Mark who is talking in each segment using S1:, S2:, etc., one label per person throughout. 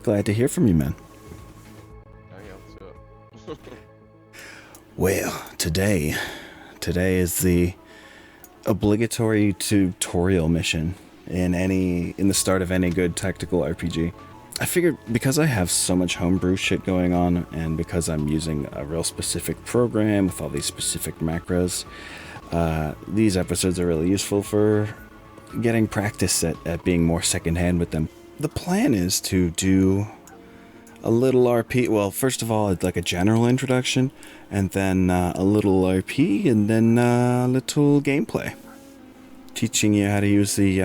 S1: Glad to hear from you, man.
S2: Oh yeah, what's up?
S1: Well, today is the obligatory tutorial mission in the start of any good tactical RPG. I figured because I have so much homebrew shit going on, and because I'm using a real specific program with all these specific macros, these episodes are really useful for getting practice at being more secondhand with them. The plan is to do a little RP. Well, first of all, it's like a general introduction, and then a little RP, and then a little gameplay. Teaching you how to use the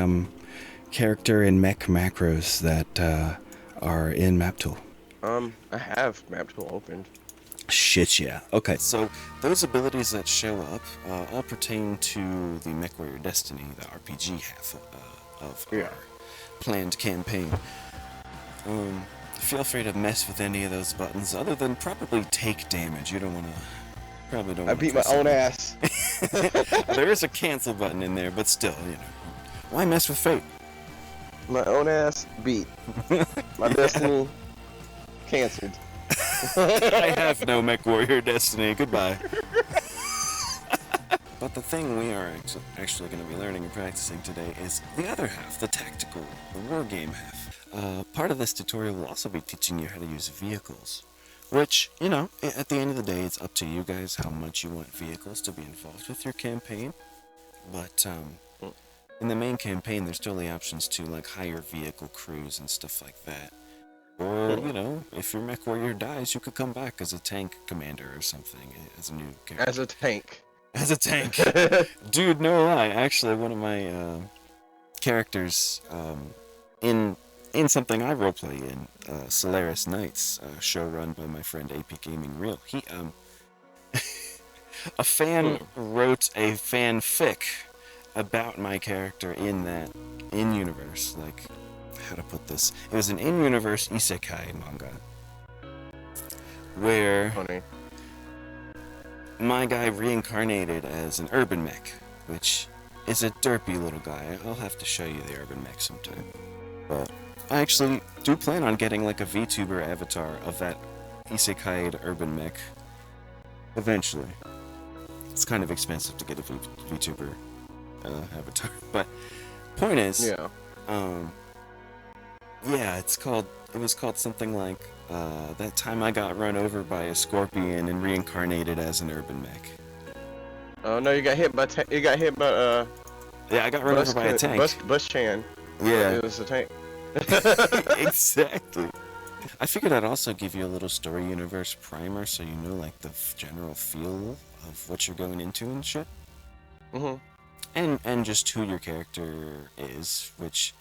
S1: character and mech macros that are in MapTool.
S2: I have MapTool opened.
S1: Shit, yeah. Okay, so those abilities that show up all pertain to the Mech Warrior Destiny, the RPG half of our planned campaign. Feel free to mess with any of those buttons, other than probably take damage. You don't want to.
S2: I beat my own ass.
S1: There is a cancel button in there, but still, why mess with fate?
S2: My own ass beat. My destiny canceled.
S1: I have no Mech Warrior Destiny. Goodbye. But the thing we are actually going to be learning and practicing today is the other half, the tactical, the war game half. Part of this tutorial will also be teaching you how to use vehicles, which, at the end of the day, it's up to you guys how much you want vehicles to be involved with your campaign. But in the main campaign, there's still the options to hire vehicle crews and stuff like that. Or, if your Mech Warrior dies, you could come back as a tank commander or something, as a new character.
S2: As a tank.
S1: As a tank. Dude, no lie. Actually, one of my characters in something I roleplay in, Solaris Knights, a show run by my friend AP Gaming Real, he, a fan wrote a fanfic about my character in universe, how to put this. It was an in-universe isekai manga where my guy reincarnated as an urban mech, which is a derpy little guy. I'll have to show you the urban mech sometime. But I actually do plan on getting a VTuber avatar of that isekai urban mech eventually. It's kind of expensive to get a VTuber avatar, but point is, it was called something like That Time I Got Run Over by a Scorpion and Reincarnated as an Urban Mech.
S2: Oh no, you got hit by
S1: Yeah, I got run over by a tank.
S2: Bus Chan.
S1: Yeah.
S2: It was a tank.
S1: Exactly. I figured I'd also give you a little story universe primer so you know the general feel of what you're going into and shit. And just who your character is, which,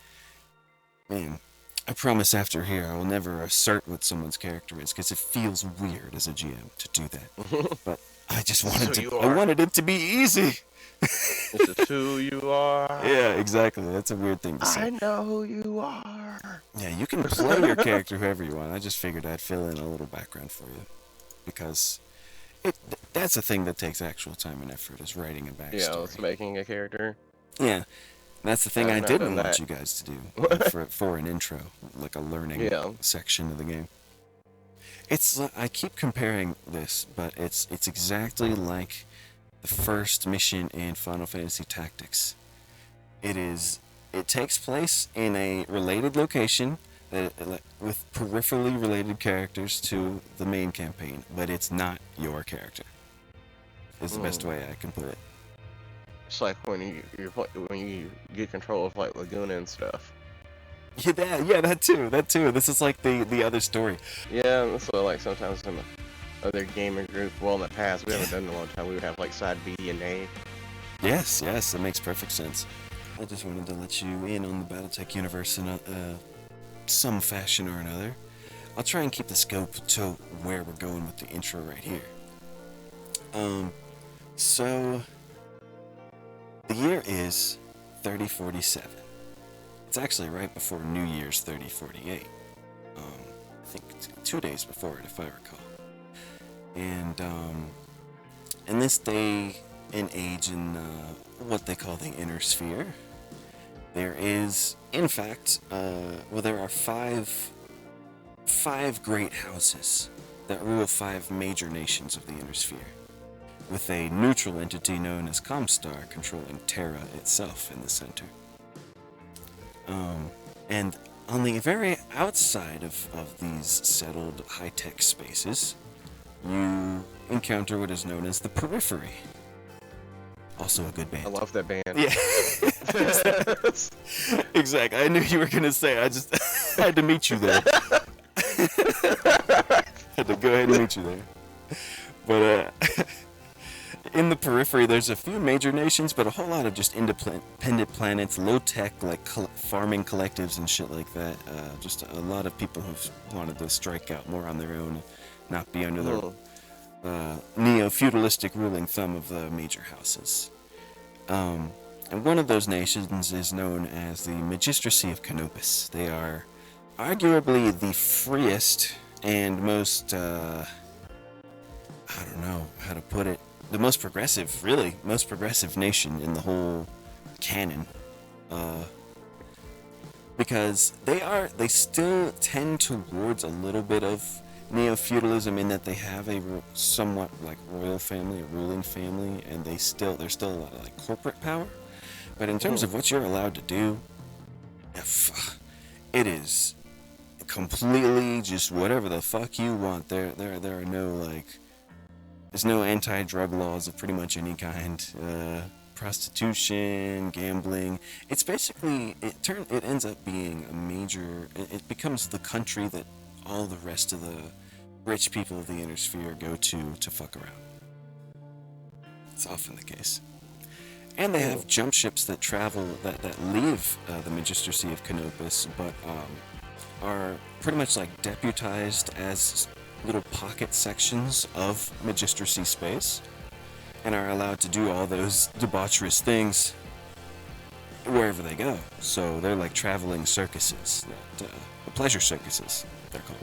S1: man, I promise after here I will never assert what someone's character is, because it feels weird as a GM to do that. But I just wanted it to be easy.
S2: This is who you are.
S1: Yeah, exactly. That's a weird thing to say.
S2: I know who you are.
S1: Yeah, you can play your character whoever you want. I just figured I'd fill in a little background for you, because that's a thing that takes actual time and effort, is writing a backstory.
S2: Yeah, it's making a character.
S1: Yeah, that's the thing I didn't want you guys to do for an intro, a learning section of the game. I keep comparing this, but it's exactly like the first mission in Final Fantasy Tactics. It takes place in a related location with peripherally related characters to the main campaign, but it's not your character. Is the best way I can put it.
S2: It's like when you get control of Laguna and stuff.
S1: Yeah, that too. This is the other story.
S2: Yeah, so sometimes in the other gaming group, well, in the past, we haven't done it in a long time, we would have side B and A.
S1: Yes, that makes perfect sense. I just wanted to let you in on the BattleTech universe in some fashion or another. I'll try and keep the scope to where we're going with the intro right here. So the year is 3047. It's actually right before New Year's 3048. I think 2 days before it, if I recall. And in this day and age in what they call the inner sphere, there is, in fact, there are 5 5 great houses that rule 5 major nations of the Inner Sphere, with a neutral entity known as Comstar controlling Terra itself in the center. And on the very outside of these settled high-tech spaces, you encounter what is known as the Periphery. Also a good band.
S2: I love that band.
S1: Yeah. Exactly. I knew you were going to say, I just had to meet you there. Had to go ahead and meet you there. But in the Periphery, there's a few major nations, but a whole lot of just independent planets, low-tech, like farming collectives and shit like that. Just a lot of people who've wanted to strike out more on their own, not be under the neo-feudalistic ruling thumb of the major houses. And one of those nations is known as the Magistracy of Canopus. They are arguably the freest and most, I don't know how to put it, the most progressive nation in the whole canon. Because they still tend towards a little bit of neo-feudalism in that they have a somewhat like royal family, a ruling family, and there's still a lot of like corporate power. But in terms of what you're allowed to do, it is completely just whatever the fuck you want. There are no like, there's no anti-drug laws of pretty much any kind. Prostitution, gambling. It's basically it ends up being a major. It becomes the country that all the rest of the rich people of the Inner Sphere go to fuck around. It's often the case. And they have jump ships that travel, that leave the Magistracy of Canopus, but are pretty much like deputized as little pocket sections of Magistracy space, and are allowed to do all those debaucherous things wherever they go. So they're like traveling circuses, pleasure circuses, they're called.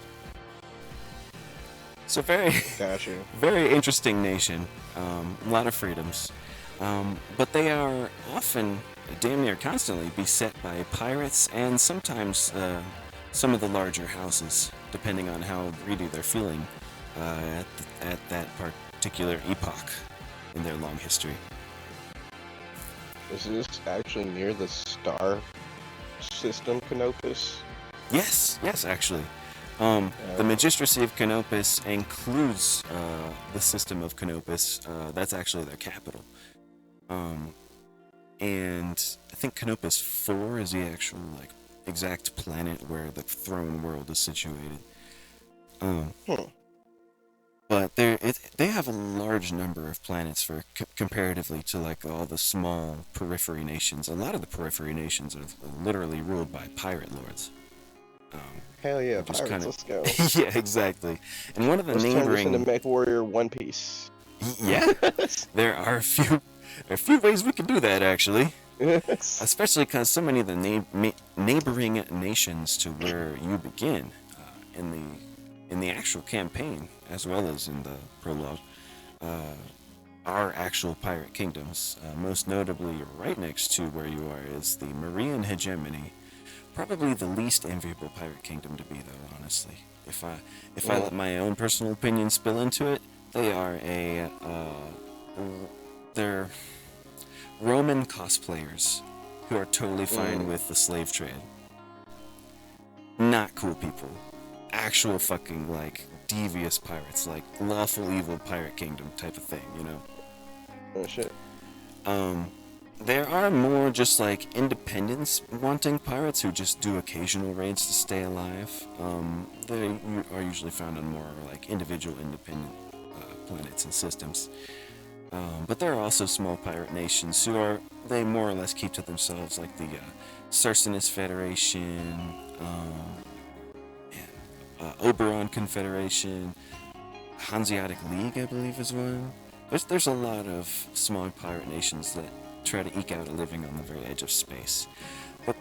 S1: So very interesting nation, a lot of freedoms, but they are often, damn near constantly, beset by pirates and sometimes some of the larger houses, depending on how greedy they're feeling at that particular epoch in their long history.
S2: Is this actually near the star system, Canopus?
S1: Yes, actually. The Magistracy of Canopus includes the system of Canopus. That's actually their capital. And I think Canopus 4 is the actual like exact planet where the throne world is situated. But they have a large number of planets for comparatively to like all the small periphery nations. A lot of the periphery nations are literally ruled by pirate lords.
S2: Hell yeah, pirates, let's go.
S1: Yeah, exactly. And one of the
S2: let's
S1: neighboring...
S2: turn this into Mech Warrior One Piece.
S1: Yeah, there are a few ways we can do that, actually. Especially because so many of the neighboring nations to where you begin in the actual campaign, as well as in the prologue, are actual pirate kingdoms. Most notably, right next to where you are is the Marian hegemony. Probably the least enviable pirate kingdom to be, though, honestly. If I let my own personal opinion spill into it, they are they're Roman cosplayers who are totally fine with the slave trade. Not cool people. Actual fucking, like, devious pirates, like lawful evil pirate kingdom type of thing, you know?
S2: Oh, shit.
S1: There are more just like independence-wanting pirates who just do occasional raids to stay alive. They are usually found on more like individual independent planets and systems. But there are also small pirate nations who they more or less keep to themselves, like the Cercinus Federation, Oberon Confederation, Hanseatic League, I believe, is one. There's a lot of small pirate nations that try to eke out a living on the very edge of space. But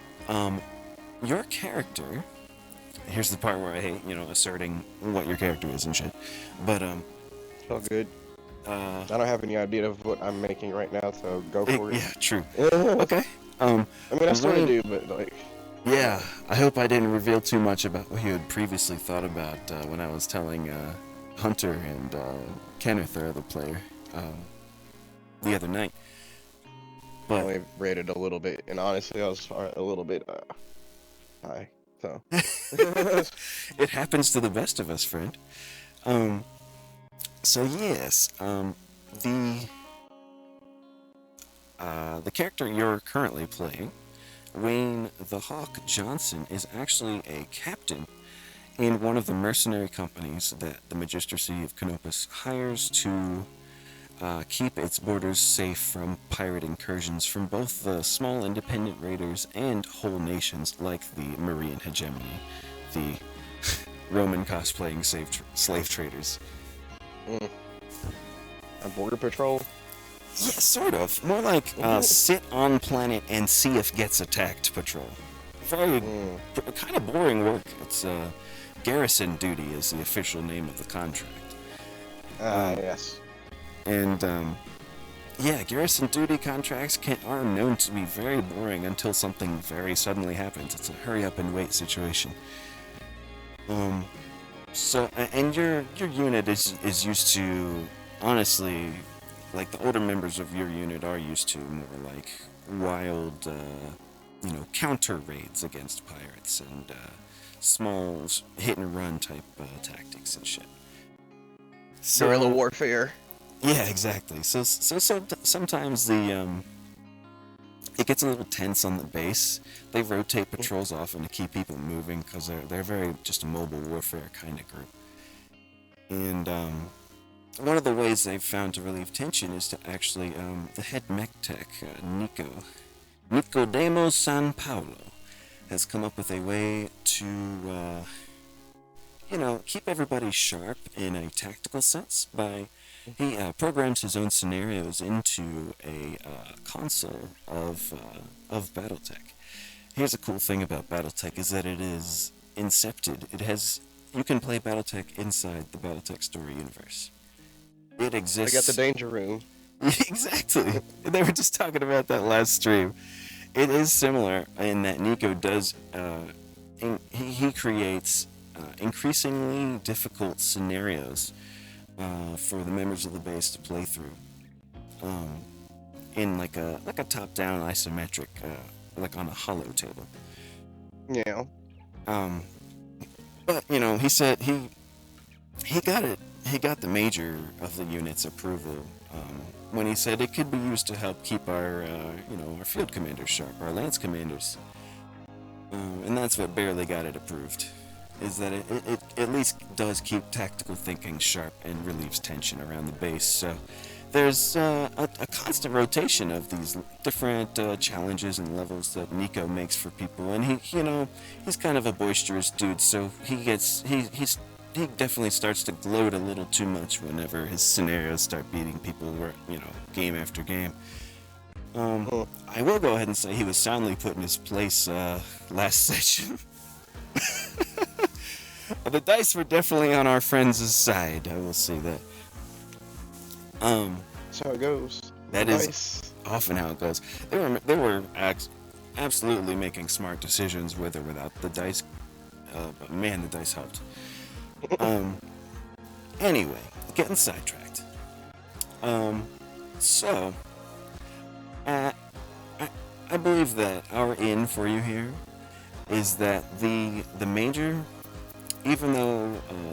S1: your character, here's the part where I hate, asserting what your character is and shit. But
S2: it's all good. I don't have any idea of what I'm making right now, so go for it.
S1: Yeah, true. Okay.
S2: I mean, I sort of do, but like.
S1: Yeah, I hope I didn't reveal too much about what you had previously thought about when I was telling Hunter and Kenneth, our other player, the other night.
S2: I
S1: But
S2: only rated a little bit, and honestly, I was a little bit high. So
S1: it happens to the best of us, friend. Um, so yes, the character you're currently playing, Wayne the Hawk Johnson, is actually a captain in one of the mercenary companies that the Magistracy of Canopus hires to keep its borders safe from pirate incursions from both the small independent raiders and whole nations like the Marian hegemony, the Roman cosplaying slave traders.
S2: mm, a border patrol.
S1: Yeah, sort of. More like sit on planet and see if gets attacked patrol. Very kind of boring work. It's garrison duty is the official name of the contract.
S2: Yes.
S1: And yeah, garrison duty contracts are known to be very boring until something very suddenly happens. It's a hurry up and wait situation. So and your unit is used to, honestly, like the older members of your unit are used to more like wild, counter raids against pirates and small hit and run type tactics and shit.
S2: Guerrilla warfare.
S1: Yeah, exactly. So sometimes it gets a little tense on the base. They rotate patrols often to keep people moving because they're very just a mobile warfare kind of group. And one of the ways they've found to relieve tension is to actually the head MapTech, Nicodemo San Paulo, has come up with a way to keep everybody sharp in a tactical sense by he programs his own scenarios into a console of BattleTech. Here's a cool thing about BattleTech is that it is incepted. You can play BattleTech inside the BattleTech story universe. It exists.
S2: I got the danger room.
S1: Exactly. They were just talking about that last stream. It is similar in that Nico does. He creates increasingly difficult scenarios for the members of the base to play through, in like a top-down isometric, like on a hollow table.
S2: Yeah.
S1: But he said he got it. He got the major of the unit's approval when he said it could be used to help keep our our field commanders sharp, our lance commanders, and that's what barely got it approved. Is that it at least does keep tactical thinking sharp and relieves tension around the base. So there's a constant rotation of these different challenges and levels that Nico makes for people, and he's kind of a boisterous dude, so he definitely starts to gloat a little too much whenever his scenarios start beating people, game after game. I will go ahead and say he was soundly put in his place last session. The dice were definitely on our friends' side, I will say that.
S2: That's how it goes.
S1: That is often how it goes. They were absolutely making smart decisions with or without the dice, but man, the dice helped. Anyway, getting sidetracked. So, I believe that our in for you here is that the major, even though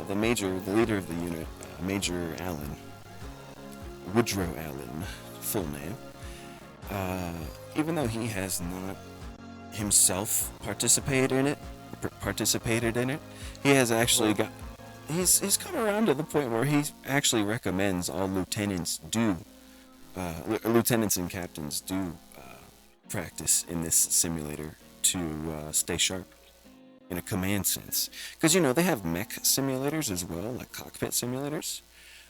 S1: the leader of the unit, Major Allen, Woodrow Allen, full name, even though he has not himself participated in it, he has actually he's come around to the point where he actually recommends all lieutenants and captains do practice in this simulator to stay sharp in a command sense. Because, they have mech simulators as well, like cockpit simulators.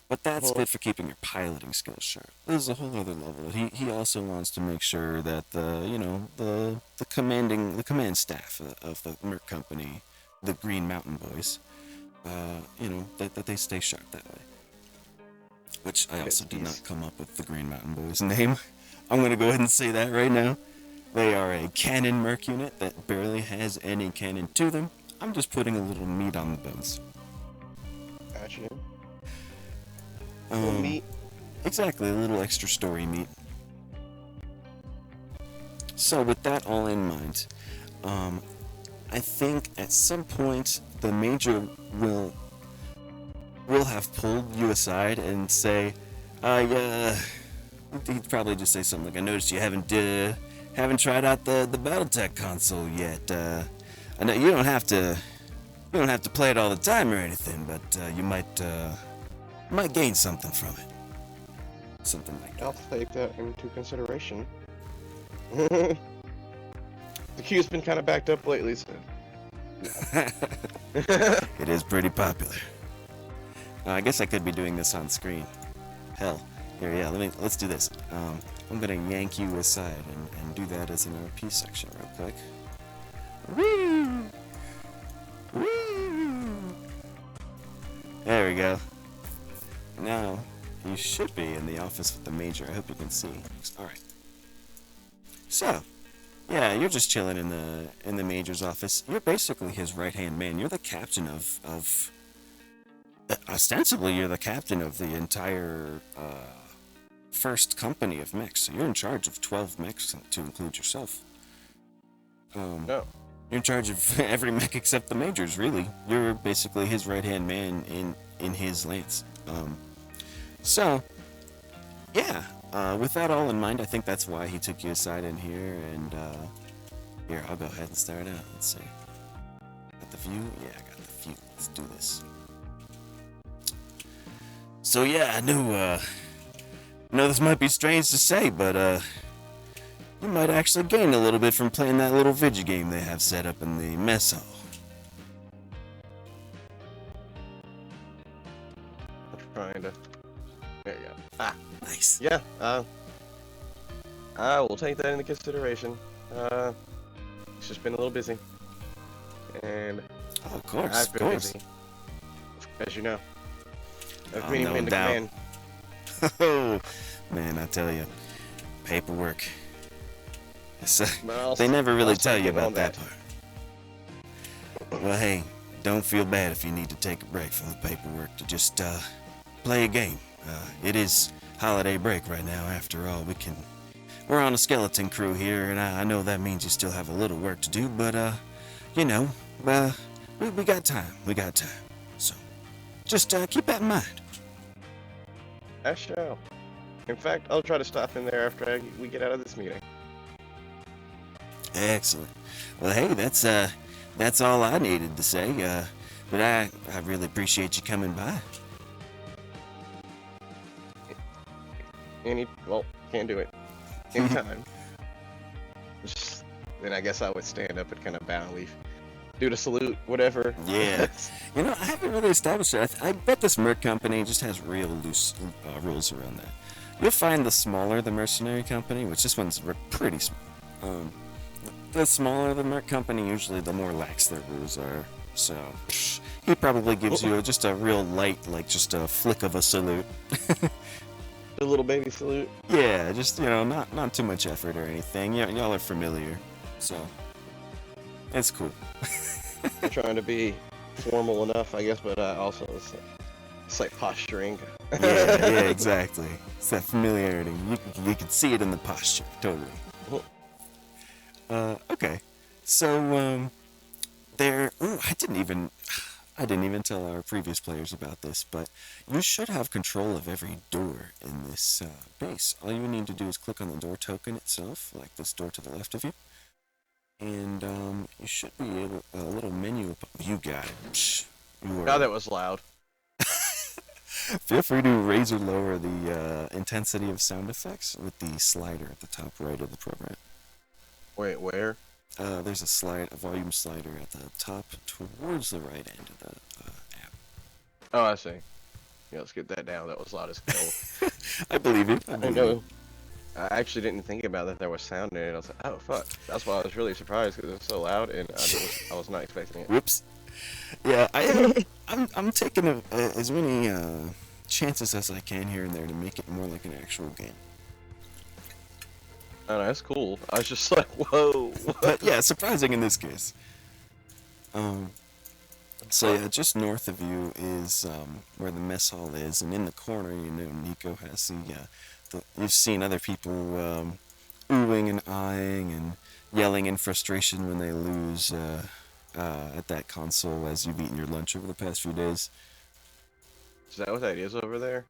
S1: But that's good for keeping your piloting skills sharp. This is a whole other level. He also wants to make sure that the command staff of the Merc Company, the Green Mountain Boys, that they stay sharp that way. Which I also did not come up with the Green Mountain Boys name. I'm gonna go ahead and say that right now. They are a cannon merc unit that barely has any cannon to them. I'm just putting a little meat on the bones.
S2: Gotcha. Little meat.
S1: Exactly, a little extra story meat. So with that all in mind, I think at some point the major will have pulled you aside and say, he'd probably just say something like, I noticed you haven't tried out the BattleTech console yet. I know you don't have to play it all the time or anything, but you might gain something from it. Something like that.
S2: I'll take that into consideration. The queue's been kind of backed up lately, so.
S1: It is pretty popular. I guess I could be doing this on screen. Hell, here, yeah. Let's do this. I'm gonna yank you aside and do that as an RP section real quick. Woo! Woo! There we go. Now you should be in the office with the major. I hope you can see. All right. So, yeah, you're just chilling in the major's office. You're basically his right-hand man. You're the captain of ostensibly, you're the captain of the entire first company of mechs. So you're in charge of 12 mechs to include yourself.
S2: No.
S1: You're in charge of every mech except the majors, really. You're basically his right-hand man in his lance. So, yeah, with that all in mind, I think that's why he took you aside in here. And here, I'll go ahead and start out. Let's see. Got the view? Yeah, I got the view. Let's do this. So yeah, I know this might be strange to say, but you might actually gain a little bit from playing that little video game they have set up in the mess hall.
S2: I'm trying to. There you go. Ah,
S1: Nice.
S2: yeah. I will take that into consideration. It's just been a little busy, and
S1: Oh, of course,
S2: I've
S1: of
S2: been
S1: course.
S2: busy, as you know. I've
S1: Oh,
S2: been
S1: no
S2: in the
S1: doubt.
S2: command.
S1: Oh, man, I tell you, paperwork.
S2: Well,
S1: They never really
S2: I'll
S1: tell
S2: take
S1: you
S2: it
S1: about
S2: on
S1: that part. Well, hey, don't feel bad if you need to take a break from the paperwork to just play a game. It is holiday break right now. After all, we're on a skeleton crew here, and I know that means you still have a little work to do, but we got time. We got time. So just keep that in mind.
S2: I shall. In fact, I'll try to stop in there after we get out of this meeting.
S1: Excellent. Well, hey, that's all I needed to say. But I really appreciate you coming by.
S2: Well, can't do it. Anytime. Then I guess I would stand up and kind of bow and leave. Do the salute, whatever.
S1: Yeah. I haven't really established it. I bet this merc company just has real loose rules around that. You'll find the smaller the mercenary company, which this one's pretty small. The smaller the merc company, usually the more lax their rules are. So, he probably gives you just a real light, like just a flick of a salute.
S2: A little baby salute.
S1: Yeah, just, not too much effort or anything. Y'all are familiar. So, it's cool.
S2: I'm trying to be formal enough, I guess, but also it's like posturing.
S1: Yeah, exactly. It's that familiarity. You can see it in the posture, totally. Okay. So, I didn't even tell our previous players about this, but you should have control of every door in this base. All you need to do is click on the door token itself, like this door to the left of you, and you should be able a little menu. You got it.
S2: God, that was loud.
S1: Feel free to raise or lower the intensity of sound effects with the slider at the top right of the program.
S2: Wait, where?
S1: There's a volume slider at the top towards the right end of the app.
S2: Oh, I see. Yeah, let's get that down. That was loud as hell.
S1: I believe you.
S2: I know. I actually didn't think about that there was sound in it. I was like, oh fuck. That's why I was really surprised because it was so loud and I was not expecting it.
S1: Whoops. Yeah, I'm taking as many chances as I can here and there to make it more like an actual game.
S2: that's cool. I was just like, whoa.
S1: But yeah, surprising in this case. So yeah, just north of you is where the mess hall is, and in the corner, Nico has you've seen other people oohing and eyeing and yelling in frustration when they lose at that console as you've eaten your lunch over the past few days.
S2: Is that what that is over there?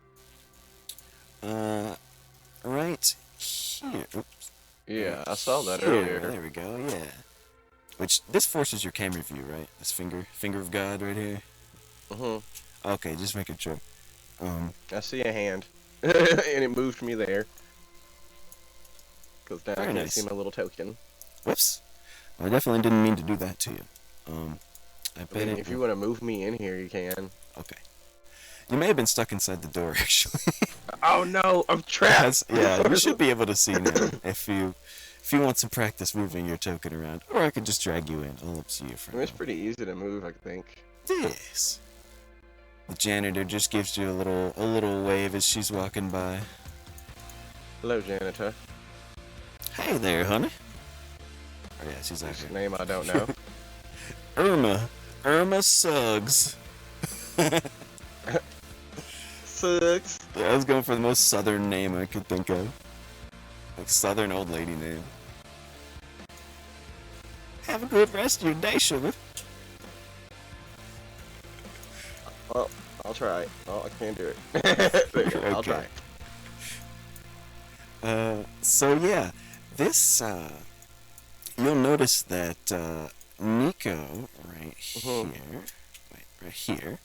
S1: Right here. Oops.
S2: Yeah, I saw that
S1: Here,
S2: earlier.
S1: there we go, yeah. Which, this forces your camera view, right? This finger of God right here? Okay, just making sure.
S2: I see a hand. And it moved me there. Because now I can't see my little token.
S1: Whoops. I definitely didn't mean to do that to you.
S2: I mean, if you want to move me in here, you can.
S1: Okay. You may have been stuck inside the door, actually.
S2: Oh no, I'm trapped!
S1: Yeah, you should be able to see now if you want some practice moving your token around. Or I could just drag you in. All up to you, friend.
S2: I mean, it's pretty easy to move, I think.
S1: Yes. The janitor just gives you a little wave as she's walking by.
S2: Hello, janitor.
S1: Hey there, honey. Oh yeah, she's out
S2: Whose
S1: here.
S2: name I don't know.
S1: Irma Suggs.
S2: Suggs.
S1: Yeah, I was going for the most southern name I could think of. Like southern old lady name. Have a good rest of your day, sugar.
S2: Well, I'll try. Oh, I can't do it. There you go. I'll try.
S1: So yeah, this, you'll notice that, Nico, right here,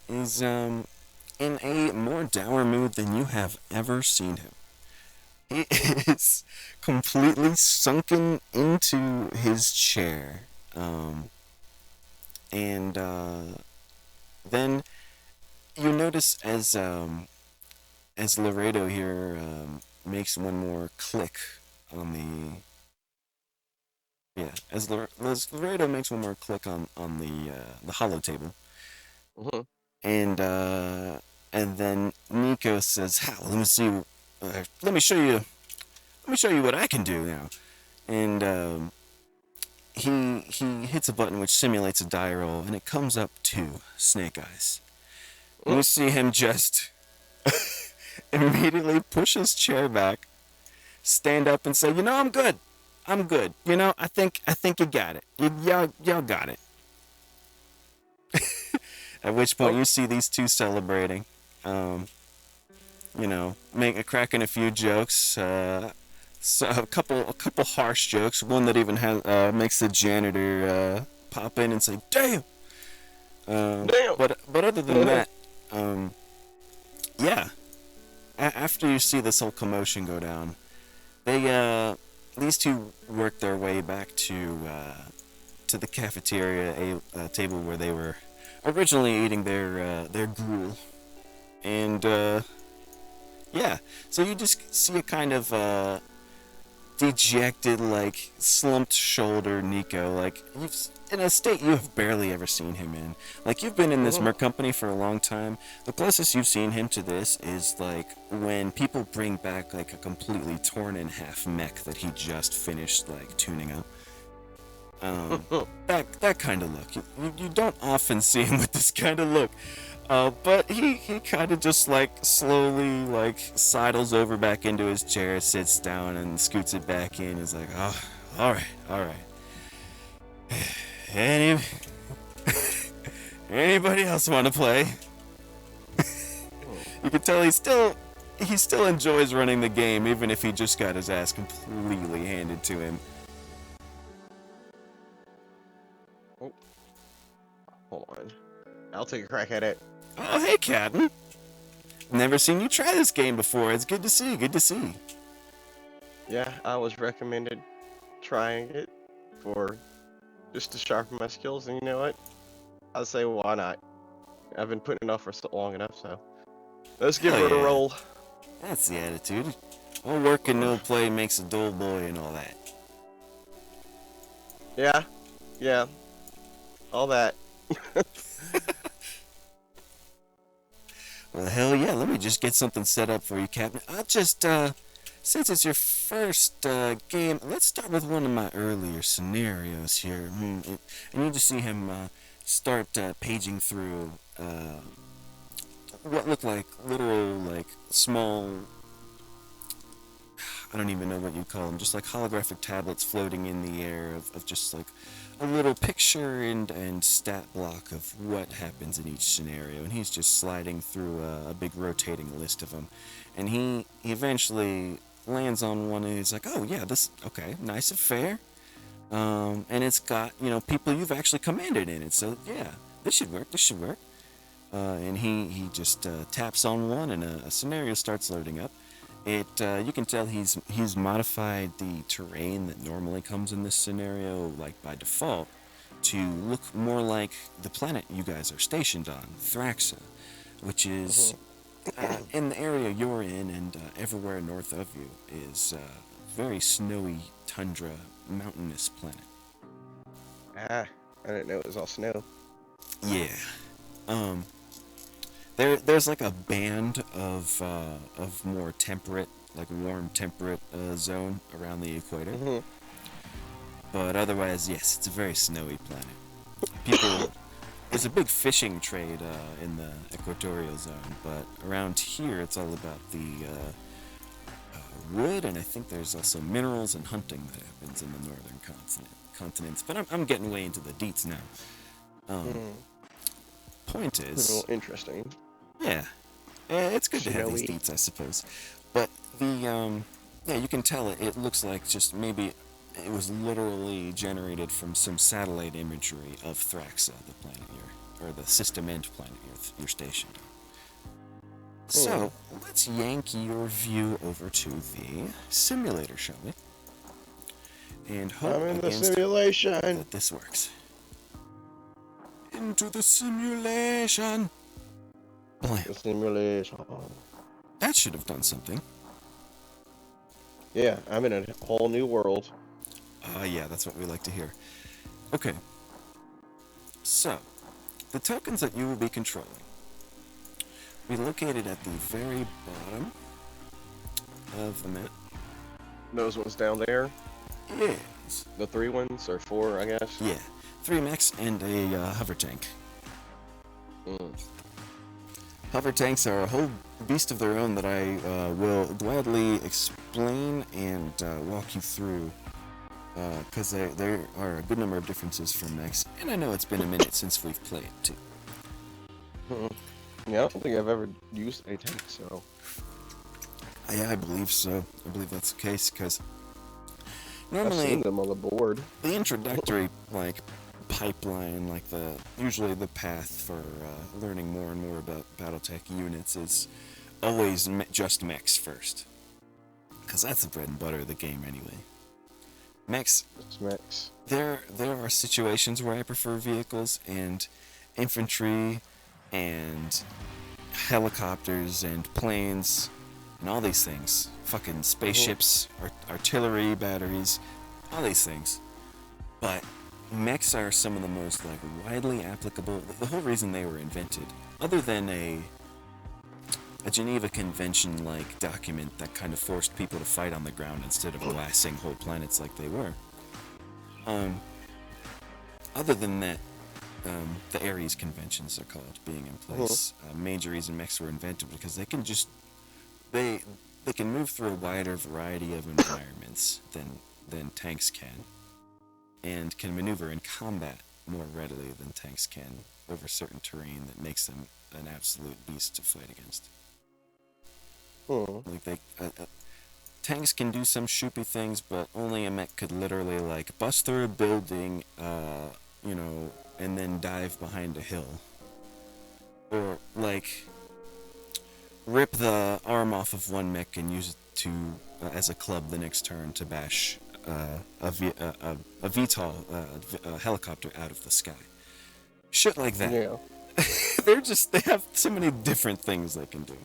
S1: is, in a more dour mood than you have ever seen him. He is completely sunken into his chair, and, then you notice as Laredo here, makes one more click on the, as Laredo makes one more click on the hollow table. And then Nico says, "How? Let me see. Let me show you what I can do now." And he hits a button which simulates a die roll, and it comes up to Snake Eyes. And you see him just immediately push his chair back, stand up, and say, "I'm good. I'm good. I think you got it. Y'all got it." At which point you see these two celebrating, cracking a few jokes, so a couple harsh jokes. One that even makes the janitor pop in and say, "Damn."
S2: Damn.
S1: But other than that, yeah. After you see this whole commotion go down, these two work their way back to the cafeteria table where they were originally eating their gruel, and yeah. So you just see a kind of dejected, like slumped shoulder Nico, like in a state you have barely ever seen him in. Like, you've been in this merc company for a long time. The closest you've seen him to this is like when people bring back like a completely torn in half mech that he just finished like tuning up. That kind of look. You don't often see him with this kind of look. But he kind of just like slowly like sidles over back into his chair, sits down and scoots it back in. He's like, "Oh, all right. Anybody else want to play?" You can tell he still enjoys running the game, even if he just got his ass completely handed to him.
S2: Hold on. I'll take a crack at it.
S1: "Oh, hey, Captain. Never seen you try this game before. It's good to see.
S2: Yeah, I was recommended trying it for just to sharpen my skills, and you know what? I'd say, why not? I've been putting it off for so long enough, so let's give it a roll.
S1: That's the attitude. All work and no play makes a dull boy and all that.
S2: Yeah. All that.
S1: Well, hell yeah, let me just get something set up for you, Captain. I'll just since it's your first game, let's start with one of my earlier scenarios here. And you just see him start paging through what look like literal, like, small, I don't even know what you call them, just like holographic tablets floating in the air of just like a little picture and stat block of what happens in each scenario. And he's just sliding through a big rotating list of them. And he eventually lands on one and he's like, oh yeah, this, okay, nice and fair. And it's got, people you've actually commanded in it. So yeah, this should work. And he just taps on one and a scenario starts loading up. You can tell he's modified the terrain that normally comes in this scenario, like by default, to look more like the planet you guys are stationed on, Thraxa, which is in the area you're in, and everywhere north of you is very snowy tundra, mountainous planet.
S2: Ah, I didn't know it was all snow.
S1: Yeah. There's like a band of more temperate, like warm temperate zone around the equator. But otherwise, yes, it's a very snowy planet. There's a big fishing trade in the equatorial zone, but around here it's all about the wood, and I think there's also minerals and hunting that happens in the northern continents. But I'm getting way into the deets now. Point
S2: A
S1: is,
S2: little interesting.
S1: yeah, it's good to have these
S2: Snowy.
S1: deets, I suppose. But yeah, you can tell it looks like just maybe it was literally generated from some satellite imagery of Thraxa, the planet or the system end planet you're stationed on. So let's yank your view over to the simulator, shall we? And hope
S2: I'm in the
S1: against
S2: simulation.
S1: that this works. Into the simulation. Blam.
S2: The simulation.
S1: That should have done something.
S2: Yeah, I'm in a whole new world.
S1: Yeah, that's what we like to hear. Okay. So, the tokens that you will be controlling will be located at the very bottom of the map.
S2: Those ones down there,
S1: Yes.
S2: the 3 ones, or 4, I guess.
S1: Yeah. 3 mechs and a hover tank. Hover tanks are a whole beast of their own that I will gladly explain and walk you through, because there are a good number of differences from mechs, and I know it's been a minute since we've played too.
S2: Yeah, I don't think I've ever used a tank, so.
S1: Yeah, I believe so. I believe that's the case, because
S2: I've
S1: normally
S2: seen them on the board.
S1: the introductory pipeline, usually the path for learning more and more about BattleTech units is always just mechs first, because that's the bread and butter of the game anyway. Mechs.
S2: It's mechs.
S1: There are situations where I prefer vehicles and infantry and helicopters and planes and all these things. Fucking spaceships, artillery batteries, all these things. But mechs are some of the most widely applicable. The whole reason they were invented, other than a Geneva Convention document that kind of forced people to fight on the ground instead of glassing whole planets like they were. Other than that, the Aries Conventions are called, being in place. Major reason mechs were invented because they can they can move through a wider variety of environments than tanks can, and can maneuver in combat more readily than tanks can over certain terrain that makes them an absolute beast to fight against. Tanks can do some shoopy things, but only a mech could literally bust through a building, and then dive behind a hill, or rip the arm off of one mech and use it as a club the next turn to bash a VTOL helicopter out of the sky. Shit like that.
S2: Yeah.
S1: They have so many different things they can do.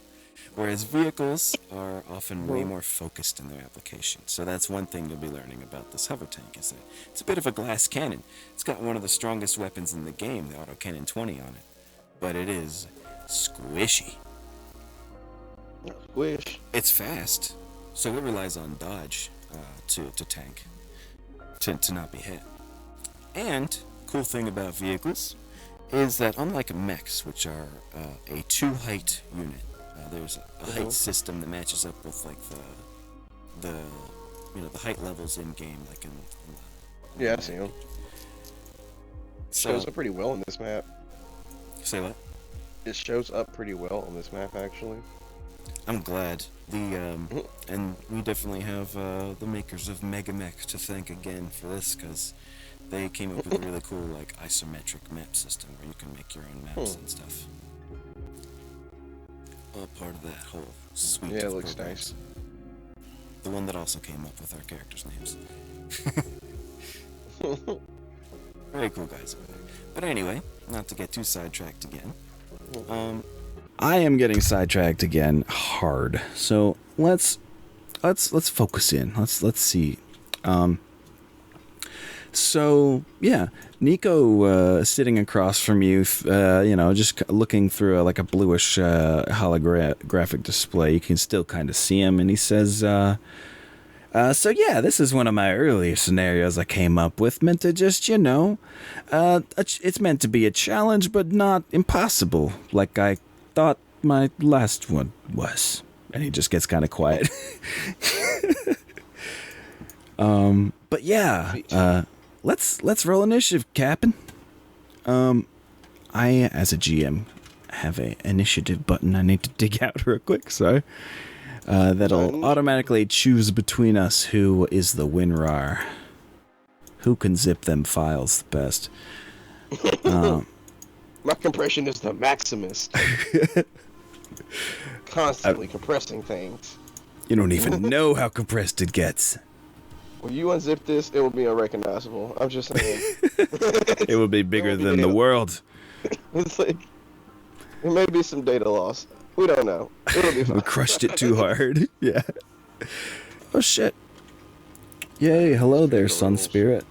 S1: Whereas vehicles are often way more focused in their application. So that's one thing you'll be learning about this hover tank, is that it's a bit of a glass cannon. It's got one of the strongest weapons in the game, the autocannon 20 on it. But it is squishy.
S2: Squish.
S1: It's fast. So it relies on dodge to tank, to not be hit. And cool thing about vehicles is that unlike mechs, which are a two-height unit, there's a height system that matches up with like the the height levels in game, like in
S2: Yeah, I see them.
S1: So,
S2: Shows up pretty well in this map.
S1: say what?
S2: It shows up pretty well on this map, actually.
S1: I'm glad. And we definitely have the makers of Mega Mech to thank again for this, because they came up with a really cool like isometric map system where you can make your own maps and stuff. All part of that whole suite
S2: Yeah,
S1: of
S2: it looks
S1: programs.
S2: nice.
S1: The one that also came up with our characters' names. Very cool guys over there. But anyway, not to get too sidetracked again. I am getting sidetracked again hard. So let's focus in. Let's see. So yeah, Nico sitting across from you, just looking through like a bluish holographic display. You can still kind of see him, and he says, so yeah, this is one of my earlier scenarios I came up with, meant to just, it's meant to be a challenge, but not impossible, like I thought my last one was. And he just gets kind of quiet. But yeah, let's roll initiative, Captain. I, as a GM, have a initiative button I need to dig out real quick, so that'll automatically choose between us who is the WinRAR. Who can zip them files the best.
S2: My compression is the Maximus. Constantly compressing things.
S1: You don't even know how compressed it gets.
S2: When you unzip this, it will be unrecognizable. I'm just saying.
S1: It will be bigger than the world.
S2: It's like, there may be some data loss. We don't know. It'll be fine.
S1: We crushed it too hard. Yeah. Oh shit. Yay, hello there, Sun Spirit.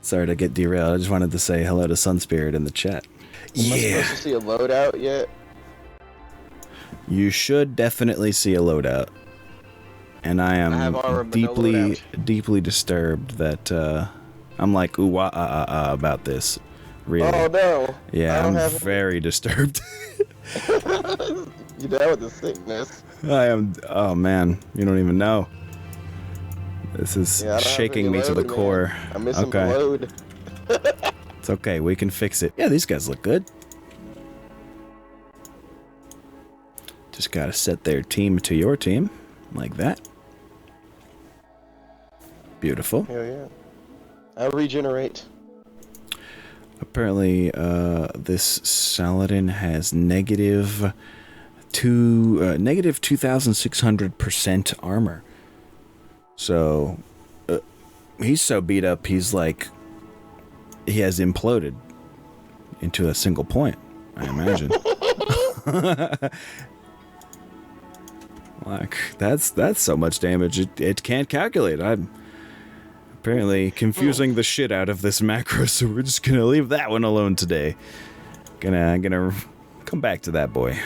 S1: Sorry to get derailed. I just wanted to say hello to Sun Spirit in the chat.
S2: Am I supposed to see a loadout yet?
S1: You should definitely see a loadout. And I am deeply disturbed that I'm like ooh about this. Really.
S2: Oh no.
S1: Yeah, I'm very disturbed.
S2: You down with the sickness?
S1: I am. Oh man, you don't even know. This is shaking me to the core.
S2: I'm missing the load.
S1: It's okay. We can fix it. Yeah, these guys look good. Just gotta set their team to your team, like that. Beautiful.
S2: Hell yeah. I regenerate.
S1: Apparently, this Saladin has negative 2,600% armor. So, he's so beat up, he's like, he has imploded into a single point, I imagine. Like, that's so much damage, it can't calculate. I'm apparently confusing the shit out of this macro, so we're just gonna leave that one alone today. Gonna come back to that boy.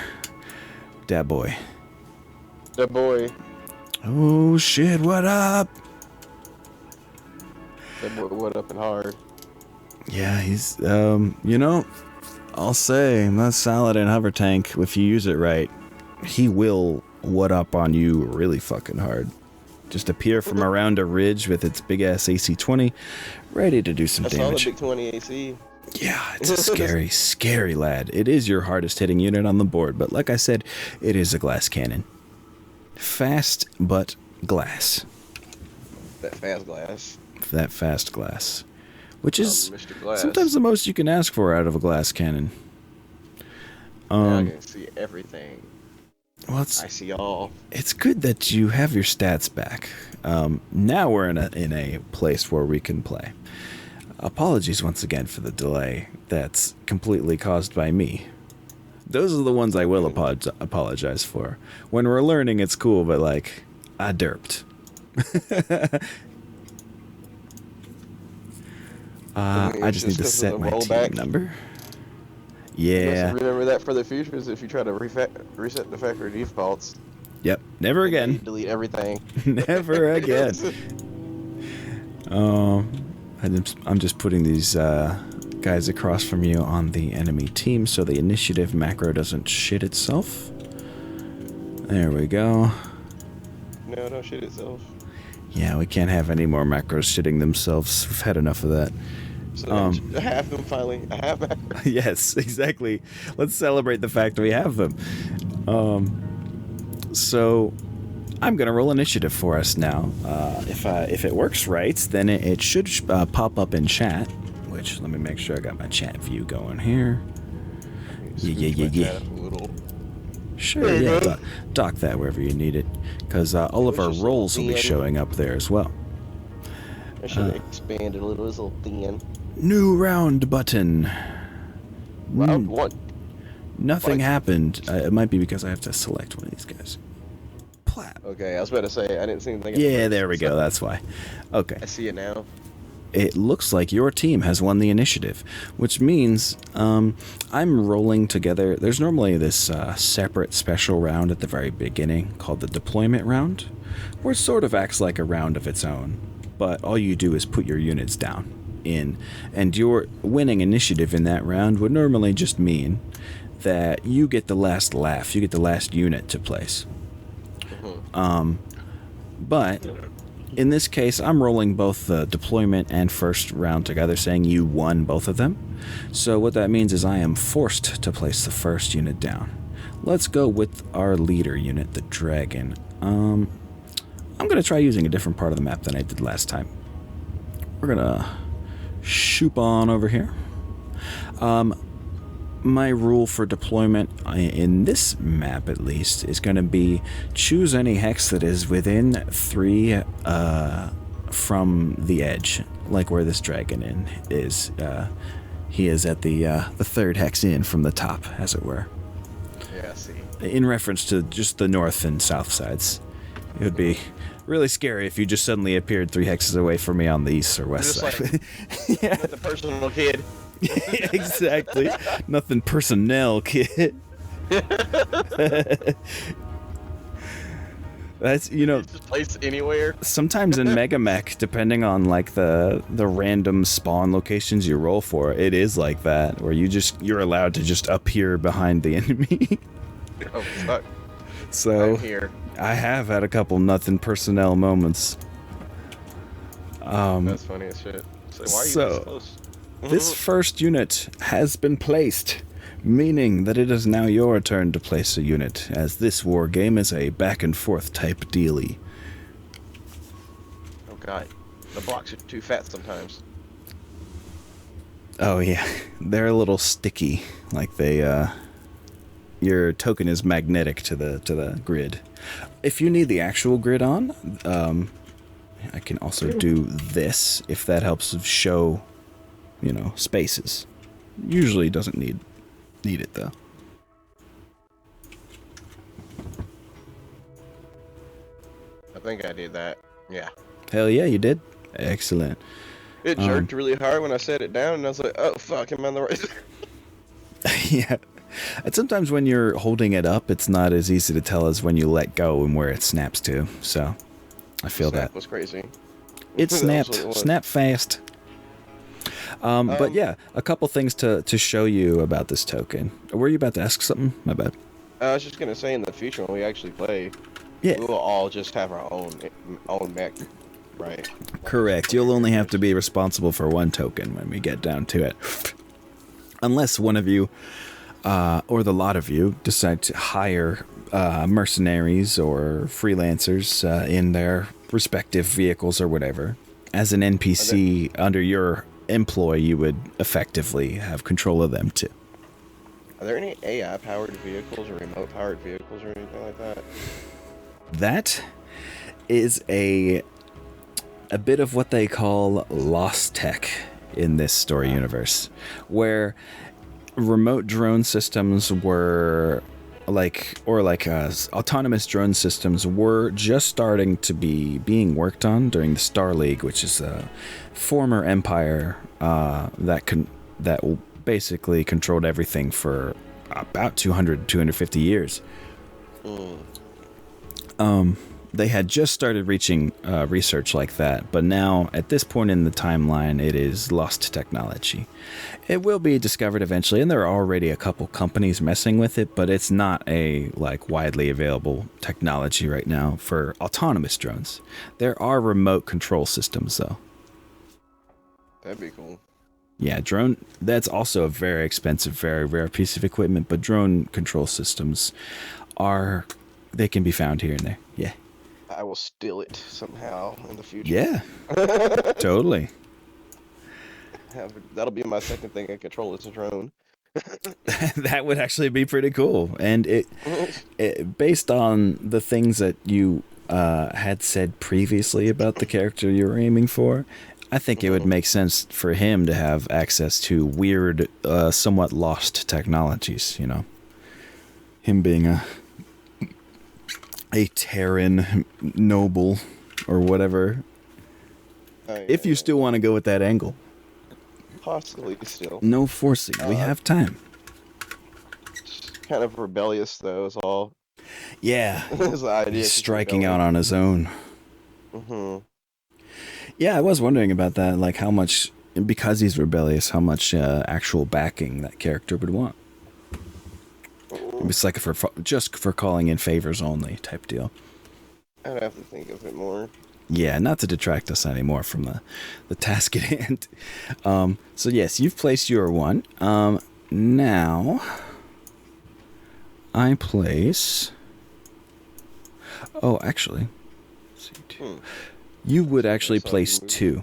S1: That boy.
S2: That boy.
S1: Oh shit, what up?
S2: That boy, what up and hard.
S1: Yeah, he's, I'll say, that Saladin hover tank, if you use it right, he will what up on you really fucking hard. Just appear from around a ridge with its big ass AC-20, ready to do some damage.
S2: I saw the big 20 AC.
S1: Yeah, it's a scary, scary lad. It is your hardest hitting unit on the board, but like I said, it is a glass cannon. Fast, but glass.
S2: That fast glass.
S1: That fast glass. Which is
S2: Mr. Glass.
S1: Sometimes the most you can ask for out of a glass cannon.
S2: I can see everything.
S1: Well,
S2: I see all.
S1: It's good that you have your stats back. Now we're in a place where we can play. Apologies once again for the delay. That's completely caused by me. Those are the ones I will apologize for. When we're learning, it's cool, but like, I derped. I just need to set my team number. Yeah.
S2: Remember that for the future is if you try to reset the factory defaults.
S1: Yep. Never
S2: And then
S1: again.
S2: you delete everything.
S1: Never again. I'm just putting these guys across from you on the enemy team so the initiative macro doesn't shit itself. There we go.
S2: No, don't shit itself.
S1: Yeah, we can't have any more macros shitting themselves. We've had enough of that.
S2: So I have them finally. I have macros.
S1: Yes, exactly. Let's celebrate the fact we have them. So I'm gonna roll initiative for us now. If it works right, then it should pop up in chat. Which, let me make sure I got my chat view going here. Yeah. Sure, yeah. Dock that wherever you need it, because all of our rolls will be showing up there as well.
S2: I should have expanded a little. It's a little thin.
S1: New round button.
S2: Round 1.
S1: Nothing happened. It might be because I have to select one of these guys. Plap.
S2: Okay, I was about to say, I didn't see anything.
S1: Yeah, there we go. That's why. Okay.
S2: I see it now.
S1: It looks like your team has won the initiative, which means I'm rolling together. There's normally this separate special round at the very beginning called the deployment round, where it sort of acts like a round of its own, but all you do is put your units down in, and your winning initiative in that round would normally just mean that you get the last laugh, you get the last unit to place. But in this case, I'm rolling both the deployment and first round together, saying you won both of them. So what that means is I am forced to place the first unit down. Let's go with our leader unit, the dragon. I'm going to try using a different part of the map than I did last time. We're going to shoop on over here. My rule for deployment in this map, at least, is going to be choose any hex that is within 3 from the edge, like where this dragon is. He is at the 3rd hex in from the top, as it were.
S2: Yeah, I see.
S1: In reference to just the north and south sides. It would be really scary if you just suddenly appeared 3 hexes away from me on the east or west side.
S2: Like, yeah. The personal kid.
S1: Exactly. Nothing personnel, kid. That's,
S2: just place anywhere.
S1: Sometimes in Mega Mech, depending on like the random spawn locations you roll for, it is like that, where you're allowed to just appear behind the enemy.
S2: Oh fuck.
S1: So
S2: I'm here.
S1: I have had a couple nothing personnel moments.
S2: That's funny as shit. So why are you this close?
S1: This first unit has been placed, meaning that it is now your turn to place a unit, as this war game is a back and forth type dealie.
S2: Oh god, the blocks are too fat sometimes.
S1: Oh yeah, they're a little sticky, like your token is magnetic to the grid. If you need the actual grid on, I can also do this if that helps show, spaces. Usually doesn't need it though.
S2: I think I did that. Yeah.
S1: Hell yeah, you did. Excellent.
S2: It jerked really hard when I set it down, and I was like, "Oh fuck, am I on the right?"
S1: Yeah. And sometimes when you're holding it up, it's not as easy to tell as when you let go and where it snaps to. So, I feel
S2: Snap
S1: that.
S2: was crazy.
S1: It snapped. Snap fast. But yeah, a couple things to show you about this token. Were you about to ask something? My bad.
S2: I was just gonna say, in the future when we actually play,
S1: yeah,
S2: we will all just have our own mech, right?
S1: Correct. You'll only have to be responsible for one token when we get down to it. Unless one of you, or the lot of you, decide to hire mercenaries or freelancers in their respective vehicles or whatever. As an NPC under your employ, you would effectively have control of them too.
S2: Are there any AI-powered vehicles or remote-powered vehicles or anything like that?
S1: That is a bit of what they call lost tech in this story universe, where remote drone systems were autonomous drone systems were just starting to be being worked on during the Star League, which is a former empire that basically controlled everything for about 250 years. They had just started reaching research like that, but now at this point in the timeline, it is lost technology. It will be discovered eventually, and there are already a couple companies messing with it, but it's not a like widely available technology right now for autonomous drones. There are remote control systems though.
S2: That'd be cool.
S1: Yeah, drone, that's also a very expensive, very rare piece of equipment, but drone control systems they can be found here and there. Yeah.
S2: I will steal it somehow in the future.
S1: Yeah. Totally.
S2: That'll be my second thing I control is a drone.
S1: That would actually be pretty cool. And it based on the things that you had said previously about the character you were aiming for, I think it would make sense for him to have access to weird, somewhat lost technologies, you know. Him being a Terran noble or whatever. If you still want to go with that angle.
S2: Possibly still.
S1: No forcing. We have time.
S2: Kind of rebellious, though, is all.
S1: Yeah.
S2: His idea.
S1: He's striking out on his own. Yeah, I was wondering about that, like how much, because he's rebellious, how much actual backing that character would want. It's like just for calling in favors only type deal.
S2: I'd have to think of it more.
S1: Yeah, not to detract us anymore from the task at hand. So yes, you've placed your one. Now I place. Oh, actually, let's see, you would actually place 2.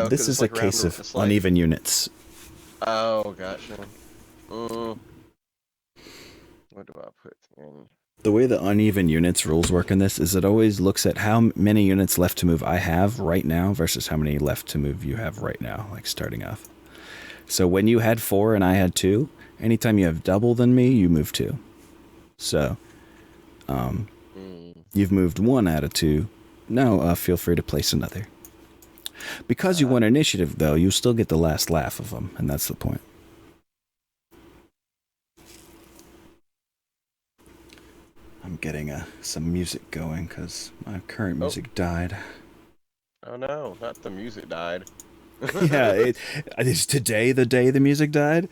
S1: This is like a case of uneven units.
S2: Oh, gotcha. What do I put in?
S1: The way the uneven units rules work in this is it always looks at how many units left to move I have right now versus how many left to move you have right now, like starting off. So when you had 4 and I had 2, anytime you have double than me, you move 2. So, you've moved 1 out of 2. Now, feel free to place another. Because you won initiative, though, you still get the last laugh of them, and that's the point. I'm getting some music going because my current music died.
S2: Oh no, not the music died.
S1: Yeah, is today the day the music died?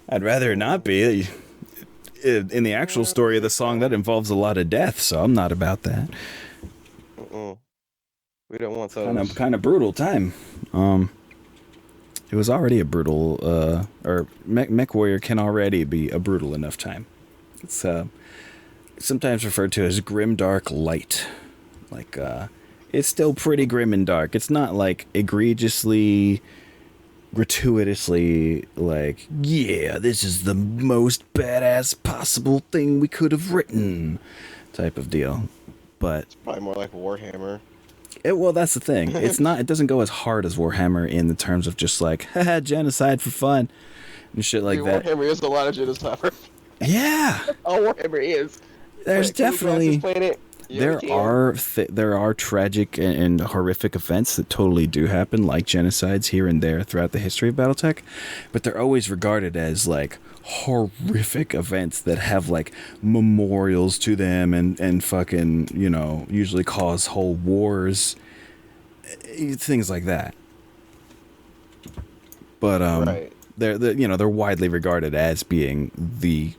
S1: I'd rather it not be. In the actual story of the song, that involves a lot of death, so I'm not about that.
S2: We don't want those.
S1: Kind of brutal time. It was already a brutal, or Mech Warrior can already be a brutal enough time. It's sometimes referred to as grim dark light. Like, it's still pretty grim and dark. It's not like egregiously, gratuitously, like, yeah, this is the most badass possible thing we could have written type of deal. But
S2: it's probably more like Warhammer.
S1: Well, that's the thing. It's not. It doesn't go as hard as Warhammer in the terms of just like, haha, genocide for fun and shit like that.
S2: Warhammer is a lot of genocide.
S1: Yeah.
S2: All Warhammer is.
S1: There's definitely there are tragic and horrific events that totally do happen, like genocides here and there throughout the history of BattleTech, but they're always regarded as like horrific events that have like memorials to them and fucking, you know, usually cause whole wars, things like that. But
S2: right.
S1: they're widely regarded as being the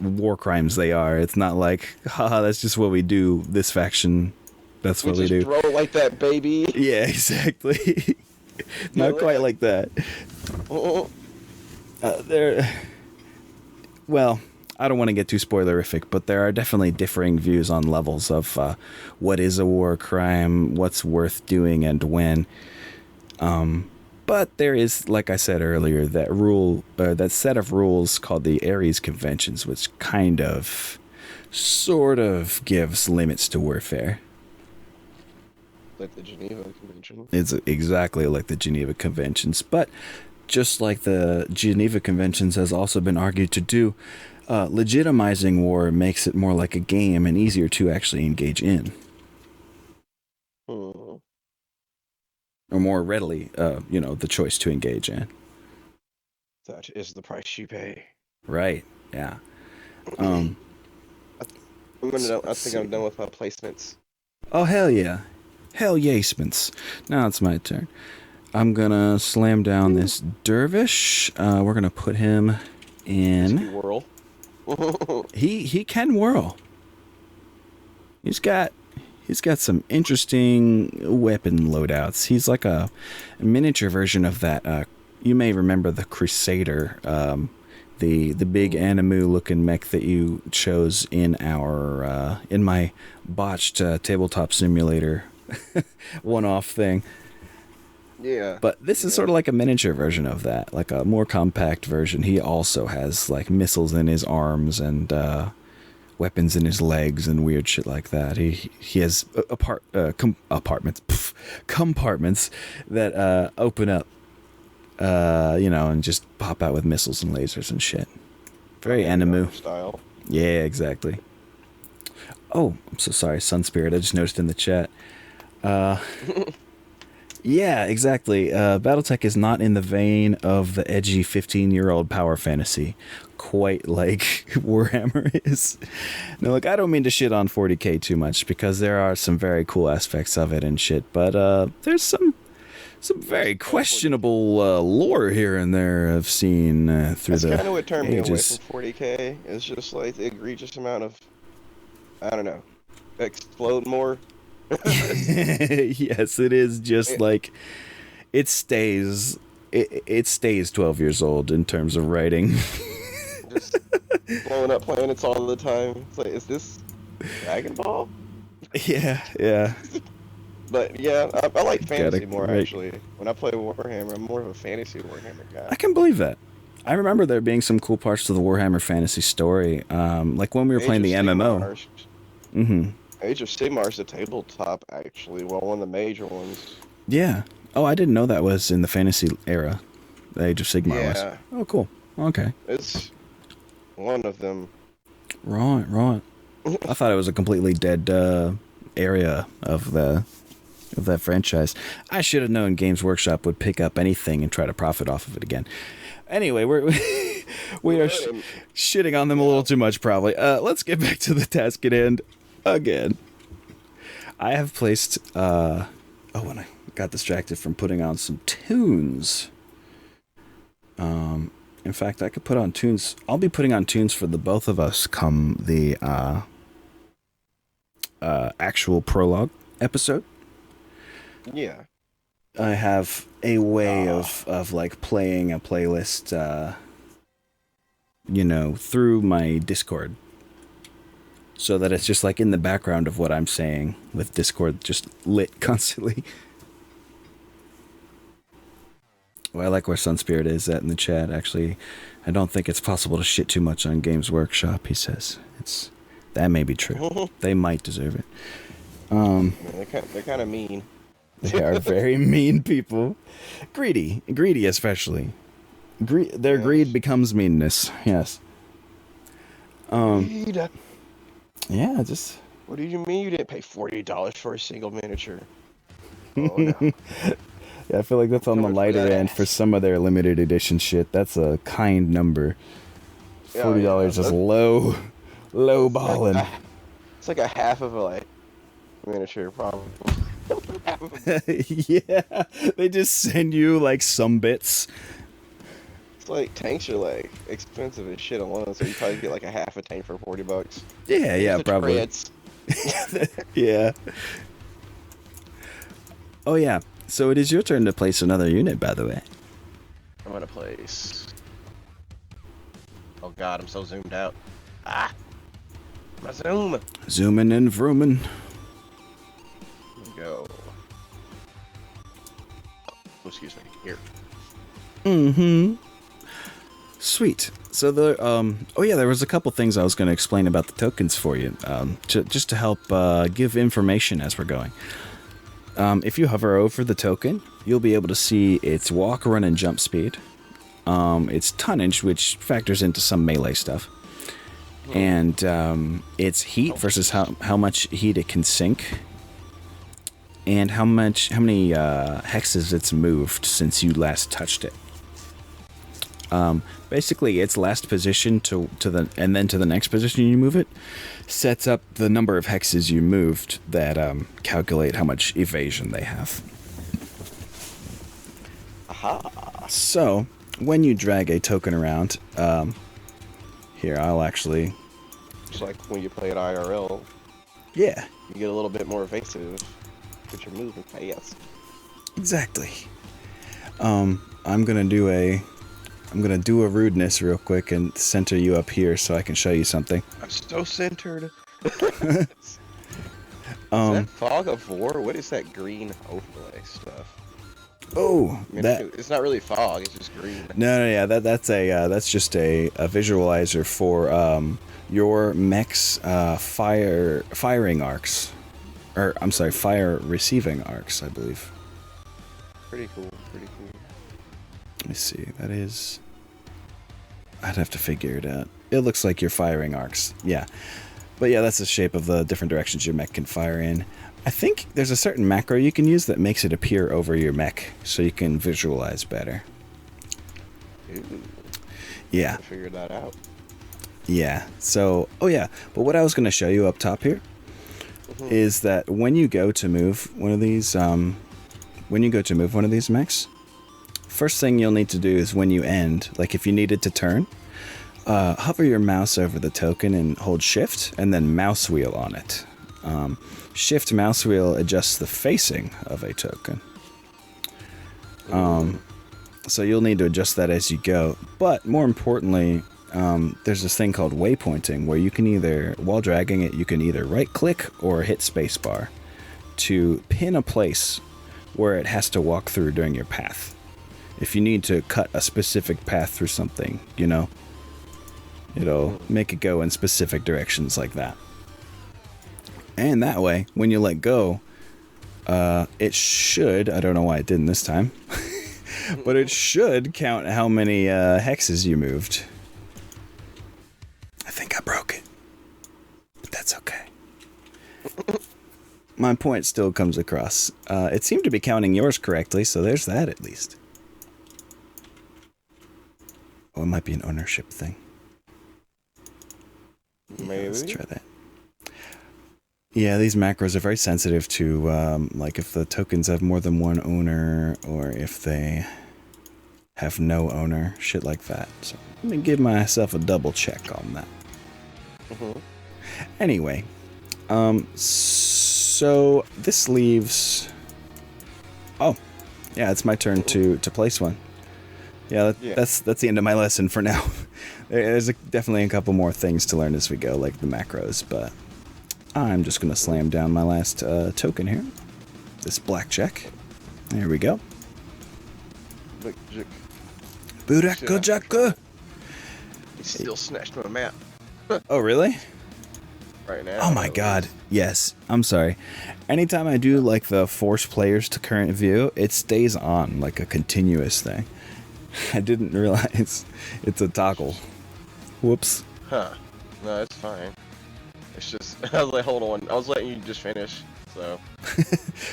S1: war crimes they are. It's not like, haha, that's just what we do, this faction, that's what we do.
S2: Roll like that, baby.
S1: Yeah, exactly. Not quite like that. Well, I don't want to get too spoilerific, but there are definitely differing views on levels of what is a war crime, what's worth doing, and when. But there is, like I said earlier, that set of rules called the Aries Conventions, which sort of gives limits to warfare.
S2: Like the Geneva Convention.
S1: It's exactly like the Geneva Conventions, but just like the Geneva Conventions has also been argued to do, legitimizing war makes it more like a game and easier to actually engage in. Or more readily, the choice to engage in.
S2: That is the price you pay.
S1: Right, yeah.
S2: I think I'm done with my placements.
S1: Oh, hell yeah. Hell yasements. Now it's my turn. I'm gonna slam down this dervish. We're gonna put him in.
S2: Whirl.
S1: He can whirl. He's got some interesting weapon loadouts. He's like a miniature version of that. You may remember the Crusader, the big Animu looking mech that you chose in our in my botched tabletop simulator one-off thing.
S2: Yeah.
S1: But this is sort of like a miniature version of that, like a more compact version. He also has like missiles in his arms and weapons in his legs and weird shit like that. He has compartments that open up, and just pop out with missiles and lasers and shit. Very Animu
S2: style.
S1: Yeah, exactly. Oh, I'm so sorry, Sun Spirit. I just noticed in the chat. Yeah, exactly. BattleTech is not in the vein of the edgy 15-year-old power fantasy, quite like Warhammer is. No, look, I don't mean to shit on 40k too much, because there are some very cool aspects of it and shit, but there's some very questionable lore here and there I've seen through
S2: That's
S1: the
S2: kind of what turned me away
S1: ages.
S2: from 40k. It's just like the egregious amount of, I don't know, explode more.
S1: Yes, it is just like it stays 12 years old in terms of writing.
S2: Just blowing up planets all the time. It's like, is this Dragon Ball?
S1: Yeah.
S2: But yeah, I like fantasy more actually. When I play Warhammer, I'm more of a fantasy Warhammer guy.
S1: I can believe that. I remember there being some cool parts to the Warhammer fantasy story, like when we were playing the MMO. Mm-hmm.
S2: Age of Sigmar's a tabletop, actually. Well, one of the major ones.
S1: Yeah. Oh, I didn't know that was in the fantasy era. The Age of Sigmar was. Oh, cool. Okay.
S2: It's one of them.
S1: Right. I thought it was a completely dead area of that franchise. I should have known Games Workshop would pick up anything and try to profit off of it again. Anyway, we are shitting on them a little too much, probably. Let's get back to the task at hand. Again, I have placed and I got distracted from putting on some tunes. In fact, I could put on tunes. I'll be putting on tunes for the both of us come the actual prologue episode.
S2: Yeah,
S1: I have a way of like playing a playlist through my Discord, so that it's just like in the background of what I'm saying, with Discord just lit constantly. Well, I like where Sun Spirit is at in the chat. Actually, I don't think it's possible to shit too much on Games Workshop, he says. That may be true. They might deserve it.
S2: They're kind of mean.
S1: They are very mean people. Greedy especially. Their greed becomes meanness. Yes.
S2: Greed.
S1: Yeah, just...
S2: What do you mean you didn't pay $40 for a single miniature? Oh, no.
S1: Yeah, I feel like that's on the lighter end for some of their limited edition shit. That's a kind number. $40 is low balling.
S2: It's like a half of a miniature, probably.
S1: Yeah, they just send you like some bits.
S2: It's like tanks are like expensive as shit alone, so you probably get like a half a tank for $40.
S1: Yeah, probably. Yeah. Oh yeah. So it is your turn to place another unit, by the way.
S2: I'm gonna place. Oh god, I'm so zoomed out. My zoom.
S1: Zooming and vrooming.
S2: Go. Oh, excuse me. Here.
S1: Mm-hmm. Sweet. So there was a couple things I was going to explain about the tokens for you, just to help give information as we're going. If you hover over the token, you'll be able to see its walk, run, and jump speed, its tonnage, which factors into some melee stuff, and its heat versus how much heat it can sink, and how many hexes it's moved since you last touched it. Basically, its last position to the next position you move it sets up the number of hexes you moved that calculate how much evasion they have.
S2: Aha.
S1: So when you drag a token around, here I'll actually.
S2: It's like when you play at IRL.
S1: Yeah.
S2: You get a little bit more evasive with your movement fast.
S1: Exactly. I'm gonna do a rudeness real quick and center you up here so I can show you something.
S2: I'm so centered. Is that fog of war? What is that green overlay stuff?
S1: Oh,
S2: I mean, it's not really fog. It's just green.
S1: No, yeah, that's just a visualizer for your mech's firing arcs, or I'm sorry, fire receiving arcs, I believe.
S2: Pretty cool. Pretty cool.
S1: Let me see. That is. I'd have to figure it out. It looks like your firing arcs. Yeah. But yeah, that's the shape of the different directions your mech can fire in. I think there's a certain macro you can use that makes it appear over your mech so you can visualize better.
S2: Ooh.
S1: Yeah.
S2: Figure that out.
S1: Yeah. So, oh yeah. But what I was going to show you up top here is that when you go to move one of these mechs, first thing you'll need to do is when you end, like if you needed to turn, hover your mouse over the token and hold shift and then mouse wheel on it. Shift mouse wheel adjusts the facing of a token. So you'll need to adjust that as you go. But more importantly, there's this thing called waypointing where you can either, while dragging it, you can either right click or hit spacebar to pin a place where it has to walk through during your path. If you need to cut a specific path through something, it'll make it go in specific directions like that. And that way, when you let go, it should, I don't know why it didn't this time, but it should count how many hexes you moved. I think I broke it, but that's okay. My point still comes across. It seemed to be counting yours correctly, so there's that at least. Oh, it might be an ownership thing.
S2: Maybe.
S1: Let's try that. Yeah, these macros are very sensitive to, like, if the tokens have more than one owner, or if they have no owner, shit like that. So let me give myself a double check on that. Anyway, so this leaves... Oh, yeah, it's my turn to place one. Yeah, that's the end of my lesson for now. There's definitely a couple more things to learn as we go, like the macros, but I'm just going to slam down my last token here. This blackjack. There we go.
S2: Blackjack.
S1: Budaka.
S2: He still snatched my map.
S1: Oh, really?
S2: Right now.
S1: Oh my god. Yes. I'm sorry. Anytime I do like the force players to current view, it stays on like a continuous thing. I didn't realize it's a toggle. Whoops.
S2: Huh. No, it's fine. It's just, I was like, hold on. I was letting you just finish, so.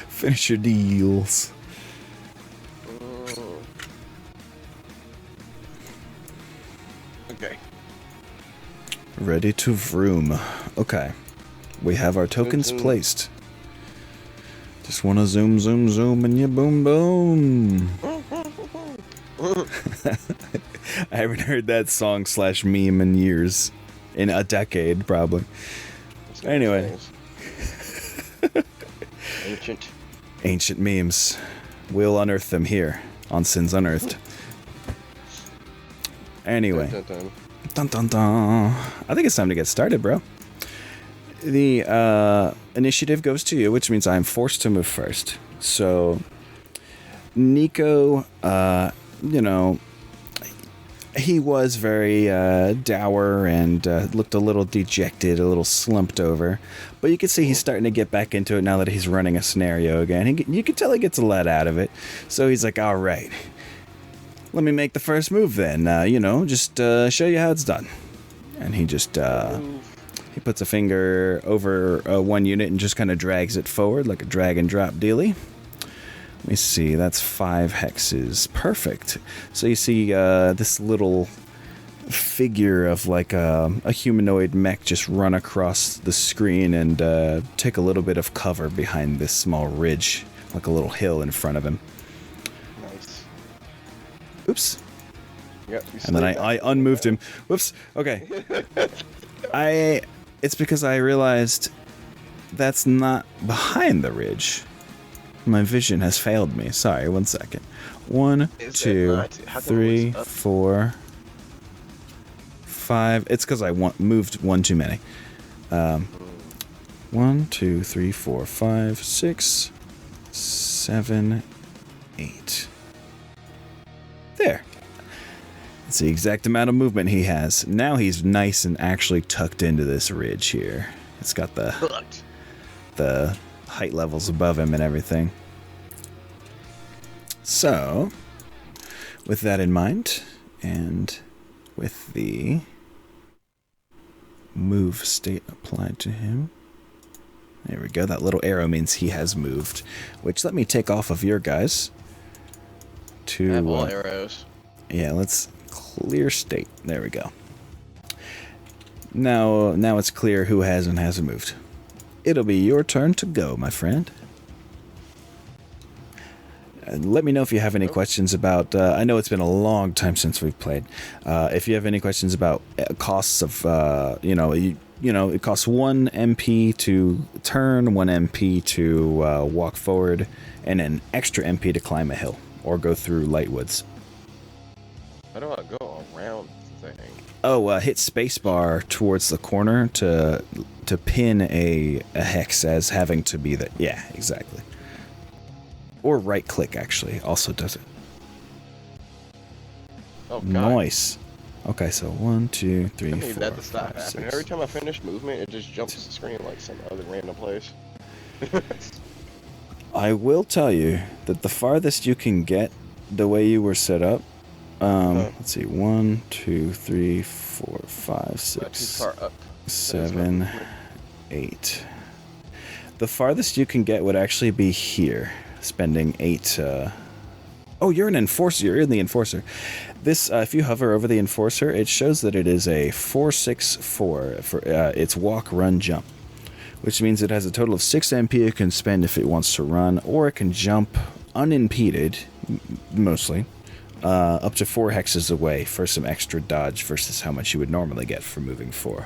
S1: Finish your deals.
S2: Okay.
S1: Ready to vroom. Okay. We have our tokens placed. Just wanna zoom, and you boom, boom. I haven't heard that song / meme in years. In a decade, probably. Anyway. Ancient memes. We'll unearth them here on Sins Unearthed. Anyway. Dun, dun, dun. I think it's time to get started, bro. The initiative goes to you, which means I'm forced to move first. So, Nico, he was very dour and looked a little dejected, a little slumped over. But you can see he's starting to get back into it now that he's running a scenario again. You can tell he gets a lot out of it. So he's like, all right, let me make the first move then. Just show you how it's done. And he just, he puts a finger over one unit and just kind of drags it forward like a drag and drop dealie. Let me see, that's 5 hexes. Perfect. So you see this little figure of like a humanoid mech just run across the screen and take a little bit of cover behind this small ridge, like a little hill in front of him.
S2: Nice.
S1: Oops.
S2: Yep,
S1: And then I unmoved him. Whoops. Okay. It's because I realized that's not behind the ridge. My vision has failed me. Sorry, 1 second. 1, 2, 3, 4, 5. It's because I moved one too many. 1, 2, 3, 4, 5, 6, 7, 8. There. That's the exact amount of movement he has. Now he's nice and actually tucked into this ridge here. It's got the height levels above him and everything. So, with that in mind, and with the move state applied to him, there we go. That little arrow means he has moved, which let me take off of your guys. To
S2: I have all arrows.
S1: Yeah, let's clear state. There we go. Now it's clear who has and hasn't moved. It'll be your turn to go, my friend. Let me know if you have any questions about... I know it's been a long time since we've played. If you have any questions about costs of... it costs 1 MP to turn, 1 MP to walk forward, and an extra MP to climb a hill or go through light woods.
S2: How do I go around the thing?
S1: Oh, hit spacebar towards the corner to pin a hex as having to be the... Yeah, exactly. Or right click, actually, also does it.
S2: Oh, God.
S1: Nice. Okay, so 1, 2, 3,
S2: I need
S1: 4,
S2: that to stop
S1: 5,
S2: happening.
S1: 6.
S2: Every time I finish movement, it just jumps the screen like some other random place.
S1: I will tell you that the farthest you can get the way you were set up, let's see, 1, 2, 3, 4, 5, 6, 7, 8. The farthest you can get would actually be here, spending 8. Oh, you're an enforcer. You're in the enforcer. This, if you hover over the enforcer, it shows that it is a 4-6-4 for its walk, run, jump, which means it has a total of 6 MP it can spend if it wants to run, or it can jump unimpeded, mostly, up to 4 hexes away for some extra dodge versus how much you would normally get for moving 4.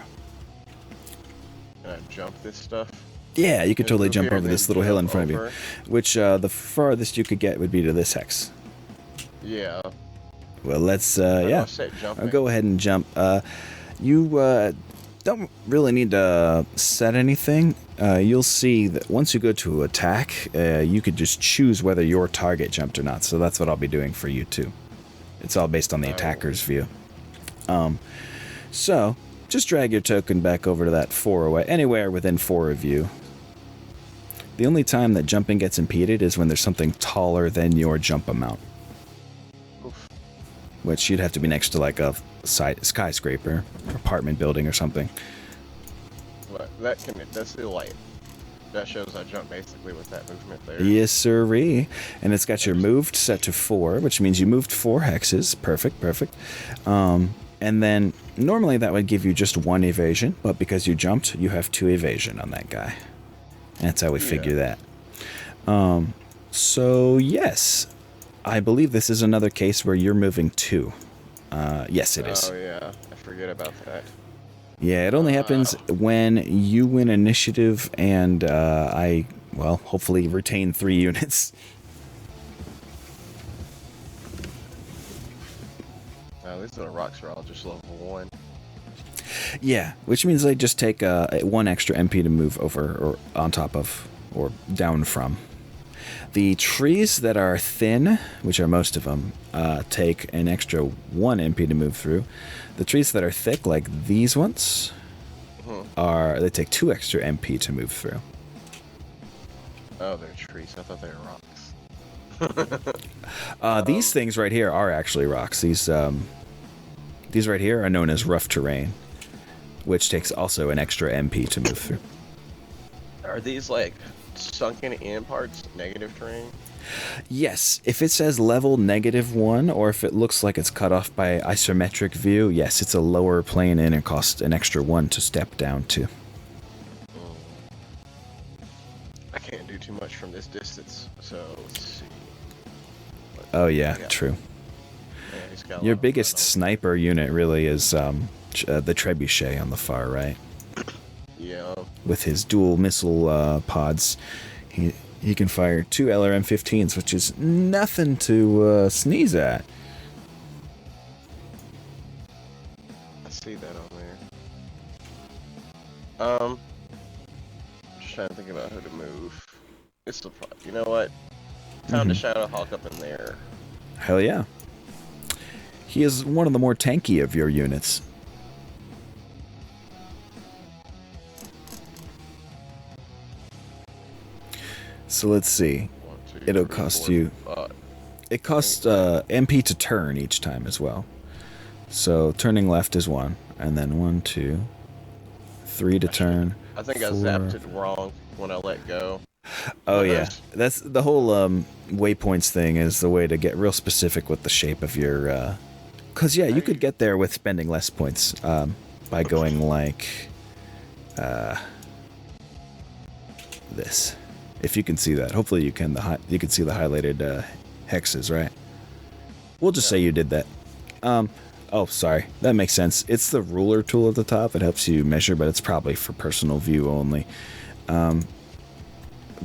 S2: Can I jump this stuff?
S1: Yeah, you could totally jump over this little hill in front of you, which the farthest you could get would be to this hex.
S2: Yeah.
S1: Well, let's, yeah, I'll go ahead and jump. You don't really need to set anything. You'll see that once you go to attack, you could just choose whether your target jumped or not. So that's what I'll be doing for you too. It's all based on the attacker's view. So just drag your token back over to that 4 away, anywhere within 4 of you. The only time that jumping gets impeded is when there's something taller than your jump amount.
S2: Oof.
S1: Which you'd have to be next to like a skyscraper, apartment building or something.
S2: But that's still light. That shows I jump basically with that movement there.
S1: Yes, sirree. And it's got your moved set to 4, which means you moved 4 hexes. Perfect, perfect. And then normally that would give you just 1 evasion, but because you jumped, you have 2 evasion on that guy. That's how we figure that. So yes, I believe this is another case where you're moving 2. Yes, it is.
S2: Oh yeah, I forget about that.
S1: Yeah, it only happens when you win initiative and I, well, hopefully retain 3 units.
S2: These little rocks are all just level 1.
S1: Yeah, which means they just take 1 extra MP to move over or on top of or down from. The trees that are thin, which are most of them, take an extra 1 MP to move through. The trees that are thick, like these ones, they take 2 extra MP to move through.
S2: Oh, they're trees. I thought they were rocks.
S1: These things right here are actually rocks. These right here are known as rough terrain, which takes also an extra MP to move through.
S2: Are these like sunken in parts negative terrain?
S1: Yes, if it says level -1, or if it looks like it's cut off by isometric view, yes, it's a lower plane and it costs an extra 1 to step down to.
S2: I can't do too much from this distance, so let's see.
S1: Oh yeah, true.
S2: Yeah, he's got a
S1: Your
S2: lot of
S1: biggest
S2: metal.
S1: sniper unit really is the trebuchet on the far right.
S2: Yeah.
S1: With his dual missile pods, he can fire 2 LRM-15s, which is nothing to sneeze at.
S2: I see that on there. Just trying to think about who to move. It's the you know what? Time to Shadow Hawk up in there.
S1: Hell yeah. He is one of the more tanky of your units. So let's see.
S2: 1, 2,
S1: It'll
S2: 3,
S1: cost
S2: 4,
S1: you.
S2: 5.
S1: It costs MP to turn each time as well. So turning left is 1, and then 1, 2, 3 to turn.
S2: I think
S1: 4.
S2: I zapped it wrong when I let go.
S1: Oh yeah, that's the whole waypoints thing is the way to get real specific with the shape of your. Cause yeah, you could get there with spending less points by going like this. If you can see that, hopefully you can. You can see the highlighted hexes, right? We'll just say you did that. Oh, sorry, that makes sense. It's the ruler tool at the top. It helps you measure, but it's probably for personal view only.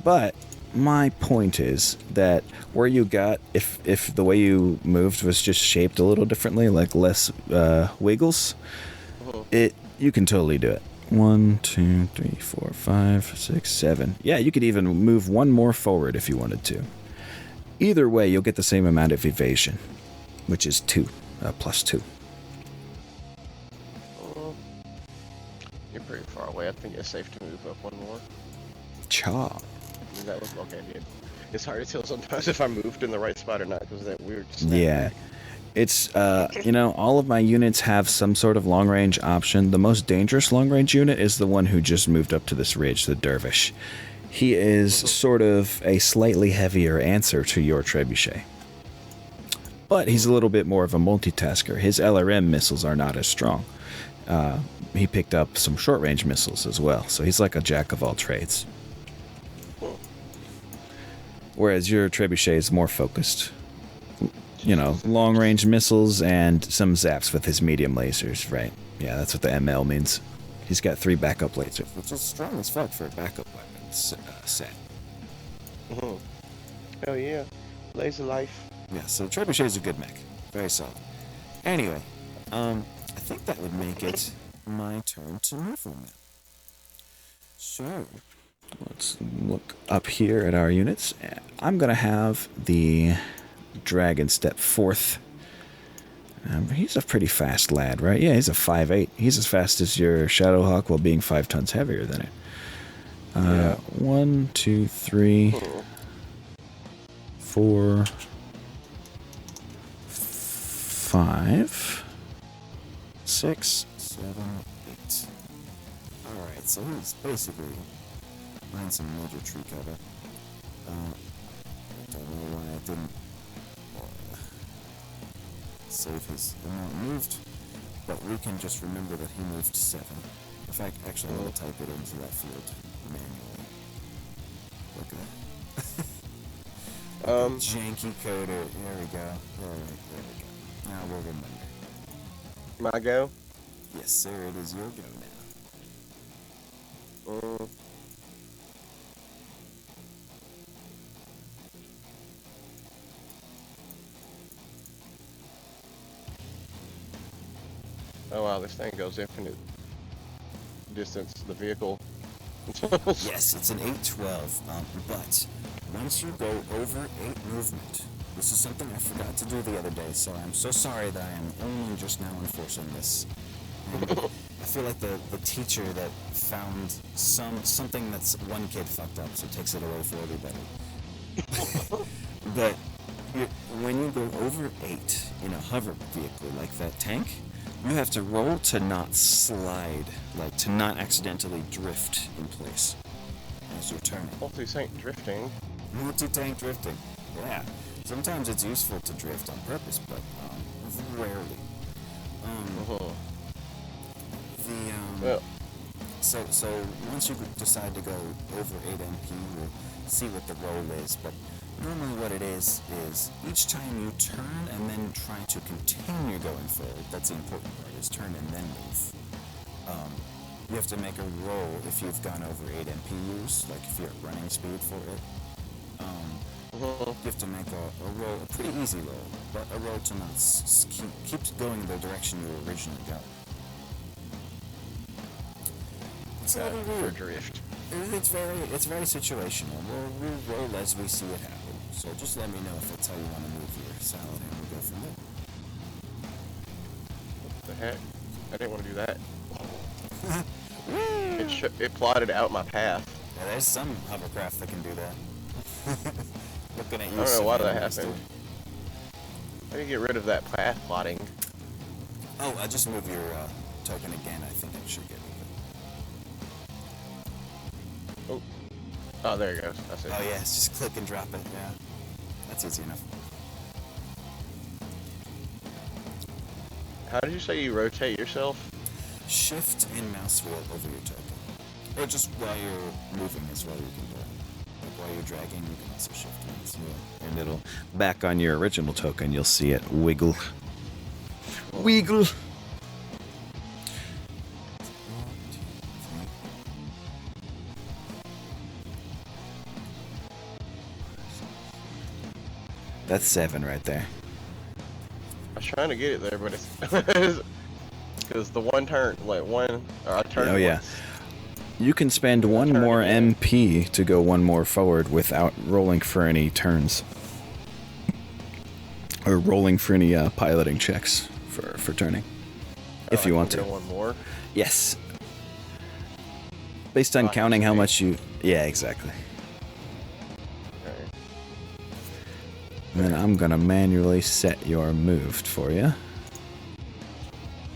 S1: But my point is that where you got, if the way you moved was just shaped a little differently, like less wiggles, you can totally do it. 1, 2, 3, 4, 5, 6, 7. Yeah, you could even move 1 more forward if you wanted to. Either way, you'll get the same amount of evasion, which is 2, plus 2.
S2: You're pretty far away. I think it's safe to move up 1 more.
S1: Cha.
S2: That was okay, dude. It's hard to tell sometimes if I moved in the right spot or not because of that weird snap.
S1: Yeah. It's, all of my units have some sort of long-range option. The most dangerous long-range unit is the one who just moved up to this ridge, the Dervish. He is sort of a slightly heavier answer to your Trebuchet. But he's a little bit more of a multitasker. His LRM missiles are not as strong. He picked up some short-range missiles as well, so he's like a jack of all trades. Whereas your Trebuchet is more focused. Long-range missiles and some zaps with his medium lasers, right? Yeah, that's what the ML means. He's got 3 backup lasers, which is strong as fuck for a backup weapon set.
S2: Oh yeah, laser life.
S1: Yeah, so Trebuchet is a good mech. Very solid. Anyway, I think that would make it my turn to move on now. So, let's look up here at our units. I'm going to have the Dragon step 4th. He's a pretty fast lad, right? Yeah, he's a 5'8". He's as fast as your Shadowhawk while being 5 tons heavier than it. 1, 2, 3, 4, 5, 6, 7, 8. Alright, so he's basically behind some major tree cover. I don't know why I didn't save his amount moved, but we can just remember that he moved 7. In fact, actually, I'm going to type it into that field manually. Look at that. Janky coder. There we go. Alright, there we go. Now we'll remember.
S2: My go?
S1: Yes, sir, it is your go now.
S2: Oh wow, this thing goes infinite distance, the vehicle.
S1: Yes, it's an 812, but once you go over 8 movement, this is something I forgot to do the other day, so I'm so sorry that I am only just now enforcing this. I feel like the teacher that found something that's one kid fucked up, so takes it away for everybody. But when you go over 8 in a hover vehicle like that tank, you have to roll to not slide, like to not accidentally drift in place. as you're turning.
S2: Multi-tank drifting.
S1: Multi-tank drifting. Yeah. Sometimes it's useful to drift on purpose, but rarely.
S2: Well,
S1: So once you decide to go over 8 MP, we'll see what the roll is, but normally what it is each time you turn and then try to continue going forward, that's the important part, is turn and then move. You have to make a roll if you've gone over 8 MPUs, like if you're at running speed for it. You have to make a roll, a pretty easy roll, but a roll to not keep going the direction you originally go. It's a little weird.
S2: Drift.
S1: It's very situational. We'll roll as we see it happen. So just let me know if that's how you want to move your salad, and we'll go from there.
S2: What the heck? I didn't want to do that. It plotted out my path.
S1: Yeah, there's some hovercraft that can do that. Looking at you.
S2: I don't know why that happened. How do you get rid of that path plotting?
S1: Oh, I just move your token again. I think I should get rid of it.
S2: Oh, there it goes. That's it.
S1: Oh yeah, it's just click and drop it. Yeah, that's easy enough.
S2: How did you say you rotate yourself?
S1: Shift and mouse wheel over your token, or just while you're moving as well. You can do it. Like while you're dragging, you can also shift and mouse wheel. And it'll back on your original token. You'll see it wiggle. Wiggle. That's 7 right there.
S2: I was trying to get it there, but it's because the one turn, like one, or I turned.
S1: Oh yeah.
S2: Once.
S1: You can spend one more MP to go one more forward without rolling for any turns. Or rolling for any piloting checks for turning. If you want to.
S2: One more?
S1: Yes. Based on counting how much you... Yeah, exactly.
S2: Okay.
S1: And then I'm going to manually set your moved for you.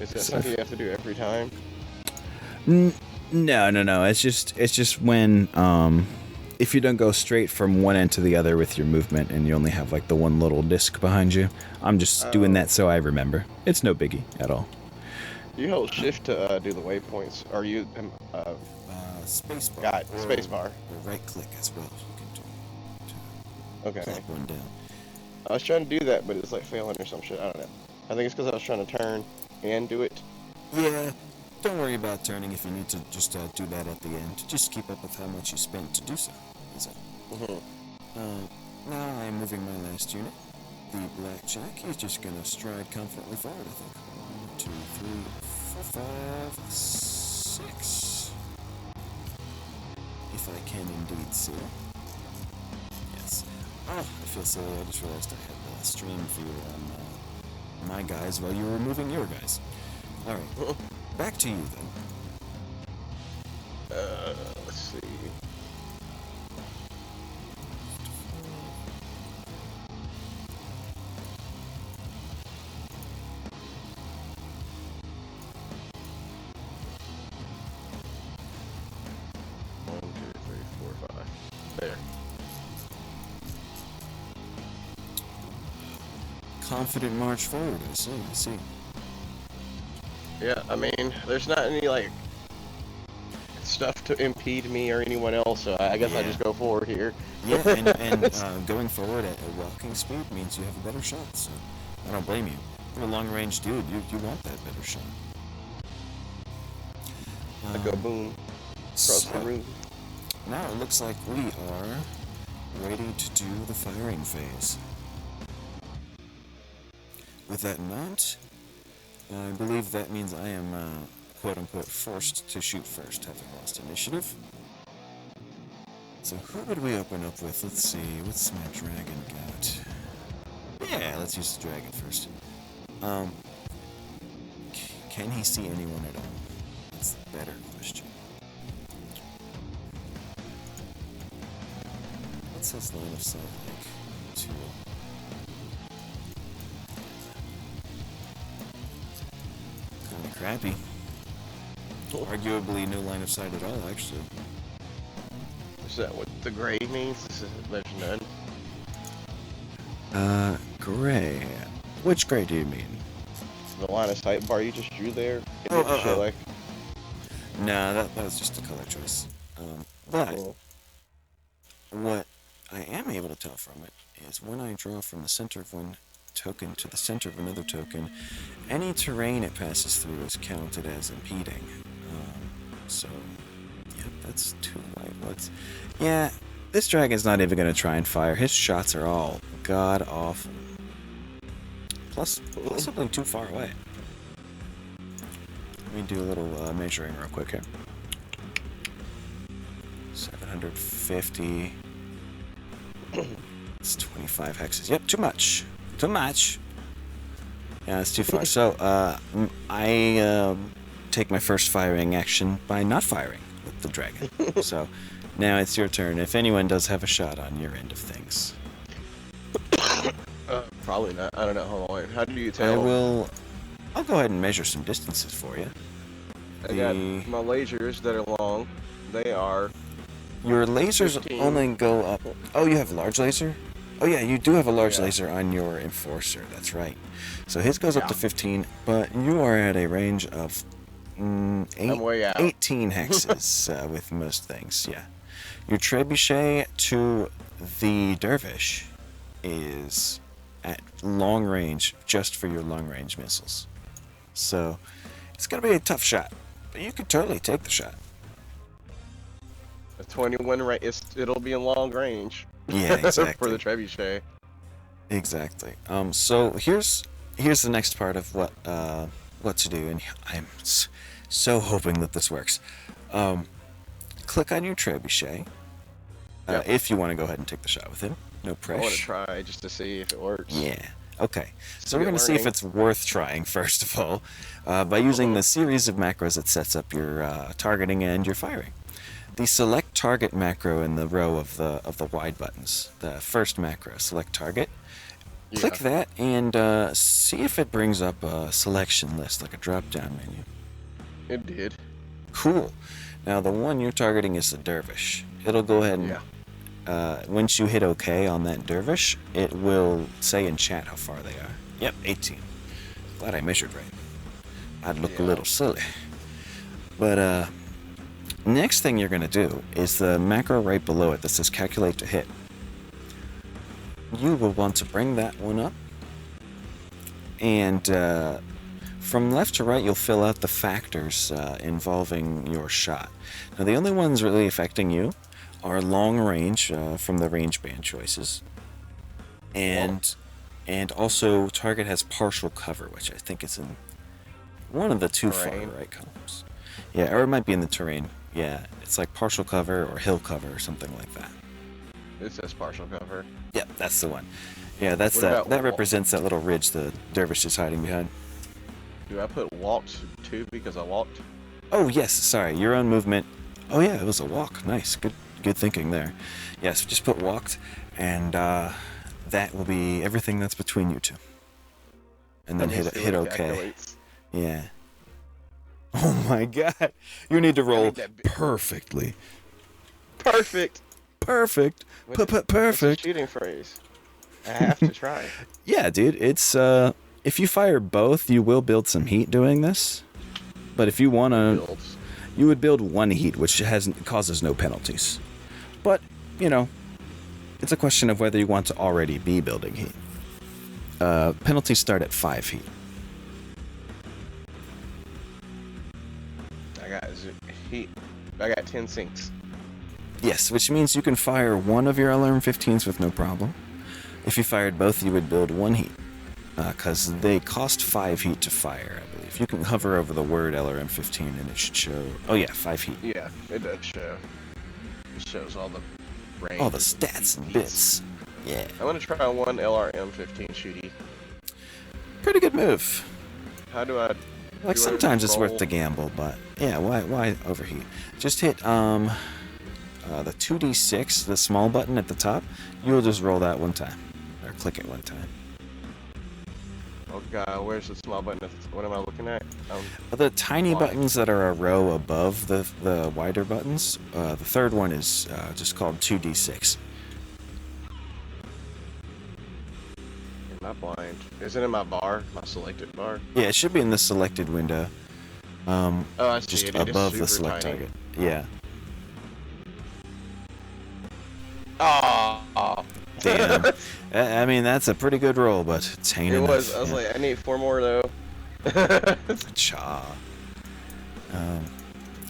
S2: Is that something you have to do every time?
S1: No. It's just when if you don't go straight from one end to the other with your movement and you only have like the one little disc behind you. I'm just doing that so I remember. It's no biggie at all.
S2: You hold shift to do the waypoints, or you
S1: Spacebar.
S2: got spacebar.
S1: Or right click as well. You can do
S2: Okay.
S1: click one down.
S2: I was trying to do that, but it's like failing or some shit. I don't know. I think it's because I was trying to turn and do it.
S1: Yeah. Don't worry about turning if you need to just do that at the end. Just keep up with how much you spent to do so. Is it? Now I am moving my last unit. The blackjack. He's just gonna stride confidently forward, I think. 1, 2, 3, 4, 5, 6. If I can indeed see. Yes. Oh, I feel silly. I just realized I had the stream view on my guys while you were moving your guys. Alright. Back to you, then.
S2: Let's see. One, 2, 3, 4, 5. There.
S1: Confident march forward, I see.
S2: Yeah, I mean, there's not any, like, stuff to impede me or anyone else, so I guess I just go forward here.
S1: Yeah, and going forward at walking speed means you have a better shot, so I don't blame you. You're a long-range dude, you want that better shot.
S2: I go boom across the room.
S1: Now it looks like we are ready to do the firing phase. With that in mind, I believe that means I am, quote-unquote, forced to shoot first, having lost initiative. So who would we open up with? Let's see, what's my dragon got? Yeah, let's use the dragon first. Can he see anyone at all? That's the better question. What's his line of sight like? Kind of crappy. Arguably no line of sight at all, actually.
S2: Is that what the gray means? There's none.
S1: Gray. Which gray do you mean?
S2: The line of sight bar you just drew there. It
S1: Oh,
S2: didn't show like.
S1: No, that was just a color choice. But
S2: Cool.
S1: what I am able to tell from it is when I draw from the center of one token to the center of another token, any terrain it passes through is counted as impeding. So, yep, that's 2 white. Yeah, this dragon's not even going to try and fire. His shots are all god-awful. Plus, possibly too far away. Let me do a little measuring real quick here. 750. It's 25 hexes. Yep, too much. Too much. Yeah, it's too far. So, I take my first firing action by not firing with the dragon. So, now it's your turn. If anyone does have a shot on your end of things.
S2: Probably not. I don't know. Hold on. How do you tell?
S1: I'll go ahead and measure some distances for you.
S2: I got my lasers that are long. They are.
S1: Your lasers
S2: 15.
S1: only go up. Oh, you have large laser? Oh yeah, you do have a large
S2: Yeah.
S1: laser on your Enforcer. That's right. So his goes up to 15, but you are at a range of
S2: I'm way out.
S1: 18 hexes with most things. Yeah. Your trebuchet to the dervish is at long range, just for your long range missiles. So it's gonna be a tough shot, but you could totally take the shot.
S2: A 21 it'll be in long range.
S1: Yeah, exactly.
S2: For the trebuchet.
S1: Exactly. So here's the next part of what to do, and I'm so hoping that this works. Click on your trebuchet
S2: Yep.
S1: if you want to go ahead and take the shot with him. No
S2: I want to
S1: pressure.
S2: try just to see if it works.
S1: Yeah. Okay. So
S2: Good
S1: we're going to see if
S2: learning.
S1: it's worth trying first of all, by using the series of macros that sets up your targeting and your firing. The select target macro in the row of the wide buttons, the first macro, select target.
S2: Yeah.
S1: Click that and see if it brings up a selection list, like a drop-down menu.
S2: It did.
S1: Cool. Now the one you're targeting is the dervish. It'll go ahead and once you hit OK on that dervish, it will say in chat how far they are. Yep, 18. Glad I measured right. I'd look a little silly. But next thing you're going to do is the macro right below it that says calculate to hit. You will want to bring that one up, and from left to right you'll fill out the factors involving your shot. Now the only ones really affecting you are long range from the range band choices, and also target has partial cover, which I think is in one of the two far right columns. Yeah, or it might be in the terrain. Yeah, it's like partial cover or hill cover or something like that.
S2: It says partial cover.
S1: Yep, that's the one. Yeah, that's
S2: What
S1: that
S2: about
S1: represents that little ridge the dervish is hiding behind.
S2: Do I put walked too because I walked?
S1: Oh yes, sorry, your own movement. Oh yeah, it was a walk. Nice, good thinking there. Yes, just put walked, and that will be everything that's between you two. And then hit OK.
S2: Calculates.
S1: Yeah. Oh my God, you need to roll perfectly.
S2: Perfect.
S1: Perfect.
S2: What's the
S1: Perfect.
S2: shooting phrase? I have to try.
S1: Yeah, dude, it's if you fire both, you will build some heat doing this. But if you want to,
S2: Builds.
S1: you would build one heat, which causes no penalties. But, you know, it's a question of whether you want to already be building heat. Penalties start at 5 heat.
S2: I got 10 sinks.
S1: Yes, which means you can fire one of your LRM-15s with no problem. If you fired both, you would build one heat, because they cost 5 heat to fire, I believe. You can hover over the word LRM-15 and it should show... Oh yeah, 5 heat.
S2: Yeah, it does show. It shows all the range.
S1: All the stats and bits. Yeah.
S2: I'm going to try one LRM-15 shooty.
S1: Pretty good move.
S2: How do I...
S1: Like, sometimes it's worth the gamble, but yeah, why overheat? Just hit the 2d6, the small button at the top. You'll just roll that one time, or click it one time.
S2: Oh god, where's the small button? What am I looking at?
S1: The tiny
S2: Why?
S1: buttons that are a row above the wider buttons, the third one is just called 2d6.
S2: Am I blind? Is it in my bar? My selected bar?
S1: Yeah, it should be in the selected window.
S2: Oh, I see
S1: Just
S2: it. It is
S1: above the
S2: super
S1: select
S2: tiny.
S1: target. Yeah.
S2: Oh,
S1: Damn. I mean, that's a pretty good roll, but it's ain't
S2: it
S1: enough.
S2: was. I was
S1: Yeah.
S2: like, I need 4 more though.
S1: Cha.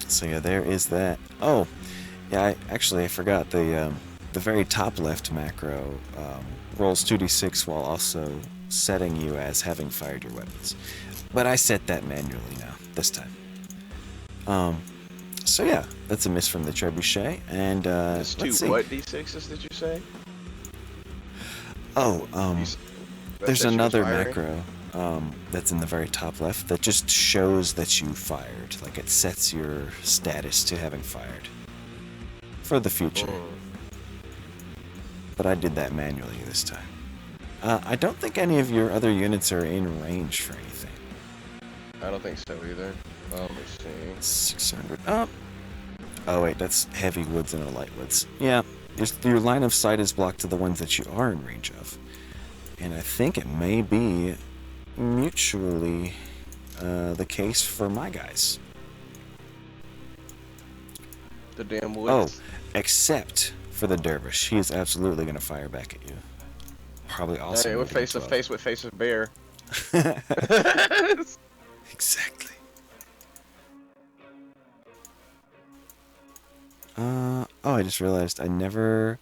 S1: So yeah, there is that. Oh, yeah. I forgot the very top left macro rolls 2d6 while also setting you as having fired your weapons. But I set that manually now this time. So yeah, that's a miss from the trebuchet, and
S2: It's
S1: let's
S2: 2
S1: see.
S2: what d6s did you say?
S1: Oh, there's
S2: that you was
S1: another
S2: firing?
S1: macro that's in the very top left that just shows that you fired. Like it sets your status to having fired for the future. But I did that manually this time. I don't think any of your other units are in range for anything.
S2: I don't think so either. Let me see.
S1: 600 up. Oh wait, that's heavy woods and a light woods. Yeah, your line of sight is blocked to the ones that you are in range of. And I think it may be mutually the case for my guys.
S2: The damn
S1: Oh,
S2: woods.
S1: except for the dervish. He is absolutely going to fire back at you. Probably also.
S2: Hey, we're
S1: moving
S2: face to
S1: 12.
S2: face with face of bear.
S1: Exactly. Oh, I just realized I never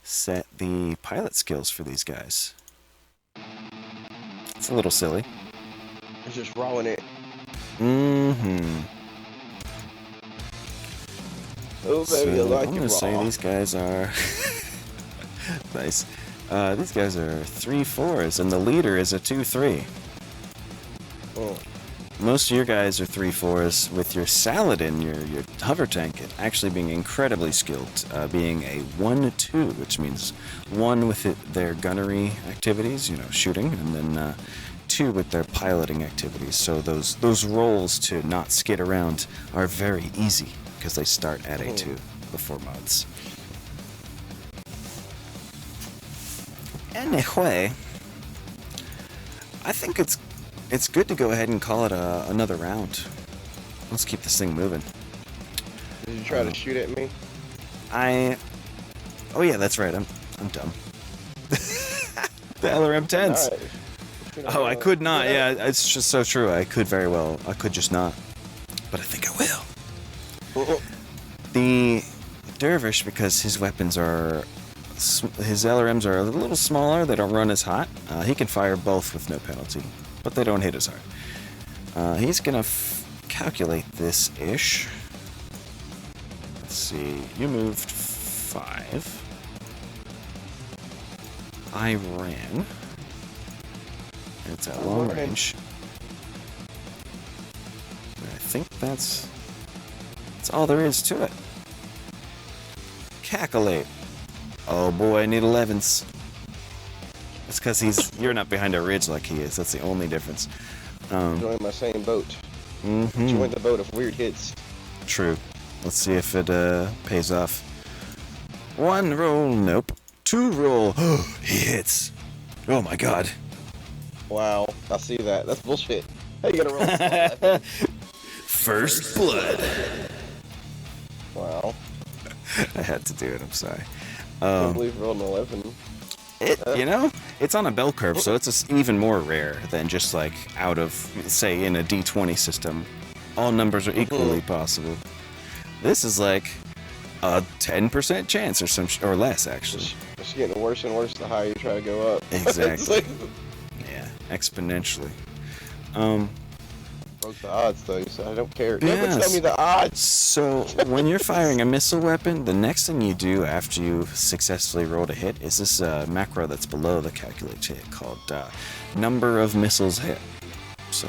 S1: set the pilot skills for these guys. It's a little silly.
S2: It's just rolling it.
S1: Mm-hmm.
S2: Oh
S1: So
S2: baby, I like
S1: I'm
S2: it
S1: gonna say
S2: raw.
S1: these guys are nice. These guys are 3/4s, and the leader is a 2/3.
S2: Oh.
S1: Most of your guys are 3/4s, with your Saladin, your hover tank, actually being incredibly skilled, being a 1/2, which means 1 with their gunnery activities, shooting, and then 2 with their piloting activities. So those rolls to not skid around are very easy because they start at a 2 before mods. Anyway, I think it's good to go ahead and call it another round. Let's keep this thing moving.
S2: Did you try to shoot at me?
S1: Oh yeah, that's right. I'm dumb. The LRM 10s.
S2: Alright.
S1: Oh, I could not. Yeah, it's just so true. I could just not. But I think I will. The dervish, because his weapons are, his LRMs are a little smaller. They don't run as hot. He can fire both with no penalty, but they don't hit as hard. He's gonna calculate this ish. Let's see. You moved 5. I ran. It's at long range. I think that's all there is to it. Calculate. Oh boy, I need 11s. It's because you're not behind a ridge like he is. That's the only difference.
S2: Join my same boat.
S1: Mm-hmm.
S2: Join the boat of weird hits.
S1: True. Let's see if it pays off. 1 roll, nope. 2 roll, he hits. Oh my god.
S2: Wow, I see that. That's bullshit. How you gonna roll a small weapon?
S1: First blood.
S2: Wow.
S1: I had to do it, I'm sorry.
S2: I can't believe you rolled an 11.
S1: It's on a bell curve, so it's even more rare than just like out of, say, in a D20 system. All numbers are equally possible. This is like a 10% chance or less, actually.
S2: It's getting worse and worse the higher you try to go up.
S1: Exactly. Yeah, exponentially.
S2: Broke the odds though, so I don't care.
S1: Yes.
S2: Never tell me the odds.
S1: So when you're firing a missile weapon, the next thing you do after you've successfully rolled a hit is this macro that's below the calculate hit called number of missiles hit. So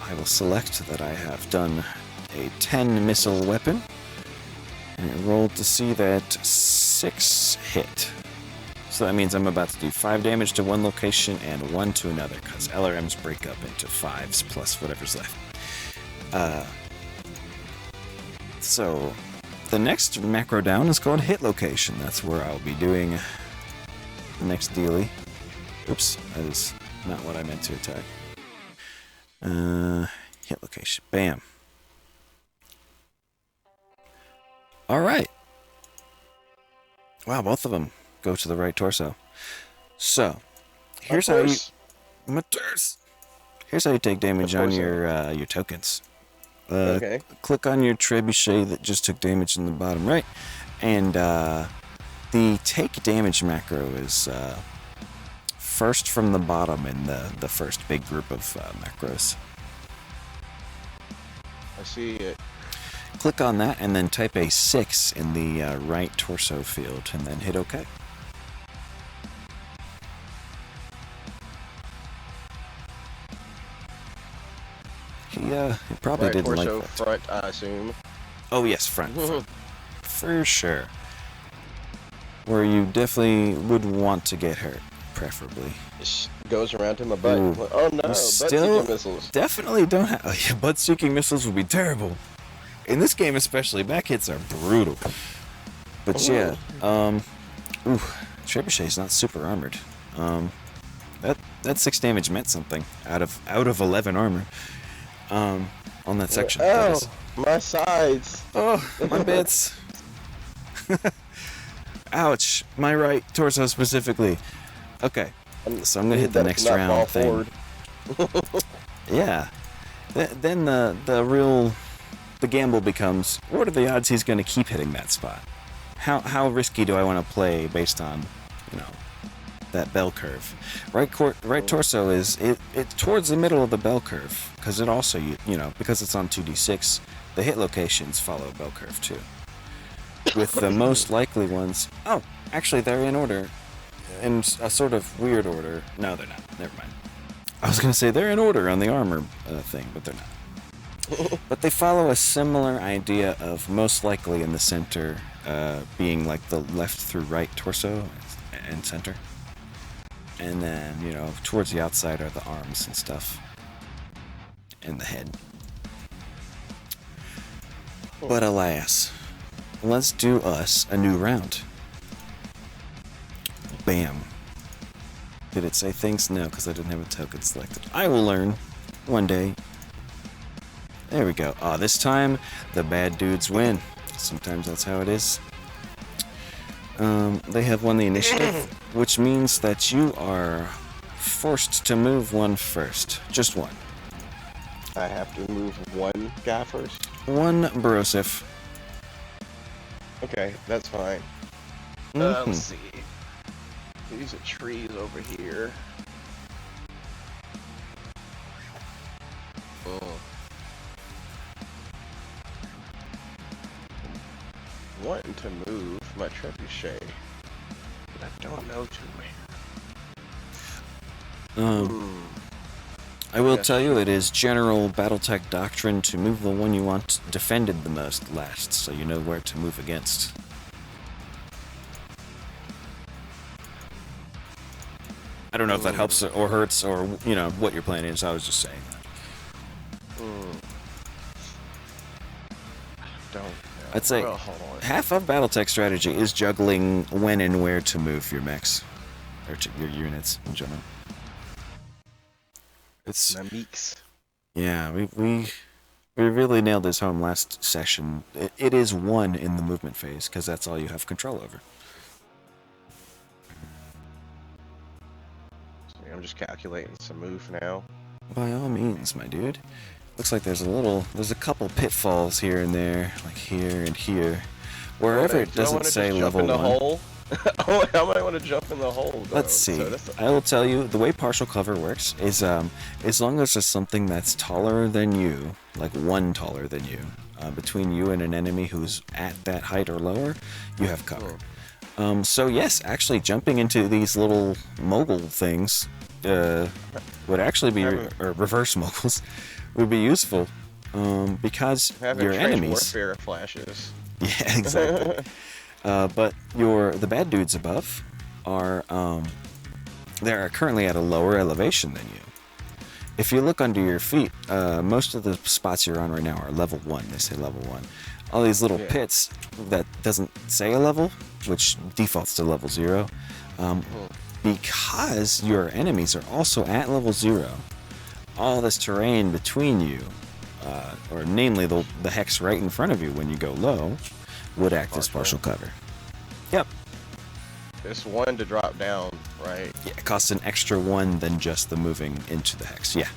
S1: I will select that I have done a 10 missile weapon, and it rolled to see that 6 hit. So that means I'm about to do 5 damage to one location and 1 to another, because LRMs break up into 5s plus whatever's left. So the next macro down is called Hit Location. That's where I'll be doing the next dealie. Oops, that is not what I meant to attack. Hit Location. Bam. Alright. Wow, both of them go to the right torso. So, here's how you... Here's how you take damage on your tokens.
S2: Okay.
S1: Click on your trebuchet that just took damage in the bottom right, and the take damage macro is first from the bottom in the first big group of macros.
S2: I see it.
S1: Click on that and then type a 6 in the right torso field and then hit OK. He probably
S2: Right,
S1: didn't like
S2: torso
S1: that.
S2: front, I assume.
S1: Oh yes, front. For sure. Where you definitely would want to get hurt, preferably.
S2: It goes around to my butt.
S1: Ooh.
S2: Oh no,
S1: Still,
S2: butt-seeking missiles.
S1: definitely don't have... Oh, yeah, butt-seeking missiles would be terrible. In this game especially, back hits are brutal. But yeah, Trebuchet's not super armored. That 6 damage meant something out of 11 armor. On that section.
S2: Oh, my sides.
S1: Oh, my bits. Ouch, my right torso specifically. Okay, so I'm gonna hit the next round thing. Yeah. Then the gamble becomes, what are the odds he's gonna keep hitting that spot? How risky do I want to play based on, that bell curve? Right torso is it's towards the middle of the bell curve, because it also because it's on 2d6, the hit locations follow bell curve too. With the most likely ones, actually they're in order, in a sort of weird order. No, they're not. Never mind. I was gonna say they're in order on the armor thing, but they're not. But they follow a similar idea of most likely in the center being like the left through right torso and center. And then, towards the outside are the arms and stuff. And the head. But alas, let's do us a new round. Bam. Did it say things? No, because I didn't have a token selected. I will learn one day. There we go. This time, the bad dudes win. Sometimes that's how it is. They have won the initiative, which means that you are forced to move one first. Just one.
S2: I have to move one guy first?
S1: One Brosif.
S2: Okay, that's fine. Let's see. These are trees over here. Wanting to move my trebuchet, but I don't know to where.
S1: I will tell you, it is general BattleTech doctrine to move the one you want defended the most last, so you know where to move against. I don't know if that helps or hurts or, what your plan is. I was just saying that.
S2: Don't know.
S1: I'd say
S2: hold on.
S1: half of BattleTech strategy is juggling when and where to move your mechs, or your units in general. It's
S2: My meeks.
S1: Yeah, we really nailed this home last session. It is 1 in the movement phase, because that's all you have control over.
S2: I'm just calculating some move now.
S1: By all means, my dude. Looks like there's a couple pitfalls here and there, like here and here. Wherever it doesn't say level 1.
S2: Hole? How might I want to jump in the hole, though?
S1: Let's see. I will tell you, the way partial cover works is as long as there's something that's taller than you, like 1 taller than you, between you and an enemy who's at that height or lower, you have cover. So yes, actually jumping into these little mogul things would actually be, or reverse moguls, would be useful, because your enemies...
S2: warfare flashes.
S1: Yeah, exactly. But the bad dudes above are currently at a lower elevation than you. If you look under your feet, most of the spots you're on right now are level 1. They say level 1. All these little pits that doesn't say a level, which defaults to level 0, because your enemies are also at level 0, all this terrain between you, or namely the hex right in front of you when you go low, would act as partial cover. Yep.
S2: It's 1 to drop down, right?
S1: Yeah, it costs an extra 1 than just the moving into the hex. Yeah.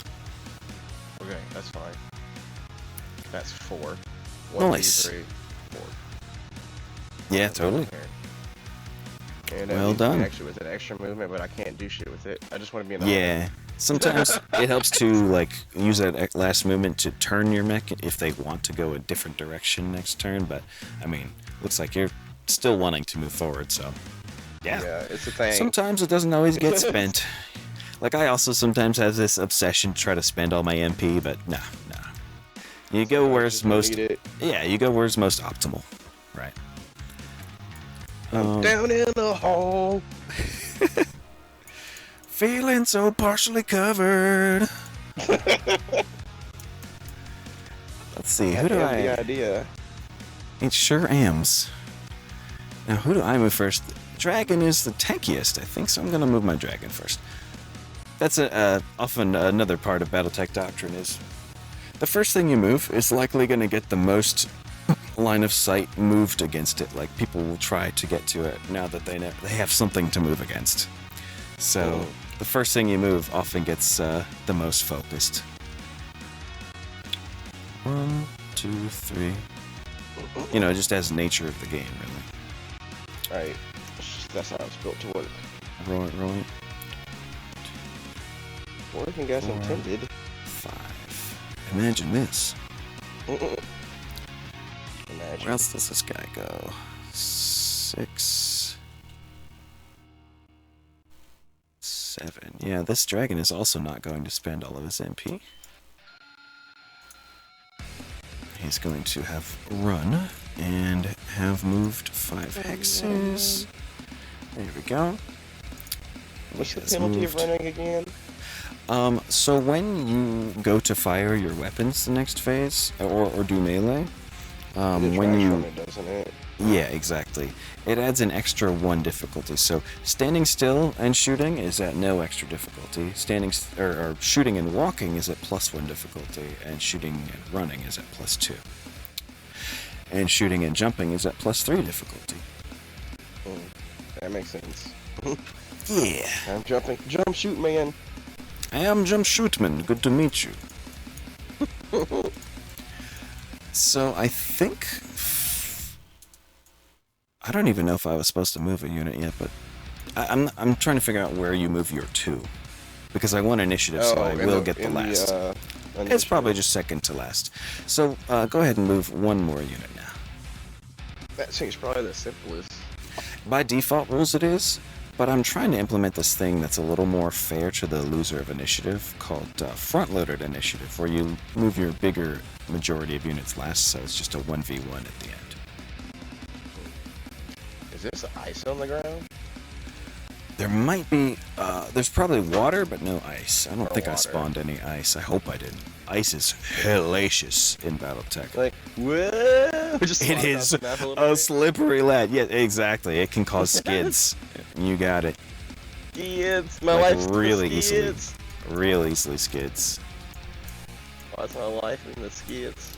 S2: Okay, that's fine. That's 4. 1,
S1: Nice.
S2: 2, 3, 4.
S1: Yeah, totally.
S2: And
S1: well done.
S2: Actually, with an extra movement, but I can't do shit with it. I just want to be in the
S1: Yeah. Sometimes it helps to like use that last movement to turn your mech if they want to go a different direction next turn. But I mean, looks like you're still wanting to move forward, so yeah.
S2: Yeah, it's a thing.
S1: Sometimes it doesn't always get spent. Like I also sometimes have this obsession to try to spend all my MP, but nah. You go where it's most. Yeah, you go where it's most optimal, right?
S2: Down in the hole.
S1: Feeling so partially covered. Let's see, who do I...
S2: the idea.
S1: It sure ams. Now, who do I move first? Dragon is the tankiest, I think, so I'm going to move my dragon first. That's often another part of BattleTech doctrine is the first thing you move is likely going to get the most line of sight moved against it. Like, people will try to get to it now that they have something to move against. So... the first thing you move often gets the most focused. 1, 2, 3. You know, just as nature of the game, really.
S2: Right. That's how it's built to work.
S1: Roll it.
S2: Working as intended.
S1: 5. Imagine this.
S2: Imagine.
S1: Where else does this guy go? 6. 7. Yeah, this dragon is also not going to spend all of his MP. He's going to have run and have moved 5 hexes. There we go.
S2: What's the penalty of running again?
S1: So when you go to fire your weapons the next phase, or do melee, when you...
S2: doesn't it?
S1: Yeah, exactly. It adds an extra 1 difficulty. So standing still and shooting is at no extra difficulty. Or shooting and walking is at +1 difficulty, and shooting and running is at +2. And shooting and jumping is at +3 difficulty.
S2: That makes sense.
S1: Yeah.
S2: I'm jump shoot man.
S1: I am Jump Shootman. Good to meet you. So I think... I don't even know if I was supposed to move a unit yet, but I'm trying to figure out where you move your 2. Because I want initiative, so I will get the last. It's probably just second to last. So go ahead and move 1 more unit now.
S2: That seems probably the simplest.
S1: By default rules it is, but I'm trying to implement this thing that's a little more fair to the loser of initiative called front-loaded initiative, where you move your bigger majority of units last, so it's just a 1v1 at the end.
S2: Is this ice on the ground?
S1: There might be, there's probably water, but no ice. I don't think
S2: water.
S1: I spawned any ice. I hope I didn't. Ice is hellacious in BattleTech.
S2: Like, whoa!
S1: It is a slippery lead. Yeah, exactly. It can cause skids. You got it.
S2: Skids. My
S1: like
S2: life's
S1: really
S2: skids.
S1: Real easily skids.
S2: What's my life in the skids?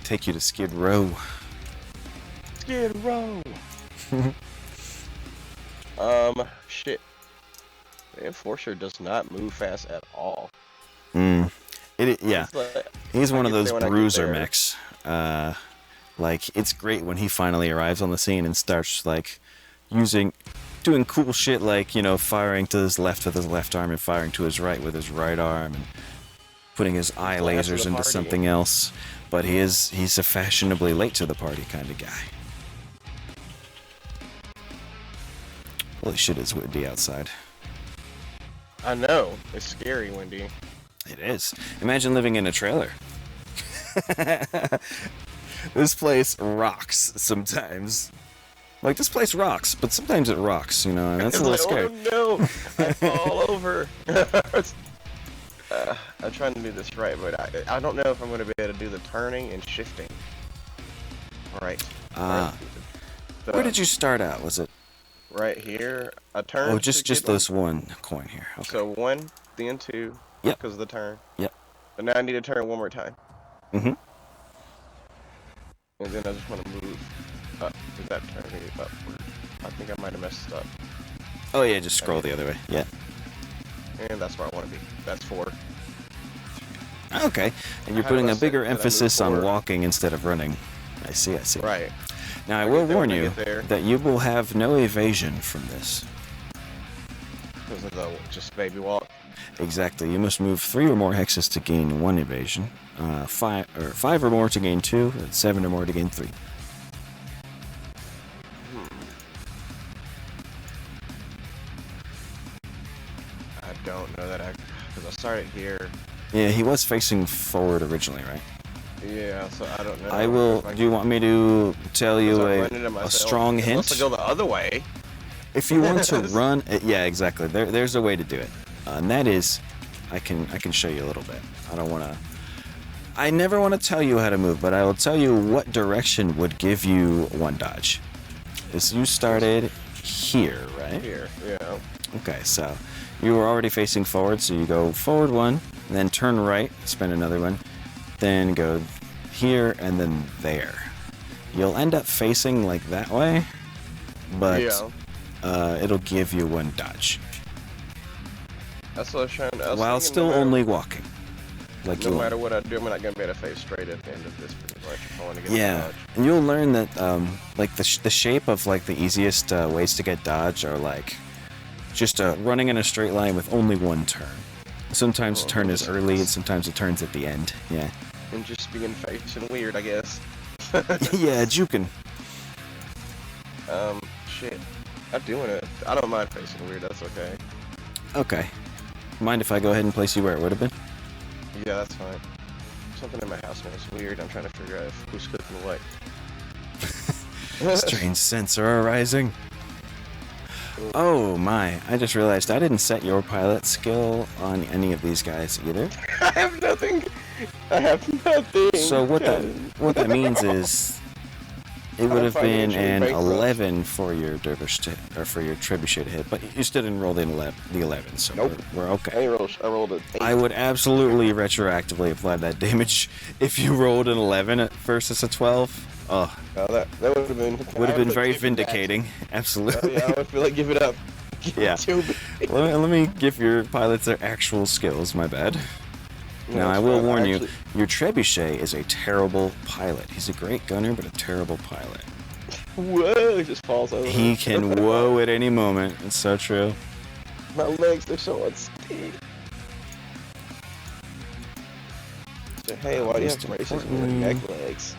S1: Take you to Skid Row.
S2: Skid Row. Shit. The Enforcer does not move fast at all.
S1: Yeah.
S2: Like,
S1: He's one of those bruiser mechs. Like, it's great when he finally arrives on the scene and starts, like, doing cool shit like, you know, firing to his left with his left arm and firing to his right with his right arm and putting his eye lasers into something else. But he's a fashionably late to the party kind of guy. Holy shit, it's windy outside.
S2: I know. It's scary, Wendy.
S1: It is. Imagine living in a trailer. This place rocks sometimes. Like, this place rocks, but sometimes it rocks, you know, and that's a little scary.
S2: Oh no, I fall over. I'm trying to do this right, but I don't know if I'm going to be able to do the turning and shifting. Right.
S1: Where did you start out? Was it?
S2: Right here. A turn.
S1: Oh, just this one coin here. Okay.
S2: So 1, then 2.
S1: Yep.
S2: Because of the turn.
S1: Yep.
S2: But now I need to turn one more time.
S1: Mm-hmm.
S2: And then I just want to move up. Does that turn me upward? I think I might have messed up.
S1: Oh yeah, just scroll the other way. Yeah.
S2: And that's where I want to be. That's 4.
S1: Okay. And you're putting a bigger emphasis on walking instead of running. I see.
S2: Right.
S1: Now I will warn you that you will have no evasion from this.
S2: Because of the just baby walk.
S1: Exactly. You must move 3 or more hexes to gain 1 evasion. 5 or more to gain 2, and 7 or more to gain 3.
S2: I don't know that because I started here.
S1: Yeah, he was facing forward originally, right?
S2: Yeah, so I don't know.
S1: I will. Do you want me to tell you a strong hint?
S2: Unless I go the other way.
S1: If you want to run, yeah, exactly. There's a way to do it, and that is, I can show you a little bit. I don't want to. I never want to tell you how to move, but I will tell you what direction would give you 1 dodge. Is you started here, right?
S2: Here, yeah.
S1: Okay, so you were already facing forward, so you go forward 1, then turn right, spend another 1, then go here and then there. You'll end up facing like that way, but it'll give you 1 dodge.
S2: That's what I was trying to.
S1: While still only walking. Like
S2: no matter what I do, I'm not gonna be able to face straight at the end of this pretty much. If I want to get
S1: dodge. And you'll learn that like the shape of like the easiest ways to get dodge are like just running in a straight line with only 1 turn. Sometimes the turn is early, and sometimes the turn's at the end. Yeah.
S2: And just being facing weird, I guess.
S1: Yeah, juking.
S2: Shit. I'm doing it. I don't mind facing weird. That's okay.
S1: Okay. Mind if I go ahead and place you where it would have been?
S2: Yeah, that's fine. Something in my house makes weird. I'm trying to figure out who's cooking what.
S1: Strange scents are arising. Oh my, I just realized I didn't set your pilot skill on any of these guys either.
S2: I have nothing.
S1: So what that means is it would have been an 11 for your dervish or for your trebuchet to hit, but you still didn't roll the 11, so
S2: nope.
S1: we're okay.
S2: I rolled an 8.
S1: I would absolutely retroactively apply that damage if you rolled an 11 versus a 12. Oh,
S2: that would have been
S1: very vindicating. Absolutely.
S2: Yeah, I would feel like give it up.
S1: Yeah. Let me give your pilots their actual skills. My bad. Now, I will warn you, your trebuchet is a terrible pilot. He's a great gunner, but a terrible pilot.
S2: Whoa, he just falls over.
S1: He can whoa at any moment. It's so true.
S2: My legs, they're so unsteady. So, hey, why do you have braces with your neck legs?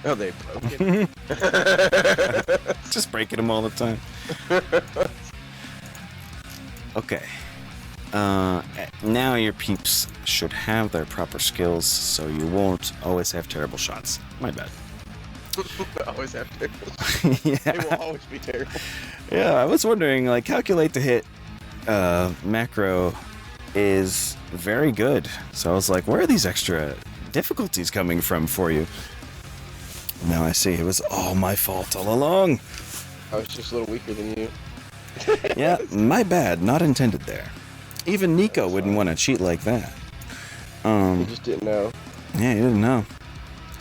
S2: Oh, they broken.
S1: Just breaking them all the time. Okay. Now your peeps should have their proper skills, so you won't always have terrible shots. My bad.
S2: Always have terrible shots.
S1: Yeah.
S2: They will always be terrible.
S1: Yeah, I was wondering, like, calculate to hit macro is very good. So I was like, where are these extra difficulties coming from for you? Now I see, it was all my fault all along.
S2: I was just a little weaker than you.
S1: Yeah, my bad, not intended there. Even Nico wouldn't want to cheat like that.
S2: He just didn't know.
S1: Yeah, he didn't know.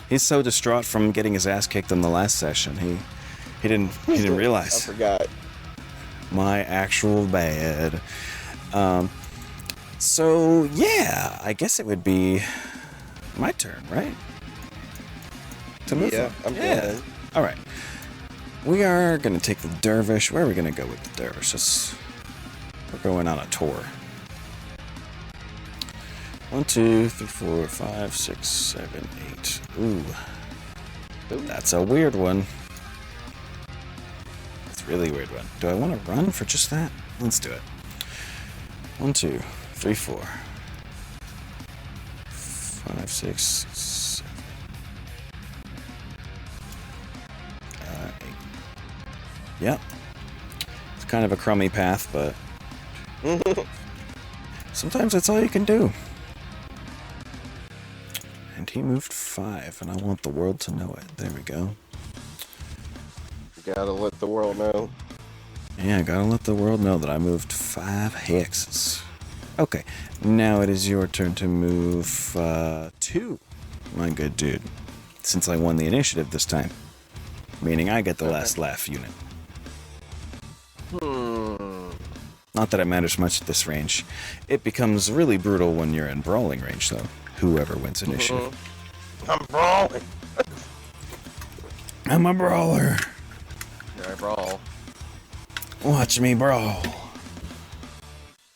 S1: He's so distraught from getting his ass kicked in the last session. He didn't realize.
S2: I forgot.
S1: My actual bad. So yeah, I guess it would be my turn, right? To move on.
S2: I'm good.
S1: All right. We are gonna take the dervish. Where are we gonna go with the dervish? We're going on a tour. 1, 2, 3, 4, 5, 6, 7, 8. Ooh. That's a weird one. It's a really weird one. Do I want to run for just that? Let's do it. 1, 2, 3, 4, 5, 6, 7, 8. Yep. It's kind of a crummy path, but sometimes that's all you can do. And he moved 5, and I want the world to know it. There we go.
S2: Gotta let the world know.
S1: Yeah, gotta let the world know that I moved 5 hexes. Okay, now it is your turn to move 2, my good dude. Since I won the initiative this time. Meaning I get the last laugh unit. Not that it matters much at this range. It becomes really brutal when you're in brawling range, though. Whoever wins initiative.
S2: I'm brawling.
S1: I'm a brawler.
S2: I brawl.
S1: Watch me brawl.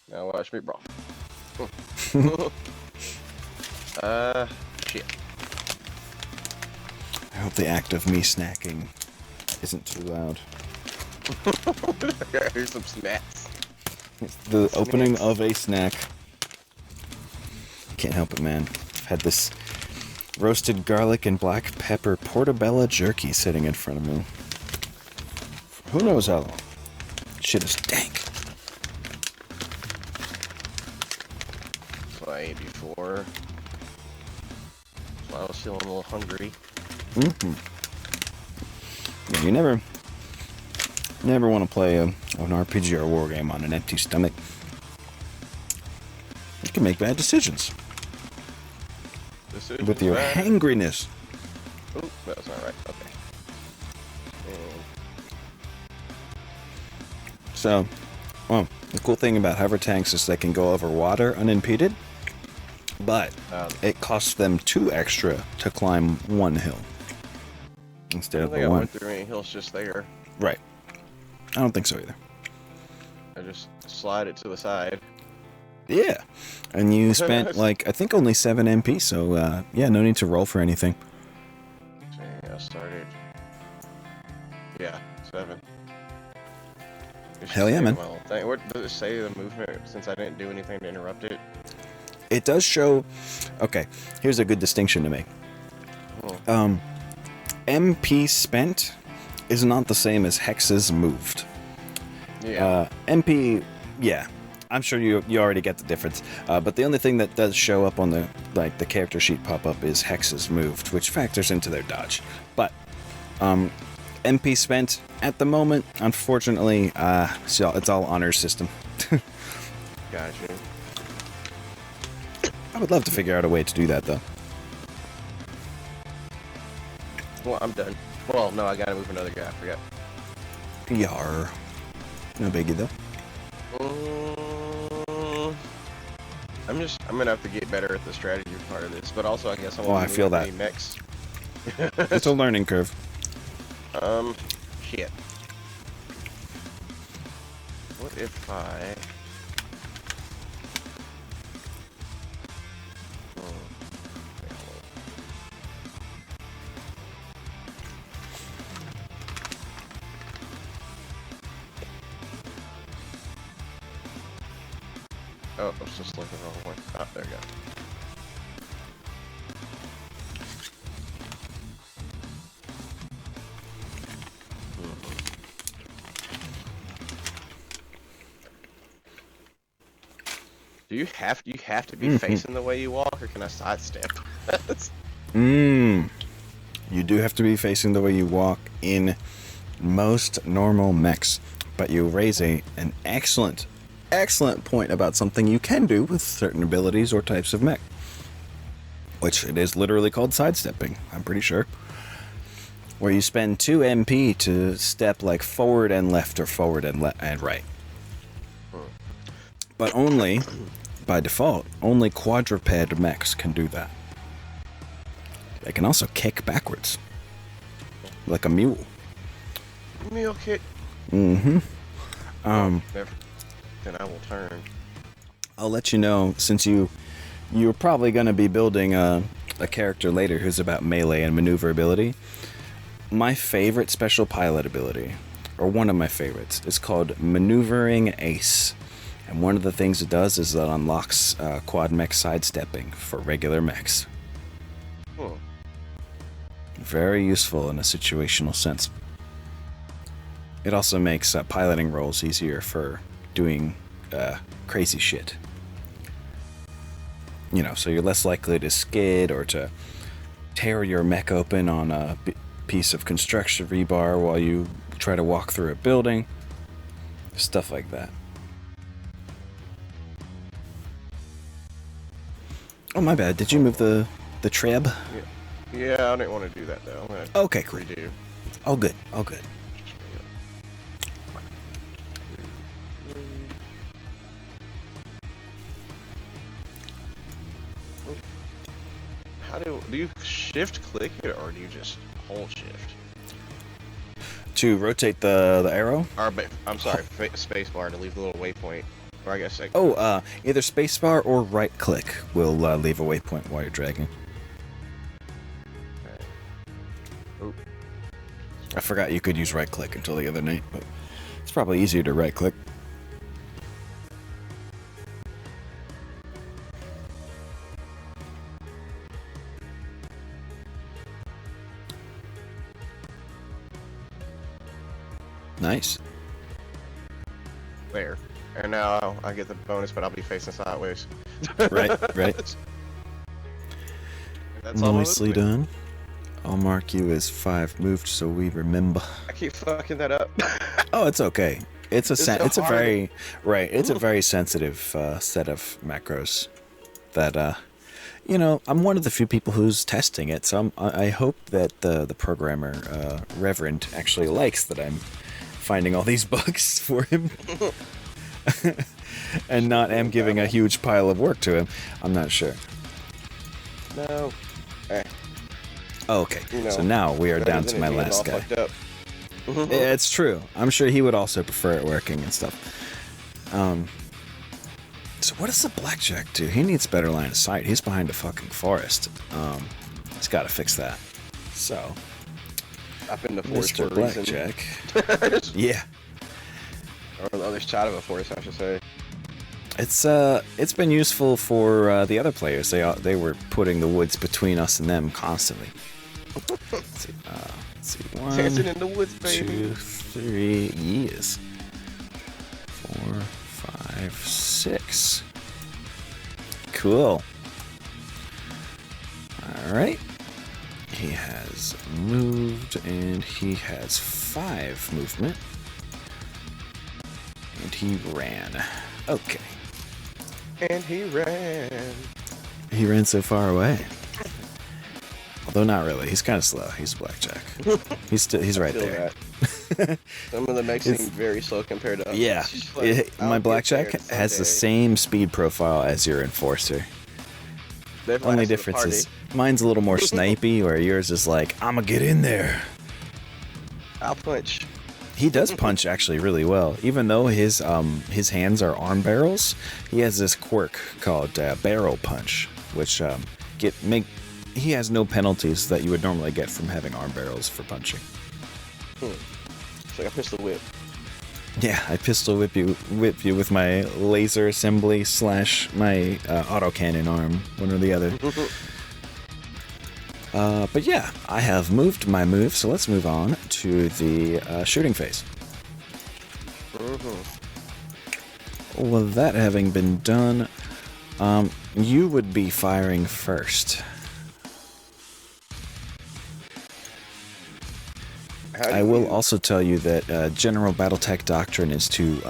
S2: Now watch me brawl. Shit.
S1: I hope the act of me snacking isn't too loud.
S2: Here's some snacks.
S1: It's the opening of a snack. Can't help it, man. I've had this roasted garlic and black pepper portobello jerky sitting in front of me. Who knows how long? Shit is dank.
S2: That's what I ate before. So I was feeling a little hungry.
S1: Yeah, you never want to play an RPG or a war game on an empty stomach. You can make bad decisions. With your hangriness.
S2: Oh, that's not right. Okay.
S1: So, well, the cool thing about hover tanks is they can go over water unimpeded, but it costs them 2 extra to climb 1 hill instead of the 1.
S2: I went through any hills just there.
S1: Right. I don't think so either.
S2: I just slide it to the side.
S1: Yeah. And you spent, like, I think only 7 MP, so, yeah, no need to roll for anything.
S2: I started... Yeah, 7.
S1: Hell yeah, man.
S2: Well, what does it say, the movement, since I didn't do anything to interrupt it?
S1: It does show... Okay, here's a good distinction to make. MP spent is not the same as hexes moved.
S2: Yeah.
S1: MP, yeah. I'm sure you already get the difference. But the only thing that does show up on the character sheet pop-up is hexes moved, which factors into their dodge. But MP spent at the moment, unfortunately, so it's all honor system.
S2: Gotcha.
S1: I would love to figure out a way to do that, though.
S2: Well, I'm done. Well, no, I gotta move another guy. I forgot.
S1: Yar. No biggie, though.
S2: I'm gonna have to get better at the strategy part of this, but also I guess I
S1: I feel that.
S2: Mechs.
S1: It's a learning curve.
S2: Shit. What if I... Oh, I was just looking the wrong way. Ah, there we go. Do you have to be facing the way you walk, or can I sidestep?
S1: You do have to be facing the way you walk in most normal mechs, but you raise an excellent point about something you can do with certain abilities or types of mech, which it is literally called sidestepping, I'm pretty sure, where you spend 2 MP to step like forward and left or forward and right. But only, by default, only quadruped mechs can do that. They can also kick backwards, like a mule.
S2: Mule kick.
S1: Never.
S2: Then I will turn.
S1: I'll let you know, since you're probably going to be building a character later who's about melee and maneuverability. My favorite special pilot ability, or one of my favorites, is called Maneuvering Ace. And one of the things it does is it unlocks quad mech sidestepping for regular mechs. Very useful in a situational sense. It also makes piloting rolls easier for doing crazy shit. You know, so you're less likely to skid or to tear your mech open on a piece of construction rebar while you try to walk through a building. Stuff like that. Oh, my bad. Did you move the treb?
S2: Yeah, I didn't want to do that, though. I'm gonna
S1: Okay, cool.
S2: redo.
S1: All good. All good.
S2: How do you shift click it, or do you just hold shift?
S1: To rotate the arrow?
S2: Or, I'm sorry, space bar to leave the little waypoint. Or I guess like...
S1: Either spacebar or right click will leave a waypoint while you're dragging.
S2: Oop.
S1: I forgot you could use right click until the other night, but it's probably easier to right click. Nice.
S2: There. And now I get the bonus, but I'll be facing sideways.
S1: Right.
S2: That's all
S1: Nicely done. I'll mark you as 5 moved so we remember.
S2: I keep fucking that up.
S1: Oh, it's okay. It's a very sensitive set of macros that you know, I'm one of the few people who's testing it, so I hope that the programmer Reverend actually likes that I'm finding all these bugs for him. And not am giving a huge pile of work to him. I'm not sure.
S2: No.
S1: Oh, okay.
S2: You know,
S1: so now we are down to my last guy. Yeah, it's true. I'm sure he would also prefer it working and stuff. So what does the blackjack do? He needs better line of sight. He's behind a fucking forest. He's got to fix that. So,
S2: up in the forest
S1: Mr.
S2: for
S1: Blackjack. Yeah.
S2: Or the other side of a forest, I should say.
S1: It's been useful for the other players. They were putting the woods between us and them constantly. Let's see. 1,
S2: Dancing in the woods, baby.
S1: 2, 3 years. 4, 5, 6. Cool. All right. He has moved, and he has 5 movement. And he ran. Okay.
S2: And he ran.
S1: He ran so far away. Although not really. He's kind of slow. He's blackjack. He's right there.
S2: Some of them make seem very slow compared to others.
S1: Yeah. My blackjack has the same speed profile as your enforcer. Only difference is mine's a little more snipey, where yours is like, I'ma get in there.
S2: I'll punch.
S1: He does punch actually really well. Even though his hands are arm barrels, he has this quirk called barrel punch, which he has no penalties that you would normally get from having arm barrels for punching.
S2: It's like a pistol whip.
S1: Yeah, I pistol whip you with my laser assembly / my autocannon arm, one or the other. But yeah, I have moved my move, so let's move on to the shooting phase. Well, that having been done, you would be firing first. I will also tell you that general BattleTech doctrine is to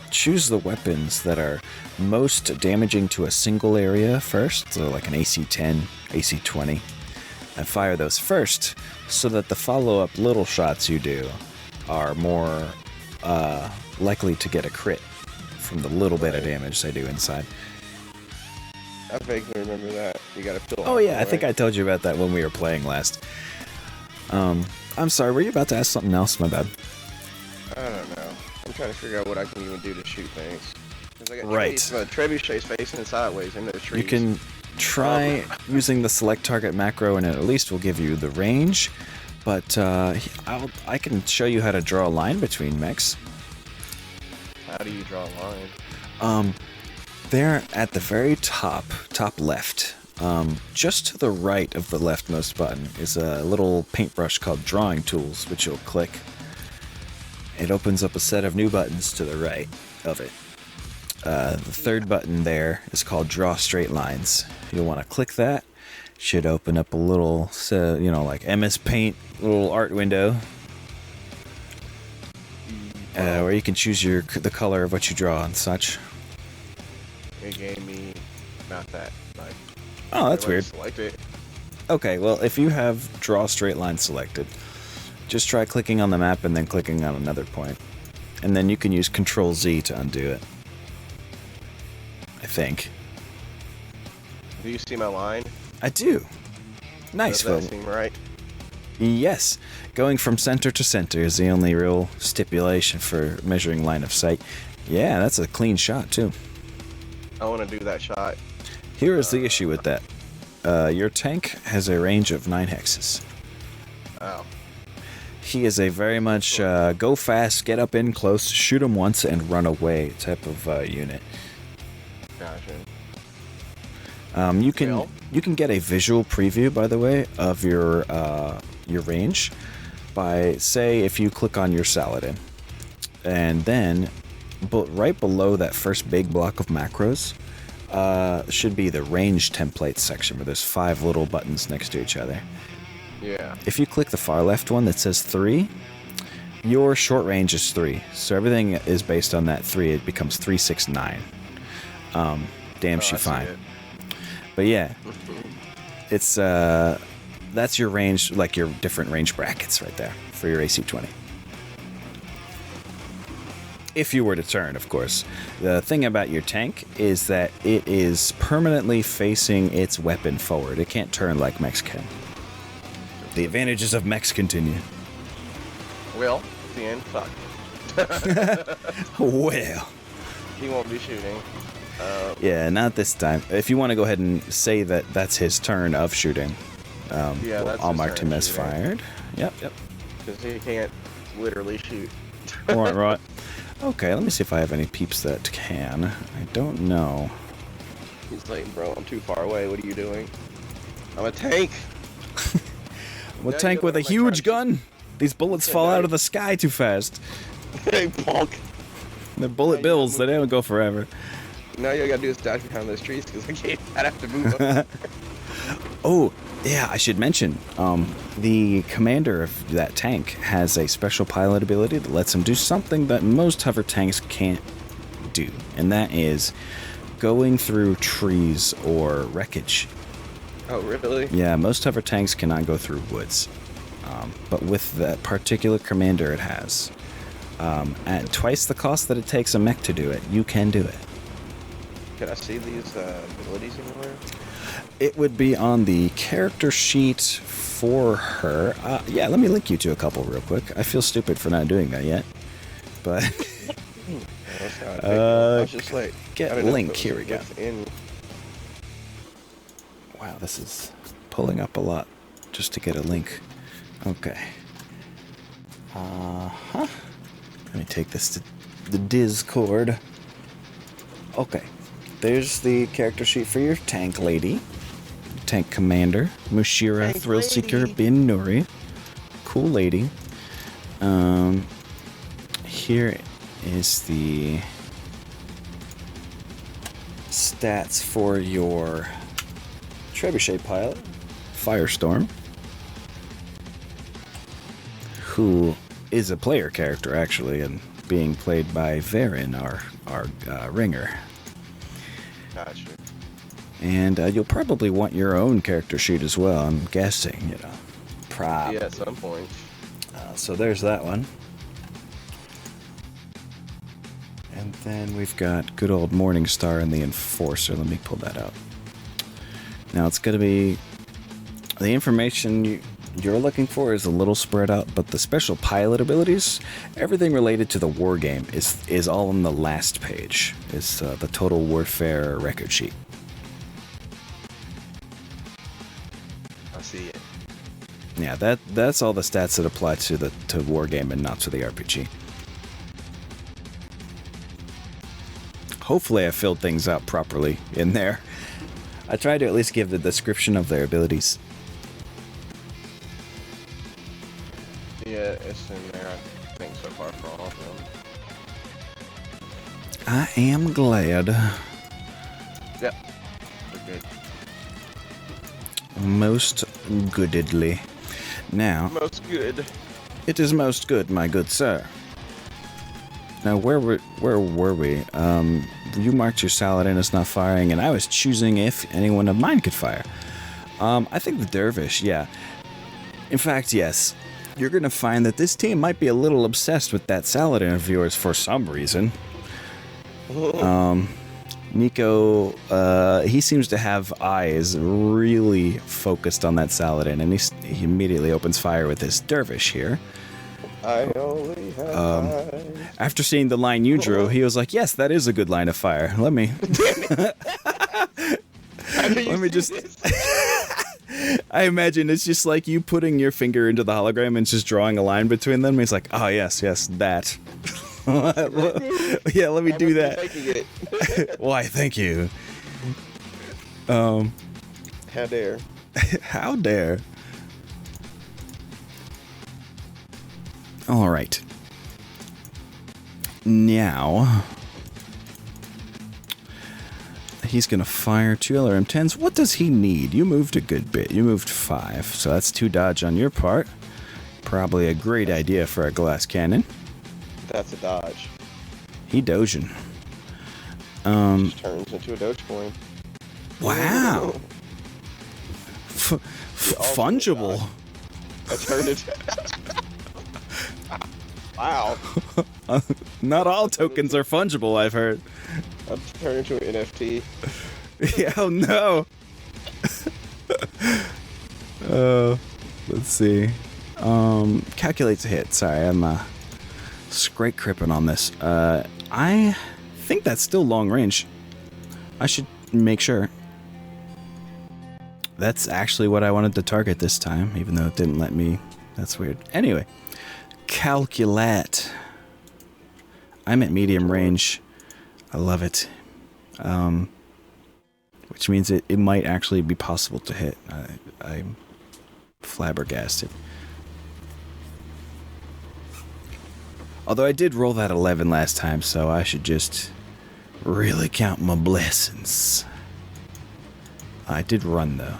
S1: choose the weapons that are most damaging to a single area first, so like an AC-10, AC-20. And fire those first, so that the follow-up little shots you do are more likely to get a crit from the little bit of damage they do inside.
S2: I vaguely remember that. You gotta fill.
S1: Oh yeah, I think I told you about that when we were playing last. I'm sorry, were you about to ask something else? My bad.
S2: I don't know. I'm trying to figure out what I can even do to shoot things.
S1: Right.
S2: Trebuchet's facing sideways in the trees.
S1: You can try using the select target macro, and it at least will give you the range. But I can show you how to draw a line between mechs.
S2: How do you draw a line?
S1: There at the very top left, just to the right of the leftmost button, is a little paintbrush called Drawing Tools, which you'll click. it opens up a set of new buttons to the right of it. The third button there is called Draw Straight Lines. You'll want to click that. Should open up a little, like MS Paint little art window, where you can choose the color of what you draw and such.
S2: It gave me not that. Like,
S1: oh, that's weird.
S2: Select it.
S1: Okay, well, if you have Draw Straight Line selected, just try clicking on the map and then clicking on another point. And then you can use Control-Z to undo it. I think.
S2: Do you see my line?
S1: I do. Nice.
S2: Does that seem right?
S1: Yes. Going from center to center is the only real stipulation for measuring line of sight. Yeah, that's a clean shot, too.
S2: I want to do that shot.
S1: Here is the issue with that. Your tank has a range of 9 hexes.
S2: Oh.
S1: He is a very much go fast, get up in close, shoot him once, and run away type of unit.
S2: Gotcha.
S1: You can get a visual preview, by the way, of your range by, say, if you click on your Saladin, and then right below that first big block of macros should be the range templates section where there's 5 little buttons next to each other.
S2: Yeah.
S1: If you click the far left one that says 3, your short range is 3. So everything is based on that 3. It becomes 3, 6, 9. Damn, she fine. But yeah, it's that's your range, like your different range brackets right there for your AC-20. If you were to turn, of course. The thing about your tank is that it is permanently facing its weapon forward. It can't turn like mechs can. The advantages of mechs continue.
S2: Well, at the end, fuck.
S1: Well.
S2: He won't be shooting.
S1: Yeah, not this time. If you want to go ahead and say that that's his turn of shooting, I'll mark him as fired. Yep.
S2: Because he can't literally shoot.
S1: Right. Okay, let me see if I have any peeps that can. I don't know.
S2: He's like, bro, I'm too far away. What are you doing? I'm a tank.
S1: I'm a tank with a huge gun. These bullets fall out of the sky too fast.
S2: Hey, punk.
S1: They're bullet bills. They don't go forever.
S2: Now you gotta do is dodge behind those trees because I'd have to move up.
S1: Oh, yeah, I should mention, the commander of that tank has a special pilot ability that lets him do something that most hover tanks can't do, and that is going through trees or wreckage.
S2: Oh, really?
S1: Yeah, most hover tanks cannot go through woods, but with that particular commander it has. At twice the cost that it takes a mech to do it, you can do it.
S2: Can I see these abilities anywhere?
S1: It would be on the character sheet for her. Yeah, let me link you to a couple real quick. I feel stupid for not doing that yet. But get link. Here we go. Wow, this is pulling up a lot just to get a link. Okay. Let me take this to the Discord. Okay. There's the character sheet for your tank lady. Tank commander. Mushira Thrillseeker Bin Nuri. Cool lady. Here is the stats for your Trebuchet pilot, Firestorm, who is a player character actually, and being played by Varen, our ringer.
S2: Gotcha.
S1: And you'll probably want your own character sheet as well, I'm guessing, Probably.
S2: Yeah, at some point.
S1: So there's that one. And then we've got good old Morningstar and the Enforcer. Let me pull that out. Now it's going to be... The information you're looking for is a little spread out, but the special pilot abilities, everything related to the war game is all on the last page. It's the Total Warfare record sheet.
S2: I see it.
S1: Yeah, that's all the stats that apply to war game and not to the RPG. Hopefully I filled things out properly in there. I tried to at least give the description of their abilities.
S2: Yeah, it's in there, I think, so far for all.
S1: I am glad.
S2: Yep. We're good.
S1: Most goodedly. Now,
S2: Most good.
S1: it is most good, my good sir. Now, where were we? You marked your Saladin as not firing, and I was choosing if anyone of mine could fire. I think the Dervish, yeah. In fact, yes. You're going to find that this team might be a little obsessed with that Saladin of yours for some reason. Nico, he seems to have eyes really focused on that Saladin, and he immediately opens fire with his Dervish here.
S2: I only have eyes.
S1: After seeing the line you drew, he was like, yes, that is a good line of fire. Let me just... I imagine it's just like you putting your finger into the hologram and just drawing a line between them. He's like, oh, yes, that. Yeah, let me do that. Why, thank you.
S2: How dare.
S1: How dare. All right. Now, he's going to fire 2 LRM-10s. What does he need? You moved a good bit. You moved 5, so that's 2 dodge on your part. Probably a great idea for a glass cannon.
S2: That's a dodge.
S1: He dojin'.
S2: Just turns into a Dogecoin.
S1: Wow. Fungible.
S2: I turned it. Wow.
S1: Not all tokens are fungible, I've heard.
S2: I'll turn into an NFT.
S1: Yeah, oh no. Let's see. Calculates a hit. Sorry, I'm straight cripping on this. I think that's still long range. I should make sure. That's actually what I wanted to target this time, even though it didn't let me. That's weird. Anyway, calculate. I'm at medium range. I love it. Which means it might actually be possible to hit. I'm flabbergasted. Although I did roll that 11 last time, so I should just really count my blessings. I did run, though.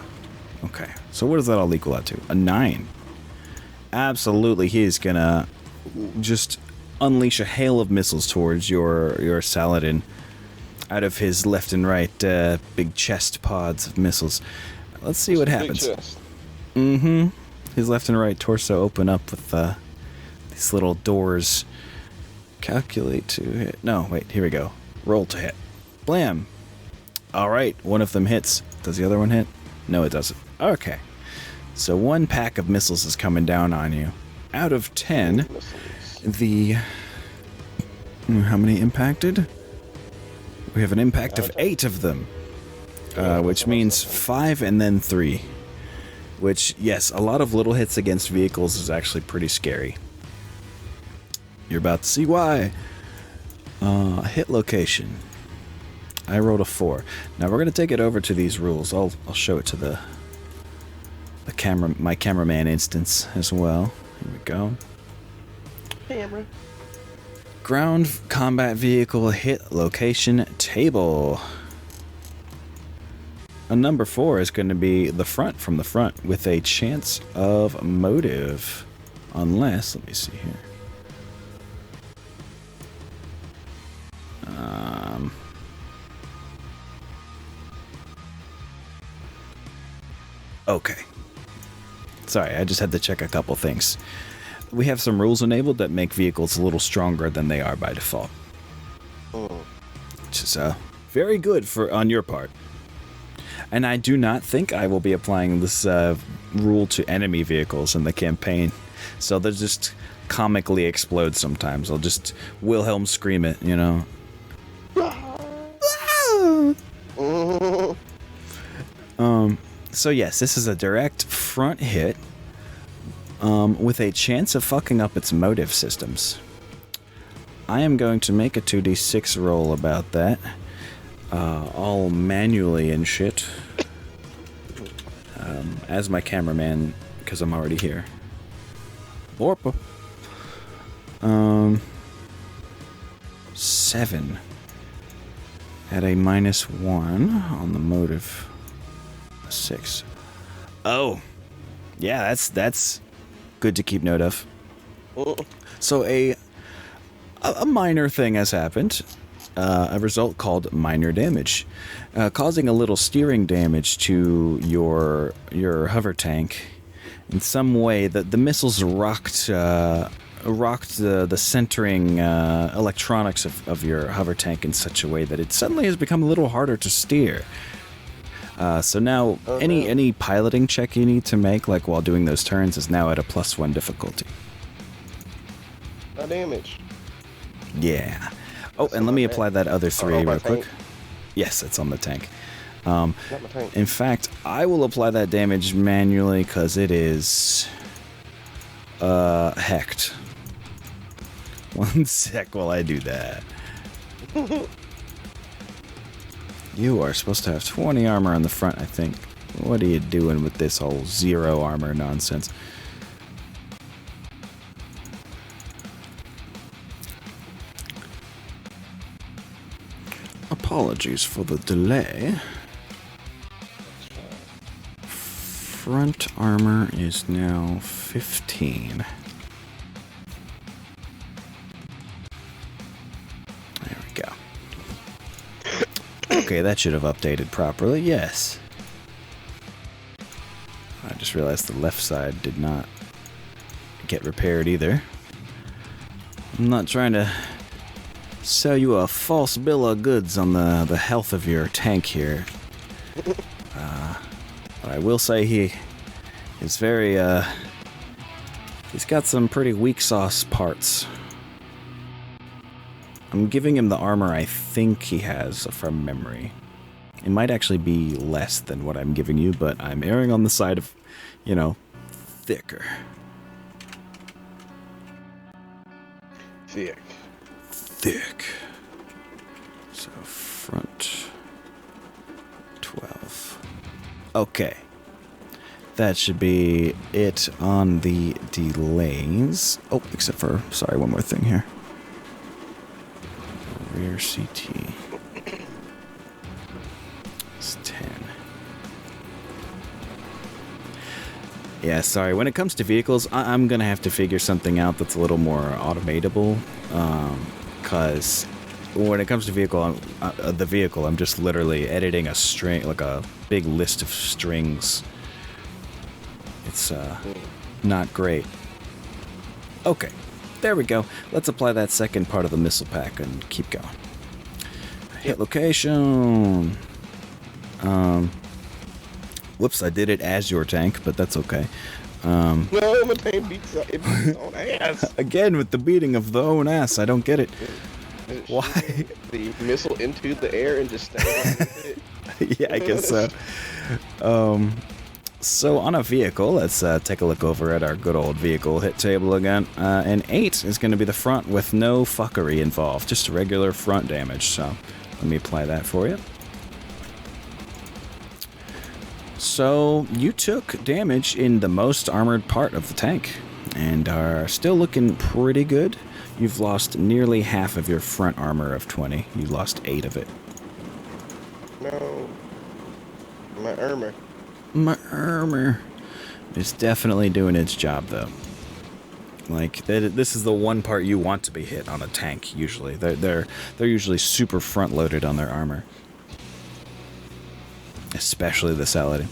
S1: Okay, so what does that all equal out to? A 9. Absolutely, he is gonna just unleash a hail of missiles towards your Saladin out of his left and right big chest pods of missiles. Let's see what happens. Mm-hmm. His left and right torso open up with these little doors. Calculate to hit. No, wait, here we go. Roll to hit. Blam. All right, one of them hits. Does the other one hit? No, it doesn't. Okay. So 1 pack of missiles is coming down on you. Out of 10, the... How many impacted? We have an impact of 8 of them. Which means 5 and then 3. Which, yes, a lot of little hits against vehicles is actually pretty scary. You're about to see why. Hit location. I rolled a 4. Now we're gonna take it over to these rules. I'll show it to the camera, my cameraman instance as well. Here we go.
S2: Camera.
S1: Ground combat vehicle hit location table. A number 4 is going to be the front from the front with a chance of motive. Unless, let me see here. Okay. Sorry, I just had to check a couple things. We have some rules enabled that make vehicles a little stronger than they are by default. Which is very good on your part. And I do not think I will be applying this rule to enemy vehicles in the campaign. So they'll just comically explode sometimes. I'll just Wilhelm scream it, you know. So yes, this is a direct front hit with a chance of fucking up its motive systems. I am going to make a 2d6 roll about that. All manually and shit. As my cameraman, because I'm already here. Orpa. 7. at a -1 on the motive 6. Oh, yeah, that's good to keep note of. So a minor thing has happened. A result called minor damage, causing a little steering damage to your hover tank. In some way, the missiles rocked the centering electronics of your hover tank in such a way that it suddenly has become a little harder to steer. So now any piloting check you need to make, like while doing those turns, is now at a +1 difficulty.
S2: No damage.
S1: Yeah. Oh, and let me apply that other 3 real quick.
S2: Tank.
S1: Yes, it's on the tank.
S2: Not my tank.
S1: In fact, I will apply that damage manually because it is hecked. One sec while I do that. You are supposed to have 20 armor on the front, I think. What are you doing with this whole 0 armor nonsense? Apologies for the delay. Front armor is now 15. There we go. Okay, that should have updated properly. Yes. I just realized the left side did not get repaired either. I'm not trying to sell you a false bill of goods on the health of your tank here. But I will say he's very, he's got some pretty weak sauce parts. I'm giving him the armor I think he has from memory. It might actually be less than what I'm giving you, but I'm erring on the side of, thicker. Thick. So front 12. Okay. That should be it on the delays. Oh, except for, sorry, one more thing here. Rear CT. It's 10. Yeah, sorry. When it comes to vehicles, I'm going to have to figure something out that's a little more automatable. Because when it comes to the vehicle, I'm just literally editing a string, like a big list of strings. It's not great. Okay, there we go. Let's apply that second part of the missile pack and keep going. Hit location. Whoops, I did it as your tank, but that's okay.
S2: No, my tank beats its own ass.
S1: Again, with the beating of the own ass, I don't get it. Why?
S2: The missile into the air and just stand with it.
S1: Yeah, I guess so. So on a vehicle, let's take a look over at our good old vehicle hit table again. An 8 is going to be the front with no fuckery involved, just regular front damage. So let me apply that for you. So you took damage in the most armored part of the tank and are still looking pretty good. You've lost nearly half of your front armor of 20. You lost 8 of it.
S2: No. My armor.
S1: My armor is definitely doing its job, though. Like, this is the one part you want to be hit on a tank, usually. They're usually super front-loaded on their armor. Especially the Saladin.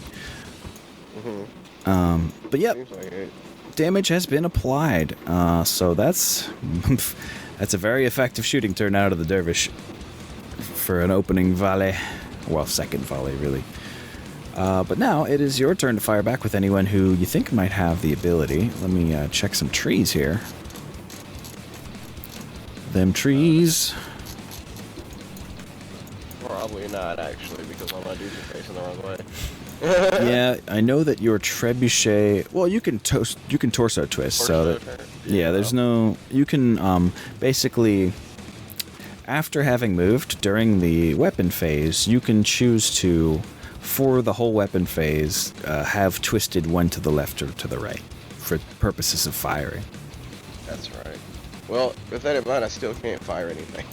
S2: Mm-hmm.
S1: But yep,
S2: Like
S1: damage has been applied. So that's a very effective shooting turn out of the Dervish for an opening volley. Well, second volley, really. But now it is your turn to fire back with anyone who you think might have the ability. Let me check some trees here. Them trees.
S2: Probably not, actually, because all my dudes are facing the wrong way.
S1: Yeah, I know that your trebuchet. Well, you can torso twist. So that, yeah, there's no. You can basically, after having moved during the weapon phase, you can choose to, for the whole weapon phase, have twisted one to the left or to the right, for purposes of firing.
S2: That's right. Well, with that in mind, I still can't fire anything.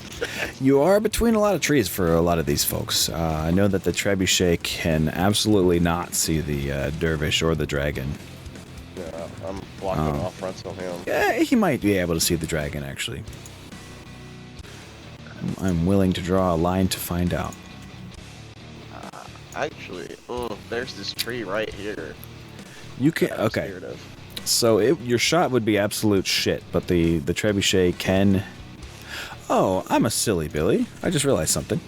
S1: You are between a lot of trees for a lot of these folks. I know that the trebuchet can absolutely not see the dervish or the dragon.
S2: Yeah, I'm blocking off fronts on him.
S1: Yeah, he might be able to see the dragon, actually. I'm willing to draw a line to find out.
S2: Actually, there's this tree right here.
S1: You can okay. So your shot would be absolute shit, but the trebuchet can. Oh, I'm a silly Billy. I just realized something.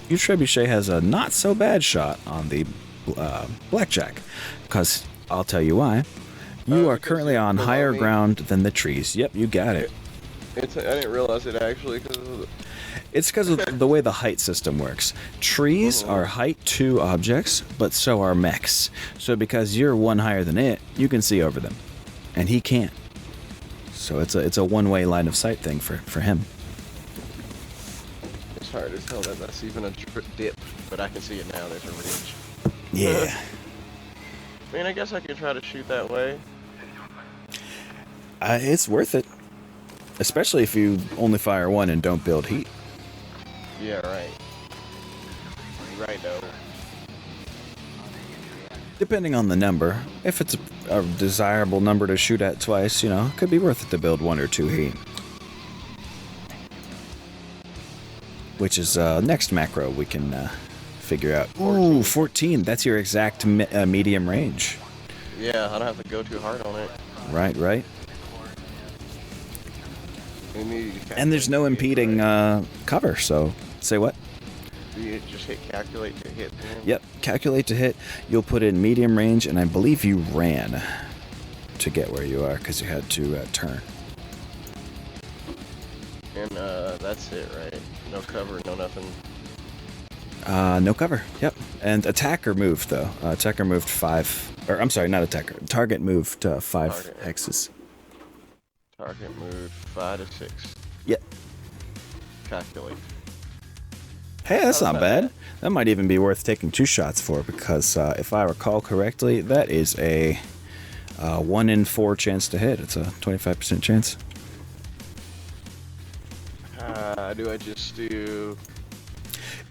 S1: Your trebuchet has a not so bad shot on the blackjack, because I'll tell you why. You are currently on higher ground than the trees. Yep, you got it.
S2: I didn't realize it actually.
S1: It's because of the way the height system works. Trees are height 2 objects, but so are mechs. So because you're one higher than it, you can see over them, and he can't. So it's a one-way line of sight thing for him.
S2: It's hard to tell that that's even a dip, but I can see it now. There's a ridge.
S1: Yeah.
S2: I mean, I guess I could try to shoot that way.
S1: It's worth it, especially if you only fire one and don't build heat.
S2: Yeah, right. Right, though.
S1: Depending on the number, if it's a desirable number to shoot at twice, you know, it could be worth it to build 1 or 2 heat. Which is next macro we can figure out. 14. Ooh, 14. That's your exact medium range.
S2: Yeah, I don't have to go too hard on it.
S1: Right, right. And there's no impeding cover, so say what?
S2: You just hit calculate to hit.
S1: Yep, calculate to hit. You'll put in medium range, and I believe you ran to get where you are because you had to turn.
S2: And that's it, right? No cover, no nothing.
S1: No cover. Yep. And attacker moved though. Attacker moved 5. Or I'm sorry, not attacker. Target moved 5 hexes.
S2: Target moved 5 to 6.
S1: Yep.
S2: Calculate.
S1: Hey, that's not bad. That might even be worth taking 2 shots for because if I recall correctly, that is a 1 in 4 chance to hit. It's a 25% chance.
S2: Do I just do...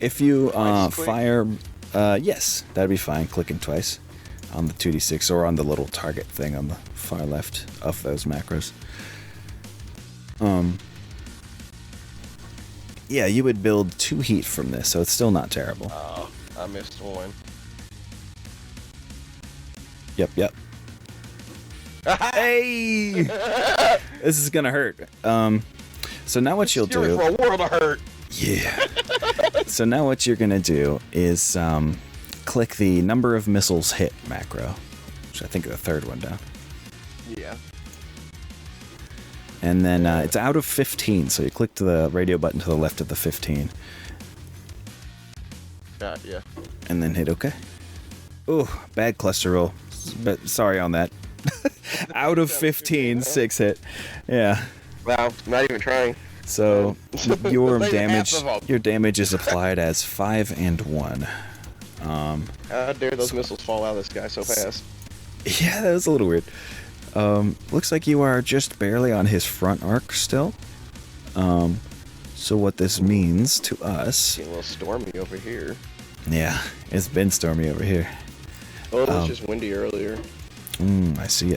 S1: If you fire... yes, that'd be fine. Clicking twice on the 2d6 or on the little target thing on the far left of those macros. Yeah, you would build 2 heat from this, so it's still not terrible.
S2: Oh, I missed 1.
S1: Yep. Hey! This is gonna hurt. So now what you'll do...
S2: for a world of hurt.
S1: Yeah. So now what you're gonna do is click the number of missiles hit macro, which I think is the 3rd one down.
S2: Yeah.
S1: And then it's out of 15, so you click to the radio button to the left of the 15.
S2: Yeah.
S1: And then hit OK. Ooh, bad cluster roll. But sorry on that. Out of 15, 6 hit. Yeah.
S2: Wow, not even trying.
S1: So your damage is applied as 5 and 1.
S2: How dare those missiles fall out of this guy so fast?
S1: Yeah, that was a little weird. Looks like you are just barely on his front arc still. So what this means to us...
S2: Getting a little stormy over here.
S1: Yeah, it's been stormy over here.
S2: Oh, it was just windy earlier.
S1: I see.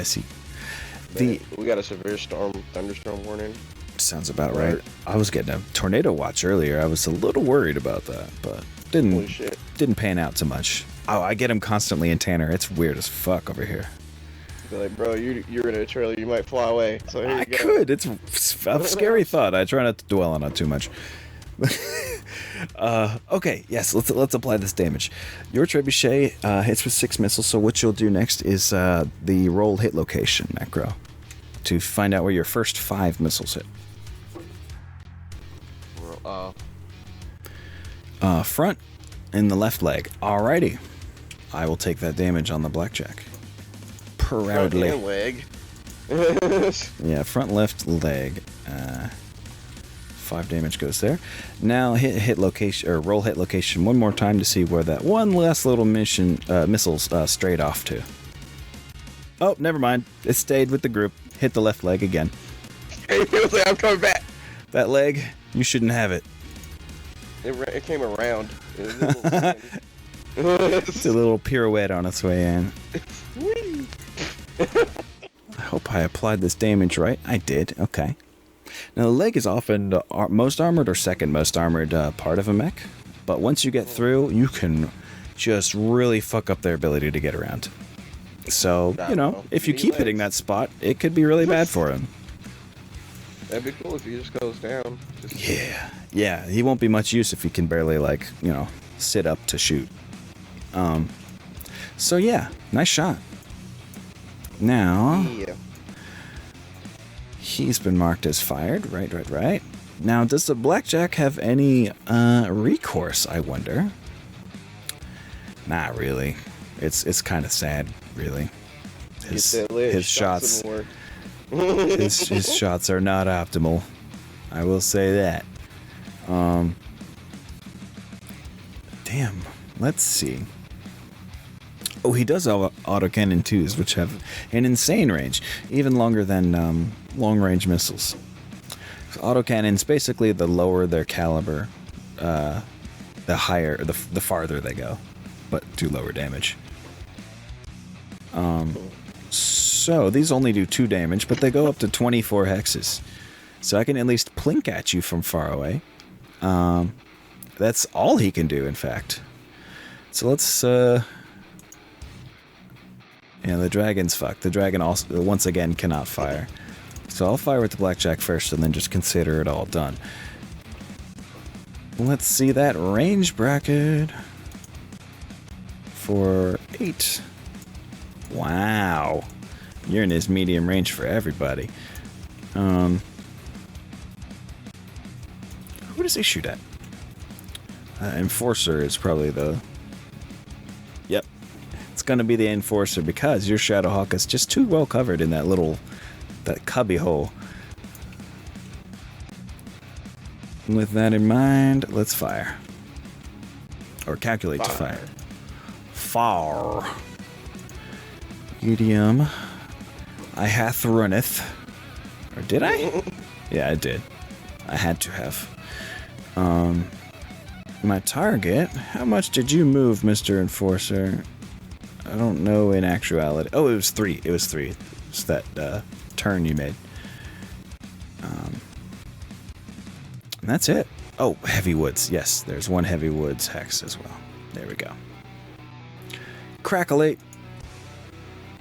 S1: We
S2: got a severe thunderstorm warning.
S1: Sounds about right. I was getting a tornado watch earlier. I was a little worried about that, but didn't pan out too much. Oh, I get him constantly in Tanner. It's weird as fuck over here.
S2: Be like, bro, you're in a trailer. You might fly away. So here you go.
S1: Could. It's a scary thought. I try not to dwell on it too much. Okay, yes, let's apply this damage. Your trebuchet hits with 6 missiles, so what you'll do next is the roll hit location macro to find out where your first 5 missiles hit. Front in the left leg. Alrighty. I will take that damage on the blackjack. Proudly.
S2: Front leg.
S1: Yeah, front left leg. 5 damage goes there. Now hit location or roll hit location one more time to see where that one last little missiles strayed off to. Oh, never mind. It stayed with the group. Hit the left leg again.
S2: He was like, I'm coming back.
S1: That leg, you shouldn't have it.
S2: It came around. It was a
S1: It's a little pirouette on its way in.
S2: Whee!
S1: I hope I applied this damage right. I did. Okay. Now, the leg is often the most armored or second most armored part of a mech. But once you get through, you can just really fuck up their ability to get around. So, if you keep hitting that spot, it could be really bad for him.
S2: That'd be cool if he just goes down.
S1: Yeah, he won't be much use if he can barely, sit up to shoot. So yeah, nice shot. Now, he's been marked as fired. Right. Now, does the blackjack have any recourse, I wonder? Not really. It's kind of sad, really. His shots his shots are not optimal. I will say that. Damn. Let's see. Oh, he does have autocannon 2s, which have an insane range, even longer than long-range missiles. So autocannons, basically, the lower their caliber, the higher, the farther they go, but do lower damage. So these only do 2 damage, but they go up to 24 hexes. So I can at least plink at you from far away. That's all he can do, in fact. So let's, the dragon's fucked. The dragon also, once again, cannot fire. So I'll fire with the blackjack first and then just consider it all done. Let's see that range bracket for 8. Wow. You're in his medium range for everybody. Who does he shoot at? Enforcer is probably the... Yep. It's going to be the Enforcer because your Shadowhawk is just too well covered in that cubby hole. And with that in mind, let's fire. Or calculate to fire. Far. Idiom. I hath runneth. Or did I? Yeah, I did. I had to have. My target? How much did you move, Mr. Enforcer? I don't know in actuality. Oh, it was 3. It was 3. It's that turn you made. And that's it. Oh, heavy woods. Yes, there's 1 heavy woods hex as well. There we go. Crackalate.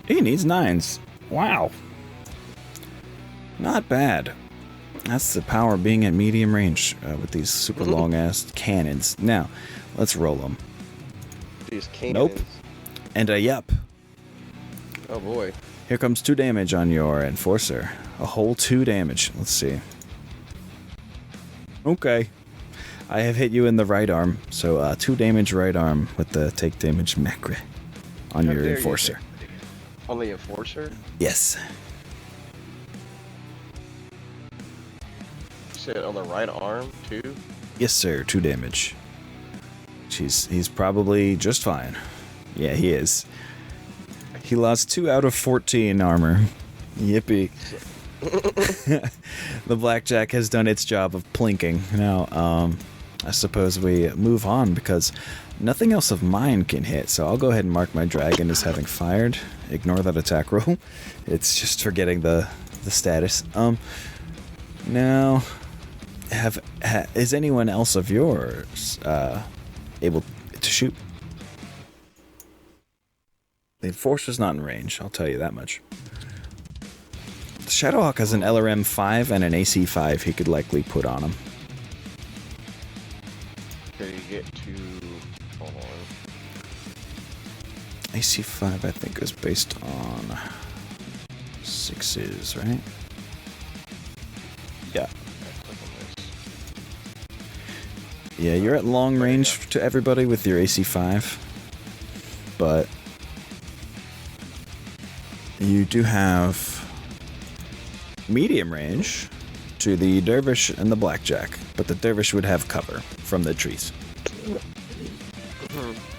S1: He needs 9s. Wow. Not bad. That's the power of being at medium range with these super long-ass cannons. Now, let's roll them.
S2: These cannons.
S1: Nope. And a yep.
S2: Oh boy.
S1: Here comes 2 damage on your Enforcer. A whole 2 damage. Let's see. Okay. I have hit you in the right arm. So 2 damage right arm with the take damage macro on your Enforcer.
S2: On the Enforcer?
S1: Yes.
S2: Shit, on the right arm, too?
S1: Yes, sir. 2 damage. He's probably just fine. Yeah, he is. He lost 2 out of 14 armor. Yippee. The blackjack has done its job of plinking. Now, I suppose we move on because nothing else of mine can hit. So I'll go ahead and mark my dragon as having fired. Ignore that attack roll. It's just forgetting the status. Now, is anyone else of yours able to shoot? The Enforcer's not in range, I'll tell you that much. The Shadowhawk has an LRM 5 and an AC 5 he could likely put on him.
S2: Can you get to... Hold on.
S1: AC 5 I think is based on 6s, right? Yeah. Yeah, you're at long range to everybody with your AC 5, but you do have medium range to the Dervish and the Blackjack, but the Dervish would have cover from the trees.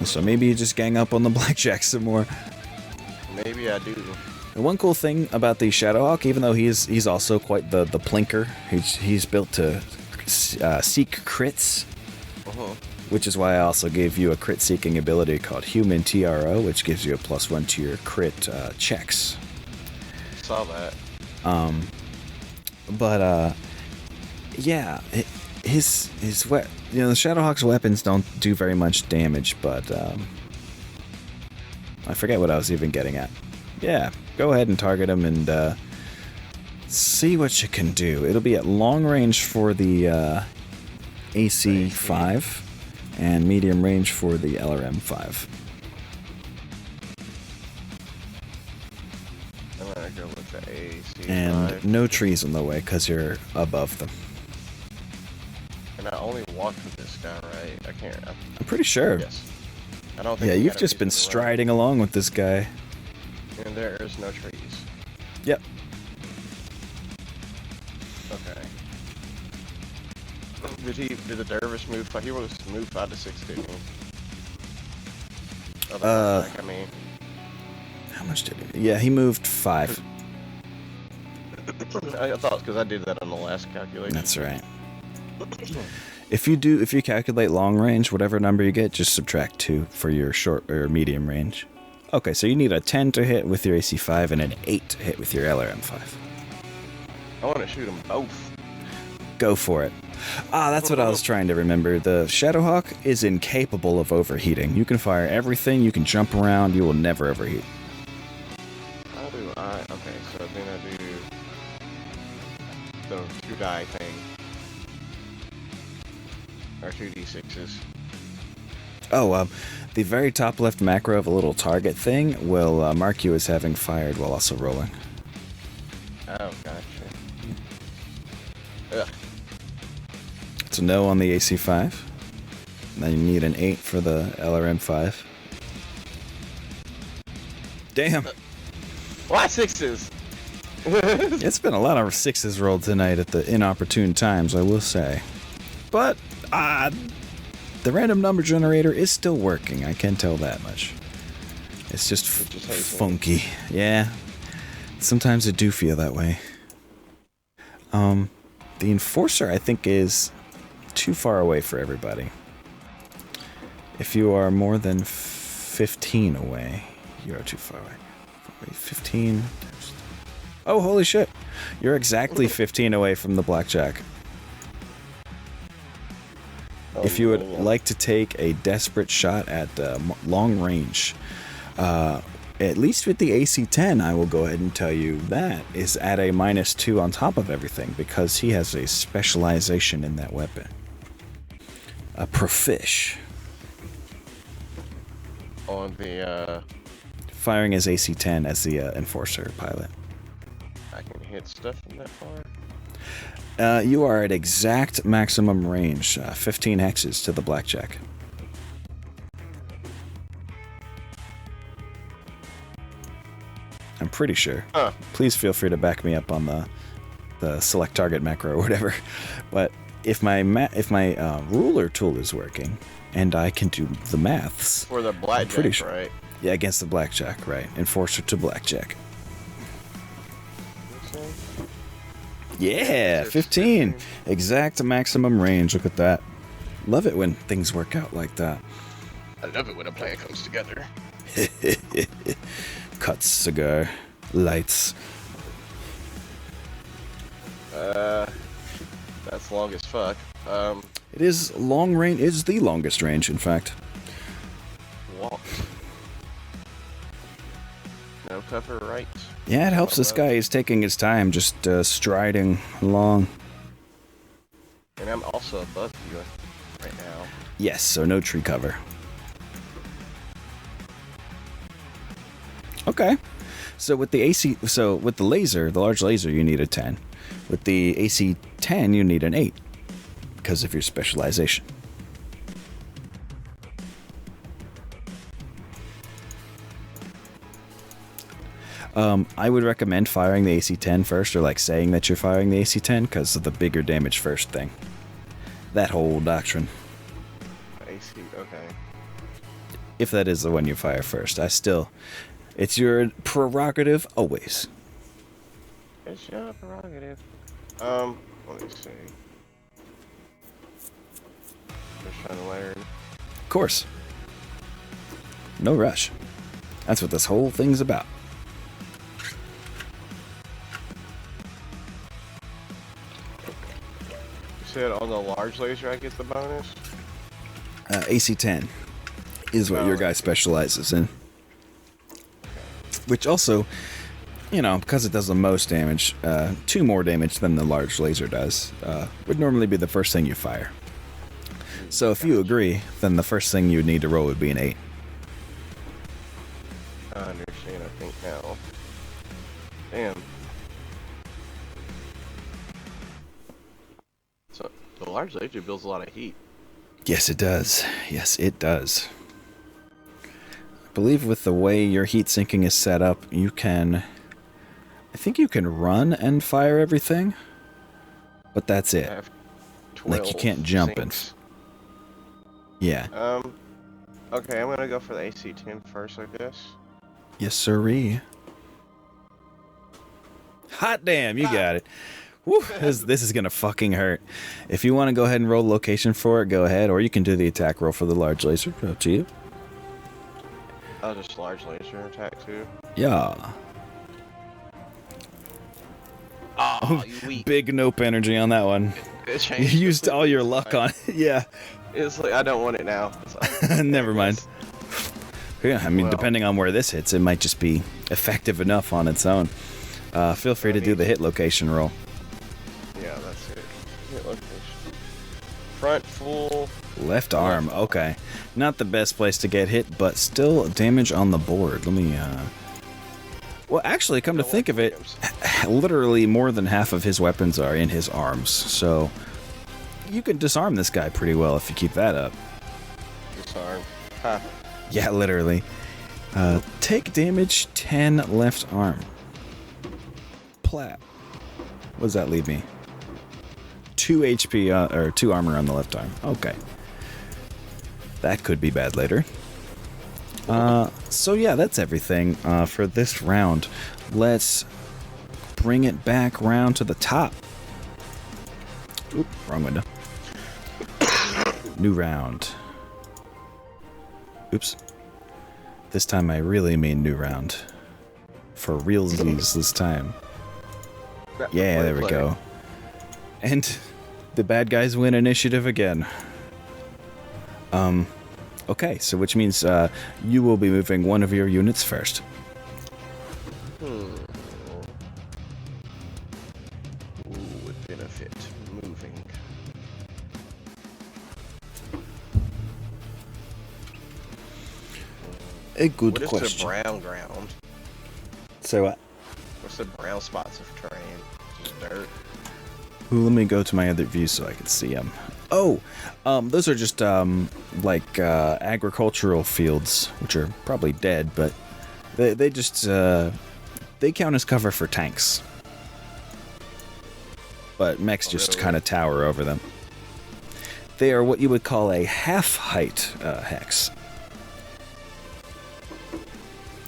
S1: So maybe you just gang up on the Blackjack some more.
S2: Maybe I do.
S1: And one cool thing about the Shadowhawk, even though he's also quite the plinker, he's built to seek crits, which is why I also gave you a crit seeking ability called Human TRO, which gives you a +1 to your crit checks.
S2: Saw that.
S1: Yeah, his the Shadowhawk's weapons don't do very much damage, but I forget what I was even getting at. Yeah, go ahead and target him and see what you can do. It'll be at long range for the AC 5 and medium range for the LRM 5.
S2: I'm gonna go with the AC
S1: And
S2: 5.
S1: no trees in the way because you're above them.
S2: And I only walked with this guy, right? I can't.
S1: I'm pretty sure.
S2: Yes. I don't think.
S1: Yeah,
S2: we
S1: you've
S2: got a
S1: just been
S2: reason to
S1: striding along with this guy.
S2: run. And there is no trees.
S1: Yep.
S2: Okay. Did the dervish move? He was moved 5 to 6, didn't he? I mean.
S1: How much did he? Yeah, he moved 5.
S2: I thought because I did that on the last calculation.
S1: That's right. If you calculate long range, whatever number you get, just subtract 2 for your short or medium range. Okay, so you need a 10 to hit with your AC 5 and an 8 to hit with your LRM 5.
S2: I want to shoot them both.
S1: Go for it. That's what I was trying to remember. The Shadowhawk is incapable of overheating. You can fire everything, you can jump around, you will never overheat.
S2: How do I? Okay, so then I do the 2 die thing. Or 2d6s.
S1: Oh, the very top left macro of a little target thing will mark you as having fired while also rolling.
S2: Oh, gotcha. Ugh.
S1: It's a no on the AC 5. And then you need an 8 for the LRM 5. Damn.
S2: Why 6s?
S1: It's been a lot of 6s rolled tonight at the inopportune times, I will say. But, the random number generator is still working, I can tell that much. It's just funky. Yeah. Sometimes it do feel that way. The Enforcer, I think, is too far away for everybody. If you are more than 15 away, you are too far away. 15. Oh, holy shit. You're exactly 15 away from the blackjack. If you would like to take a desperate shot at long range, at least with the AC-10, I will go ahead and tell you that is at a -2 on top of everything because he has a specialization in that weapon. A profish.
S2: On the,
S1: Firing his AC-10 as the Enforcer pilot.
S2: I can hit stuff from that far?
S1: You are at exact maximum range, 15 hexes to the blackjack. I'm pretty sure.
S2: Huh.
S1: Please feel free to back me up on the select target macro or whatever. But if my ruler tool is working and I can do the maths,
S2: For the blackjack,
S1: pretty sure.
S2: right?
S1: Yeah, against the blackjack, right? Enforcer to blackjack. Yeah, 15. Exact maximum range. Look at that. Love it when things work out like that.
S2: I love it when a plan comes together.
S1: Cuts, cigar, lights.
S2: That's long as fuck.
S1: It is long range. It's the longest range, in fact.
S2: Walk. No cover, right?
S1: Yeah, it helps this guy. He's taking his time, just striding along.
S2: And I'm also above you right now.
S1: Yes, so no tree cover. Okay. So with the laser, the large laser, you need a 10. With the AC 10, you need an 8 because of your specialization. I would recommend firing the AC-10 first, or like saying that you're firing the AC-10 because of the bigger damage first thing. That whole doctrine.
S2: AC, okay.
S1: If that is the one you fire first. I still It's your prerogative always.
S2: It's your prerogative. Let me see. Just trying to learn.
S1: Of course. No rush. That's what this whole thing's about.
S2: You said on the large laser I get the bonus?
S1: AC 10 is what your guy specializes in. Which also, you know, because it does the most damage, 2 more damage than the large laser does, would normally be the first thing you fire. So if you agree, then the first thing you would need to roll would be an 8.
S2: I understand, I think now. Damn. So, the large laser builds a lot of heat.
S1: Yes, it does. Yes, it does. I believe with the way your heat sinking is set up, you can... I think you can run and fire everything, but that's
S2: I
S1: it.
S2: have
S1: Like, you
S2: 12
S1: can't jump
S2: sinks.
S1: Yeah.
S2: Okay, I'm gonna go for the AC 10 first, I guess.
S1: Yes, sirree. Hot damn, you got it. Woo, this is gonna fucking hurt. If you want to go ahead and roll location for it, go ahead, or you can do the attack roll for the large laser. Up to you.
S2: I'll just large laser attack too.
S1: Yeah.
S2: Oh, you weak.
S1: Big nope energy on that one.
S2: It
S1: You
S2: changed.
S1: used all your luck on it. Yeah.
S2: It's like, I don't want it now. It's like,
S1: Never mind. Yeah, I mean,
S2: Well.
S1: depending on where this hits, it might just be effective enough on its own. Feel free to do the hit location roll.
S2: Yeah, that's it. Hit location. Front full.
S1: Left arm, okay. Not the best place to get hit, but still damage on the board. Let me, Well, actually, come to think of it, literally more than half of his weapons are in his arms, so you can disarm this guy pretty well if you keep that up.
S2: Disarm. Ha.
S1: Yeah, literally. Take damage 10 left arm. Plat. What does that leave me? 2 HP, or 2 armor on the left arm. Okay. That could be bad later. So yeah, that's everything for this round. Let's bring it back round to the top. Oop, wrong window. New round. Oops. This time I really mean new round. For realsies this time. Yeah, there we go. And the bad guys win initiative again. Okay, so which means you will be moving one of your units first.
S2: Ooh, would benefit moving.
S1: A good
S2: What is
S1: question.
S2: the brown ground?
S1: So what?
S2: What's the brown spots of terrain? Just dirt.
S1: Ooh, let me go to my other view so I can see them. Oh, those are just like agricultural fields, which are probably dead, but they just they count as cover for tanks. But mechs just kind of tower over them. They are what you would call a half-height hex.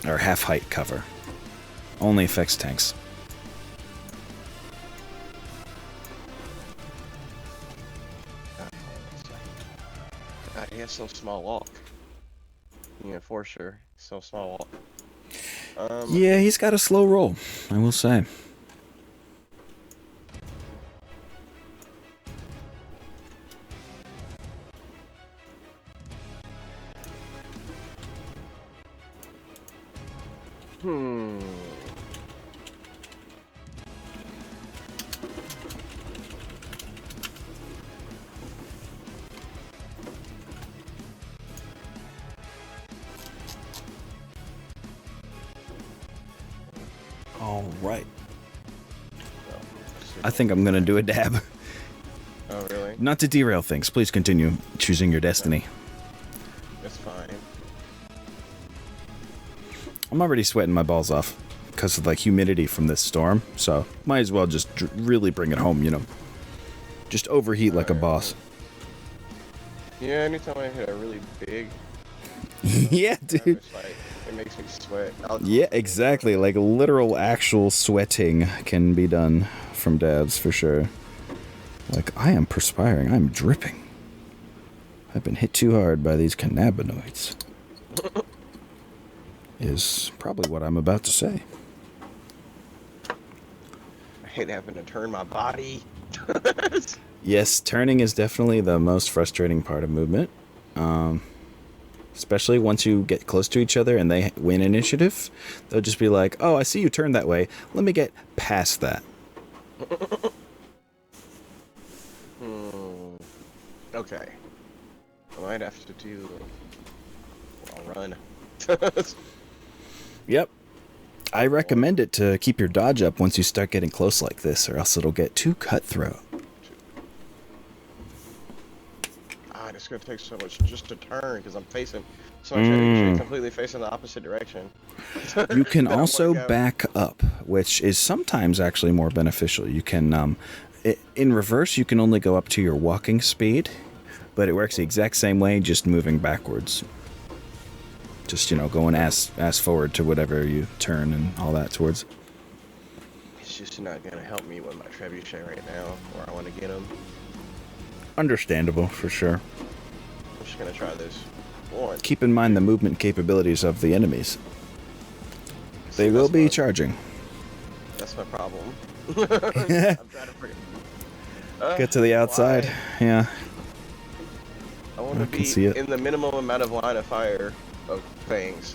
S1: Or half-height cover. Only affects tanks.
S2: God, he has so small walk. Yeah, for sure. So small walk.
S1: Yeah, he's got a slow roll, I will say. All right. I think I'm gonna do a dab.
S2: Oh, really?
S1: Not to derail things. Please continue choosing your destiny.
S2: It's fine.
S1: I'm already sweating my balls off because of like humidity from this storm, so might as well just really bring it home, you know. Just overheat like a boss.
S2: Yeah, anytime I hit a really big,
S1: Yeah, dude.
S2: it's like, it makes me sweat.
S1: Yeah, exactly. Like literal actual sweating can be done from dabs for sure. Like, I am perspiring. I'm dripping. I've been hit too hard by these cannabinoids. Is probably what I'm about to say.
S2: I hate having to turn my body.
S1: Yes, turning is definitely the most frustrating part of movement. Especially once you get close to each other and they win initiative, they'll just be like, oh, I see you turned that way. Let me get past that.
S2: Okay. I might have to do... I'll run.
S1: Yep. I recommend it to keep your dodge up once you start getting close like this, or else it'll get too cutthroat.
S2: It's going to take so much just to turn because I'm facing... So I'm completely facing the opposite direction.
S1: You can also back up, which is sometimes actually more beneficial. You can, in reverse, you can only go up to your walking speed, but it works the exact same way, just moving backwards. Just, going ass forward to whatever you turn and all that towards.
S2: It's just not going to help me with my trebuchet right now, where I want to get him.
S1: Understandable, for sure.
S2: I'm just going to try this. One.
S1: Keep in mind the movement capabilities of the enemies. They will be charging.
S2: That's my problem. I'm trying to forget.
S1: Get to the outside.
S2: Why?
S1: Yeah.
S2: I want to be in the minimum amount of line of fire of things.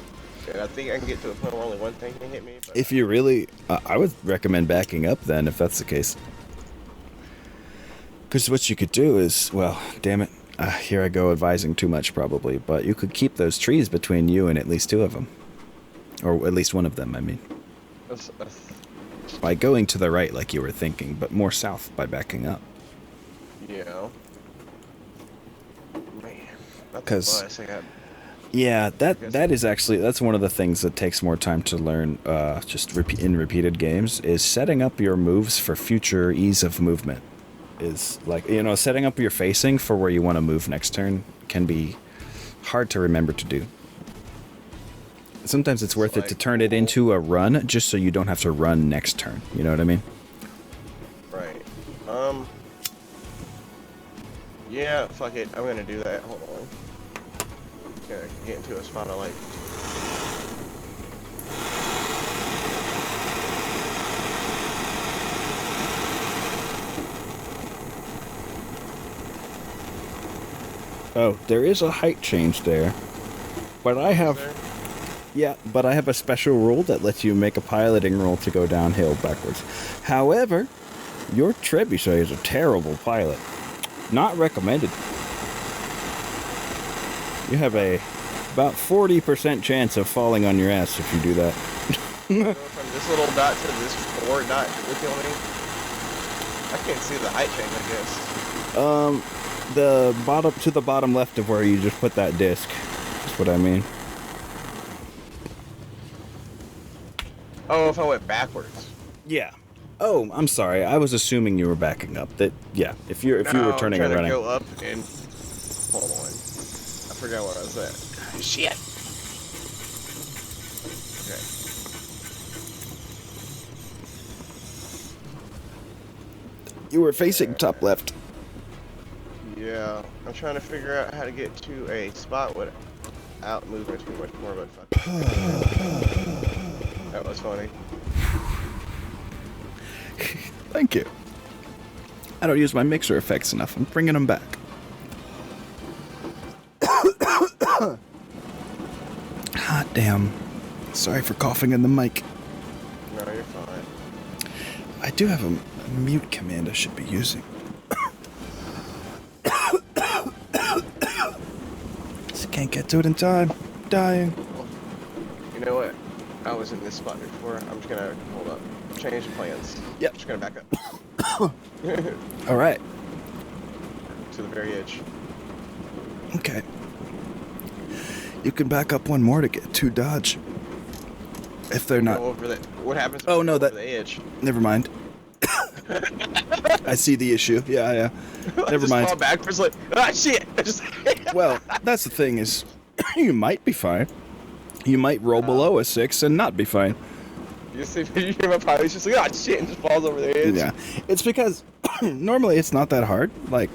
S2: And I think I can get to a point where only one thing can hit me. But
S1: if you really... I would recommend backing up then, if that's the case. Because what you could do is... Well, damn it. Here I go advising too much, probably. But you could keep those trees between you and at least two of them. Or at least one of them, I mean. By going to the right like you were thinking, but more south by backing up.
S2: Yeah. Man,
S1: because yeah, that is actually, that's one of the things that takes more time to learn just in repeated games, is setting up your moves for future ease of movement. Is like, setting up your facing for where you want to move next turn can be hard to remember to do. Sometimes it's worth it to turn it into a run just so you don't have to run next turn. You know what I mean?
S2: Right. Yeah, fuck it. I'm gonna do that. Hold on. Gonna get into a spot I like.
S1: Oh, there is a height change there. But I have... Yeah, but I have a special rule that lets you make a piloting roll to go downhill backwards. However, your trebuchet is a terrible pilot. Not recommended. You have about 40% chance of falling on your ass if you do that.
S2: From this little dot to this forward dot will kill me. I can't see the height change, I guess.
S1: The bottom left of where you just put that disc. That's what I mean.
S2: Oh, if I went backwards.
S1: Yeah. Oh, I'm sorry. I was assuming you were backing up. That yeah. If you were turning and running.
S2: To go up and hold on. I forgot what I was at. Shit.
S1: Okay. You were facing top left.
S2: Yeah, I'm trying to figure out how to get to a spot without moving too much more, but fuck. That was funny.
S1: Thank you. I don't use my mixer effects enough. I'm bringing them back. Hot damn. Sorry for coughing in the mic.
S2: No, you're fine.
S1: I do have a mute command I should be using. Just can't get to it in time. I'm dying.
S2: You know what? I was in this spot before. I'm just gonna hold up. Change plans.
S1: Yep.
S2: I'm just gonna back up.
S1: All right.
S2: To the very edge.
S1: Okay. You can back up one more to get two dodge. If they're not.
S2: Go over the, what happens?
S1: Oh no,
S2: over
S1: that.
S2: The edge.
S1: Never mind. I see the issue. Yeah. Never mind.
S2: Fall backwards like, ah, shit.
S1: Well, that's the thing is, you might be fine. You might roll below a 6 and not be fine.
S2: You see, you hear my pilot's just like, oh shit, and just falls over the edge.
S1: Yeah, it's because normally it's not that hard. Like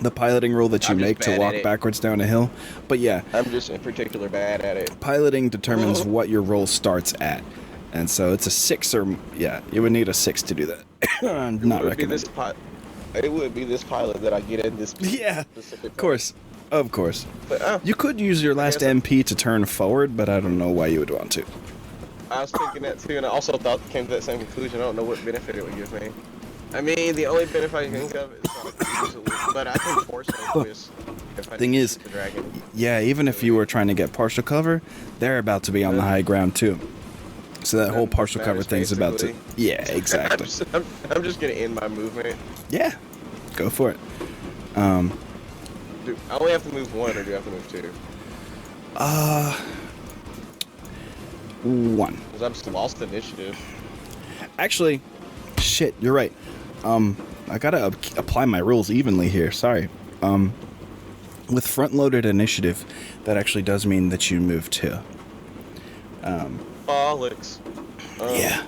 S1: the piloting rule that you
S2: I'm just
S1: make to
S2: bad
S1: walk
S2: at it.
S1: backwards down a hill. But yeah,
S2: I'm just in particular bad at it.
S1: piloting determines what your roll starts at, and so it's a 6 or yeah, you would need a 6 to do that. Not recommended.
S2: It would be this pilot that I get in this.
S1: Yeah,
S2: specific
S1: of course.
S2: But,
S1: You could use your last MP to turn forward, but I don't know why you would want to.
S2: I was thinking that too, and I also came to that same conclusion. I don't know what benefit it would give me. I mean, the only benefit I can think of is but I can force a twist.
S1: Thing is,
S2: the dragon.
S1: yeah, even if you were trying to get partial cover, they're about to be on the high ground too. So that whole partial cover thing's about to. Yeah, exactly.
S2: I'm just gonna end my movement.
S1: Yeah, go for it.
S2: Do I only have to move 1, or do I have to move 2?
S1: 1.
S2: Because I've just lost initiative.
S1: Actually, shit, you're right. I gotta apply my rules evenly here. Sorry. With front-loaded initiative, that actually does mean that you move 2.
S2: Bollocks.
S1: Yeah.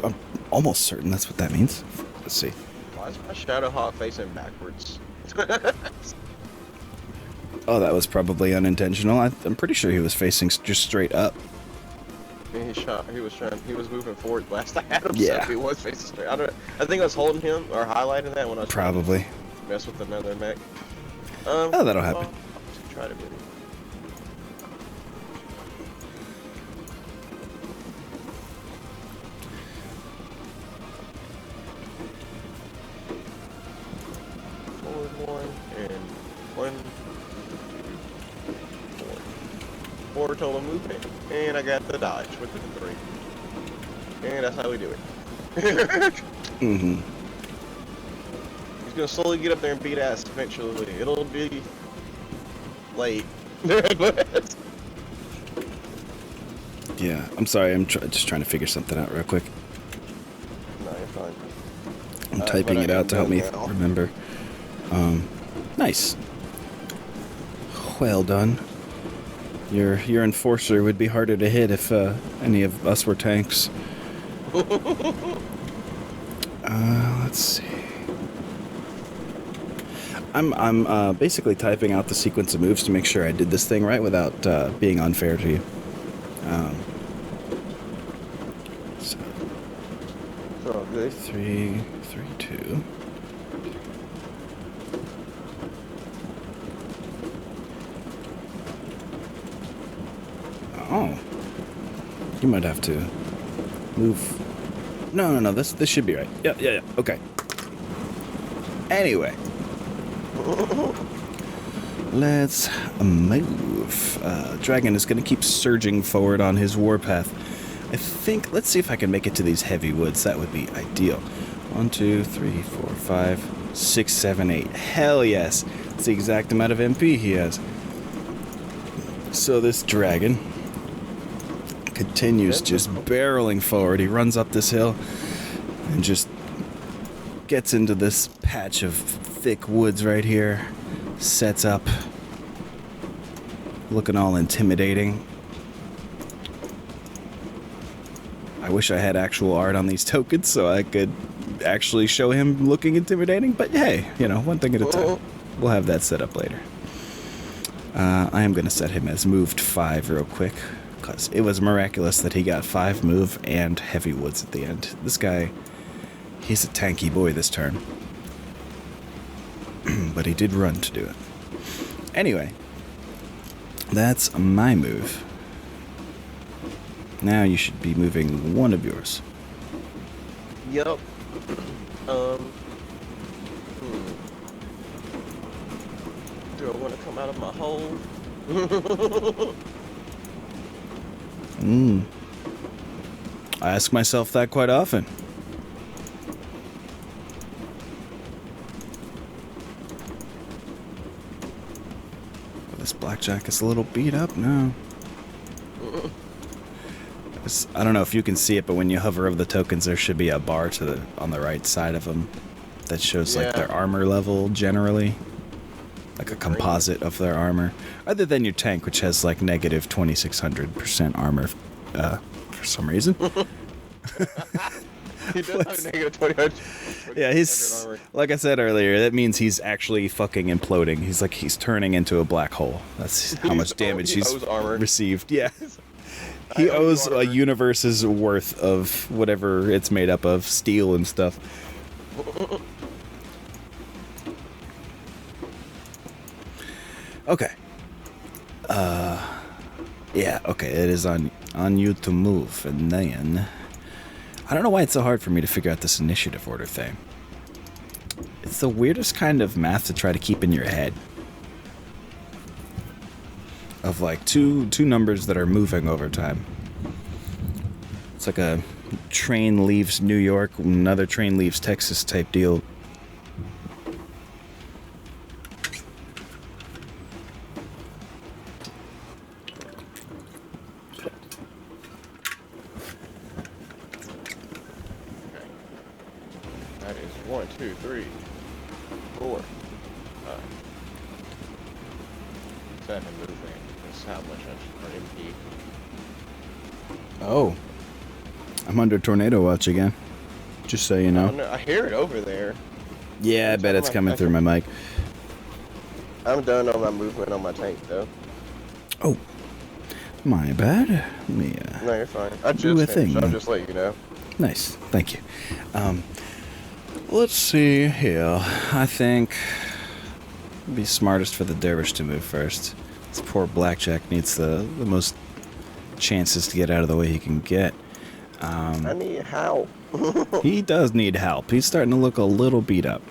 S1: I'm almost certain that's what that means. Let's see.
S2: Why is my Shadowhawk facing backwards?
S1: Oh, that was probably unintentional. I'm pretty sure he was facing just straight up.
S2: He was moving forward last I had him.
S1: Yeah.
S2: So he was facing straight. I think I was holding him or highlighting that when I was
S1: Probably.
S2: trying to mess with another mech.
S1: Oh, that'll happen.
S2: I'll just try to do it. Forward 1 and 1, 2, 4. 4 total movement, and I got the dodge with the 3. And that's how we do it.
S1: Mm-hmm.
S2: He's gonna slowly get up there and beat ass eventually. It'll be late.
S1: Yeah, I'm sorry. I'm just trying to figure something out real quick.
S2: No, you're fine.
S1: I'm typing it out to help me
S2: now.
S1: remember. Nice. Well done. Your enforcer would be harder to hit if any of us were tanks. Let's see. I'm basically typing out the sequence of moves to make sure I did this thing right without being unfair to you. So
S2: Oh, good.
S1: 3, 3, 2. Oh, you might have to move. No. This should be right. Yeah. Okay. Anyway, let's move. Dragon is going to keep surging forward on his warpath. I think. Let's see if I can make it to these heavy woods. That would be ideal. 1, 2, 3, 4, 5, 6, 7, 8. Hell yes! That's the exact amount of MP he has. So this dragon continues just barreling forward. He runs up this hill and just gets into this patch of thick woods right here, sets up, looking all intimidating. I wish I had actual art on these tokens so I could actually show him looking intimidating, but hey, one thing at a time. We'll have that set up later. I am going to set him as moved 5 real quick, because it was miraculous that he got 5 move and heavy woods at the end. This guy, he's a tanky boy this turn. But he did run to do it. Anyway, that's my move. Now you should be moving one of yours.
S2: Yup. Do I want to come out of my hole?
S1: I ask myself that quite often. This blackjack is a little beat up now. I don't know if you can see it, but when you hover over the tokens, there should be a bar on the right side of them. that shows like their armor level generally, like a composite of their armor, other than your tank, which has like negative 2600% armor for some reason.
S2: He does have negative 20.
S1: Yeah, he's
S2: armor.
S1: like I said earlier. That means he's actually fucking imploding. He's turning into a black hole. That's how much damage he's received. Yeah, he owes a universe's worth of whatever it's made up of, steel and stuff. Okay. Yeah. Okay. It is on you to move, and then. I don't know why it's so hard for me to figure out this initiative order thing. It's the weirdest kind of math to try to keep in your head. Of like two numbers that are moving over time. It's like a train leaves New York, another train leaves Texas type deal.
S2: That is 1, 2, 3, 4, 5, 7 moving. That's how much I should MP.
S1: Oh. I'm under tornado watch again. Just so you know.
S2: Oh, no, I hear it over there.
S1: Yeah, I bet it's coming through my mic.
S2: I'm done on my movement on my tank, though.
S1: Oh. My bad. Let me,
S2: No, you're fine. I
S1: do a
S2: just
S1: thing,
S2: finished. I'll
S1: man.
S2: just let you know.
S1: Nice. Thank you. Let's see here. I think it'd be smartest for the dervish to move first. This poor blackjack needs the most chances to get out of the way he can get.
S2: I need help.
S1: He does need help. He's starting to look a little beat up.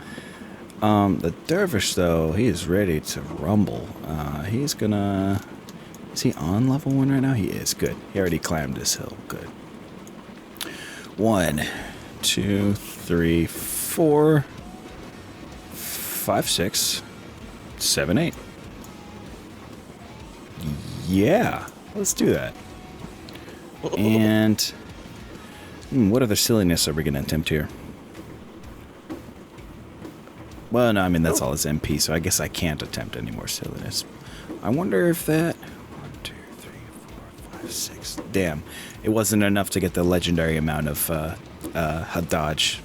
S1: The dervish, though, he is ready to rumble. He's gonna... Is he on level 1 right now? He is. Good. He already climbed this hill. Good. 1, 2, 3, 4, 5, 6, 7, 8. Yeah. Let's do that. And... what other silliness are we going to attempt here? Well, no, I mean, that's all his MP, so I guess I can't attempt any more silliness. I wonder if that... 1, 2, 3, 4, 5, 6... Damn. It wasn't enough to get the legendary amount of dodge.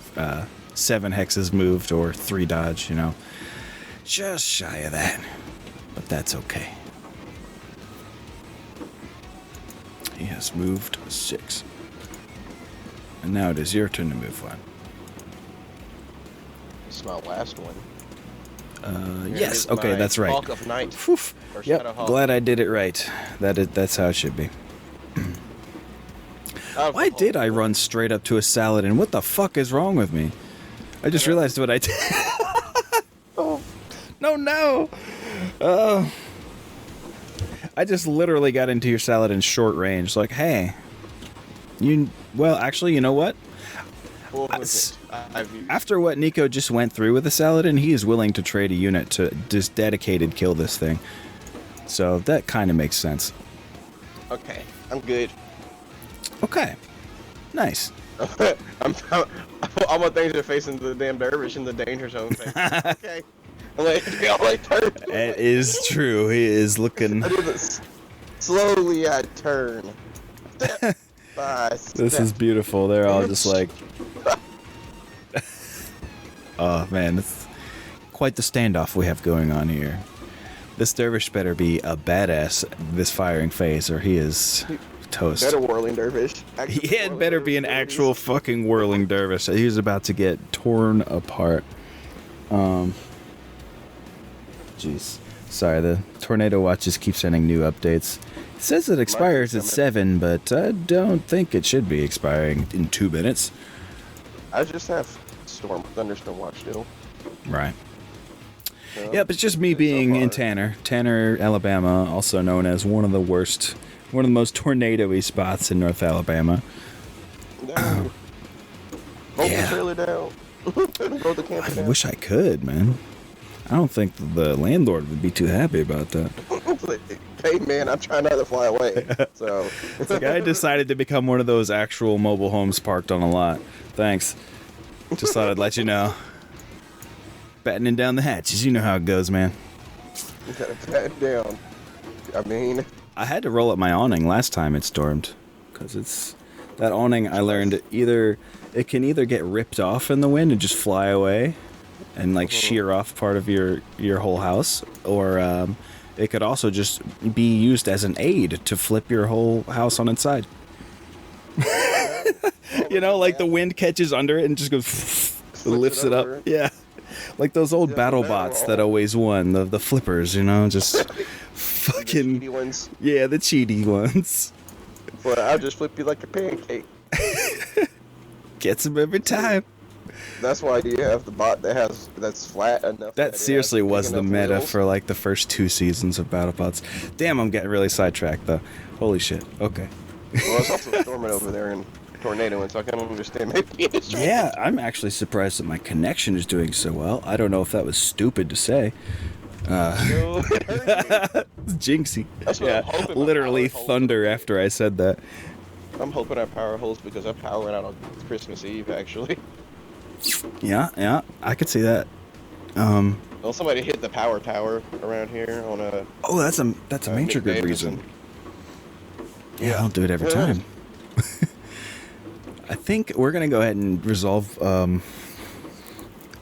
S1: 7 hexes moved, or 3 dodge, you know. Just shy of that. But that's okay. He has moved 6. And now it is your turn to move 1.
S2: It's my last one.
S1: Yes, okay, that's right.
S2: Hawk of Night.
S1: Yep, glad I did it right. That's how it should be. Why did I run straight up to a salad, and what the fuck is wrong with me? I just realized what I did. Oh, no. I just literally got into your salad in short range. Like, hey, well, actually, you know what? After what Nico just went through with the Saladin, he is willing to trade a unit to just dedicated kill this thing. So that kind of makes sense.
S2: Okay, I'm good.
S1: Okay, nice.
S2: All my things are facing the damn dervish in the danger zone thing. Okay. I'm like turn.
S1: It is true. He is looking.
S2: I do this. Slowly I turn. Step by step.
S1: This is beautiful. They're all just like... Oh, man. It's quite the standoff we have going on here. This dervish better be a badass this firing phase, or he is toast.
S2: Better whirling dervish.
S1: He had better be an actual fucking whirling dervish. He was about to get torn apart. Jeez. Sorry, the Tornado Watch just keeps sending new updates. It says it expires at 7, but I don't think it should be expiring in 2 minutes.
S2: I just have Thunderstorm Watch still.
S1: Right. So, yep, it's just me being in Tanner, Alabama, also known as one of the most tornado-y spots in North Alabama.
S2: No. Roll the trailer down. Roll the camper down.
S1: I wish I could, man. I don't think the landlord would be too happy about that.
S2: Hey, man, I'm trying not to fly away. So
S1: it's like I decided to become one of those actual mobile homes parked on a lot. Thanks. Just thought I'd let you know. Battening down the hatches. You know how it goes, man.
S2: You gotta batten down. I mean,
S1: I had to roll up my awning last time it stormed. Because it's... That awning, I learned, it can either get ripped off in the wind and just fly away and, like, shear off part of your whole house. Or it could also just be used as an aid to flip your whole house on its side. You know, like the wind catches under it and just goes... lifts it up. Yeah. Like those old battle bots that always won. The flippers, you know, just fucking...
S2: the cheaty ones.
S1: Yeah, the cheaty ones.
S2: But I'll just flip you like a pancake.
S1: Gets them every time.
S2: That's why you have the bot that's flat enough.
S1: That seriously was the meta for like the first 2 seasons of BattleBots. Damn, I'm getting really sidetracked though. Holy shit. Okay.
S2: Well, it's also storming over there and tornadoing, so I kind of understand maybe it's
S1: Yeah, I'm actually surprised that my connection is doing so well. I don't know if that was stupid to say. Jinxie.
S2: That's what I'm hoping.
S1: Literally thunder after I said that.
S2: I'm hoping our power holds because our power went out on Christmas Eve, actually.
S1: Yeah, I could see that.
S2: Well, somebody hit the power tower around here on a...
S1: Oh, that's a major good reason. Yeah, I'll do it every time. I think we're gonna go ahead and resolve.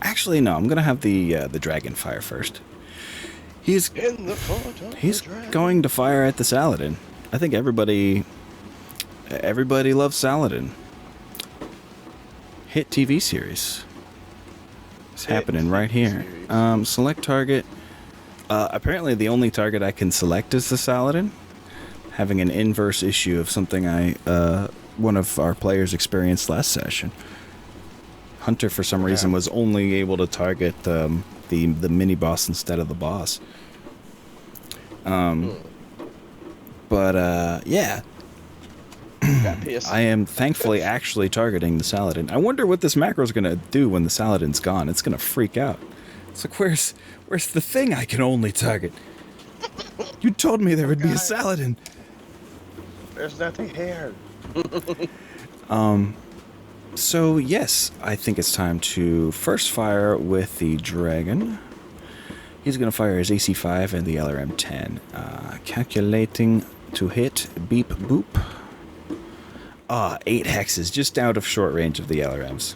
S1: Actually, no. I'm gonna have the dragon fire first. He's going to fire at the Saladin. I think everybody loves Saladin. Hit TV series. It's happening right here. Select target. Apparently, the only target I can select is the Saladin. Having an inverse issue of something one of our players experienced last session. Hunter, for some reason, was only able to target the mini boss instead of the boss. Yeah. I am thankfully actually targeting the Saladin. I wonder what this macro is going to do when the Saladin's gone. It's going to freak out. It's like, where's the thing I can only target? You told me there would be a Saladin.
S2: There's nothing here.
S1: So yes, I think it's time to first fire with the dragon. He's going to fire his AC5 and the LRM 10. Calculating to hit. Beep boop. 8 hexes, just out of short range of the LRMs.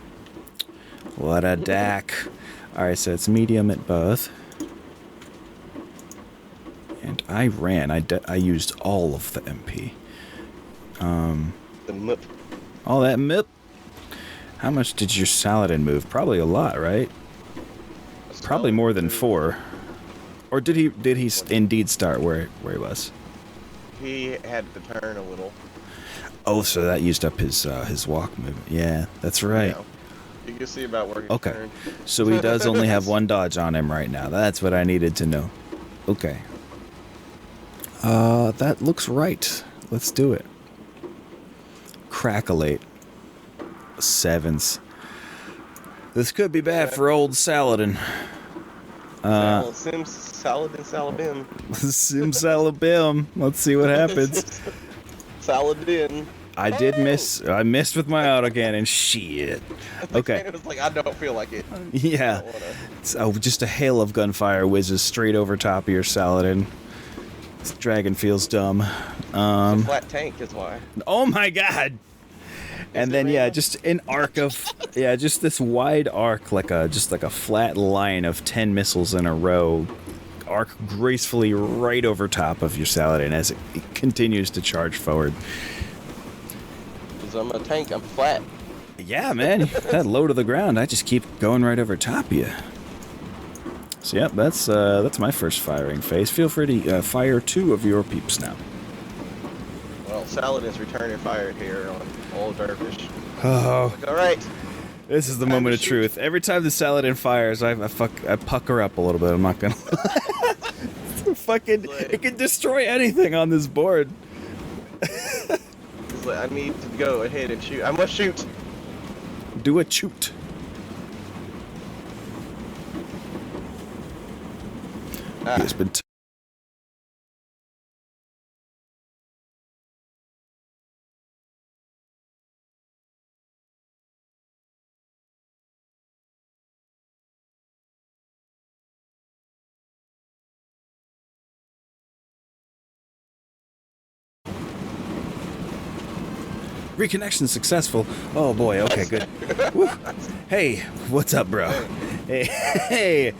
S1: What a dack. Alright, so it's medium at both. And I ran. I used all of the MP.
S2: The MIP.
S1: All that MIP. How much did your Saladin move? Probably a lot, right? Probably more than 4. Or did he indeed start where he was?
S2: He had to turn a little.
S1: Oh, so that used up his walk movement. Yeah, that's right.
S2: Yeah. You can see about where he turned.
S1: So he does only have 1 dodge on him right now. That's what I needed to know. Okay. That looks right. Let's do it. Crackalate. 7s. This could be bad for old Saladin.
S2: Sims Saladin Salabim.
S1: Sim Salabim. Let's see what happens.
S2: Saladin.
S1: I did miss. I missed with my autocannon. Shit. Okay.
S2: It was like, I don't feel like it.
S1: Yeah. So just a hail of gunfire whizzes straight over top of your Saladin. This dragon feels dumb.
S2: It's a flat tank is why.
S1: Oh my god. And then just an arc of just this wide arc, like a flat line of 10 missiles in a row, arc gracefully right over top of your Saladin as it continues to charge forward.
S2: Because I'm a tank, I'm flat.
S1: Yeah, man, that low to the ground, I just keep going right over top of you. So yep, that's my first firing phase. Feel free to fire 2 of your peeps now.
S2: Well, Saladin's returning fire here on Old Dervish.
S1: Oh.
S2: All right.
S1: This is the moment of truth. Every time the Saladin fires, I pucker up a little bit. I'm not gonna. It can destroy anything on this board.
S2: It's like, I need to go ahead and shoot. I must shoot.
S1: Do a shoot. It's been. Reconnection successful. Oh boy, okay, good. Woo. Hey, what's up, bro? Hey.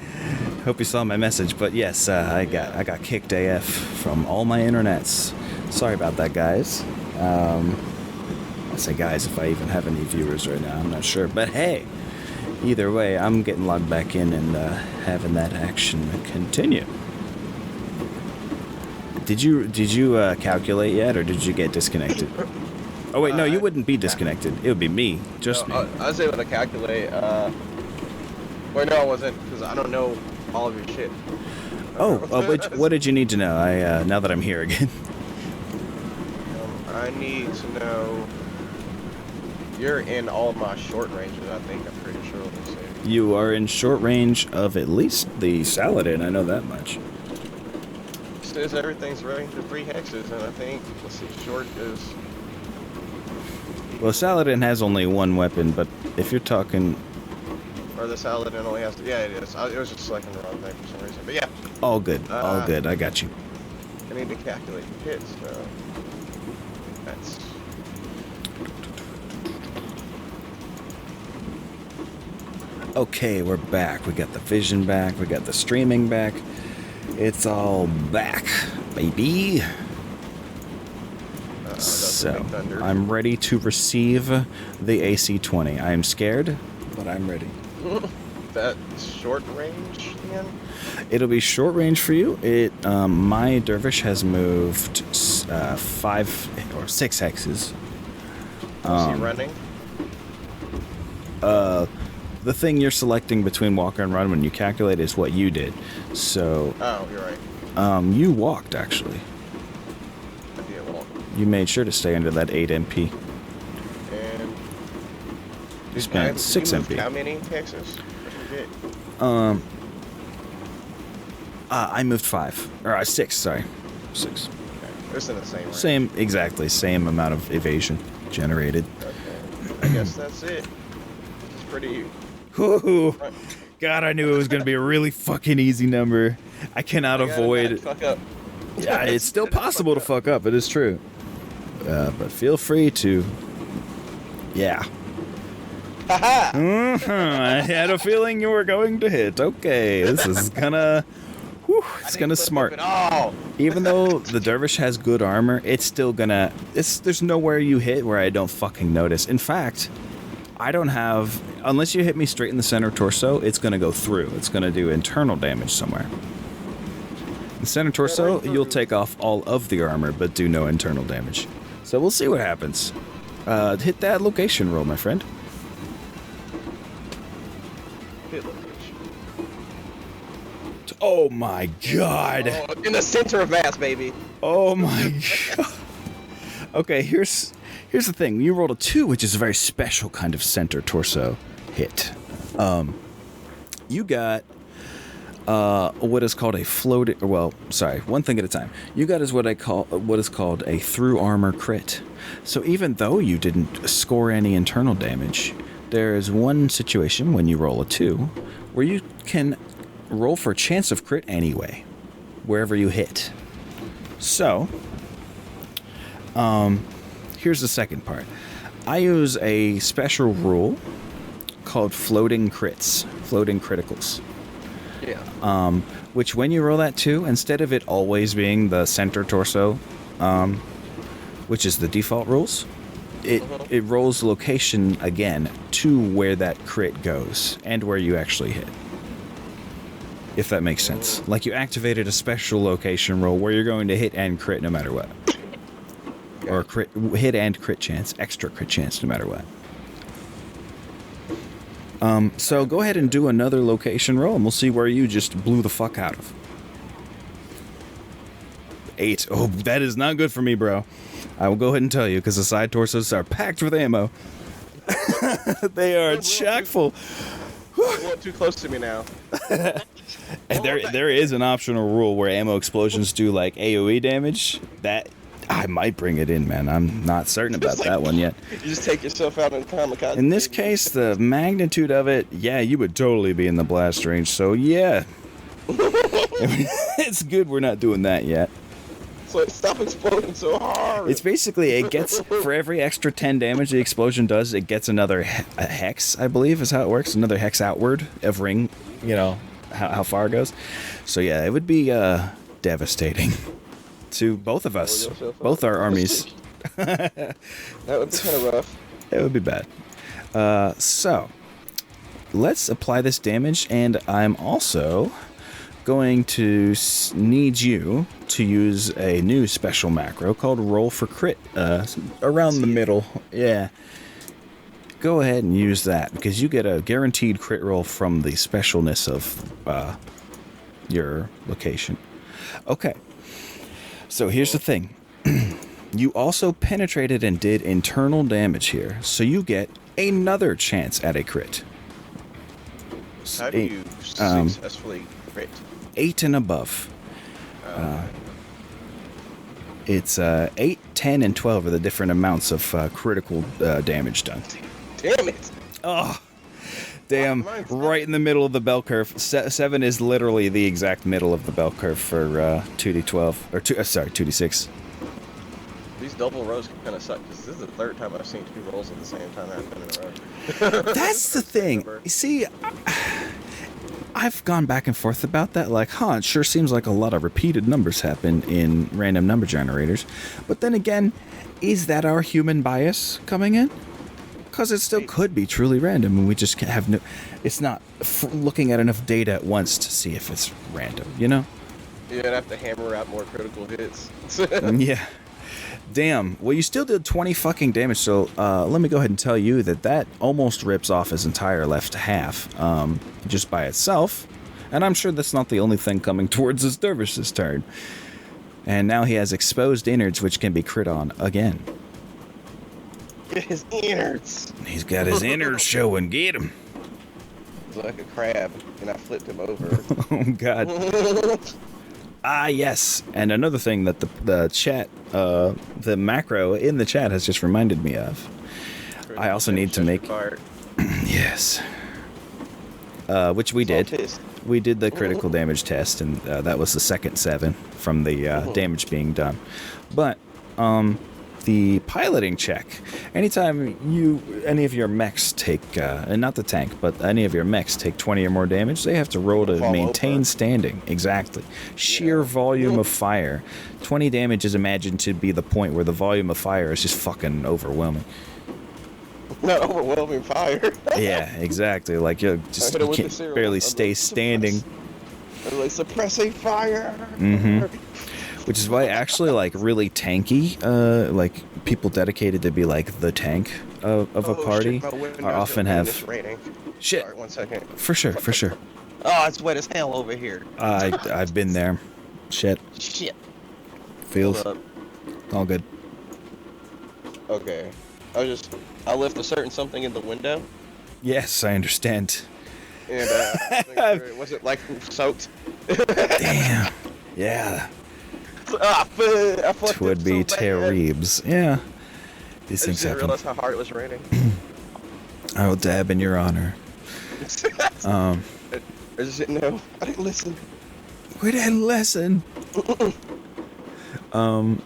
S1: Hope you saw my message, but yes, I got kicked AF from all my internets. Sorry about that, guys. I say guys if I even have any viewers right now. I'm not sure, but hey, either way, I'm getting logged back in and having that action continue. Did you calculate yet, or did you get disconnected? Oh wait, no, you wouldn't be disconnected. It would be me, just me.
S2: I was able to calculate. Wait, no, I wasn't, because I don't know all of your shit.
S1: What did you need to know? Now that I'm here again.
S2: I need to know. You're in all of my short ranges, I think. I'm pretty sure. Let me see.
S1: You are in short range of at least the Saladin. I know that much.
S2: It says everything's running to 3 hexes, and I think, let's see, short is.
S1: Well, Saladin has only one weapon, but if you're talking...
S2: Or the Saladin only has to... Yeah, it is. It was just selecting the wrong thing for some reason. But yeah.
S1: All good. All good. I got you.
S2: I need to calculate the hits, so... That's...
S1: Okay, we're back. We got the vision back. We got the streaming back. It's all back, baby. So, I'm ready to receive the AC-20. I am scared, but I'm ready.
S2: That short range again?
S1: It'll be short range for you. My dervish has moved 5 or 6 hexes.
S2: Is he running?
S1: The thing you're selecting between walk and run when you calculate is what you did. So.
S2: Oh, you're right.
S1: You walked actually. You made sure to stay under that 8 MP.
S2: And
S1: you spent 6 MP.
S2: How many hexes?
S1: I moved 5 or 6. Sorry, 6.
S2: Okay. It's in the same range.
S1: Same, exactly. Same amount of evasion generated.
S2: Okay. I guess that's it. It's pretty.
S1: Ooh, God, I knew it was gonna be a really fucking easy number. I cannot avoid it.
S2: Fuck up.
S1: Yeah, it's still possible to fuck up. It is true. But feel free to. Yeah. I had a feeling you were going to hit. Okay, this is gonna. Whew, it's gonna smart. Even though the dervish has good armor, it's still gonna. There's nowhere you hit where I don't fucking notice. In fact, I don't have. Unless you hit me straight in the center torso, it's gonna go through. It's gonna do internal damage somewhere. The center torso, you'll take off all of the armor, but do no internal damage. So we'll see what happens. Hit that location roll, my friend.
S2: Hit location.
S1: Oh my god.
S2: Oh, in the center of mass, baby.
S1: Oh my god. Okay, here's the thing. You rolled a 2, which is a very special kind of center torso hit. You got what is called a floating. Well, sorry, one thing at a time. You got is what is called a through armor crit. So even though you didn't score any internal damage, there is one situation when you roll a 2 where you can roll for a chance of crit anyway, wherever you hit. So, here's the second part. I use a special rule called floating crits, floating criticals.
S2: Yeah.
S1: Which when you roll that 2, instead of it always being the center torso, which is the default rules, it rolls location again to where that crit goes and where you actually hit. If that makes sense. Like you activated a special location roll where you're going to hit and crit no matter what. Or hit and crit chance, extra crit chance no matter what. So go ahead and do another location roll and we'll see where you just blew the fuck out of. 8. Oh, that is not good for me, bro. I will go ahead and tell you because the side torsos are packed with ammo. They are chock full.
S2: You're too close to me now.
S1: And there is an optional rule where ammo explosions do like AoE damage. That I might bring it in, man. I'm not certain about that one yet.
S2: You just take yourself out in kamikaze.
S1: In this case, the magnitude of it, yeah, you would totally be in the blast range. So yeah, it's good we're not doing that yet.
S2: So stop exploding so hard.
S1: It's basically, it gets, for every extra 10 damage the explosion does, it gets another hex, I believe is how it works. Another hex outward of ring, you know, how far it goes. So yeah, it would be devastating to both of us, both our armies.
S2: That would be kind of rough.
S1: It would be bad. So, let's apply this damage, and I'm also going to need you to use a new special macro called Roll for Crit, around the middle. Yeah. Go ahead and use that, because you get a guaranteed crit roll from the specialness of your location. Okay. So here's the thing. You also penetrated and did internal damage here, so you get another chance at a crit.
S2: How do you successfully crit?
S1: 8 and above. It's 8, 10, and 12 are the different amounts of critical damage done.
S2: Damn it!
S1: Oh, damn. Right in the middle of the bell curve. 7 is literally the exact middle of the bell curve for 2d12. Or, 2d6.
S2: These double rows kind of suck, because this is the third time I've seen 2 rolls at the same time in a row.
S1: That's the thing. You see, I've gone back and forth about that. Like, it sure seems like a lot of repeated numbers happen in random number generators. But then again, is that our human bias coming in? Because it still could be truly random, and we just have no... It's not looking at enough data at once to see if it's random, you know?
S2: You'd have to hammer out more critical hits.
S1: Yeah. Damn. Well, you still did 20 fucking damage, so let me go ahead and tell you that almost rips off his entire left half, just by itself. And I'm sure that's not the only thing coming towards his dervish this turn. And now he has exposed innards, which can be crit on again.
S2: Get his innards!
S1: He's got his innards showing. Get him!
S2: He's like a crab, and I flipped him over.
S1: Oh, God. Ah, yes. And another thing that the chat, the macro in the chat has just reminded me of. I also need to make... Yes. Which we did. We did the critical damage test, and that was the second 7 from the damage being done. But, the piloting check, anytime any of your mechs take, and not the tank, but any of your mechs take 20 or more damage, they have to roll to maintain standing. Exactly. Sheer volume of fire. 20 damage is imagined to be the point where the volume of fire is just fucking overwhelming.
S2: Not overwhelming fire.
S1: Yeah, exactly. Like, you can't barely stay standing.
S2: Like suppressing fire.
S1: Mm-hmm. Which is why actually, like, really tanky, like, people dedicated to be, like, the tank of a party are often have... Shit.
S2: Sorry, 1 second.
S1: For sure.
S2: Oh, it's wet as hell over here.
S1: I've been there. Shit. Feels all good.
S2: Okay. I left a certain something in the window.
S1: Yes, I understand.
S2: And it wasn't, like, soaked.
S1: Damn. Yeah.
S2: Would
S1: be terribles. Yeah. These things happen.
S2: I didn't realize how hard it was raining.
S1: I will dab in your honor.
S2: I just didn't know. I didn't listen.
S1: We didn't listen.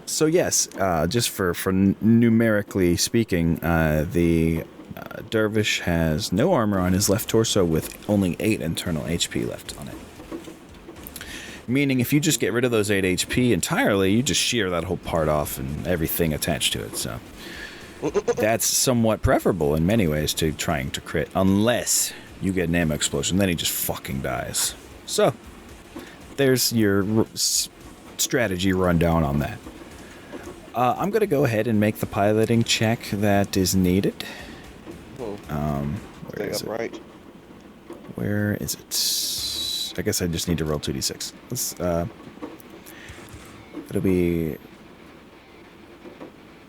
S1: So yes, just for numerically speaking, the dervish has no armor on his left torso with only 8 internal HP left on it. Meaning if you just get rid of those 8 HP entirely, you just shear that whole part off and everything attached to it. So that's somewhat preferable in many ways to trying to crit, unless you get an ammo explosion. Then he just fucking dies. So there's your strategy rundown on that. I'm going to go ahead and make the piloting check that is needed. Where is it? Right. Where is it? I guess I just need to roll 2d6. It'll be...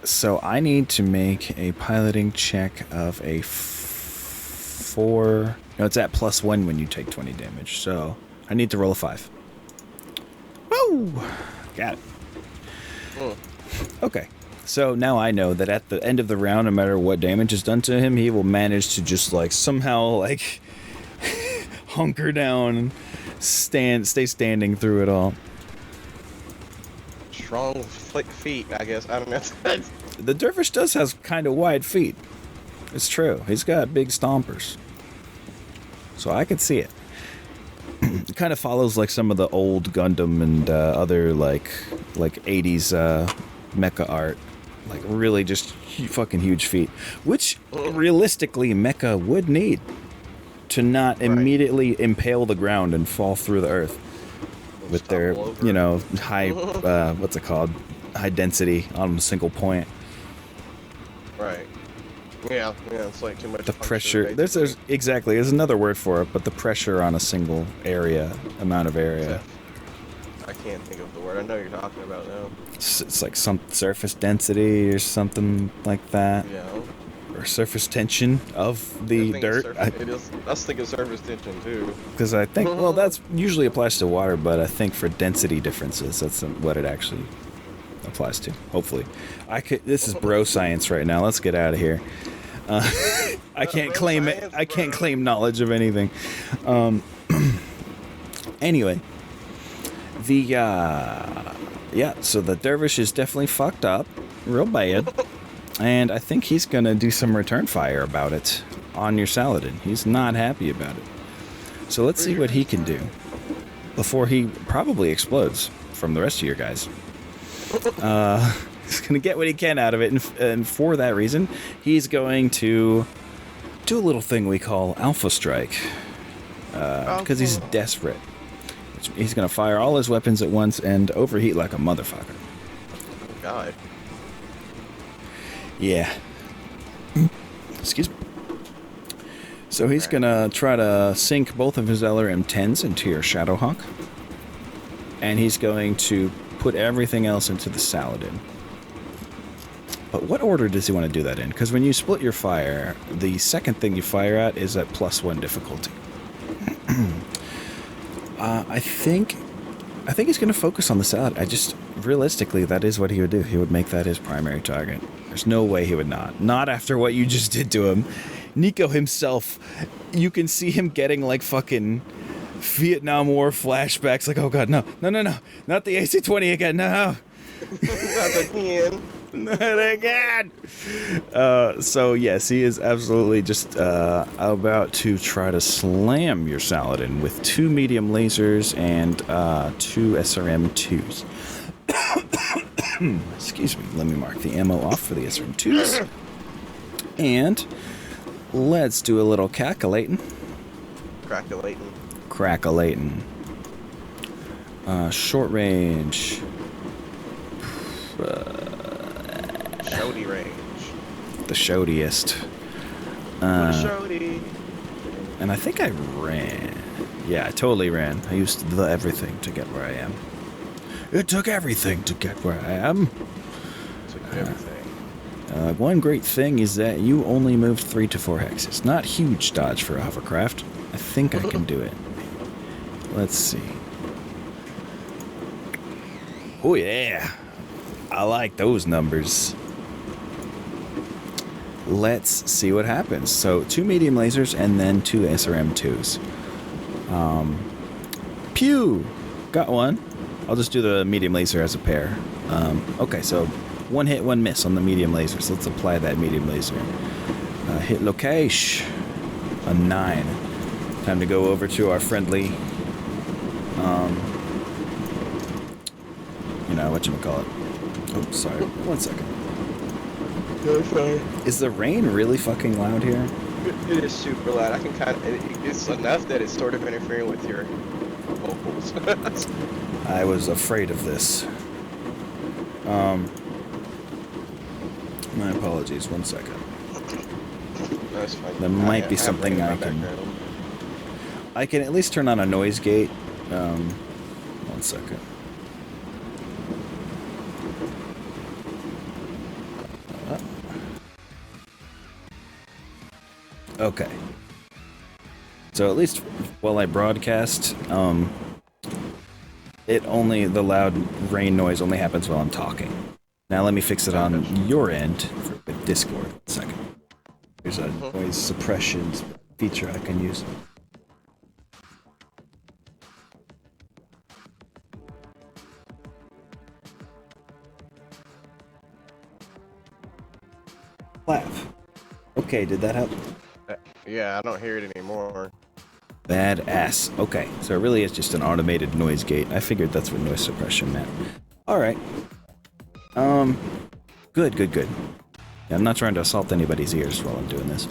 S1: So I need to make a piloting check of a 4... No, it's at +1 when you take 20 damage. So I need to roll a 5. Woo! Got it. Okay. So now I know that at the end of the round, no matter what damage is done to him, he will manage to just like somehow like hunker down and stay standing through it all.
S2: strong feet, I guess. I don't know.
S1: The dervish does have kind of wide feet. It's true. He's got big stompers. So I could see it. It kind of follows like some of the old Gundam and other like 80s mecha art. Like really just fucking huge feet. Which realistically mecha would need to not immediately impale the ground and fall through the earth. With their, high, what's it called? High density on a single point.
S2: Right. Yeah, it's like too much.
S1: The pressure, there's another word for it, but the pressure on a single amount of area.
S2: I can't think of the word. I know you're talking about now.
S1: It's like some surface density or something like that.
S2: Yeah.
S1: Or surface tension of the dirt.
S2: I was thinking surface tension too.
S1: Because I think, well, that's usually applies to water, but I think for density differences, that's what it actually applies to. Hopefully, this is bro science right now. Let's get out of here. I can't claim it. I can't claim knowledge of anything. Anyway, so the dervish is definitely fucked up, real bad. And I think he's going to do some return fire about it on your Saladin. He's not happy about it. So let's see what he can do before he probably explodes from the rest of your guys. He's going to get what he can out of it. And for that reason, he's going to do a little thing we call Alpha Strike. Because he's desperate. He's going to fire all his weapons at once and overheat like a motherfucker.
S2: Oh, God.
S1: Yeah. Excuse me. So he's going to try to sink both of his LRM-10s into your Shadowhawk. And he's going to put everything else into the Saladin. But what order does he want to do that in? Because when you split your fire, the second thing you fire at is at +1 difficulty. I think he's going to focus on the Saladin. Realistically, that is what he would do. He would make that his primary target. There's no way he would not. Not after what you just did to him. Nico himself, you can see him getting like fucking Vietnam War flashbacks. Like, oh God, no. Not the AC-20 again, no.
S2: Not again.
S1: Not again. So yes, he is absolutely just about to try to slam your Saladin with 2 medium lasers and 2 SRM-2s. Excuse me. Let me mark the ammo off for the SRM-2s. And let's do a little calculating. Crackalating. Short range.
S2: Shody range.
S1: The shodiest.
S2: Shody.
S1: And I think I ran. Yeah, I totally ran. I used everything to get where I am. It took everything to get where I am.
S2: Took everything.
S1: One great thing is that you only moved 3 to 4 hexes. Not huge dodge for a hovercraft. I think I can do it. Let's see. Oh yeah. I like those numbers. Let's see what happens. So 2 medium lasers and then 2 SRM-2s. Pew! Got one. I'll just do the medium laser as a pair. Okay, so 1 hit, 1 miss on the medium lasers. Let's apply that medium laser. Hit location. A 9. Time to go over to our friendly, whatchamacallit. Oh, sorry. 1 second.
S2: No, sorry.
S1: Is the rain really fucking loud here?
S2: It is super loud. I can it's enough that it's sort of interfering with your vocals.
S1: I was afraid of this. My apologies. 1 second.
S2: That's fine.
S1: There might be something I can at least turn on a noise gate. 1 second. Okay. So at least while I broadcast, the loud rain noise only happens while I'm talking. Now let me fix it on your end with Discord. 1 second. There's a noise suppression feature I can use. Clap. Okay, did that help?
S2: Yeah, I don't hear it anymore.
S1: Badass. Okay, so it really is just an automated noise gate. I figured that's what noise suppression meant. Alright. Good. Yeah, I'm not trying to assault anybody's ears while I'm doing this.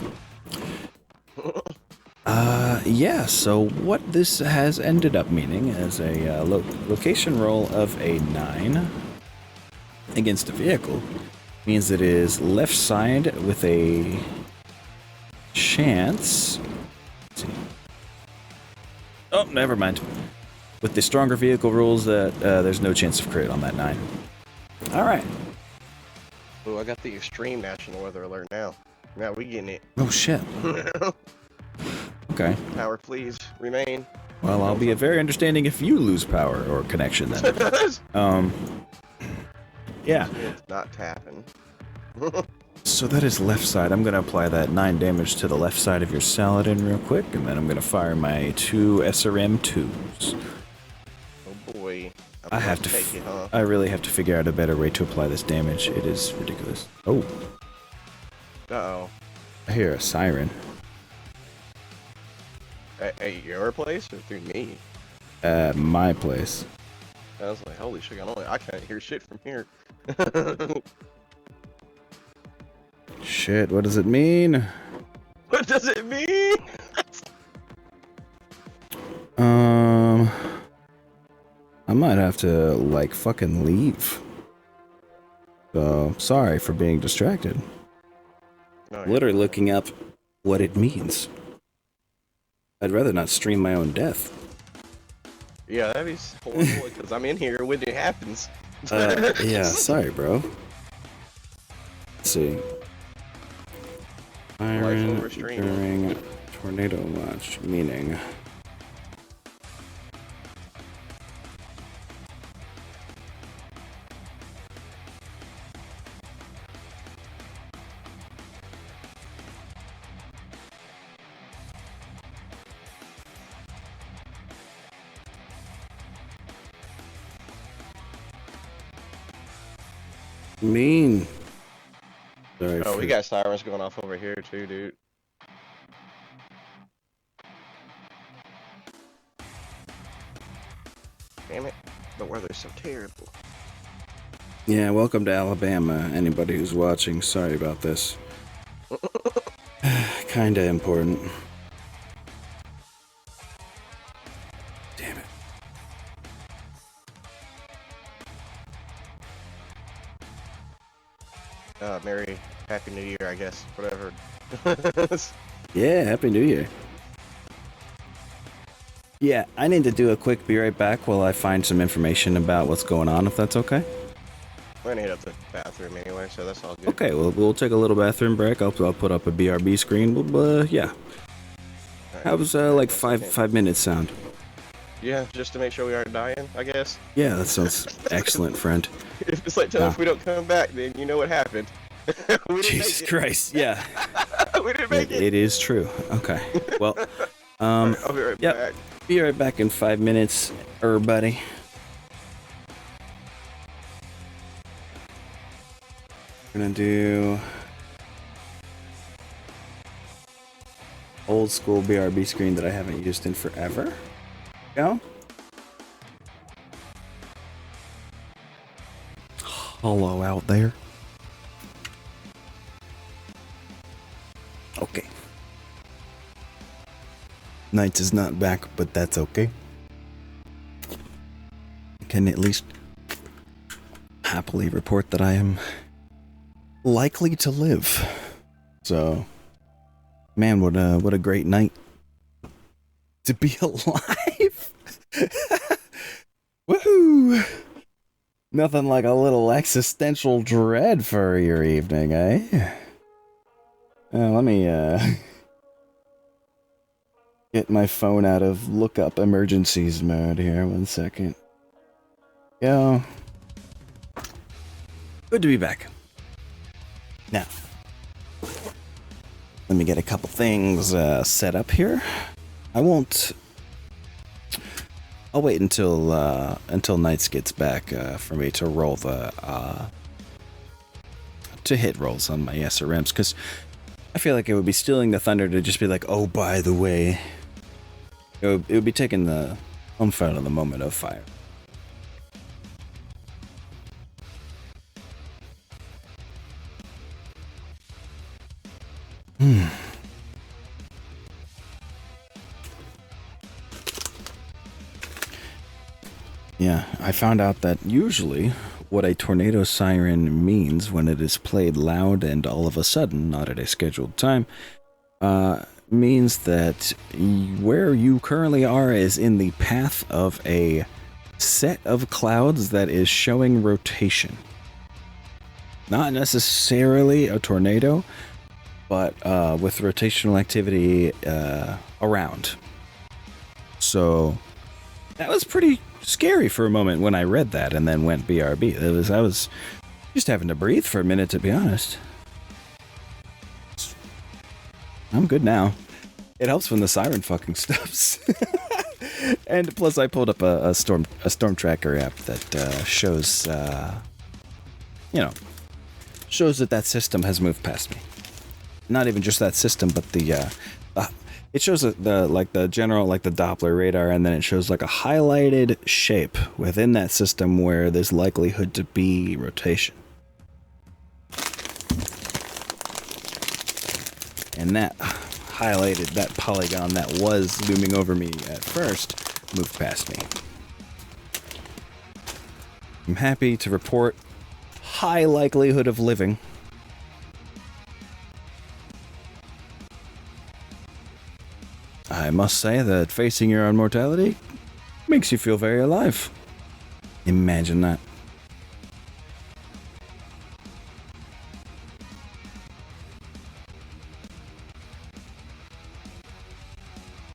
S1: Yeah, so what this has ended up meaning as a location roll of a 9 against a vehicle means it is left side with a chance. Let's see. Oh, never mind. With the stronger vehicle rules, there's no chance of crit on that 9. Alright.
S2: Oh, I got the extreme national weather alert now. Now we getting it.
S1: Oh, shit. Okay.
S2: Power, please remain.
S1: Well, I'll be very understanding if you lose power or connection then. Yeah.
S2: It's not tapping.
S1: So that is left side. I'm going to apply that 9 damage to the left side of your Saladin real quick, and then I'm going to fire my 2 SRM2s.
S2: Oh boy.
S1: I have to.
S2: Take it, huh?
S1: I really have to figure out a better way to apply this damage. It is ridiculous. Oh.
S2: Uh-oh.
S1: I hear a siren.
S2: At your place or through me?
S1: At my place.
S2: I was like, holy shit, I can't hear shit from here.
S1: Shit, what does it mean?
S2: What does it mean?
S1: I might have to, like, fucking leave. So, sorry for being distracted.
S2: No,
S1: Literally looking up what it means. I'd rather not stream my own death.
S2: Yeah, that'd be horrible because I'm in here when it happens.
S1: Yeah, sorry, bro. Let's see. Siren during tornado watch, meaning... Mean. Sorry.
S2: Oh, we got sirens going off over here too, dude. Damn it. The weather's so terrible.
S1: Yeah, welcome to Alabama, anybody who's watching. Sorry about this. Kinda important. Damn it.
S2: Merry, Happy New Year, I guess. Whatever.
S1: Yeah, Happy New Year. Yeah, I need to do a quick be right back while I find some information about what's going on, if that's okay.
S2: We're gonna hit up the bathroom anyway, so that's all good.
S1: Okay, well, we'll take a little bathroom break. I'll put up a BRB screen. Yeah.
S2: Right.
S1: How was, like, five minutes sound?
S2: Yeah, just to make sure we aren't dying, I guess.
S1: Yeah, that sounds excellent, friend.
S2: If it's like, tell us if we don't come back, then you know what happened.
S1: Jesus Christ, yeah.
S2: We didn't make it.
S1: It is true. Okay. Well,
S2: I'll be right back.
S1: Be right back in 5 minutes, everybody. We're gonna do old school BRB screen that I haven't used in forever. Go. Hello out there. Okay. Knights is not back, but that's okay. I can at least happily report that I am likely to live. So, man, what a great night to be alive. Woohoo! Nothing like a little existential dread for your evening, eh? Let me get my phone out of look up emergencies mode here. 1 second. Yo. Good to be back. Now, let me get a couple things set up here. I'll wait until Knights gets back for me to roll the to hit rolls on my SRMs, because I feel like it would be stealing the thunder to just be like, oh, by the way. It would be taking the oomph out of the moment of fire. Yeah, I found out that usually what a tornado siren means when it is played loud and all of a sudden, not at a scheduled time, means that where you currently are is in the path of a set of clouds that is showing rotation. Not necessarily a tornado, but with rotational activity around. So that was pretty scary for a moment when I read that and then went BRB. I was just having to breathe for a minute, to be honest. I'm good now. It helps when the siren fucking stops. And plus I pulled up a storm tracker app that shows shows that system has moved past me. Not even just that system, but it shows the general, like the Doppler radar, and then it shows like a highlighted shape within that system where there's likelihood to be rotation. And that highlighted, that polygon that was looming over me at first, moved past me. I'm happy to report high likelihood of living. I must say that facing your own mortality makes you feel very alive. Imagine that.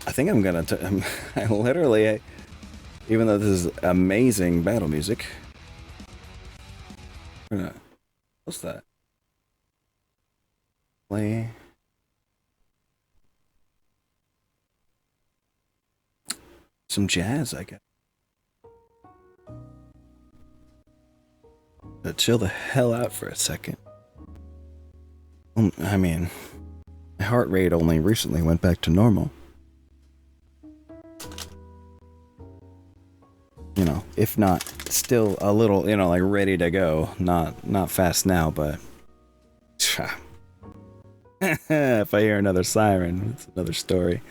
S1: I think I'm gonna I literally, even though this is amazing battle music, what's that? Play. Some jazz, I guess. But chill the hell out for a second. I mean, my heart rate only recently went back to normal. You know, if not, still a little, like ready to go. Not fast now, but if I hear another siren, it's another story.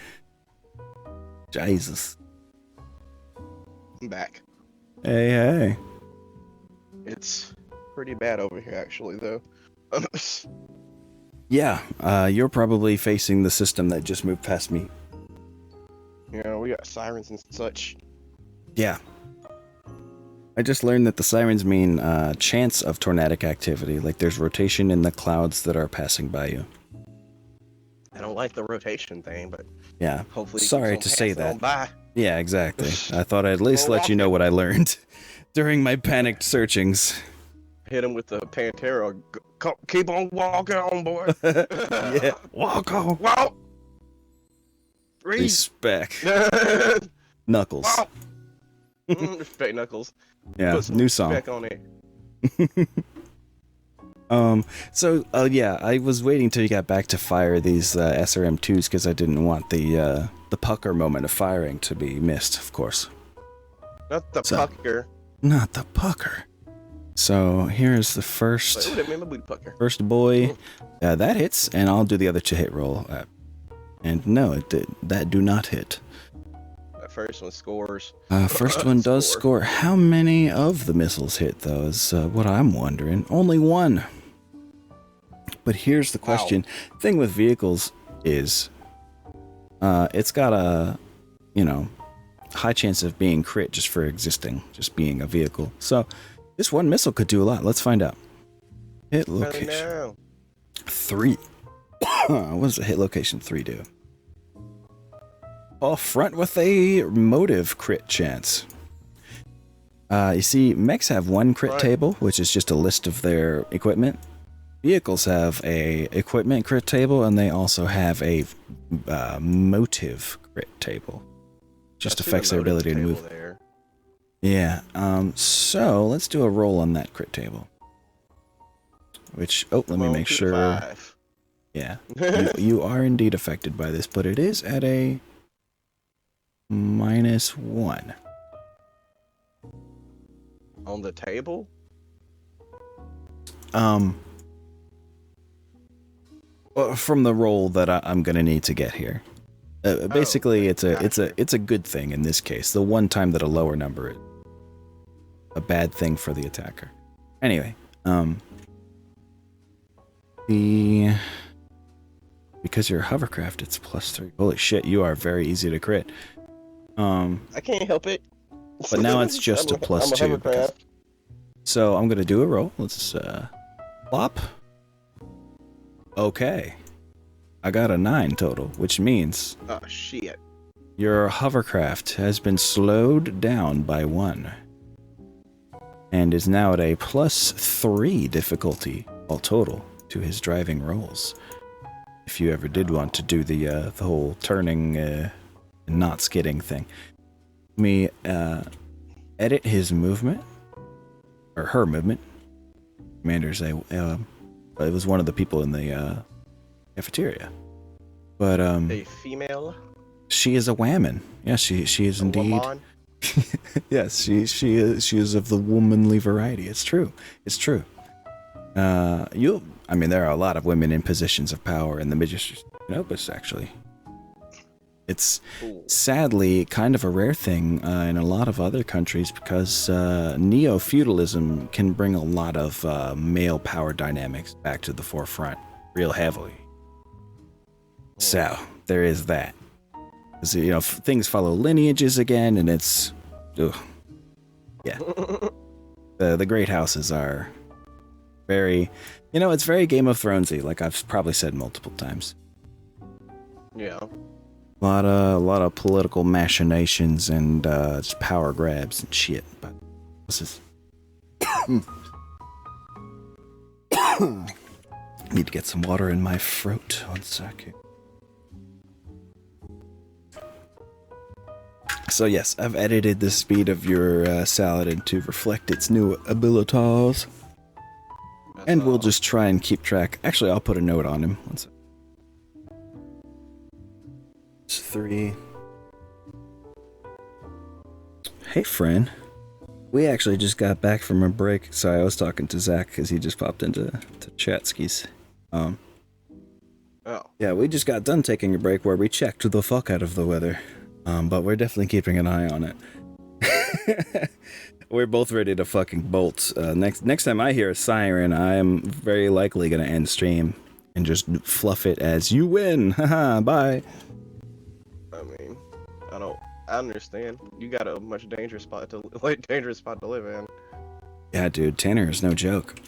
S1: Jesus.
S2: I'm back.
S1: Hey.
S2: It's pretty bad over here, actually, though.
S1: Yeah, you're probably facing the system that just moved past me.
S2: We got sirens and such.
S1: Yeah. I just learned that the sirens mean chance of tornadic activity, like there's rotation in the clouds that are passing by you.
S2: I don't like the rotation thing, but
S1: yeah.
S2: Hopefully,
S1: sorry to say that.
S2: By.
S1: Yeah, exactly. I thought I'd at least let you know what I learned during my panicked searchings.
S2: Hit him with the Pantera. Keep on walking on, boy.
S1: Yeah, walk on.
S2: Walk.
S1: Respect. Knuckles.
S2: Walk. Respect Knuckles.
S1: Yeah, new song.
S2: Respect on it.
S1: Yeah, I was waiting till you got back to fire these SRM2s because I didn't want the pucker moment of firing to be missed, of course.
S2: Not the pucker.
S1: Not the pucker. So here's the first boy. That hits, and I'll do the other to hit roll. And no, that do not hit.
S2: That first one scores.
S1: First one does score. How many of the missiles hit, though, is what I'm wondering. Only one. But here's the question. Wow. Thing with vehicles is it's got a, high chance of being crit just for existing, just being a vehicle. So this one missile could do a lot. Let's find out. Hit location 3. What does the hit location 3 do? Off front with a motive crit chance. You see, mechs have one crit table, which is just a list of their equipment. Vehicles have a equipment crit table, and they also have a motive crit table. Just affects their ability to move.
S2: There.
S1: Yeah. So let's do a roll on that crit table. which, oh, let me make sure.
S2: 5.
S1: Yeah, you are indeed affected by this, but it is at a -1.
S2: On the table?
S1: Well, from the roll that I'm gonna need to get here. Basically, it's a good thing in this case. The one time that a lower number is a bad thing for the attacker. Anyway, because you're a hovercraft, it's +3. Holy shit, you are very easy to crit.
S2: I can't help it.
S1: But now it's just a +2. So I'm gonna do a roll. Let's flop. Okay. I got a 9 total, which means
S2: oh shit.
S1: Your hovercraft has been slowed down by 1 and is now at a +3 difficulty all total to his driving rolls. If you ever did want to do the whole turning and not skidding thing. Let me edit his movement or her movement. Commander's it was one of the people in the cafeteria. But
S2: a female?
S1: She is a woman. Yes, she is indeed.
S2: Woman?
S1: Yes, she is of the womanly variety. It's true. It's true. I mean, there are a lot of women in positions of power in the Magistracy of Canopus, actually. It's sadly kind of a rare thing in a lot of other countries because neo-feudalism can bring a lot of male power dynamics back to the forefront real heavily. So, there is that. Because, you know, things follow lineages again, and it's... Ugh. Yeah. The great houses are very... You know, it's very Game of Thronesy, like I've probably said multiple times.
S2: Yeah.
S1: A lot of political machinations and just power grabs and shit. But this is... Need to get some water in my throat. 1 second. So yes, I've edited the speed of your Saladin to reflect its new abilities. And we'll just try and keep track. Actually, I'll put a note on him. 1 second. It's 3. Hey, friend. We actually just got back from a break. Sorry, I was talking to Zach because he just popped into chat skis.
S2: Oh.
S1: Yeah, we just got done taking a break where we checked the fuck out of the weather. But we're definitely keeping an eye on it. We're both ready to fucking bolt. Next time I hear a siren, I am very likely gonna end stream and just fluff it as you win. Haha, bye.
S2: I mean, I understand. You got a much dangerous spot to live in.
S1: Yeah, dude, Tanner is no joke.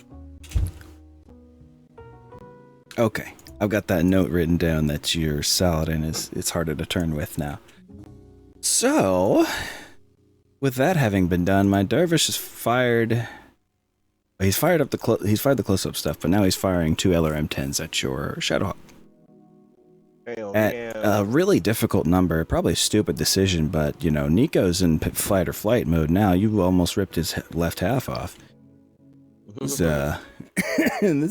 S1: Okay, I've got that note written down that your Saladin it's harder to turn with now. So, with that having been done, my dervish has fired. He's fired the close-up stuff, but now he's firing 2 LRM-10s at your Shadowhawk. At a really difficult number, probably a stupid decision, but you know, Nico's in fight or flight mode now. You almost ripped his left half off. This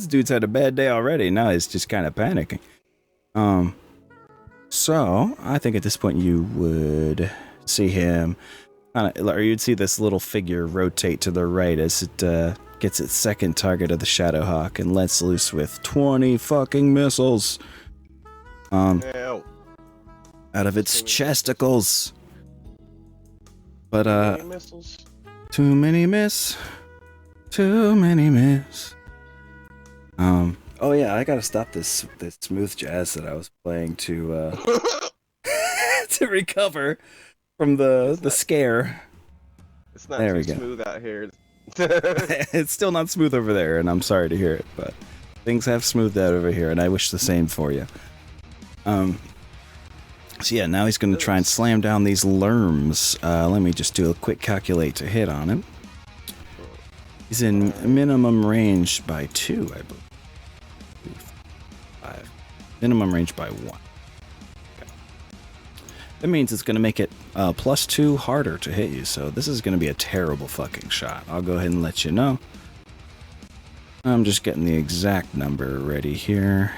S1: dude's had a bad day already. Now he's just kind of panicking. So I think at this point you would see him, or you'd see this little figure rotate to the right as it gets its second target of the Shadowhawk and lets loose with 20 fucking missiles. Out of its chesticles. But too many miss. Oh yeah, I gotta stop this smooth jazz that I was playing to to recover from the scare.
S2: It's not
S1: there
S2: too
S1: we go.
S2: Smooth out here.
S1: It's still not smooth over there, and I'm sorry to hear it, but things have smoothed out over here, and I wish the same for you. So yeah, now he's gonna try and slam down these lerms. Let me just do a quick calculate to hit on him. He's in minimum range by 2, I believe. 5. Minimum range by 1. Okay. That means it's going to make it +2 harder to hit you, so this is going to be a terrible fucking shot. I'll go ahead and let you know. I'm just getting the exact number ready here.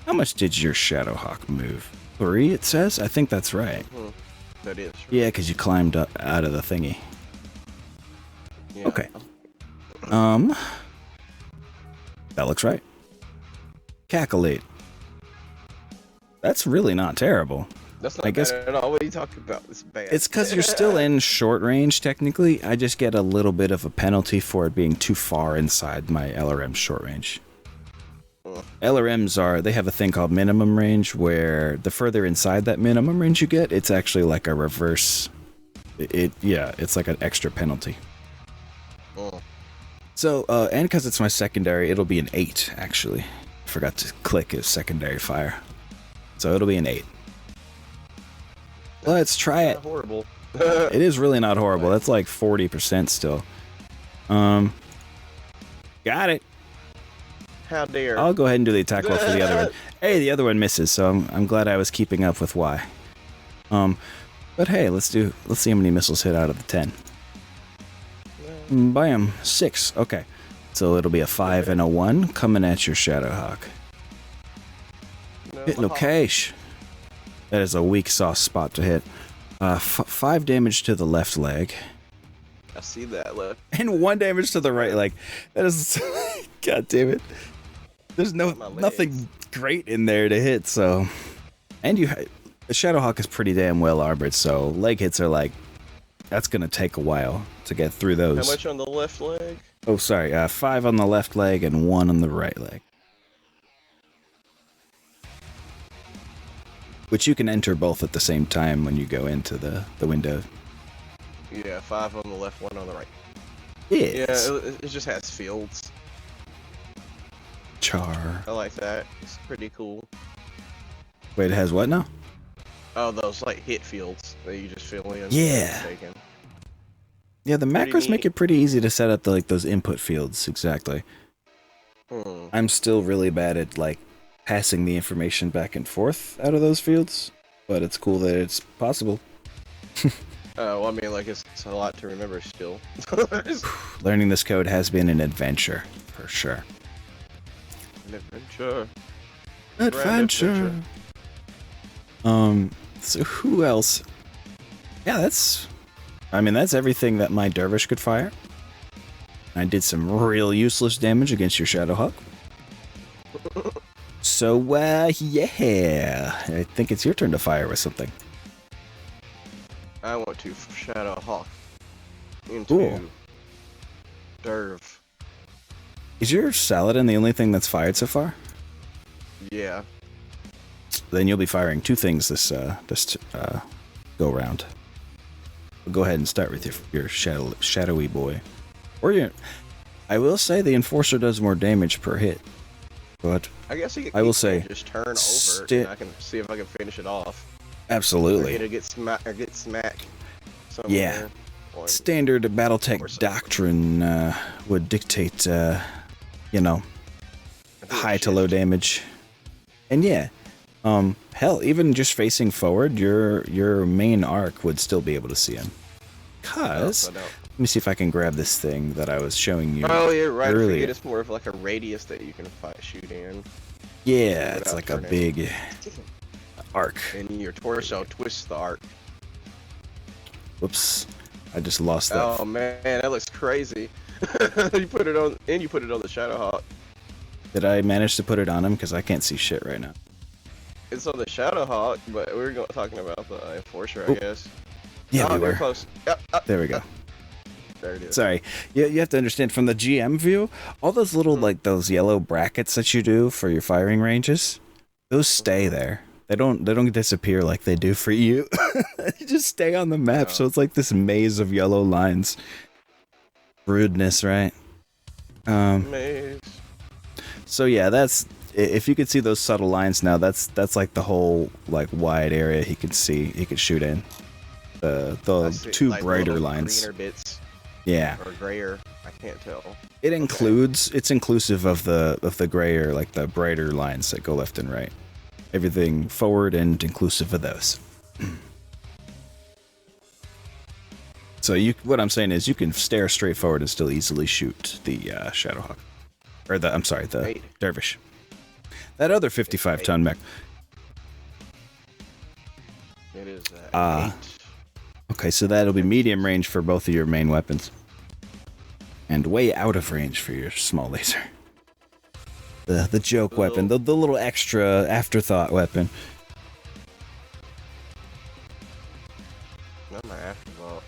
S1: How much did your Shadowhawk move? 3, it says? I think that's right.
S2: Mm-hmm. That is. Right.
S1: Yeah, because you climbed up out of the thingy.
S2: Yeah.
S1: Okay. That looks right. Calculate. That's really not terrible.
S2: That's not bad at all. What are you talking about? It's bad.
S1: It's because you're still in short range, technically. I just get a little bit of a penalty for it being too far inside my LRM short range. LRMs they have a thing called minimum range, where the further inside that minimum range you get, it's actually like a reverse. It's like an extra penalty.
S2: Oh.
S1: So, and because it's my secondary, it'll be an 8, actually. Forgot to click his secondary fire. So it'll be an 8. Let's try it.
S2: Not horrible.
S1: It is really not horrible. That's like 40% still. Got it.
S2: How dare.
S1: I'll go ahead and do the attack roll for the other one. Hey, the other one misses, so I'm glad I was keeping up with Y. But hey, let's see how many missiles hit out of the 10. Bam, 6. Okay. So it'll be a 5 and a 1 coming at your Shadowhawk. Hit no cache. That is a weak sauce spot to hit. 5 damage to the left leg.
S2: I see that left.
S1: And 1 damage to the right leg. That is... God damn it. There's nothing great in there to hit, so... And the Shadowhawk is pretty damn well armored, so leg hits are like... That's gonna take a while to get through those.
S2: How much on the left leg?
S1: Oh, sorry. 5 on the left leg and 1 on the right leg. Which you can enter both at the same time when you go into the window.
S2: Yeah, 5 on the left, 1 on the right.
S1: Yes.
S2: Yeah, it just has fields.
S1: Char.
S2: I like that. It's pretty cool.
S1: Wait, it has what now?
S2: Oh, those like hit fields that you just fill in.
S1: Yeah. Yeah, the macros make it pretty easy to set up those input fields. Exactly. I'm still really bad at passing the information back and forth out of those fields, but it's cool that it's possible.
S2: Well, I mean, it's a lot to remember still.
S1: Learning this code has been an adventure, for sure.
S2: An adventure.
S1: Adventure. So who else? Yeah, that's everything that my dervish could fire. I did some real useless damage against your Shadowhawk. So, yeah, I think it's your turn to fire with something.
S2: I want to Shadowhawk into Derv.
S1: Is your Saladin the only thing that's fired so far?
S2: Yeah.
S1: Then you'll be firing 2 things this go round. We'll go ahead and start with your shadowy boy. I will say the Enforcer does more damage per hit. But
S2: I guess
S1: I will say
S2: just turn over and I can see if I can finish it off.
S1: Absolutely.
S2: Or get smacked.
S1: Yeah. Standard BattleTech doctrine would dictate, high to low damage. And yeah, hell, even just facing forward, your main arc would still be able to see him. Let me see if I can grab this thing that I was showing you.
S2: Oh, you're right.
S1: Earlier.
S2: I forget it's more of like a radius that you can shoot in.
S1: Yeah, it's like a big arc.
S2: And your torso twists the arc.
S1: Whoops. I just lost that.
S2: Oh man, that looks crazy. You put it on the Shadowhawk.
S1: Did I manage to put it on him? Because I can't see shit right now.
S2: It's on the Shadowhawk, but we were talking about the Enforcer, I guess.
S1: Yeah, we were.
S2: Close. Yep.
S1: There we go.
S2: There it is.
S1: Sorry. You have to understand, from the GM view, all those little, those yellow brackets that you do for your firing ranges, those stay there. They don't disappear like they do for you. They just stay on the map, so it's like this maze of yellow lines. Rudeness, right?
S2: Maze.
S1: So yeah, that's... If you could see those subtle lines now, that's like the whole wide area he could see. He could shoot in. The 2 brighter lines.
S2: Greener bits.
S1: Yeah.
S2: Or grayer. I can't tell.
S1: It's inclusive of the grayer, the brighter lines that go left and right. Everything forward and inclusive of those. So what I'm saying is you can stare straight forward and still easily shoot the Shadowhawk. Or I'm sorry, the
S2: 8.
S1: dervish. That other 55-ton mech.
S2: It is 8.
S1: Okay, so that'll be medium range for both of your main weapons. And way out of range for your small laser. The joke weapon, the little extra afterthought weapon.
S2: Not my afterthought.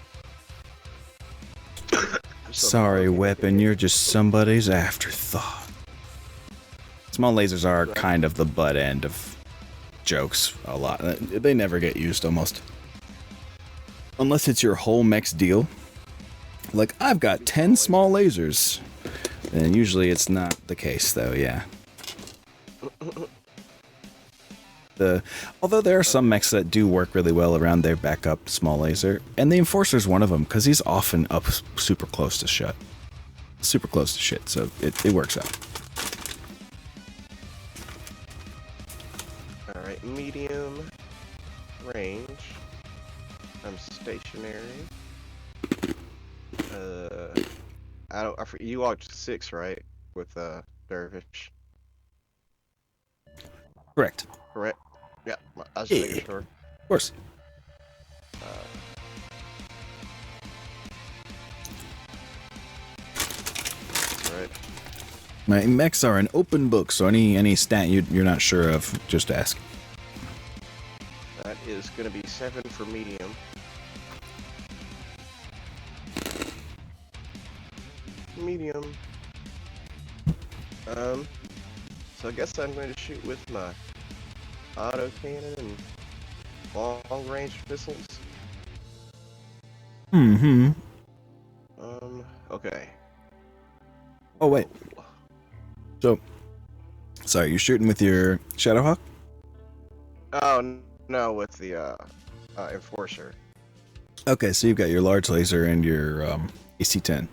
S1: Sorry, weapon, you're just somebody's afterthought. Small lasers are kind of the butt end of jokes a lot. They never get used almost. Unless it's your whole mech's deal. Like, I've got 10 small lasers. And usually it's not the case, though, yeah. Although there are some mechs that do work really well around their backup small laser, and the Enforcer's one of them, because he's often up super close to shit. Super close to shit, so it works out.
S2: Alright, medium range. I'm stationary. You watched 6, right? With Dervish.
S1: Correct.
S2: Correct? Yeah, I was just making sure.
S1: Of course.
S2: Right.
S1: My mechs are an open book, so any stat you're not sure of, just ask.
S2: That is going to be 7 for medium. Medium. So I guess I'm going to shoot with my auto cannon and long range missiles.
S1: Mm-hmm.
S2: Okay.
S1: Oh, wait. So, sorry, you're shooting with your Shadowhawk?
S2: Oh, no, with the, Enforcer.
S1: Okay, so you've got your large laser and your, AC-10.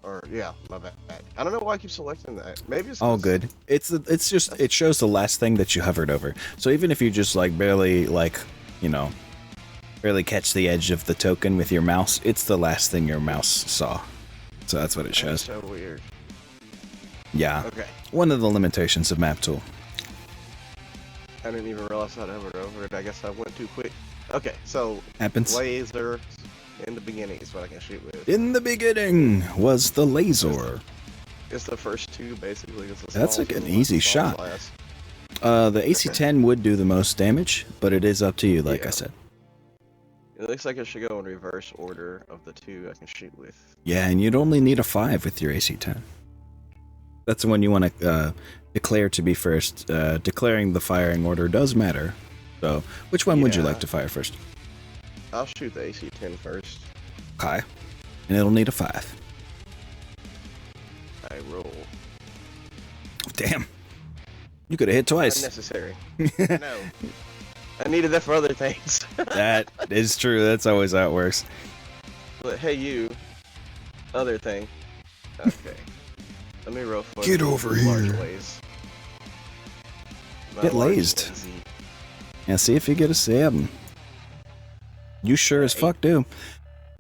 S2: Or, yeah, my bad. I don't know why I keep selecting that. Maybe it's
S1: All good. It's just, it shows the last thing that you hovered over. So even if you just, like, barely catch the edge of the token with your mouse, it's the last thing your mouse saw. So that's what it shows.
S2: That's so weird.
S1: Yeah.
S2: Okay.
S1: One of the limitations of MapTool.
S2: I didn't even realize I'd hovered over it. I guess I went too quick. Okay, so
S1: Happens.
S2: laser in the beginning is what I can shoot with.
S1: In the beginning was the laser.
S2: It's the first 2, basically. It's the
S1: That's like an easy shot.
S2: Class.
S1: The AC-10 would do the most damage, but it is up to you, like I said.
S2: It looks like it should go in reverse order of the 2 I can shoot with.
S1: Yeah, and you'd only need a 5 with your AC-10. That's the one you want to declare to be first. Declaring the firing order does matter. So, which one would you like to fire first?
S2: I'll shoot the AC-10 first.
S1: Okay. And it'll need a 5.
S2: I roll.
S1: Damn. You could have hit twice.
S2: Unnecessary. No. I needed that for other things.
S1: That is true. That's always how it works.
S2: But hey, you. Other thing. Okay. Let me roll for
S1: Get over here. Get lazed. Yeah, see if you get a 7. You sure as fuck do.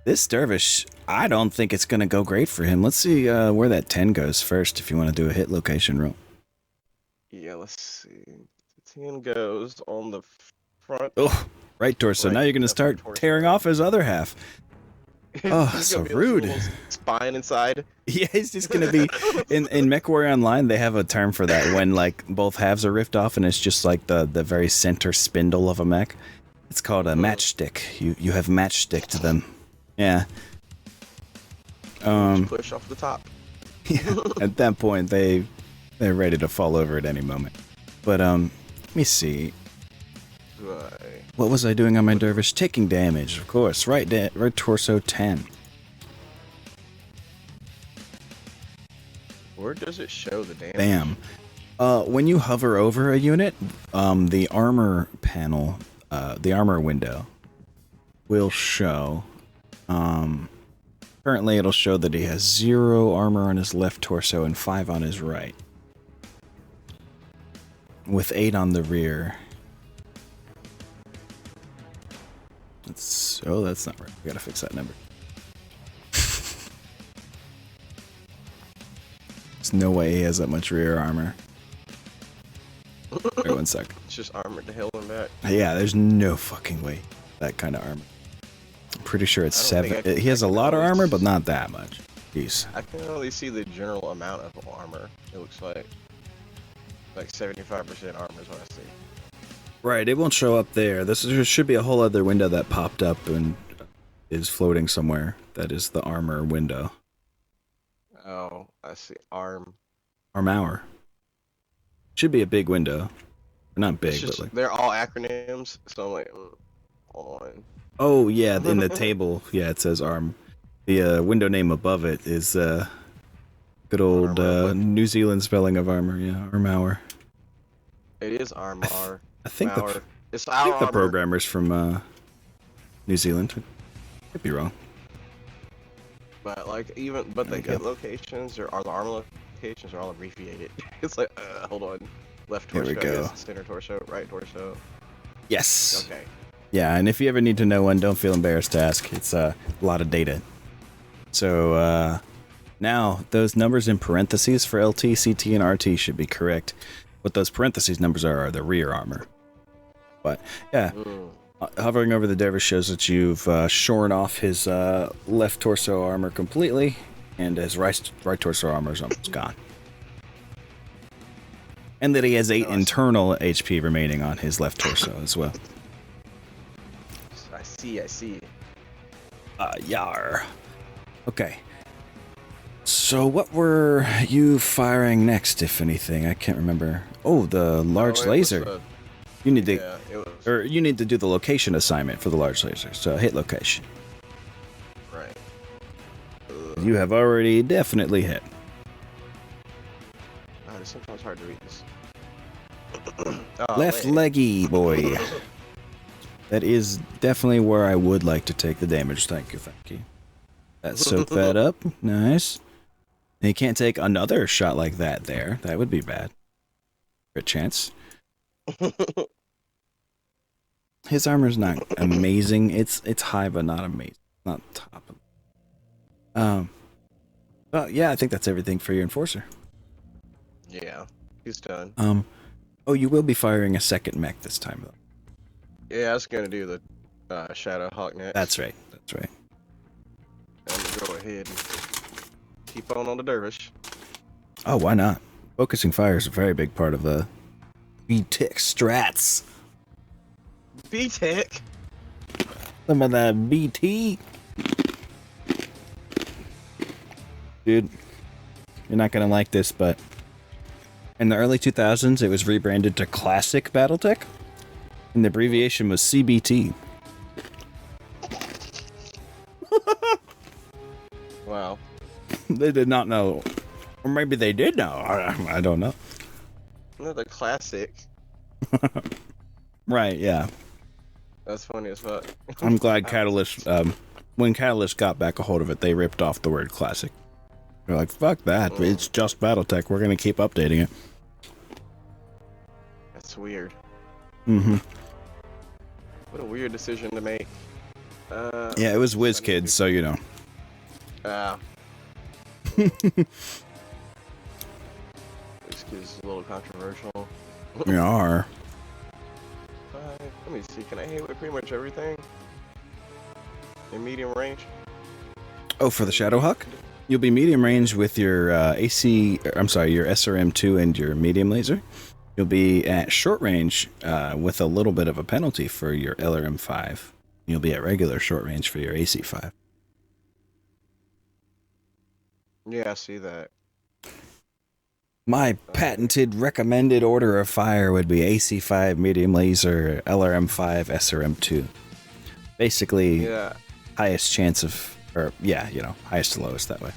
S1: This Dervish, I don't think it's going to go great for him. Let's see where that 10 goes first if you want to do a hit location roll.
S2: Yeah, let's see. The 10 goes on the front.
S1: Oh, right torso. Now you're going to start tearing off his other half. Oh, so rude.
S2: Spine inside.
S1: Yeah, it's just going to be... In MechWarrior Online, they have a term for that when, like, both halves are ripped off and it's just, like, the very center spindle of a mech. It's called a matchstick. You have matchsticked them. Yeah.
S2: Push off the top.
S1: Yeah, at that point, they're ready to fall over at any moment. But, let me see. What was I doing on my Dervish? Taking damage, of course. Right torso 10.
S2: Where does it show the damage?
S1: Bam. When you hover over a unit, the armor panel, the armor window, will show. Currently, it'll show that he has 0 armor on his left torso and 5 on his right, with 8 on the rear. That's not right. We gotta fix that number. There's no way he has that much rear armor. Wait 1 sec.
S2: It's just armored to hell and back.
S1: Yeah, there's no fucking way that kind of armor. I'm pretty sure it's 7. He has a lot of armor, but not that much. Jeez.
S2: I can only see the general amount of armor. It looks like 75% armor is what I see.
S1: Right, it won't show up there. There should be a whole other window that popped up and is floating somewhere. That is the armor window.
S2: Oh, I see. Arm
S1: hour. Should be a big window. Not big, but like...
S2: They're all acronyms, so I'm like, hold on.
S1: Oh, yeah, in the table, yeah, it says ARM. The window name above it is good old New Zealand spelling of armor, yeah, hour.
S2: It is Armor.
S1: I think
S2: it's
S1: I think the programmer's from New Zealand. Could be wrong.
S2: But the hit locations or the armor locations are all abbreviated. It's like, hold on. Left torso,
S1: here we go.
S2: Center torso, right torso.
S1: Yes.
S2: Okay.
S1: Yeah, and if you ever need to know one, don't feel embarrassed to ask. It's a lot of data. So now those numbers in parentheses for LT, CT, and RT should be correct. What those parentheses numbers are the rear armor. But yeah, hovering over the dervish shows that you've shorn off his left torso armor completely, and his right torso armor is almost gone. And that he has 8 internal HP remaining on his left torso as well.
S2: I see.
S1: Yar. Okay. So what were you firing next, if anything? I can't remember. Oh, the large laser. You need you need to do the location assignment for the large laser. So hit location.
S2: Right.
S1: You have already definitely hit.
S2: It's sometimes hard to read this.
S1: Left leggy, boy. That is definitely where I would like to take the damage. Thank you. Let's soak that up. Nice. And you can't take another shot like that there. That would be bad. Good chance. His armor's not amazing. It's high, but not amazing. Not top. Well, yeah, I think that's everything for your enforcer.
S2: Yeah, he's done.
S1: Oh, you will be firing a second mech this time, though.
S2: Yeah, I was gonna do the Shadow Hawk next.
S1: That's right.
S2: I'm gonna go ahead and keep on the dervish.
S1: Oh, why not? Focusing fire is a very big part of the BattleTech strats.
S2: BattleTech?
S1: Some of that BT. Dude, you're not gonna like this, but in the early 2000s, it was rebranded to Classic BattleTech, and the abbreviation was CBT.
S2: Wow.
S1: They did not know. Or maybe they did know. I don't know.
S2: Another classic.
S1: Right, yeah.
S2: That's funny as fuck.
S1: I'm glad Catalyst, when Catalyst got back a hold of it, they ripped off the word classic. They're like, fuck that. It's just BattleTech. We're going to keep updating it.
S2: That's weird.
S1: Mm-hmm.
S2: What a weird decision to make.
S1: Yeah, it was WizKids, so you know.
S2: This is a little controversial.
S1: We are.
S2: Let me see. Can I hit with pretty much everything in medium range?
S1: Oh, for the Shadowhawk? You'll be medium range with your your SRM2 and your medium laser. You'll be at short range with a little bit of a penalty for your LRM5. You'll be at regular short range for your AC5.
S2: Yeah, I see that.
S1: My patented recommended order of fire would be AC5, medium laser, LRM5, SRM2. Basically, highest chance of, highest to lowest that way.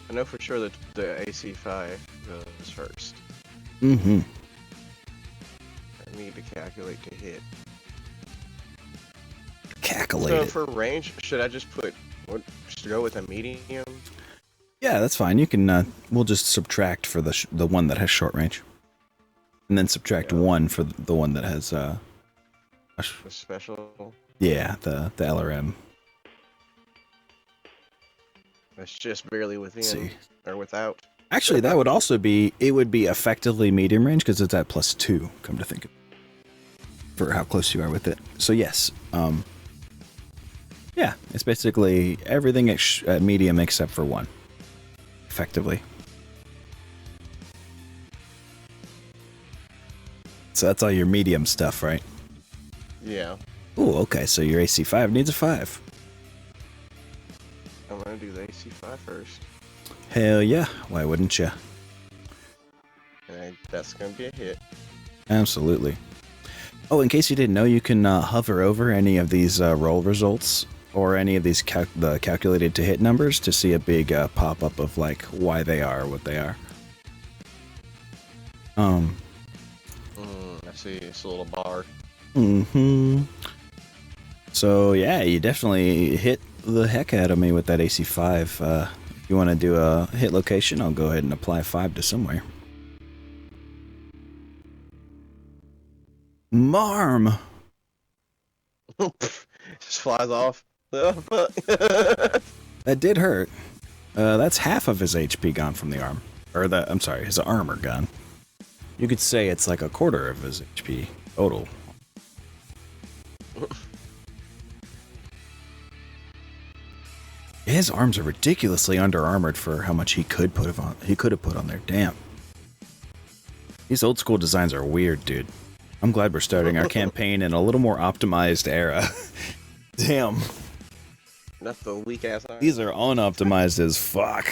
S2: I know for sure that the AC5 goes first.
S1: Mm-hmm.
S2: I need to calculate to hit.
S1: Calculate
S2: So
S1: it.
S2: for range, should I just go with a medium?
S1: Yeah, that's fine. You can, we'll just subtract for the one that has short range. And then subtract 1 for the one that has,
S2: a special?
S1: Yeah, the LRM.
S2: That's just barely within
S1: See.
S2: or without.
S1: Actually, that would also be, it would be effectively medium range because it's at +2, come to think of it, for how close you are with it. So yes, yeah, it's basically everything at medium except for 1, effectively. So that's all your medium stuff, right?
S2: Yeah.
S1: Ooh, okay, so your AC5 needs a 5.
S2: I'm gonna do the AC5 first.
S1: Hell yeah, why wouldn't you?
S2: And that's gonna be a hit.
S1: Absolutely. Oh, in case you didn't know, you can hover over any of these roll results or any of these the calculated to hit numbers to see a big pop-up of like why they are what they are.
S2: I see. It's a little bar.
S1: Mm-hmm. So yeah, you definitely hit the heck out of me with that AC5. If you want to do a hit location, I'll go ahead and apply 5 to somewhere. Marm!
S2: Just flies off. Oh, fuck.
S1: That did hurt. That's half of his HP gone from the arm. I'm sorry, his armor gone. You could say it's like a quarter of his HP total. His arms are ridiculously under-armored for how much he could have put on there. Damn. These old school designs are weird, dude. I'm glad we're starting our campaign in a little more optimized era. Damn.
S2: Not the weak ass arm.
S1: These are unoptimized as fuck.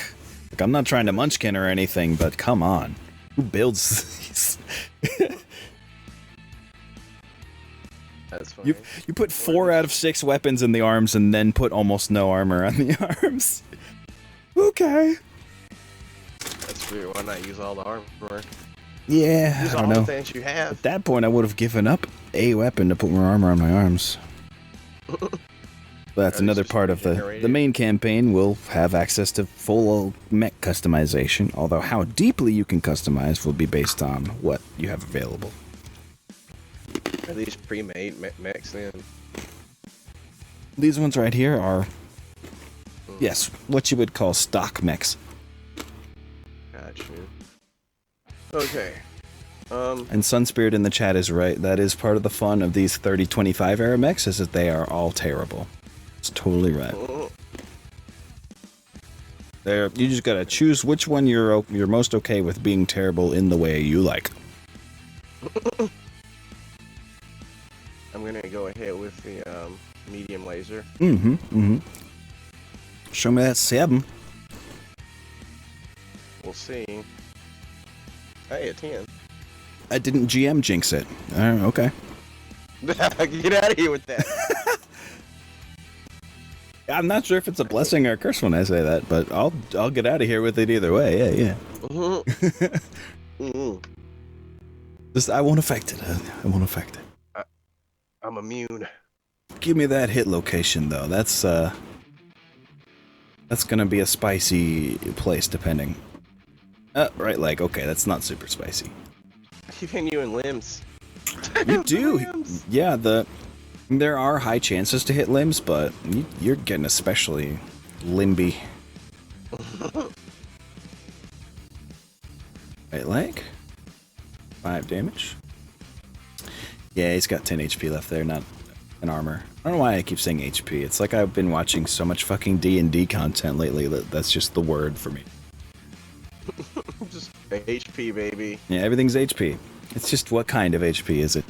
S1: Like, I'm not trying to munchkin or anything, but come on. Who builds these?
S2: That's funny.
S1: You put 4 out of 6 weapons in the arms and then put almost no armor on the arms. Okay.
S2: That's weird. Why not use all the armor?
S1: Yeah,
S2: Use
S1: I
S2: all
S1: don't know.
S2: the things you have.
S1: At that point, I would have given up a weapon to put more armor on my arms. But that's another part of the main campaign. We'll have access to full mech customization, although how deeply you can customize will be based on what you have available.
S2: Are these pre-made mechs then?
S1: These ones right here are, yes, what you would call stock mechs.
S2: Gotcha. Okay.
S1: And Sunspirit in the chat is right. That is part of the fun of these 3025 era mechs, is that they are all terrible. It's totally right. You just gotta choose which one you're most okay with being terrible in the way you like.
S2: I'm gonna go ahead with the medium laser.
S1: Show me that 7.
S2: We'll see. Hey, a 10.
S1: I didn't GM jinx it. Okay.
S2: Get out of here with that.
S1: I'm not sure if it's a blessing or a curse when I say that, but I'll get out of here with it either way. Yeah. Just I won't affect it. I won't affect it.
S2: I'm immune.
S1: Give me that hit location though. That's gonna be a spicy place depending. Right leg. Okay, that's not super spicy.
S2: I keep hitting you in limbs.
S1: You do. Yeah, there are high chances to hit limbs, but you're getting especially limby. Right leg. 5 damage. Yeah, he's got 10 HP left there, not an armor. I don't know why I keep saying HP. It's like I've been watching so much fucking D&D content lately that's just the word for me.
S2: Just HP, baby.
S1: Yeah, everything's HP. It's just what kind of HP is it?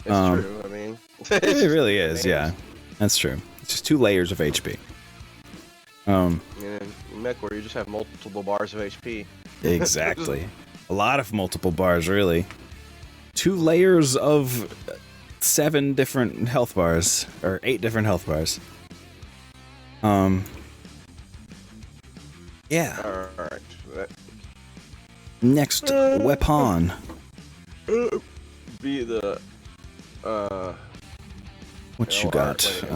S2: It's true, I mean.
S1: It really is, yeah. That's true. It's just 2 layers of HP.
S2: And in MechWarrior, you just have multiple bars of HP.
S1: Exactly. A lot of multiple bars, really. 2 layers of 7 different health bars, or 8 different health bars. Yeah.
S2: Alright.
S1: Next weapon.
S2: Be the
S1: What you
S2: LR
S1: got?
S2: plate,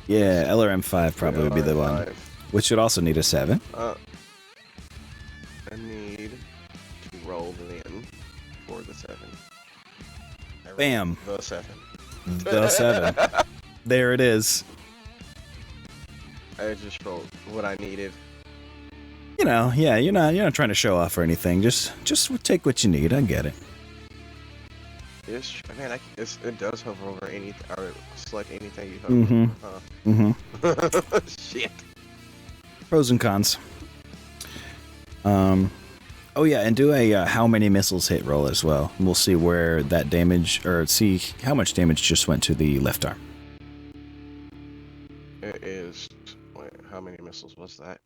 S1: Yeah, LRM5 probably would be the one.
S2: LR5.
S1: Which would also need a 7.
S2: I need to roll in for the 7.
S1: Bam.
S2: The 7.
S1: The 7. There it is.
S2: I just rolled what I needed.
S1: You know, yeah, you're not trying to show off or anything. Just take what you need. I get it.
S2: It does hover over anything, or select anything you hover over, huh? Shit.
S1: Pros and cons. Oh yeah, and do a how many missiles hit roll as well. We'll see where that damage, or see how much damage just went to the left arm.
S2: It is. Wait, how many missiles was that?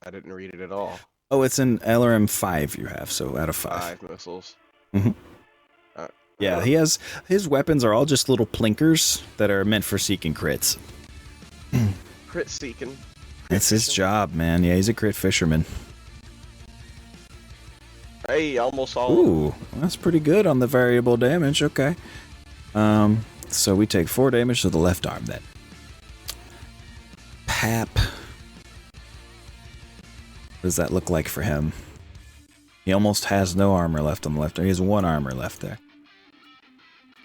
S2: I didn't read it at all.
S1: Oh, it's an LRM 5 you have, so out of 5.
S2: 5 missiles.
S1: Yeah, he has, his weapons are all just little plinkers that are meant for seeking crits.
S2: Crit seeking.
S1: It's his job, man. Yeah, he's a crit fisherman.
S2: Hey, almost all.
S1: Ooh, that's pretty good on the variable damage. Okay. So we take 4 damage to the left arm then. Pap. What does that look like for him? He almost has no armor left on the left arm. He has 1 armor left there.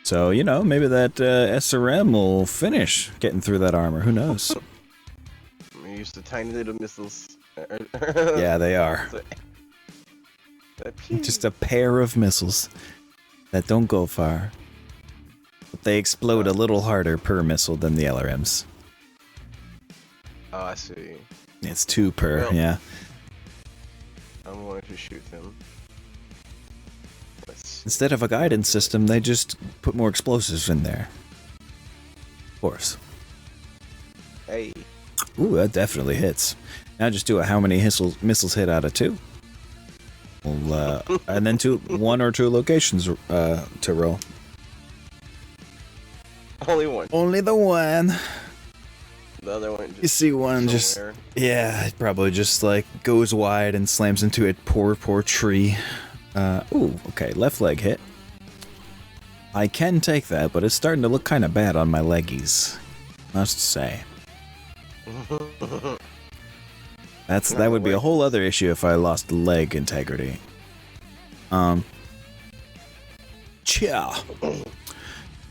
S1: So, you know, maybe that SRM will finish getting through that armor. Who knows?
S2: I'm used to tiny little missiles.
S1: Yeah, they are. Just a pair of missiles that don't go far. But they explode a little harder per missile than the LRMs.
S2: Oh, I see.
S1: It's 2 per,
S2: well,
S1: yeah.
S2: I'm going to shoot them.
S1: Instead of a guidance system, they just put more explosives in there. Of course.
S2: Hey.
S1: Ooh, that definitely hits. Now just do a how many missiles hit out of 2. We'll, and then 1 or 2 locations to roll.
S2: Only 1.
S1: Only the 1.
S2: The other one just
S1: you see one
S2: somewhere.
S1: Yeah, it probably just like goes wide and slams into a poor tree. Ooh, okay, left leg hit. I can take that, but it's starting to look kind of bad on my leggies. Must say. That would be a whole other issue if I lost leg integrity. Chia.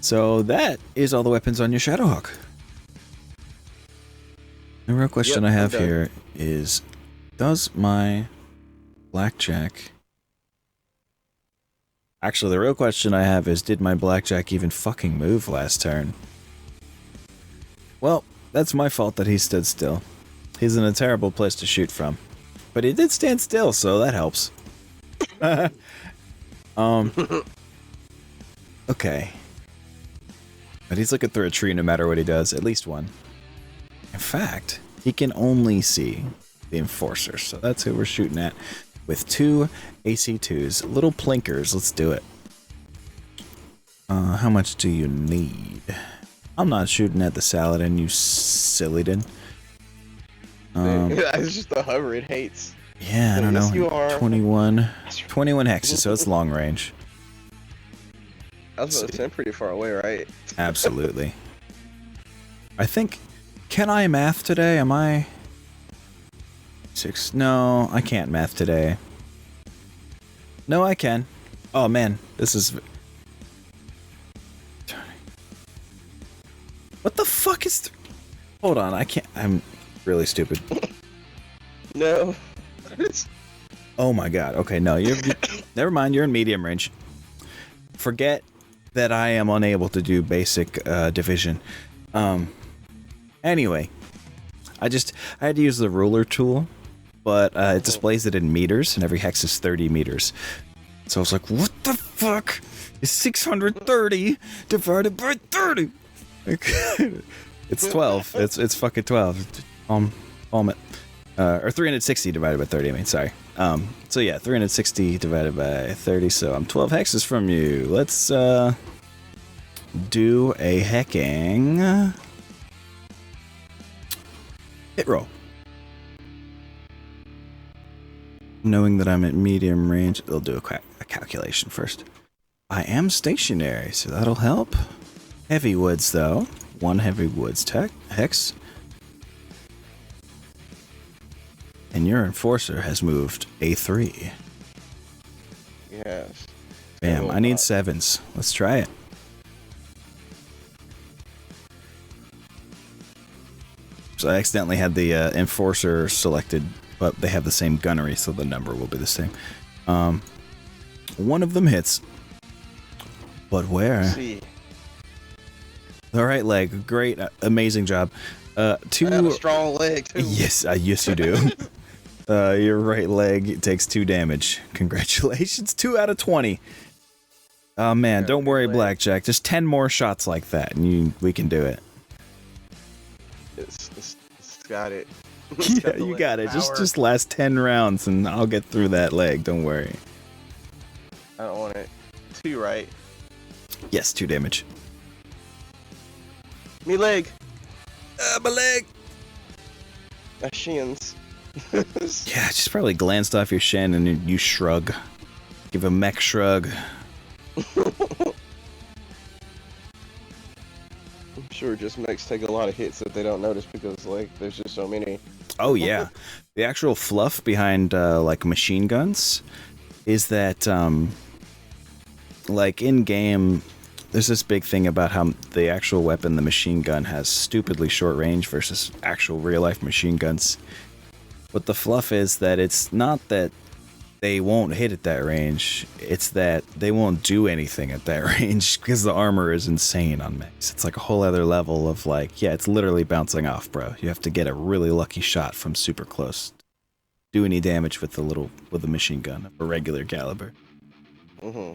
S1: So that is all the weapons on your Shadowhawk. The real question I have here is, does my blackjack... Actually, the real question I have is, did my blackjack even fucking move last turn? Well, that's my fault that he stood still. He's in a terrible place to shoot from. But he did stand still, so that helps. Okay. But he's looking through a tree no matter what he does, at least one. In fact, he can only see the Enforcer, so that's who we're shooting at. With 2 AC2s, little plinkers, let's do it. How much do you need? I'm not shooting at the Saladin, you sillydon.
S2: It's just the hover it hates.
S1: Yeah, I don't know.
S2: You are.
S1: 21 hexes, so it's long range.
S2: I was about to say, I'm pretty far away, right?
S1: Absolutely. I think... Can I math today? Am I... 6? No, I can't math today. No, I can. Oh, man. This is... What the fuck is... Hold on, I can't... I'm really stupid.
S2: No.
S1: Oh my god. Okay, no, you're... Never mind, you're in medium range. Forget that I am unable to do basic division. Anyway, I had to use the ruler tool, but it displays it in meters, and every hex is 30 meters. So I was like, what the fuck is 630 divided by 30? It's 12. It's fucking 12. Or 360 divided by 30, I mean, sorry. So yeah, 360 divided by 30, so I'm 12 hexes from you. Let's do a hecking... hit roll. Knowing that I'm at medium range, they'll do a calculation first. I am stationary, so that'll help. Heavy woods, though. 1 heavy woods hex. And your Enforcer has moved A3.
S2: Yes.
S1: Bam, I need 7s. Let's try it. So I accidentally had the Enforcer selected, but they have the same gunnery, so the number will be the same. One of them hits. But where?
S2: See.
S1: The right leg. Great. Amazing job. Two.
S2: I have a strong leg, too.
S1: Yes, yes you do. Your right leg takes 2 damage. Congratulations. 2 out of 20. Oh, man.
S2: Yeah,
S1: Don't worry,
S2: leg.
S1: Blackjack. Just 10 more shots like that, and we can do it.
S2: It's got it.
S1: Yeah, you got it. Just last 10 rounds, and I'll get through that leg. Don't worry.
S2: I don't want it. 2, right?
S1: Yes, 2 damage.
S2: Me leg.
S1: My leg.
S2: My shins.
S1: Yeah, just probably glanced off your shin and you shrug. Give a mech shrug.
S2: I'm sure just mechs take a lot of hits that they don't notice because, like, there's just so many.
S1: Oh, yeah. The actual fluff behind, like, machine guns is that, like, in-game, there's this big thing about how the actual weapon, the machine gun, has stupidly short range versus actual real-life machine guns. But the fluff is that it's not that they won't hit at that range, it's that they won't do anything at that range because the armor is insane on mechs. It's like a whole other level of, like, yeah, it's literally bouncing off, bro. You have to get a really lucky shot from super close. Do any damage with the machine gun of a regular caliber.
S2: Mm-hmm.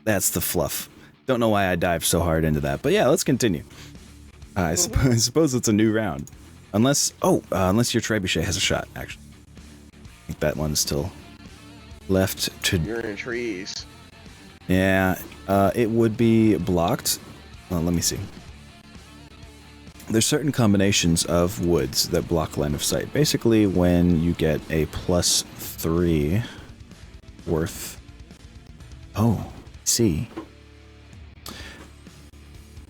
S1: That's the fluff. Don't know why I dived so hard into that, but yeah, let's continue. I suppose it's a new round. Unless your trebuchet has a shot, actually. I think that one's still left to...
S2: You're in trees.
S1: Yeah, it would be blocked. Well, let me see. There's certain combinations of woods that block line of sight. Basically, when you get a +3 worth... Oh, see.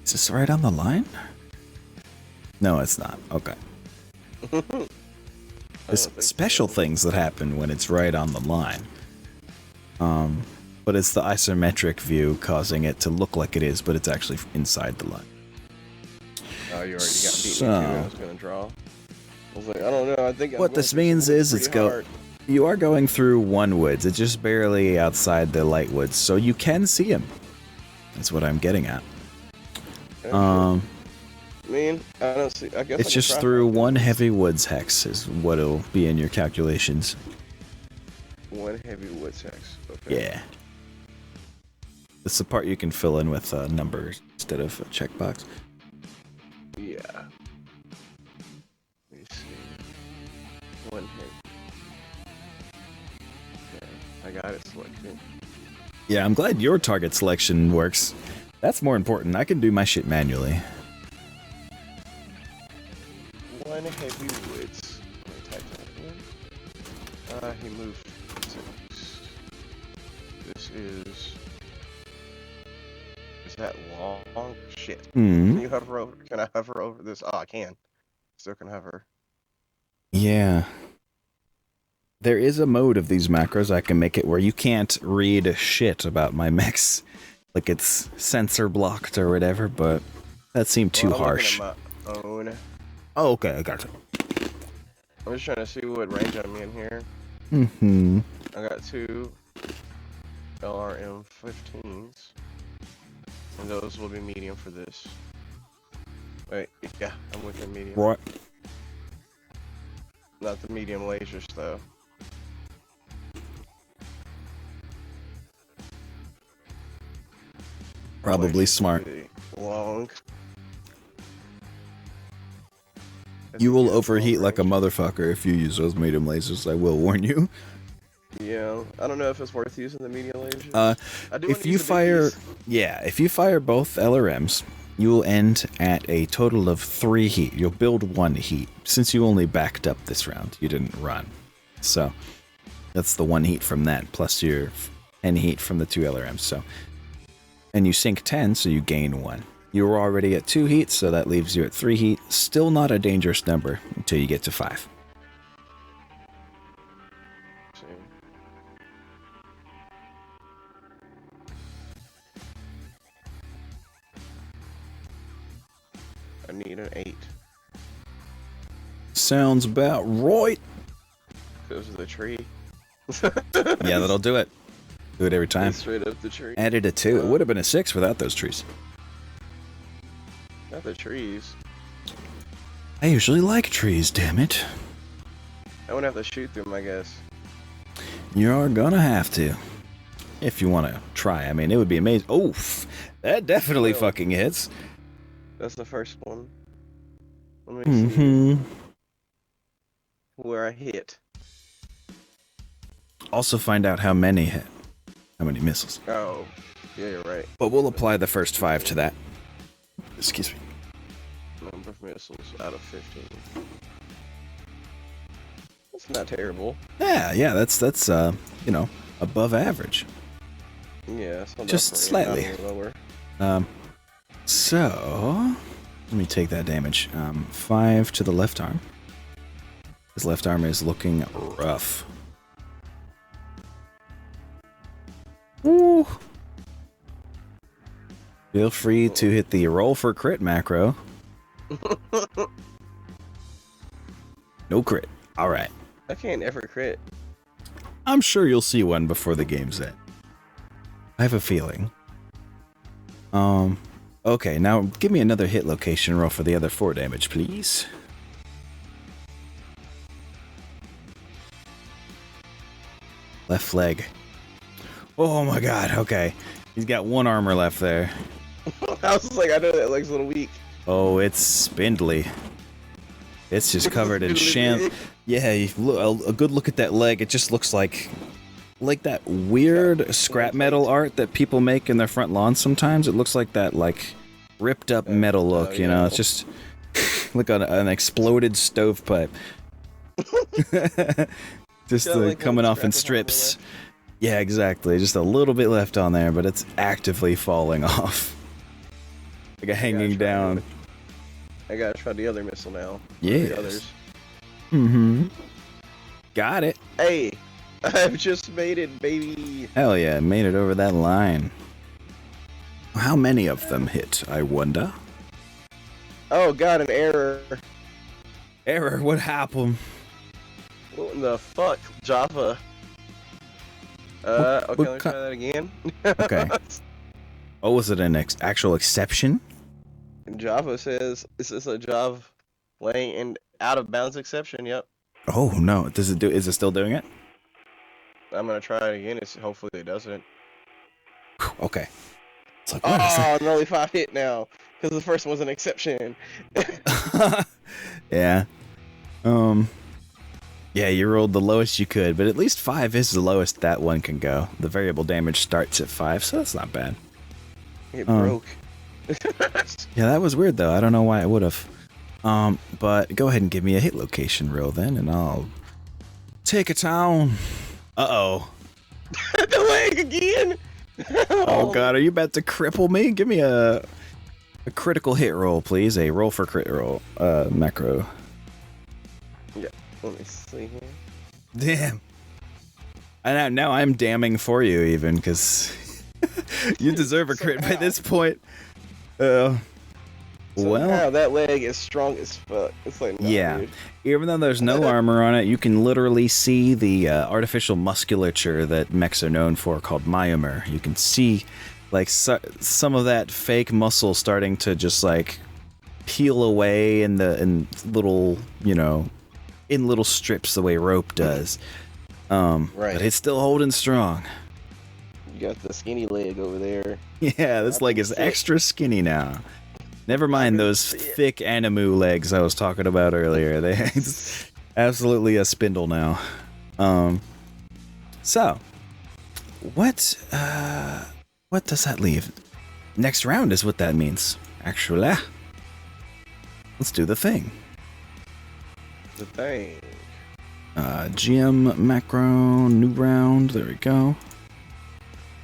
S1: Is this right on the line? No, it's not. Okay. There's special things that happen when it's right on the line. But it's the isometric view causing it to look like it is, but it's actually inside the line.
S2: Oh, you already got beaten. I was gonna draw. I was like, I don't know. I think
S1: what this means is you are going through one woods. It's just barely outside the light woods, so you can see him. That's what I'm getting at.
S2: I mean, I don't see. I guess
S1: it's just through one heavy woods hex is what it'll be in your calculations.
S2: One heavy woods hex. Okay.
S1: Yeah. It's the part you can fill in with numbers instead of a checkbox.
S2: Yeah. Let me see. One heavy. Okay, I got it selected.
S1: Yeah, I'm glad your target selection works. That's more important. I can do my shit manually.
S2: One heavy woods. Let me type that in. He moved. This is that long? Shit.
S1: Hmm.
S2: Can you hover over? Can I hover over this? Oh, I can. Still can hover.
S1: Yeah. There is a mode of these macros I can make it where you can't read shit about my mechs. Like it's sensor blocked or whatever, but that seemed too harsh.
S2: I'm looking at my own.
S1: Oh, okay, I got it.
S2: I'm just trying to see what range I'm in here.
S1: Mm-hmm.
S2: I got 2 LRM-15s. And those will be medium for this. Wait, yeah, I'm within medium.
S1: Right.
S2: Not the medium lasers, though.
S1: Probably smart.
S2: Long.
S1: You will overheat like a motherfucker if you use those medium lasers, I will warn you.
S2: Yeah, I don't know if it's worth using the medium lasers.
S1: If you fire both LRMs, you will end at a total of 3 heat. You'll build 1 heat. Since you only backed up this round, you didn't run. So, that's the 1 heat from that, plus your 10 heat from the 2 LRMs, so... And you sink 10, so you gain 1. You were already at 2 heat, so that leaves you at 3 heat. Still not a dangerous number until you get to 5.
S2: I need an 8.
S1: sounds about right.
S2: Goes to the tree.
S1: Yeah, that'll do it. Do it every time.
S2: Straight up the tree.
S1: Added a 2. It would have been a 6 without those trees.
S2: Not the trees.
S1: I usually like trees, damn it.
S2: I wouldn't have to shoot them, I guess.
S1: You're gonna have to. If you want to try. I mean, it would be amazing. Oh, that definitely fucking hits.
S2: That's the first one. Let me see where I hit.
S1: Also find out how many hit. How many missiles.
S2: Oh, yeah, you're right.
S1: But we'll apply the first 5 to that. Excuse me.
S2: Number of missiles out of 15. That's not terrible.
S1: Yeah, that's you know, above average.
S2: Yeah, it's not
S1: just slightly
S2: lower.
S1: So let me take that damage. 5 to the left arm. His left arm is looking rough. Woo. Feel free to hit the roll for crit macro. No crit. Alright.
S2: I can't ever crit.
S1: I'm sure you'll see one before the game's end. I have a feeling. Okay, now give me another hit location roll for the other 4 damage, please. Left leg. Oh my god, okay. He's got 1 armor left there.
S2: I was like, I know that leg's a little weak.
S1: Oh, it's spindly. It's just covered in sham. Yeah, a good look at that leg. It just looks like that weird scrap metal art that people make in their front lawns sometimes. It looks like that, like, ripped up metal look, you know? It's just like an exploded stovepipe. Just
S2: like
S1: coming off in strips. Yeah, exactly. Just a little bit left on there, but it's actively falling off. Like a hanging down.
S2: I gotta try the other missile now.
S1: Yes. Mm-hmm. Got it.
S2: Hey, I've just made it, baby.
S1: Hell yeah, made it over that line. How many of them hit, I wonder?
S2: Oh, got an error.
S1: Error? What happened?
S2: What in the fuck, Java? Okay, let me try that again.
S1: Okay. Oh, was it an actual exception?
S2: Java says this is a Java laying and out of bounds exception. Yep.
S1: Oh no! Does it do? Is it still doing it?
S2: I'm gonna try it again. Hopefully it doesn't.
S1: Okay. It's like,
S2: oh, I'm only 5 hit now because the first one was an exception.
S1: Yeah. Yeah, you rolled the lowest you could, but at least 5 is the lowest that one can go. The variable damage starts at 5, so that's not bad.
S2: It broke.
S1: Yeah, that was weird though. I don't know why it would have. But go ahead and give me a hit location roll then, and I'll take it down. Uh-oh.
S2: The leg again.
S1: Oh god, are you about to cripple me? Give me a critical hit roll, please. A roll for crit roll. Macro.
S2: Yeah. Let me see here.
S1: Damn. Now I'm damning for you even, because you deserve a crit by this point. Well,
S2: that leg is strong as fuck. It's like, nah,
S1: yeah.
S2: dude.
S1: Even though there's no armor on it, you can literally see the artificial musculature that mechs are known for, called myomer. You can see, like, some of that fake muscle starting to just like peel away in little, you know, in little strips the way rope does. Right. But it's still holding strong.
S2: You got the skinny leg over there.
S1: Yeah, this leg is extra skinny now. Never mind those thick animu legs I was talking about earlier. It's absolutely a spindle now. So, what does that leave? Next round is what that means, actually. Let's do the thing.
S2: The thing.
S1: GM macro, new round. There we go.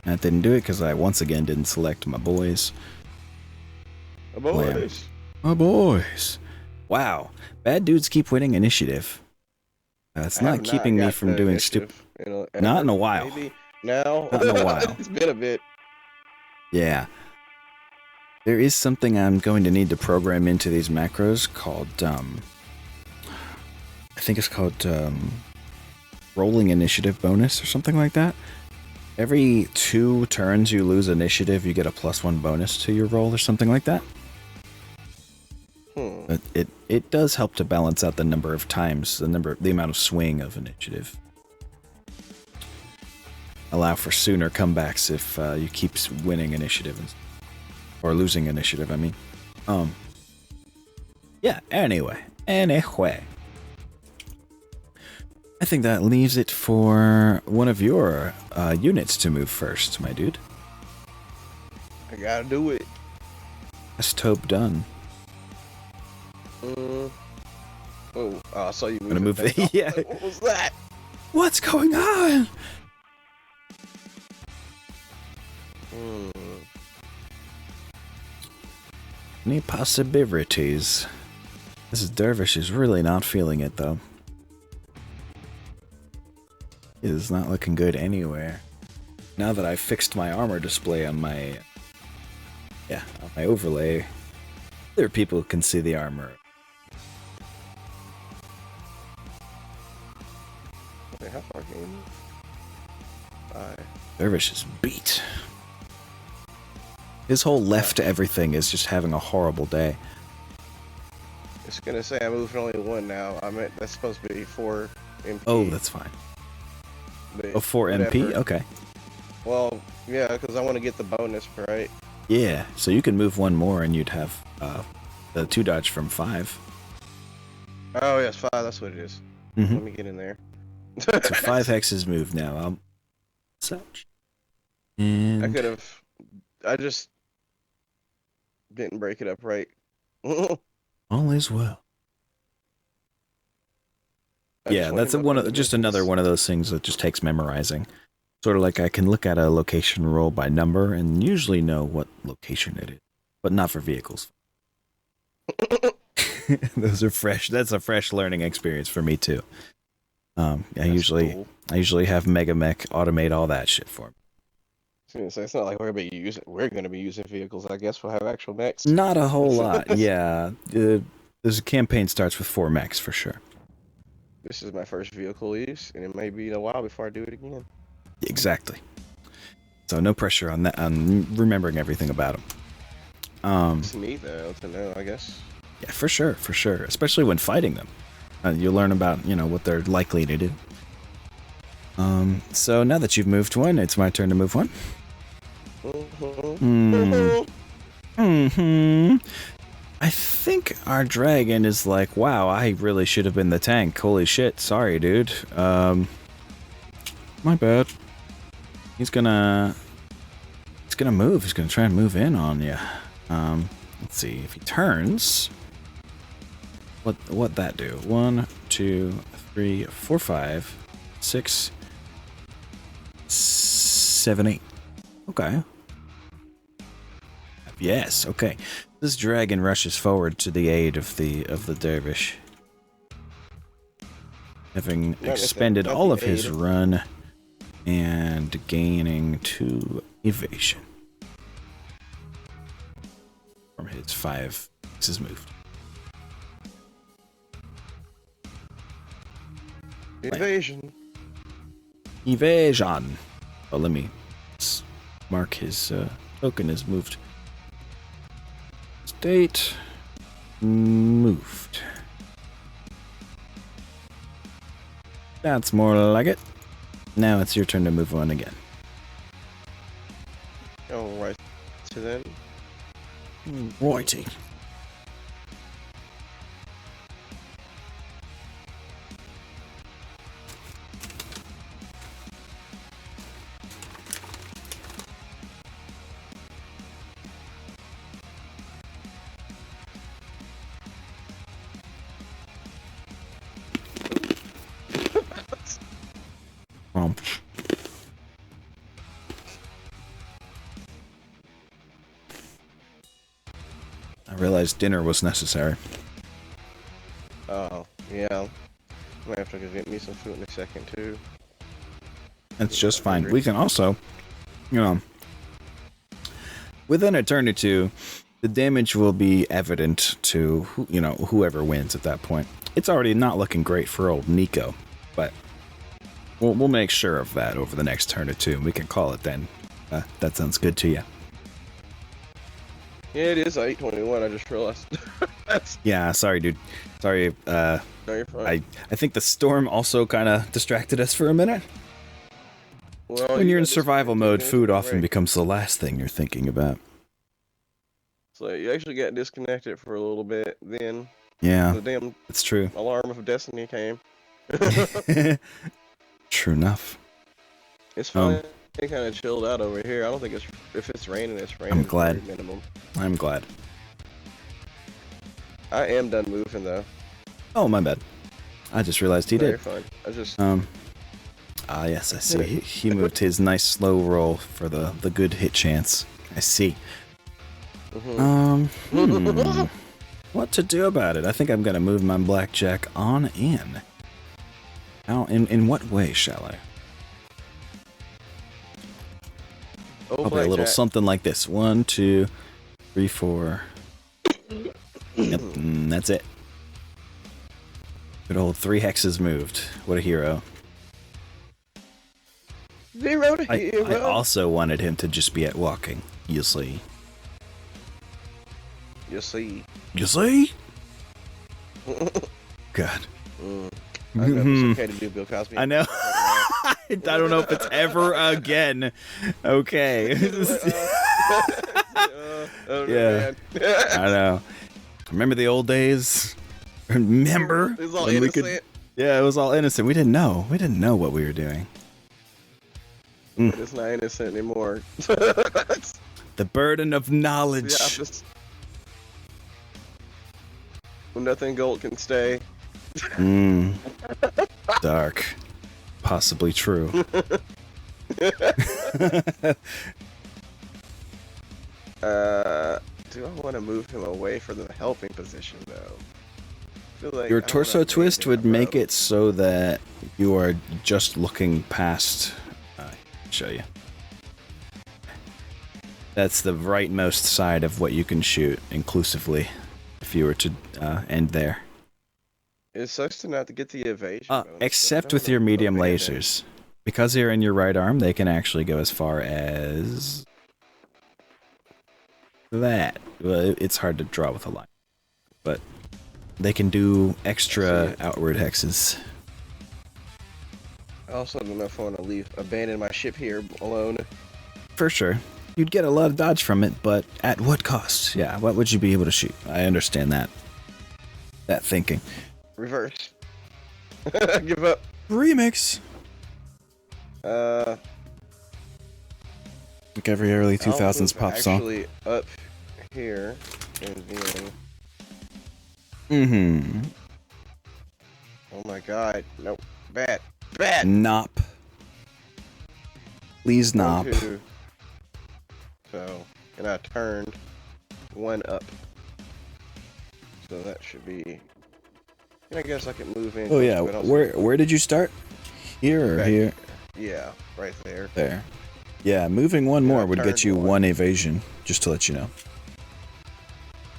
S1: That didn't do it because I once again didn't select my boys.
S2: My boys.
S1: My boys. Wow. Bad dudes keep winning initiative. It's not keeping me from doing stupid. Not in a while.
S2: Maybe now.
S1: Not in a while.
S2: It's been a bit.
S1: Yeah. There is something I'm going to need to program into these macros called I think it's called rolling initiative bonus or something like that. Every 2 turns you lose initiative, you get a +1 bonus to your roll or something like that. But it does help to balance out the number of times, the amount of swing of initiative. Allow for sooner comebacks if you keep winning initiative or losing initiative. I mean, yeah. Anyway, I think that leaves it for one of your units to move first, my dude.
S2: I gotta do it.
S1: That's Tope done.
S2: I saw you
S1: Gonna move it. Yeah.
S2: Like, what was that?
S1: What's going on? Any possibilities? This dervish is really not feeling it, though. It is not looking good anywhere. Now that I've fixed my armor display on my... yeah, on my overlay, other people can see the armor.
S2: Wait, how far can you move?
S1: Dervish is beat. His whole left to everything is just having a horrible day.
S2: It's gonna say I moved only 1 now. I meant that's supposed to be 4 MP.
S1: Oh, that's fine.
S2: But
S1: 4 MP? Okay.
S2: Well, yeah, because I want to get the bonus, right?
S1: Yeah, so you can move 1 more and you'd have the 2 dodge from 5.
S2: Oh, yes, 5, that's what it is. Let me get in there.
S1: So 5 hexes moved now. Such. And
S2: I could have... I just... didn't break it up right.
S1: all is well. Yeah, that's just another one of those things that just takes memorizing. Sort of like I can look at a location roll by number and usually know what location it is, but not for vehicles. Those are fresh. That's a fresh learning experience for me too. I usually have Megamech automate all that shit for me.
S2: So it's not like we're gonna be using vehicles. I guess we'll have actual mechs.
S1: Not a whole lot. Yeah, this campaign starts with 4 mechs for sure.
S2: This is my first vehicle use, and it may be a while before I do it again.
S1: Exactly. So no pressure on that. On remembering everything about them.
S2: It's neat though to know, I guess.
S1: Yeah, for sure, especially when fighting them. You learn about what they're likely to do. So now that you've moved 1, it's my turn to move 1. I think our dragon is like, wow, I really should have been the tank. Holy shit, sorry, dude. My bad. He's gonna move. He's gonna try and move in on you. Let's see if he turns. What that do? 1, 2, 3, 4, 5, 6, 7, 8. Okay. Yes. Okay. This dragon rushes forward to the aid of the dervish, having expended all of his run and gaining 2 evasion from his 5 hexes moved.
S2: Evasion.
S1: Evasion. Oh, let me mark his token is moved. State moved. That's more like it. Now it's your turn to move on again.
S2: Alright, so then.
S1: Righty. I realized dinner was necessary.
S2: Oh, yeah. I might have to go get me some food in a second, too.
S1: That's just fine. We can also, within a turn or two, The damage will be evident to, whoever wins at that point. It's already not looking great for old Nico, but we'll make sure of that over the next turn or two, and we can call it then. That sounds good to you.
S2: Yeah, it is 8:21. I just realized.
S1: Yeah, sorry, dude. Sorry.
S2: No, you're fine.
S1: I think the storm also kind of distracted us for a minute.
S2: Well,
S1: When you're in
S2: got
S1: survival mode,
S2: disconnected
S1: food
S2: from
S1: often
S2: break.
S1: becomes the last thing you're thinking about.
S2: So you actually got disconnected for a little bit. Then
S1: Yeah,
S2: the damn
S1: it's true.
S2: alarm of destiny came.
S1: True enough.
S2: It's fine. It kind of chilled out over here. I don't think if it's raining, it's raining.
S1: I'm glad.
S2: Very minimum.
S1: I'm glad.
S2: I am done moving though.
S1: Oh, my bad. I just realized he
S2: No,
S1: did.
S2: You're fine. I just.
S1: Yes, I see. He moved his nice slow roll for the good hit chance. I see. What to do about it? I think I'm gonna move my blackjack on in. How? In what way shall I?
S2: Oh,
S1: Probably a little
S2: blackjack.
S1: something like this. 1, 2, 3, 4. Yep, that's it. Good old 3 hexes moved. What a hero.
S2: 0 to
S1: I
S2: hero.
S1: also wanted him to just be at walking. You see.
S2: You see.
S1: You see? God.
S2: I know it's okay to do Bill Cosby.
S1: I know. I don't know if it's ever again. Okay. Yeah. I know. Remember the old days? Remember?
S2: It was all
S1: when we
S2: innocent.
S1: Yeah, it was all innocent. We didn't know. We didn't know what we were doing.
S2: But it's not innocent anymore.
S1: The burden of knowledge.
S2: When nothing gold can stay.
S1: Dark. Possibly true.
S2: Do I want to move him away from the helping position though? I feel like
S1: Your
S2: I don't
S1: torso
S2: have
S1: twist
S2: anything
S1: would
S2: to
S1: make
S2: rope.
S1: it so that you are just looking past. Show you. That's the rightmost side of what you can shoot, inclusively, if you were to end there.
S2: It sucks to not to get the evasion. bonus, but
S1: Except
S2: I
S1: with
S2: don't
S1: your
S2: know
S1: medium
S2: about bandit.
S1: lasers. Because they're in your right arm, they can actually go as far as that. Well, it's hard to draw with a line. But they can do extra outward hexes.
S2: I also don't know if I want to abandon my ship here alone.
S1: For sure. You'd get a lot of dodge from it, but at what cost? Yeah, what would you be able to shoot? I understand that. That thinking.
S2: Reverse. Give up.
S1: Remix. Like every early 2000s pop song.
S2: Actually, up here and then.
S1: Mm-hmm.
S2: Oh my God! Nope. Bad. Bad.
S1: Nop. Please nop.
S2: 1, 2. So, and I turned 1 up. So that should be. And I guess I can move in.
S1: Oh yeah,
S2: but also-
S1: where did you start? Here or
S2: Back-
S1: here?
S2: Yeah, right there.
S1: There. Yeah, moving one
S2: Yeah,
S1: more
S2: I
S1: would get
S2: turned
S1: you
S2: 1.
S1: 1 evasion, just to let you know.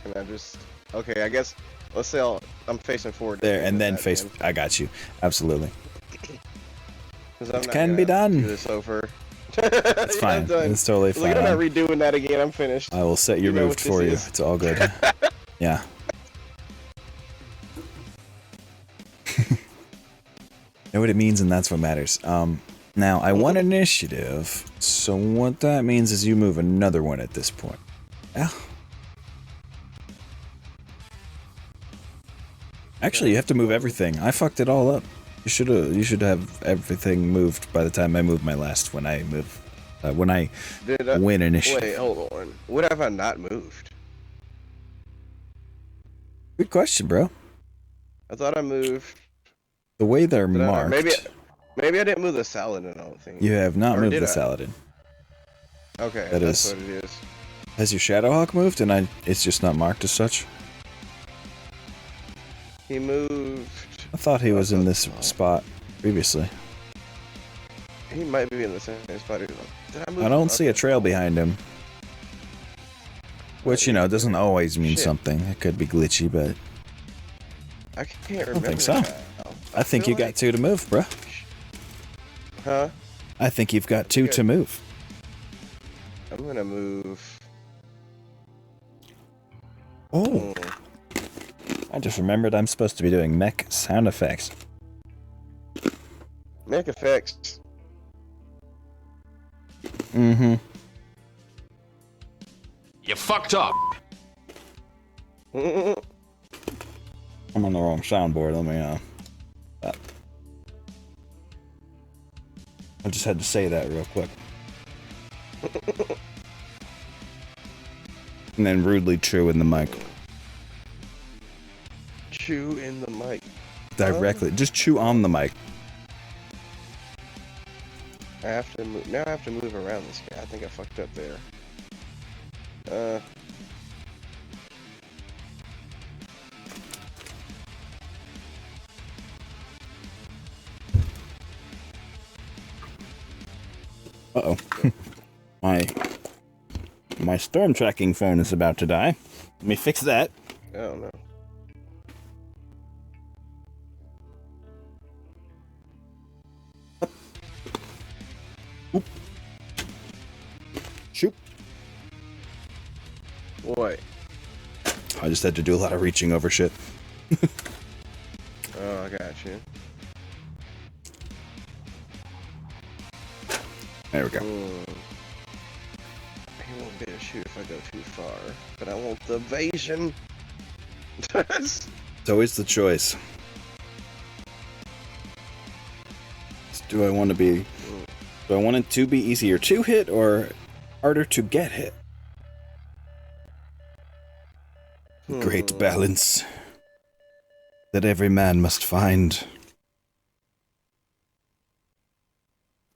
S2: And I just. Okay, I guess. Let's say I'm facing forward.
S1: There, and then face. I got you. Absolutely.
S2: It
S1: can be done.
S2: Do this over.
S1: That's
S2: Yeah,
S1: fine.
S2: I'm done.
S1: It's totally
S2: Look, I'm
S1: fine.
S2: not redoing that again. I'm finished.
S1: I will set your
S2: You know
S1: moved
S2: what this
S1: for you.
S2: is.
S1: It's all good. Yeah. Know what it means, and that's what matters. Now, I want initiative, so what that means is you move another one at this point. Yeah. Actually, you have to move everything. I fucked it all up. You should have everything moved by the time I move my last when I move. When I win initiative.
S2: Wait, hold on. What have I not moved?
S1: Good question, bro.
S2: I thought I moved.
S1: The way they're
S2: Did I not?
S1: marked.
S2: Maybe I didn't move the Saladin, I don't think.
S1: You have not
S2: Or
S1: moved
S2: did
S1: the
S2: I?
S1: Saladin.
S2: Okay,
S1: That
S2: that's
S1: is-
S2: what it is.
S1: Has your Shadowhawk moved and it's just not marked as such?
S2: He moved.
S1: I thought he was in this spot previously.
S2: He might be in the same spot. Did I move?
S1: I don't see a
S2: Okay.
S1: trail behind him. Which, you know, doesn't always mean
S2: Shit.
S1: something. It could be glitchy, but
S2: I can't remember.
S1: I don't think so.
S2: Now.
S1: I think
S2: feel
S1: you got 2 to move, bruh.
S2: Huh?
S1: I think you've got 2 to move.
S2: I'm gonna move.
S1: Oh. I just remembered I'm supposed to be doing mech sound effects.
S2: Mech effects.
S1: Mm-hmm.
S3: You fucked up.
S1: I'm on the wrong soundboard. Let me, I just had to say that real quick. And then rudely chew in the mic.
S2: Chew in the mic.
S1: Directly. Just chew on the mic.
S2: I have to move. Now I have to move around this guy. I think I fucked up there.
S1: Uh-oh. My storm tracking phone is about to die. Let me fix that.
S2: Oh no.
S1: Oop. Shoot.
S2: What?
S1: I just had to do a lot of reaching over shit.
S2: Oh, I got you.
S1: There we go.
S2: He won't be able to shoot if I go too far. But I want the evasion.
S1: It's always the choice. Do I want it to be easier to hit or harder to get hit? Great balance that every man must find.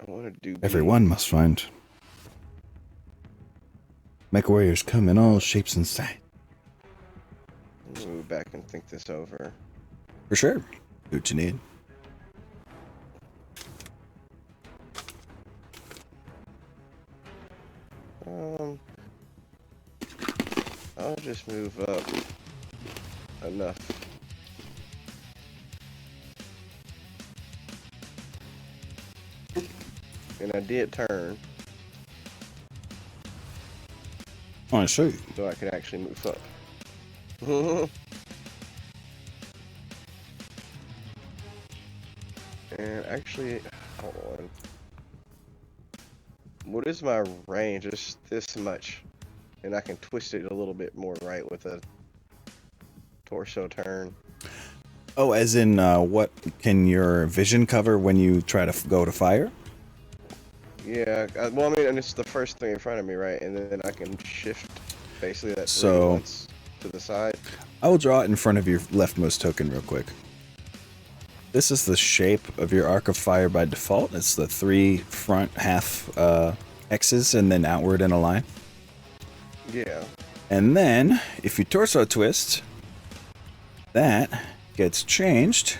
S2: I want to do.
S1: Everyone must find. Mech warriors come in all shapes and sizes.
S2: Move back and think this over.
S1: For sure. Do what you need.
S2: I'll just move up enough. And I did turn,
S1: Oh, I see.
S2: so I could actually move up. And actually, hold on. What is my range? Just this much. And I can twist it a little bit more right with a torso turn.
S1: Oh, as in, what can your vision cover when you try to go to fire?
S2: Yeah, well, I mean, and it's the first thing in front of me, right? And then I can shift basically that
S1: So-
S2: once to the side.
S1: I will draw it in front of your leftmost token real quick. This is the shape of your arc of fire by default. It's the 3 front half X's and then outward in a line.
S2: Yeah.
S1: And then, if you torso twist, that gets changed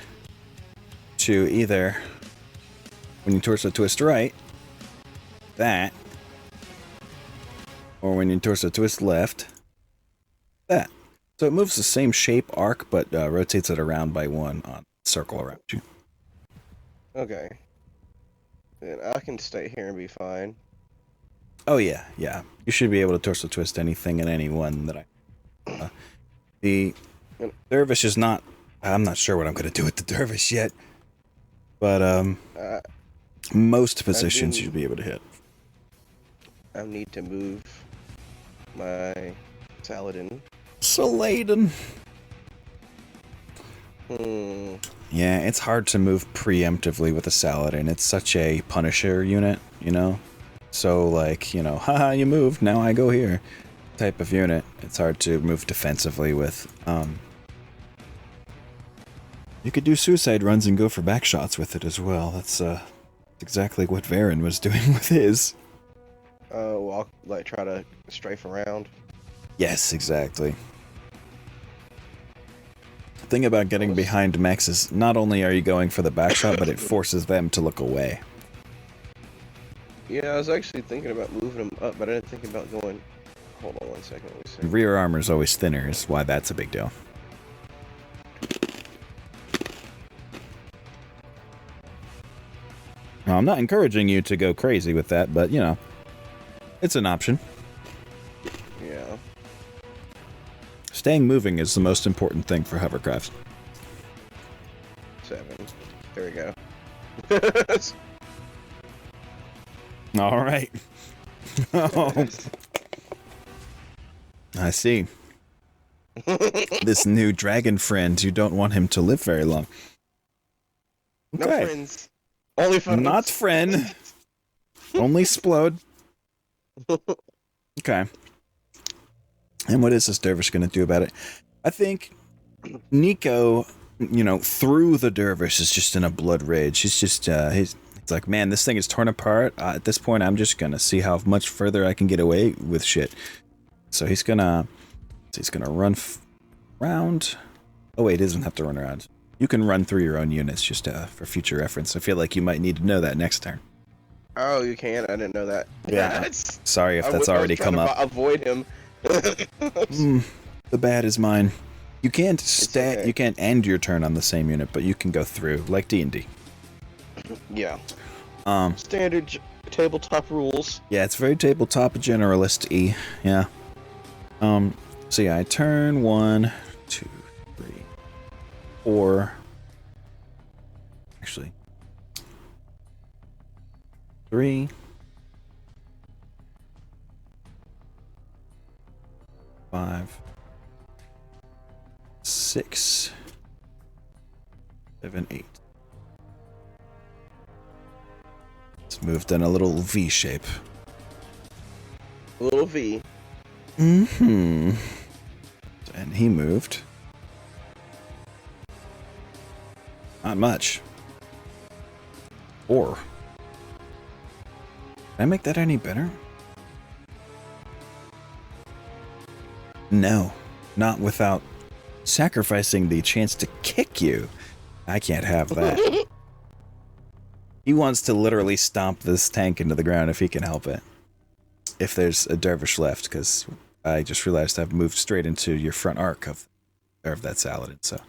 S1: to either, when you torso twist right, that, or when you torso twist left, that. So it moves the same shape arc, but rotates it around by 1 on circle around you.
S2: Okay. Then I can stay here and be fine.
S1: Oh yeah, yeah. You should be able to torso twist anything and anyone that I... the dervish is not... I'm not sure what I'm going to do with the dervish yet. But, most positions you'll be able to hit.
S2: I need to move my Saladin.
S1: Saladin. Yeah, it's hard to move preemptively with a Saladin. It's such a Punisher unit, you know? So, like, you know, haha, you moved, now I go here type of unit. It's hard to move defensively with. You could do suicide runs and go for back shots with it as well. That's exactly what Varen was doing with his.
S2: Walk, like, try to strafe around.
S1: Yes, exactly. The thing about getting behind mechs is not only are you going for the back shot, but it forces them to look away.
S2: Yeah, I was actually thinking about moving them up, but I didn't think about going hold on 1 second. Let me see.
S1: Rear armor is always thinner, is why that's a big deal. Now, I'm not encouraging you to go crazy with that, but, you know, it's an option.
S2: Yeah.
S1: Staying moving is the most important thing for hovercraft.
S2: 7. There we go.
S1: All right. Oh. I see. This new dragon friend, you don't want him to live very long.
S2: No
S1: Okay.
S2: friends. Only friends.
S1: Not friend. Only splode. Okay. And what is this dervish going to do about it? I think Nico, you know, through the dervish is just in a blood rage. He's just, he's like, man, this thing is torn apart. At this point, I'm just going to see how much further I can get away with shit. So he's going to run around. Oh, wait, he doesn't have to run around. You can run through your own units just for future reference. I feel like you might need to know that next turn.
S2: Oh, you can? I didn't know that.
S1: Yeah. Sorry if that's already come up.
S2: Avoid him.
S1: The bad is mine. You can't
S2: okay.
S1: You can't end your turn on the same unit, but you can go through like D&D.
S2: Yeah. Standard tabletop rules.
S1: Yeah, it's very tabletop generalist-y. Yeah. So yeah, I turn 1, 2, 3, 4. Actually, 3. 5, 6, 7, 8. It's moved in a little V shape.
S2: A little V.
S1: Mm-hmm. And he moved. Not much. 4. Can I make that any better? No, not without sacrificing the chance to kick you. I can't have that. He wants to literally stomp this tank into the ground if he can help it. If there's a dervish left, because I just realized I've moved straight into your front arc of that Saladin, so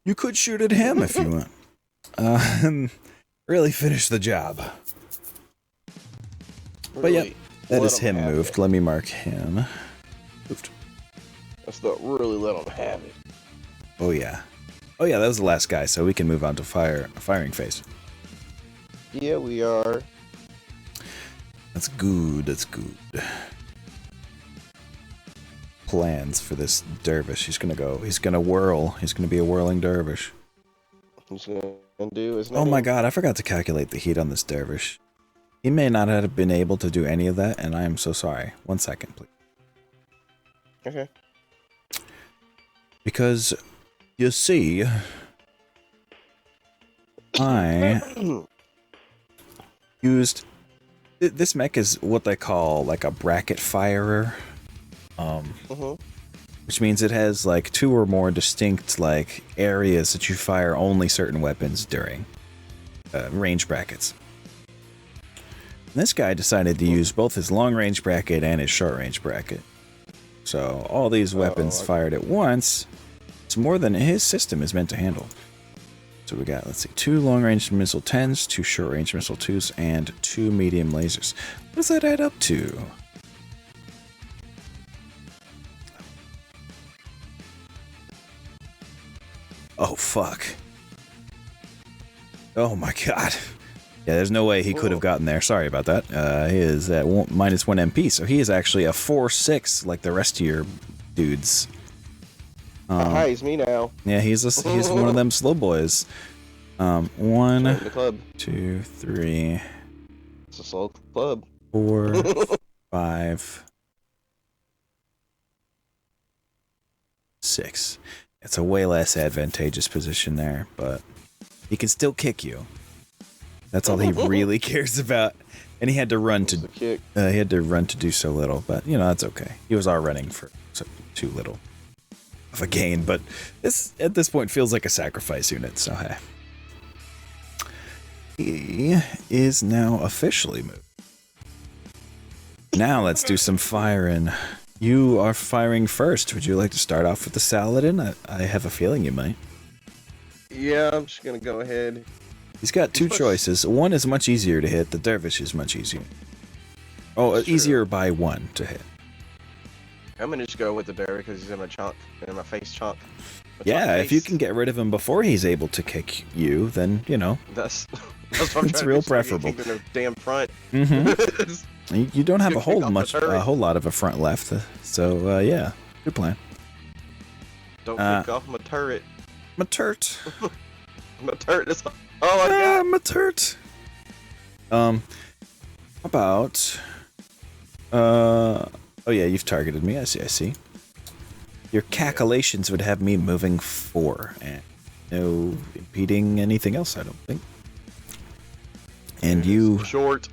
S1: you could shoot at him if you want. Really finish the job.
S2: Really,
S1: but yep, that is him moved. Let me mark him. Moved.
S2: Let's not really let him have it.
S1: Oh yeah. Oh yeah, that was the last guy, so we can move on to firing phase.
S2: Yeah, we are.
S1: That's good, that's good. Plans for this dervish. He's gonna whirl. He's gonna be a whirling dervish.
S2: He's gonna do his
S1: Oh my god, I forgot to calculate the heat on this dervish. He may not have been able to do any of that, and I am so sorry. 1 second, please.
S2: Okay.
S1: Because, you see, I used... This mech is what they call, like, a bracket firer. Which means it has, like, 2 or more distinct, like, areas that you fire only certain weapons during. Range brackets. And this guy decided to use both his long-range bracket and his short-range bracket. So, all these weapons fired at once... It's more than his system is meant to handle. So we got, let's see, 2 long-range missile 10s, 2 short-range missile 2s, and 2 medium lasers. What does that add up to? Oh, fuck. Oh my god. Yeah, there's no way he could have gotten there. Sorry about that. He is at -1 MP, so he is actually a 4-6 like the rest of your dudes.
S2: Hi, he's me now.
S1: Yeah, he's one of them slow boys. 1,
S2: the club.
S1: 2, 3.
S2: It's a slow club.
S1: 4, 5, 6. It's a way less advantageous position there, but he can still kick you. That's all he really cares about. And he had to run to do so little, but you know that's okay. He was all running for too little of a gain, but this at this point feels like a sacrifice unit. So hey, he is now officially moved. Now let's do some firing. You are firing first. Would you like to start off with the Saladin? I have a feeling you might.
S2: Yeah, I'm just gonna go ahead.
S1: He's got two choices. One is much easier to hit. The Dervish is much easier. Oh, easier by one to hit.
S2: I'm gonna just go with the Dervish because he's in my chunk, in my face chunk.
S1: Yeah, if you can get rid of him before he's able to kick you, then, you know.
S2: That's what I'm
S1: it's real preferable.
S2: In the damn front.
S1: You don't have a whole lot of a front left, so yeah, good plan.
S2: Don't kick off my turret.
S1: My turret.
S2: My turret is all I got.
S1: My turret. About. Oh yeah, you've targeted me. I see. Your calculations would have me moving 4, and no impeding anything else, I don't think. And you
S2: short.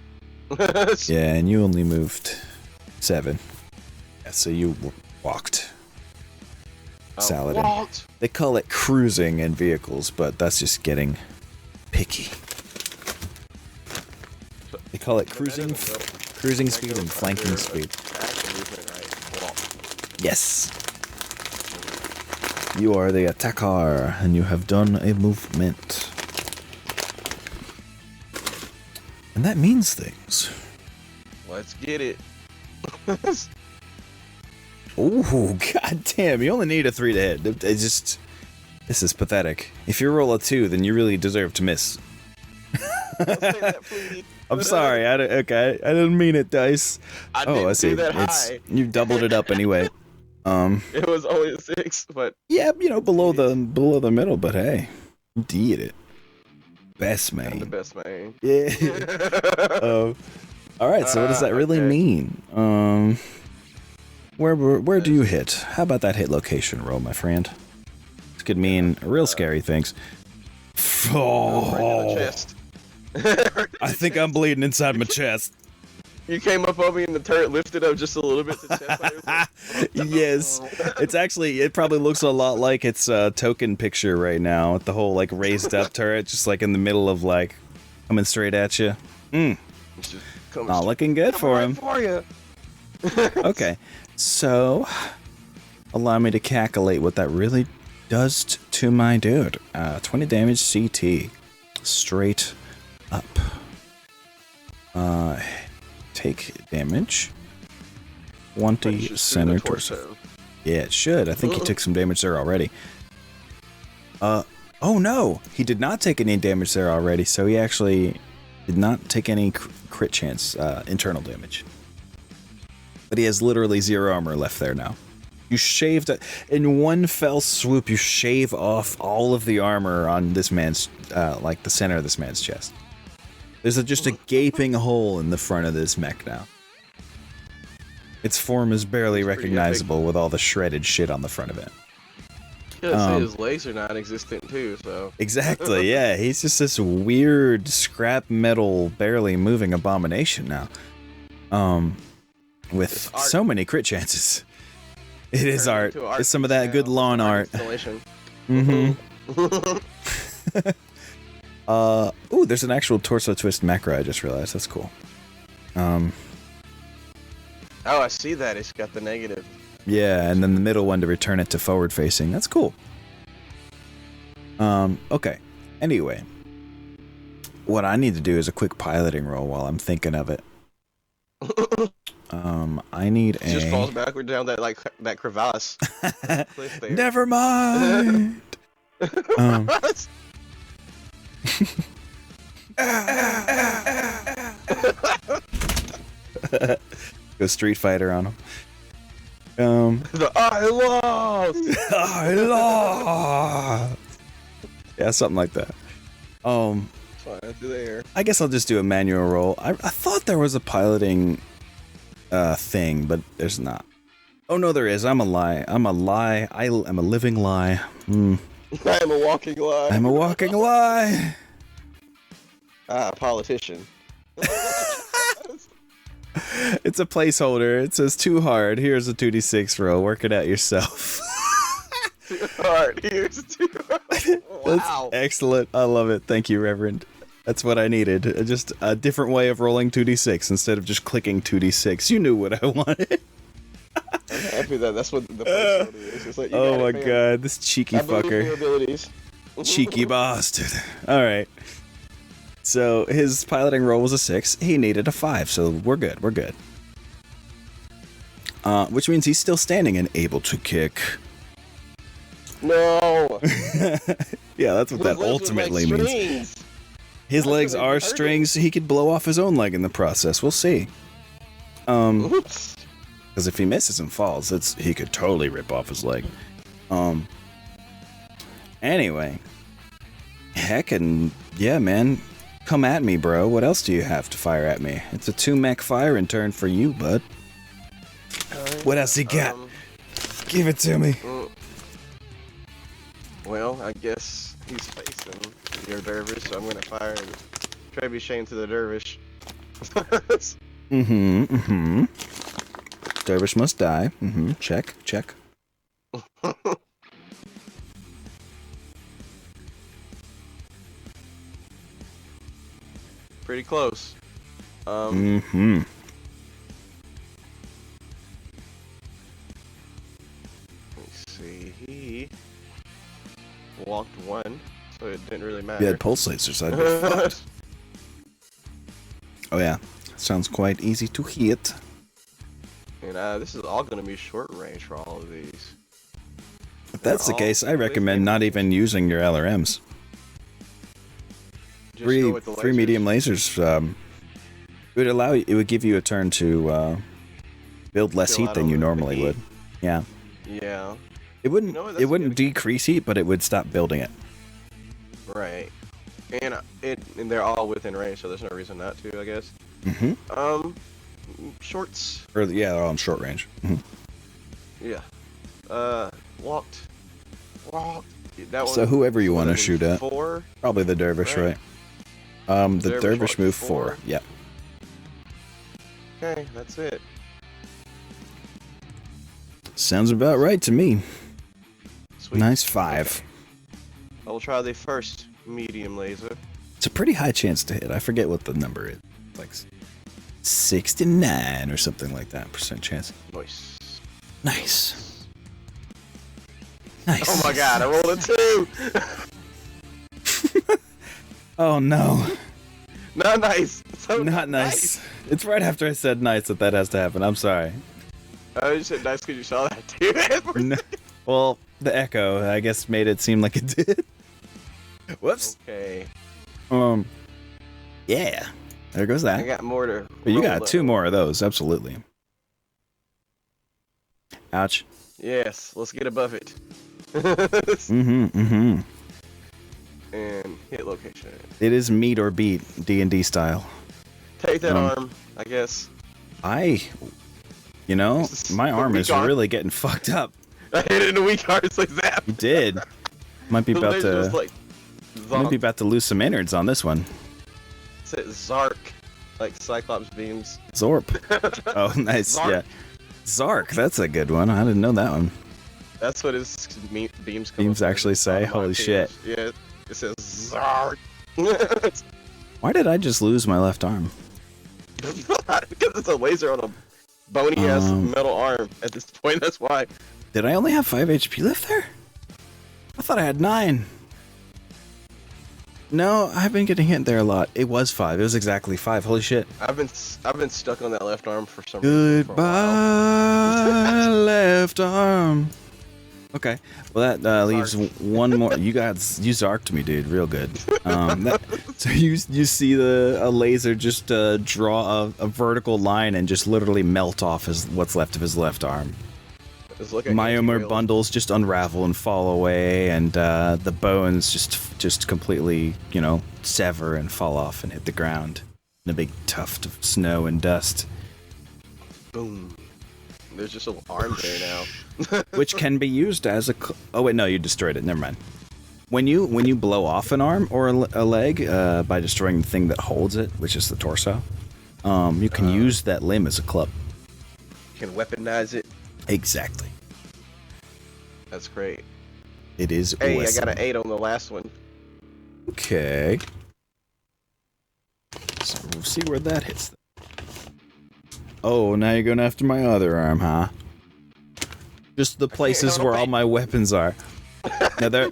S1: Yeah, and you only moved 7. Yeah, so you walked. Saladin.
S2: Walked.
S1: They call it cruising in vehicles, but that's just getting picky. They call it cruising speed and flanking speed. Yes. You are the attacker, and you have done a movement. And that means things.
S2: Let's get it.
S1: Oh, goddamn. You only need a 3 to hit. This is pathetic. If you roll a 2, then you really deserve to miss.
S2: Don't say that, please.
S1: I'm sorry. I didn't mean it, dice.
S2: I didn't
S1: see.
S2: Do that high.
S1: You doubled it up anyway.
S2: It was only a 6, but
S1: yeah, you know, below the middle. But hey, you did it. Best man.
S2: I'm the best man.
S1: Yeah. All right. So what does that really mean? Where do you hit? How about that hit location roll, my friend? This could mean real scary things.
S2: Right in the chest.
S1: I think I'm bleeding inside my chest.
S2: You came up on me and the turret lifted up just a little bit to chest.
S1: Yes. It probably looks a lot like its token picture right now, with the whole like raised up turret just like in the middle of like coming straight at you. Not looking good for him.
S2: For you.
S1: Okay. So allow me to calculate what that really does to my dude. 20 damage CT. Straight up. Take damage. 20 center torso. Yeah, it should. I think he took some damage there already. Oh no! He did not take any damage there already, so he actually did not take any crit chance internal damage. But he has literally 0 armor left there now. You shaved it in one fell swoop. You shave off all of the armor on this man's, like the center of this man's chest. There's just a gaping hole in the front of this mech now. Its form is barely recognizable with all the shredded shit on the front of it.
S2: Say his legs are non-existent too, so.
S1: Exactly, yeah. He's just this weird scrap metal, barely moving abomination now. With so many crit chances. It is art. It's some of that good lawn art. Mm-hmm. Ooh, there's an actual torso twist macro, I just realized. That's cool.
S2: Oh, I see that. It's got the negative.
S1: Yeah, and then the middle one to return it to forward facing. That's cool. Okay. Anyway. What I need to do is a quick piloting roll while I'm thinking of it. I need a...
S2: Just falls backward down that crevasse. Cliff there.
S1: Never mind! Go Street Fighter on him.
S2: I lost!
S1: I lost! Yeah, something like that.
S2: Fine, there.
S1: I guess I'll just do a manual roll. I thought there was a piloting thing, but there's not. Oh no, there is. I'm a lie. I'm a lie. I am a living lie.
S2: I am a walking lie.
S1: I'm a walking lie.
S2: Politician.
S1: It's a placeholder. It says too hard. Here's a 2d6 roll. Work it out yourself.
S2: Too hard. Here's too hard. Wow.
S1: That's excellent. I love it. Thank you, Reverend. That's what I needed. Just a different way of rolling 2d6 instead of just clicking 2d6. You knew what I wanted.
S2: I'm happy that that's what the placeholder is. It's like, you
S1: Oh
S2: got
S1: my
S2: it, fam.
S1: god, this cheeky
S2: I believe in your
S1: fucker.
S2: abilities.
S1: Cheeky bastard. Alright. So his piloting roll was a 6. He needed a 5, so we're good. We're good. Which means he's still standing and able to kick.
S2: No.
S1: Yeah, that's what that
S2: Those legs were
S1: ultimately
S2: like
S1: means.
S2: strings.
S1: His
S2: That's
S1: legs
S2: what they
S1: are
S2: hurt
S1: strings. He could blow off his own leg in the process. We'll see.
S2: Oops.
S1: Because if he misses and falls, he could totally rip off his leg. Anyway. Heck, and yeah, man. Come at me, bro. What else do you have to fire at me? It's a 2-mech fire in turn for you, bud. What else you got? Give it to me.
S2: Well, I guess he's facing your dervish, so I'm gonna fire a trebuchet to the dervish.
S1: Dervish must die. Check, check.
S2: Pretty close. Let's see. He walked 1, so it didn't really matter.
S1: You had pulse lasers, I'd be fucked. Oh yeah, sounds quite easy to hit.
S2: And this is all gonna be short range for all of these.
S1: If that's the case, I recommend not even using your LRMs.
S2: Just go with the
S1: Three
S2: lasers.
S1: medium lasers. It would give you a turn to build less
S2: Fill
S1: heat
S2: out
S1: than
S2: all
S1: you
S2: the
S1: normally
S2: heat.
S1: would. Yeah.
S2: Yeah.
S1: It wouldn't.
S2: You know what,
S1: It
S2: that's
S1: wouldn't
S2: good.
S1: decrease heat, but it would stop building it.
S2: Right. And they're all within range, so there's no reason not to, I guess. Shorts.
S1: Or yeah, they're all in short range.
S2: Yeah. Walked. That
S1: So
S2: one
S1: whoever you
S2: would
S1: want to
S2: have been
S1: shoot at,
S2: 4.
S1: probably the dervish,
S2: Right.
S1: right? The
S2: Dervish
S1: dervish
S2: walked
S1: move
S2: 4.
S1: 4. Yeah.
S2: Okay, that's it.
S1: Sounds about right to me.
S2: Sweet.
S1: Nice 5.
S2: I will try the first medium laser.
S1: It's a pretty high chance to hit. I forget what the number is. Like 69 or something like that % chance.
S2: Nice.
S1: Nice. Nice.
S2: Oh my god, I rolled a 2!
S1: Oh no.
S2: Not nice. So
S1: Not nice. It's right after I said nice that has to happen. I'm sorry.
S2: I just said nice because you saw that too.
S1: No. Well, the echo, I guess, made it seem like it did. Whoops.
S2: Okay.
S1: Yeah. There goes that.
S2: I got more to.
S1: But you
S2: roll
S1: got
S2: up.
S1: 2 more of those, absolutely. Ouch.
S2: Yes, let's get above it. And hit location.
S1: It is meet or beat, D&D style.
S2: Take that arm, I guess.
S1: You know,
S2: This is
S1: my
S2: the
S1: arm is
S2: weak arm.
S1: really getting fucked up.
S2: I hit it in the weak arm, it's like zap.
S1: You did. Might be
S2: The
S1: about
S2: laser was
S1: to
S2: like
S1: might be
S2: zonk.
S1: about to lose some innards on this one.
S2: Said Zark, like Cyclops beams.
S1: Zorp. Oh, nice.
S2: Zark.
S1: Yeah. Zark, that's a good one. I didn't know that one.
S2: That's what his beams come
S1: Beams
S2: up
S1: actually
S2: with.
S1: say?
S2: On my
S1: Holy
S2: page.
S1: shit.
S2: Yeah, it says Zark.
S1: Why did I just lose my left arm?
S2: Because it's a laser on a bony ass metal arm at this point, that's why.
S1: Did I only have 5 HP left there? I thought I had 9. No, I've been getting hit there a lot. It was 5. It was exactly 5. Holy shit.
S2: I've been stuck on that left arm for some reason. For a while.
S1: Goodbye, left arm. Okay, well that leaves
S2: Zark.
S1: one more. You zarked me, dude, real good. So you see a laser just draw a vertical line and just literally melt off what's left of his left arm.
S2: Just look at
S1: Myomer
S2: anti-rails.
S1: bundles just unravel and fall away, and the bones just completely, sever and fall off and hit the ground in a big tuft of snow and dust,
S2: Boom. There's just an arm there now.
S1: which can be used as a. Oh wait, no, you destroyed it. Never mind. When you blow off an arm or a leg by destroying the thing that holds it, which is the torso, you can use that limb as a club.
S2: You can weaponize it.
S1: Exactly.
S2: That's great.
S1: It is.
S2: Hey,
S1: awesome.
S2: I got an 8 on the last one.
S1: Okay. So we'll see where that hits. Oh, now you're going after my other arm, huh? Just the places where all my weapons are. Now there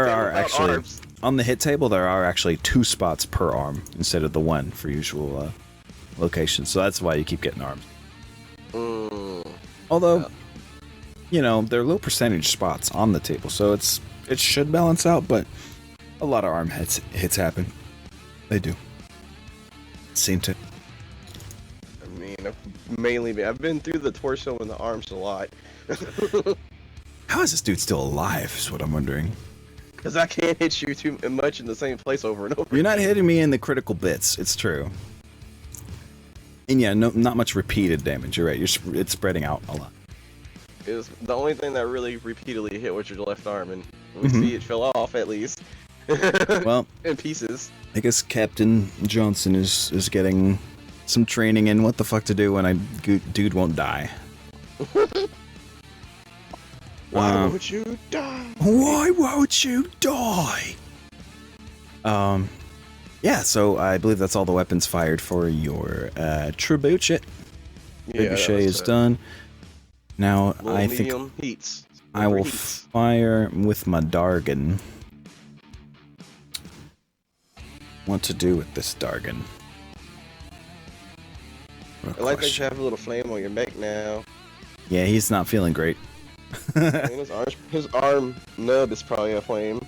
S1: are actually
S2: arms.
S1: on the hit table there are actually 2 spots per arm instead of the 1 for usual locations. So that's why you keep getting arms. Although, you know, they're low percentage spots on the table, so it should balance out. But a lot of arm hits happen. They do. Seem to.
S2: I mean, I've been through the torso and the arms a lot.
S1: How is this dude still alive? Is what I'm wondering.
S2: Because I can't hit you too much in the same place over and over.
S1: You're not hitting me in the critical bits. It's true. And yeah, not much repeated damage. You're right. It's spreading out a lot.
S2: Is the only thing that really repeatedly hit was your left arm, and we see it fell off at least.
S1: Well,
S2: in pieces.
S1: I guess Captain Johnson is getting some training in what the fuck to do when dude won't die.
S2: Why won't you die?
S1: Why won't you die? Yeah, so I believe that's all the weapons fired for your trebuchet. Trebuchet is done. Now I think
S2: heats.
S1: I will fire with my Dargan. What to do with this Dargan?
S2: I like that you have a little flame on your neck now.
S1: Yeah, he's not feeling great.
S2: His arm nub is probably a flame.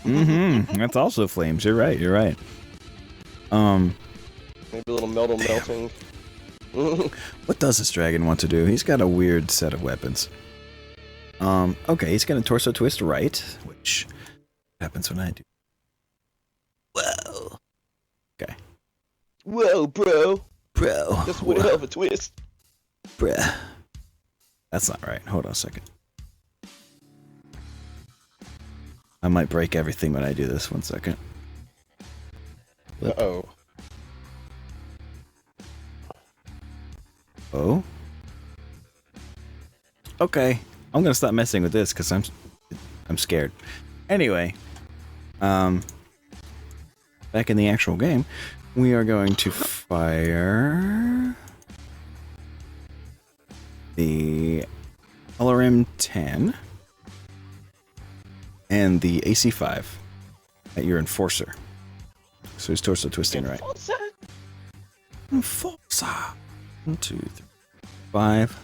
S1: That's also flames. You're right. Maybe
S2: a little metal melting.
S1: What does this dragon want to do? He's got a weird set of weapons. Okay, he's gonna torso twist right, which happens when I do. Whoa. Okay.
S2: Whoa, bro.
S1: Bro.
S2: Just one hell of a twist.
S1: Bruh. That's not right. Hold on a second. I might break everything when I do this. 1 second.
S2: Uh-oh.
S1: Oh? Okay. I'm gonna stop messing with this because I'm scared. Anyway, back in the actual game, we are going to fire the LRM 10 and the AC5 at your Enforcer. So he's torso twisting right. Enforcer. 1, 2, 3, 5.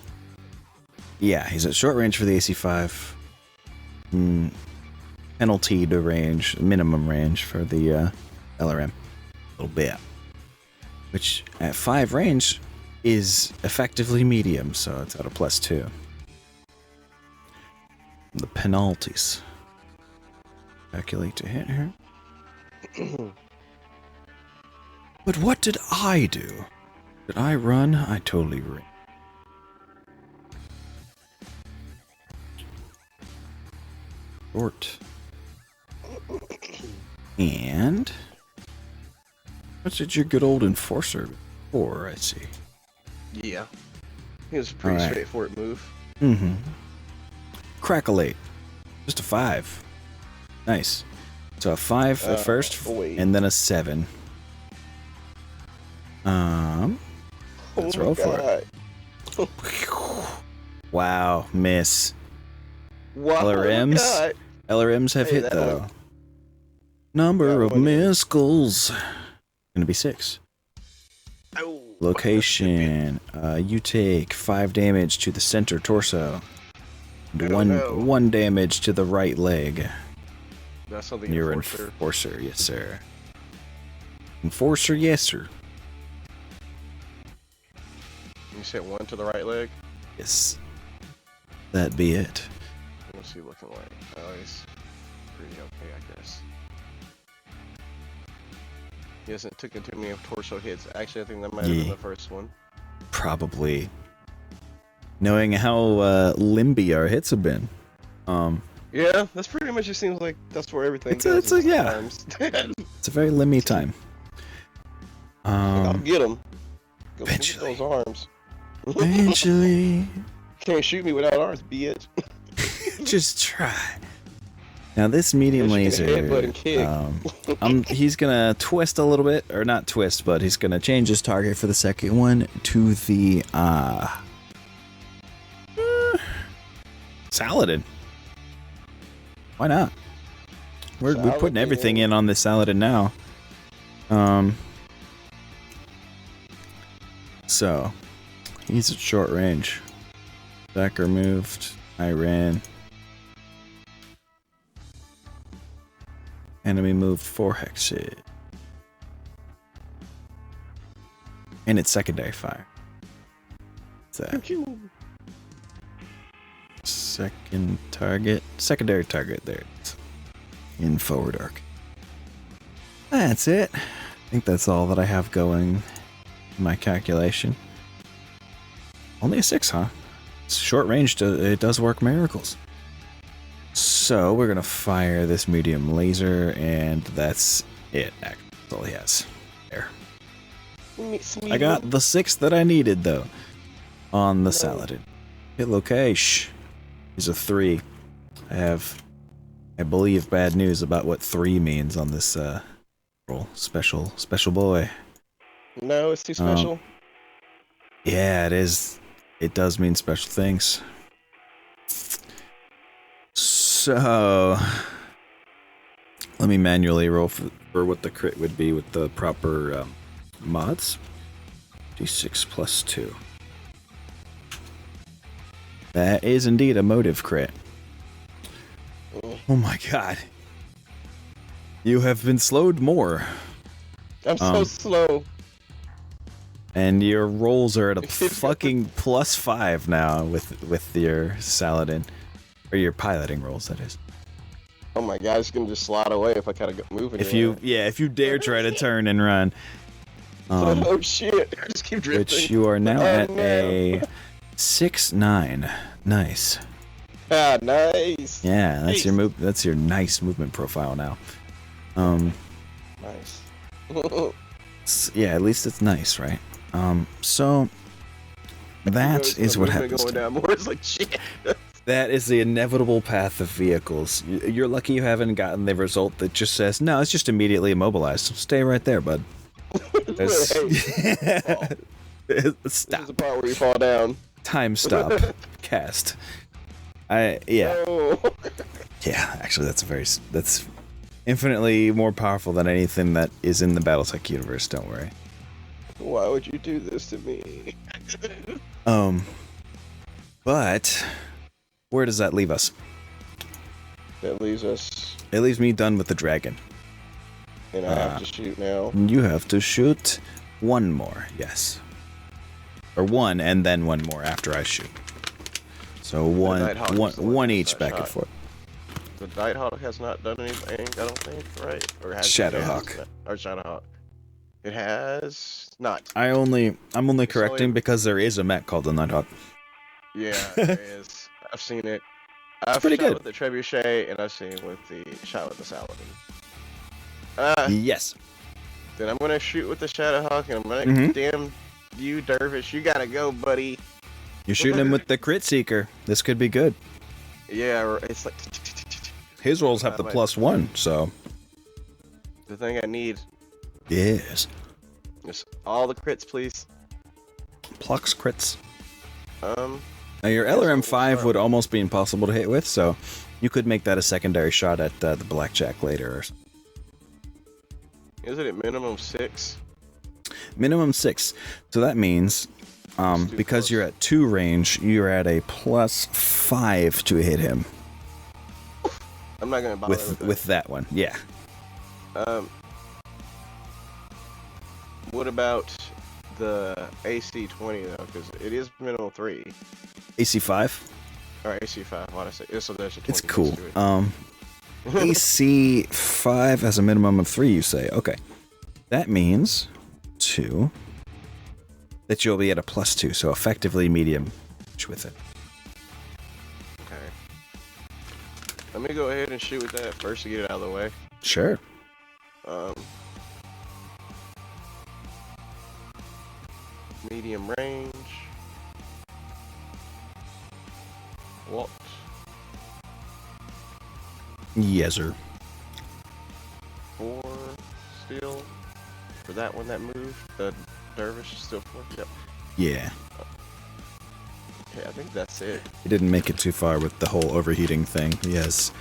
S1: Yeah, he's at short range for the AC5. Penalty to range, minimum range for the LRM. A little bit. Which at 5 range is effectively medium, so it's at a +2. The penalties. Calculate to hit here. But what did I do? Did I run? I totally ran. Short. And what did your good old Enforcer for? I see.
S2: Yeah. It was a pretty straightforward move.
S1: Crackleate. Just a 5. Nice. So a 5 at first, and then a 7. Let's roll for it. Wow, miss.
S2: Wow,
S1: LRMs. LRMs have hit though. Number of missiles. Gonna be 6.
S2: Oh,
S1: Location. You take 5 damage to the center torso. And one damage to the right leg.
S2: That's something.
S1: You're Enforcer, yes sir. Enforcer, yes sir.
S2: You said 1 to the right leg?
S1: Yes. That be it.
S2: What's he looking like? Oh, he's pretty okay, I guess. He hasn't taken too many torso hits. Actually, I think that might have been the first one.
S1: Probably. Knowing how limby our hits have been.
S2: Yeah, that's pretty much. It seems like that's where everything goes.
S1: It's a very limby time.
S2: I'll get him. Go
S1: Eventually.
S2: get those arms.
S1: Eventually.
S2: Can't shoot me without arms, bitch.
S1: Just try. Now this medium laser, he's gonna twist a little bit, or not twist, but he's gonna change his target for the second one to the Saladin. Why not? We're putting everything in on this Saladin now. So, he's at short range. Becker moved. I ran. Enemy moved 4 hexes. And it's secondary fire. What's that? Secondary target, there it is. In forward arc. That's it. I think that's all that I have going in my calculation. Only a 6, huh? It's short range, it does work miracles. So we're gonna fire this medium laser, and that's it. That's all he has. There. I got the 6 that I needed, though, on the Saladin. Hit location. He's a 3. I believe, bad news about what 3 means on this roll. Special boy.
S2: No, it's too special.
S1: Yeah, it is. It does mean special things. So, let me manually roll for what the crit would be with the proper mods. D6 plus 2. That is indeed a motive crit. Oh my god. You have been slowed more.
S2: I'm so slow.
S1: And your rolls are at a fucking +5 now with your Saladin. Or your piloting rolls, that is.
S2: Oh my god, it's gonna just slide away if I kind of get moving.
S1: If you dare try to turn and run.
S2: Oh shit! I just keep drifting.
S1: Which you are now at a 6-9. Nice.
S2: Ah, nice.
S1: Yeah, that's your That's your nice movement profile now.
S2: Nice.
S1: Yeah, at least it's nice, right? So that is what happens.
S2: Going down more. It's like shit.
S1: That is the inevitable path of vehicles. You're lucky you haven't gotten the result that just says, no, it's just immediately immobilized. Stay right there, bud.
S2: Stop. This is the part where you fall down.
S1: Time stop. Cast. Yeah.
S2: No.
S1: Yeah, actually, that's infinitely more powerful than anything that is in the BattleTech universe, don't worry.
S2: Why would you do this to me?
S1: But where does that leave us?
S2: That leaves us.
S1: It leaves me done with the dragon.
S2: And I have to shoot now.
S1: You have to shoot one more, yes. Or one, and then one more after I shoot. So one each back and forth.
S2: The Nighthawk has not done anything, I don't think, right? Or has
S1: Shadowhawk.
S2: Or Shadowhawk. It has not.
S1: I'm only correcting because there is a mech called the Nighthawk.
S2: Yeah, there is. I've seen it. I've
S1: pretty
S2: shot
S1: good
S2: with the Trebuchet, and I've seen it with the shot with the Saladin.
S1: Yes.
S2: Then I'm gonna shoot with the Shadowhawk, and I'm gonna damn you, Dervish. You gotta go, buddy.
S1: You're shooting him with the Crit Seeker. This could be good.
S2: Yeah, it's like.
S1: His rolls have the +1, so.
S2: The thing I need.
S1: Yes.
S2: Just all the crits, please.
S1: Plucks crits. Now your LRM-5 would almost be impossible to hit with, so you could make that a secondary shot at the blackjack later. Or something.
S2: Is it at minimum 6?
S1: Minimum 6. So that means, because you're at 2 range, you're at a +5 to hit him.
S2: I'm not gonna bother
S1: with that one. Yeah.
S2: What about the AC-20 though? Because it is minimum 3.
S1: AC-5?
S2: Or AC-5, what I say? So there's a 20.
S1: It's cool. AC-5 has a minimum of 3, you say? Okay. That means 2. That you'll be at a +2, so effectively medium with it.
S2: Okay. Let me go ahead and shoot with that first to get it out of the way.
S1: Sure.
S2: Medium range. What?
S1: Yes, sir.
S2: 4 still. For that one that moved, the Dervish is still 4. Yep.
S1: Yeah.
S2: Okay, I think that's it.
S1: He didn't make it too far with the whole overheating thing. He has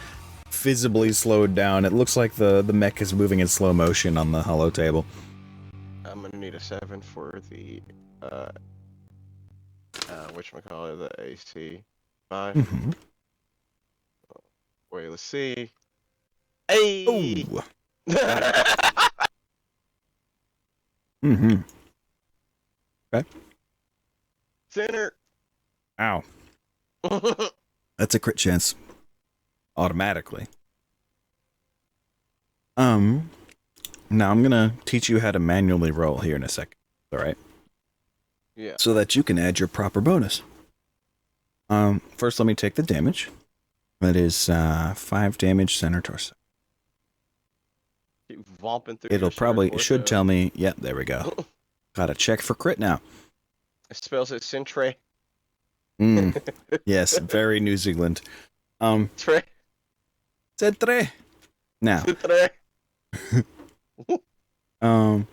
S1: visibly slowed down. It looks like the mech is moving in slow motion on the hollow table.
S2: I'm gonna need a 7 for the whatchamacallit, the AC 5.
S1: Mm-hmm.
S2: Wait, let's see. Hey!
S1: Oh! Mm-hmm. Okay.
S2: Center!
S1: Ow. That's a crit chance. Automatically. Now I'm gonna teach you how to manually roll here in a second. Alright?
S2: Yeah.
S1: So that you can add your proper bonus. First let me take the damage. That is 5 damage center torso.
S2: Keep vomping through.
S1: It'll probably should tell me. Yep, there we go. Gotta check for crit now.
S2: It spells it Centre.
S1: Yes, very New Zealand.
S2: Tre.
S1: Centre. Now,
S2: Centre.
S1: the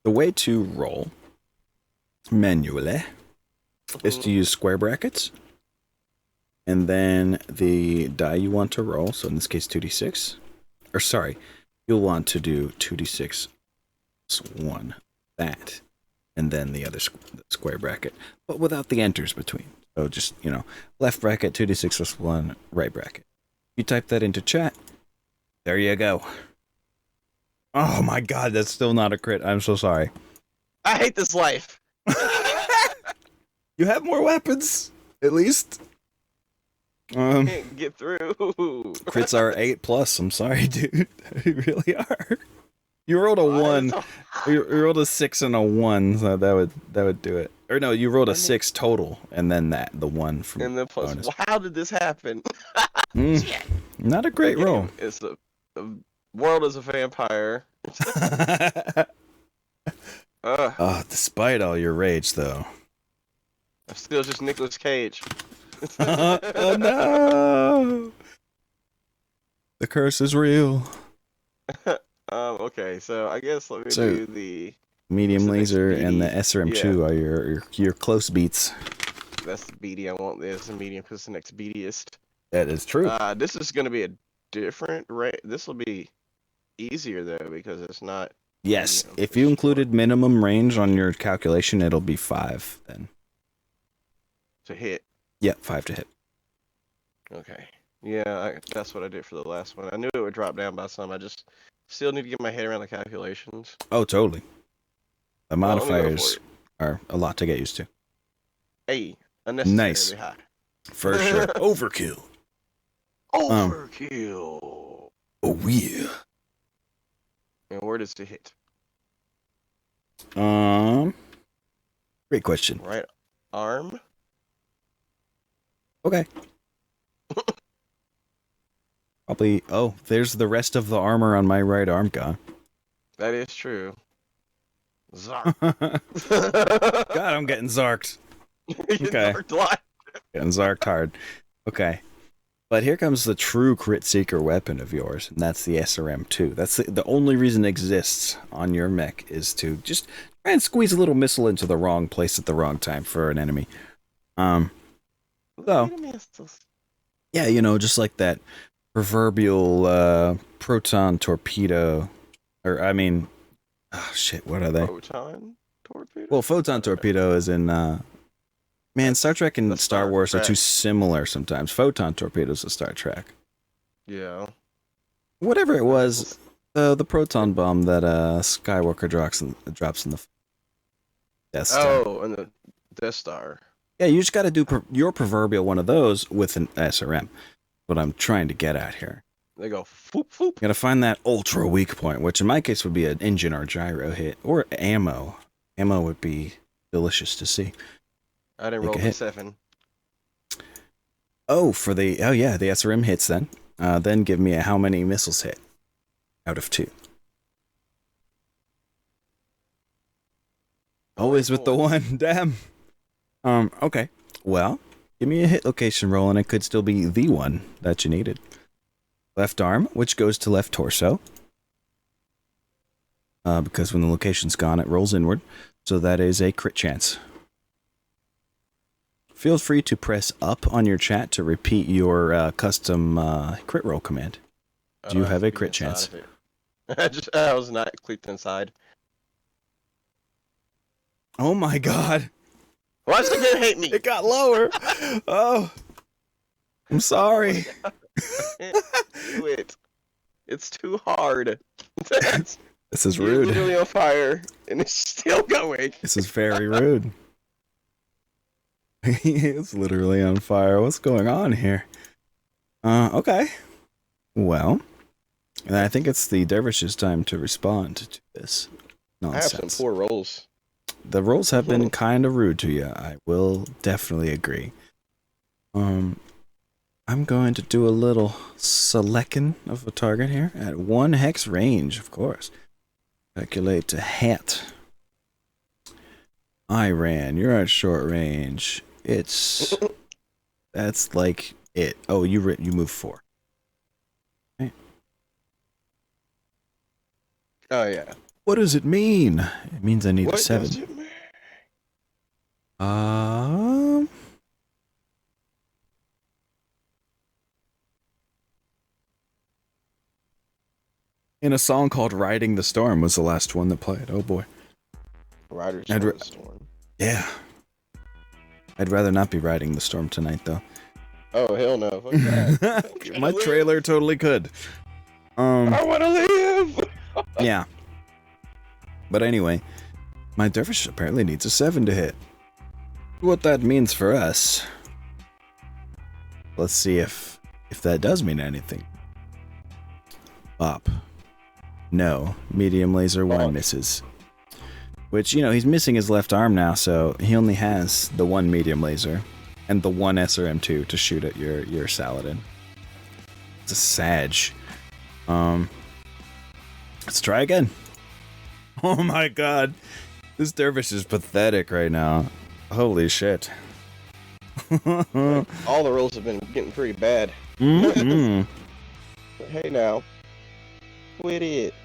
S1: way to roll manually is to use square brackets, and then the die you want to roll. So in this case, 2d6. Or sorry, you'll want to do 2d6 1 that, and then the other square bracket, but without the enters between. So just, left bracket 2d6 plus 1, right bracket. You type that into chat. There you go. Oh my god, that's still not a crit. I'm so sorry.
S2: I hate this life.
S1: You have more weapons, at least.
S2: Can't get through.
S1: Crits are 8+. I'm sorry, dude. They really are. You rolled a 1. You rolled a 6 and a 1, so that would do it. Or no, you rolled a 6 total, and then the 1 from
S2: and then plus,
S1: bonus.
S2: how did this happen?
S1: Not a great roll.
S2: It's the world is a vampire.
S1: Despite all your rage, though.
S2: I'm still just Nicolas Cage.
S1: Oh no! The curse is real.
S2: Okay, so I guess let me do the
S1: medium laser and the SRM2 are your close beats.
S2: That's the BD I want. This the medium because the next BDist.
S1: That is true.
S2: This is going to be a different rate. This will be easier though because it's not.
S1: Yes, if you included minimum range on your calculation, it'll be 5 then.
S2: To hit.
S1: Yeah, 5 to hit.
S2: Okay. Yeah, that's what I did for the last one. I knew it would drop down by some. I just still need to get my head around the calculations.
S1: Oh, totally. The modifiers are a lot to get used to.
S2: Hey, unnecessarily high.
S1: For sure. Overkill.
S2: Overkill.
S1: Oh, yeah.
S2: And where does it hit?
S1: Great question.
S2: Right arm?
S1: Okay. Probably. Oh, there's the rest of the armor on my right arm gone.
S2: That is true. Zark.
S1: God, I'm getting zarked. Okay. Getting zarked hard. Okay. But here comes the true crit seeker weapon of yours, and that's the SRM2. That's the only reason it exists on your mech is to just try and squeeze a little missile into the wrong place at the wrong time for an enemy. So, yeah, just like that proverbial proton torpedo, or I mean, oh shit, what are they?
S2: Photon torpedo?
S1: Well, photon torpedo is in, man, Star Trek and Star Wars are too similar sometimes. Photon torpedoes is Star Trek.
S2: Yeah.
S1: Whatever it was, the proton bomb that Skywalker drops in the Death Star.
S2: Oh, and the Death Star.
S1: Yeah, you just got to do your proverbial one of those with an SRM. What I'm trying to get at here.
S2: They go foop foop.
S1: You got to find that ultra weak point, which in my case would be an engine or gyro hit, or ammo. Ammo would be delicious to see.
S2: I didn't roll a 7.
S1: Oh, the SRM hits then. Then give me a how many missiles hit out of 2. Always with the 1, damn. Okay. Well, give me a hit location roll, and it could still be the one that you needed. Left arm, which goes to left torso. Because when the location's gone, it rolls inward. So that is a crit chance. feel free to press up on your chat to repeat your custom crit roll command. Do you have a crit chance?
S2: I was not clicked inside.
S1: Oh my god.
S2: Why does the game hate me?
S1: It got lower. Oh. I'm sorry.
S2: Do it. It's too hard.
S1: This is
S2: You're
S1: rude.
S2: literally on fire, and it's still going.
S1: This is very rude. He is literally on fire. What's going on here? Okay. Well, I think it's the dervish's time to respond to this nonsense.
S2: I have some poor rolls.
S1: The rolls have been kind of rude to you. I will definitely agree. I'm going to do a little selecting of a target here at 1 hex range, of course. Calculate to hit. Iran, you're at short range. That's like it. Oh, you move 4. Okay.
S2: Oh yeah.
S1: What does it mean? It means I need a 7.
S2: What does it mean?
S1: In a song called Riding the Storm was the last one that played. Oh boy.
S2: Riders of the Storm.
S1: Yeah. I'd rather not be riding the storm tonight, though.
S2: Oh, hell no. Fuck that.
S1: My trailer totally could.
S2: I want to live!
S1: Yeah. But anyway, my dervish apparently needs a 7 to hit. What that means for us. Let's see if that does mean anything. Bop. No. Medium laser 1 misses. Which, he's missing his left arm now, so he only has the 1 medium laser and the 1 SRM2 to shoot at your Saladin. It's a Sag. Let's try again. Oh my god. This dervish is pathetic right now. Holy shit.
S2: All the rolls have been getting pretty bad.
S1: Mm-hmm.
S2: Hey now. Quit it.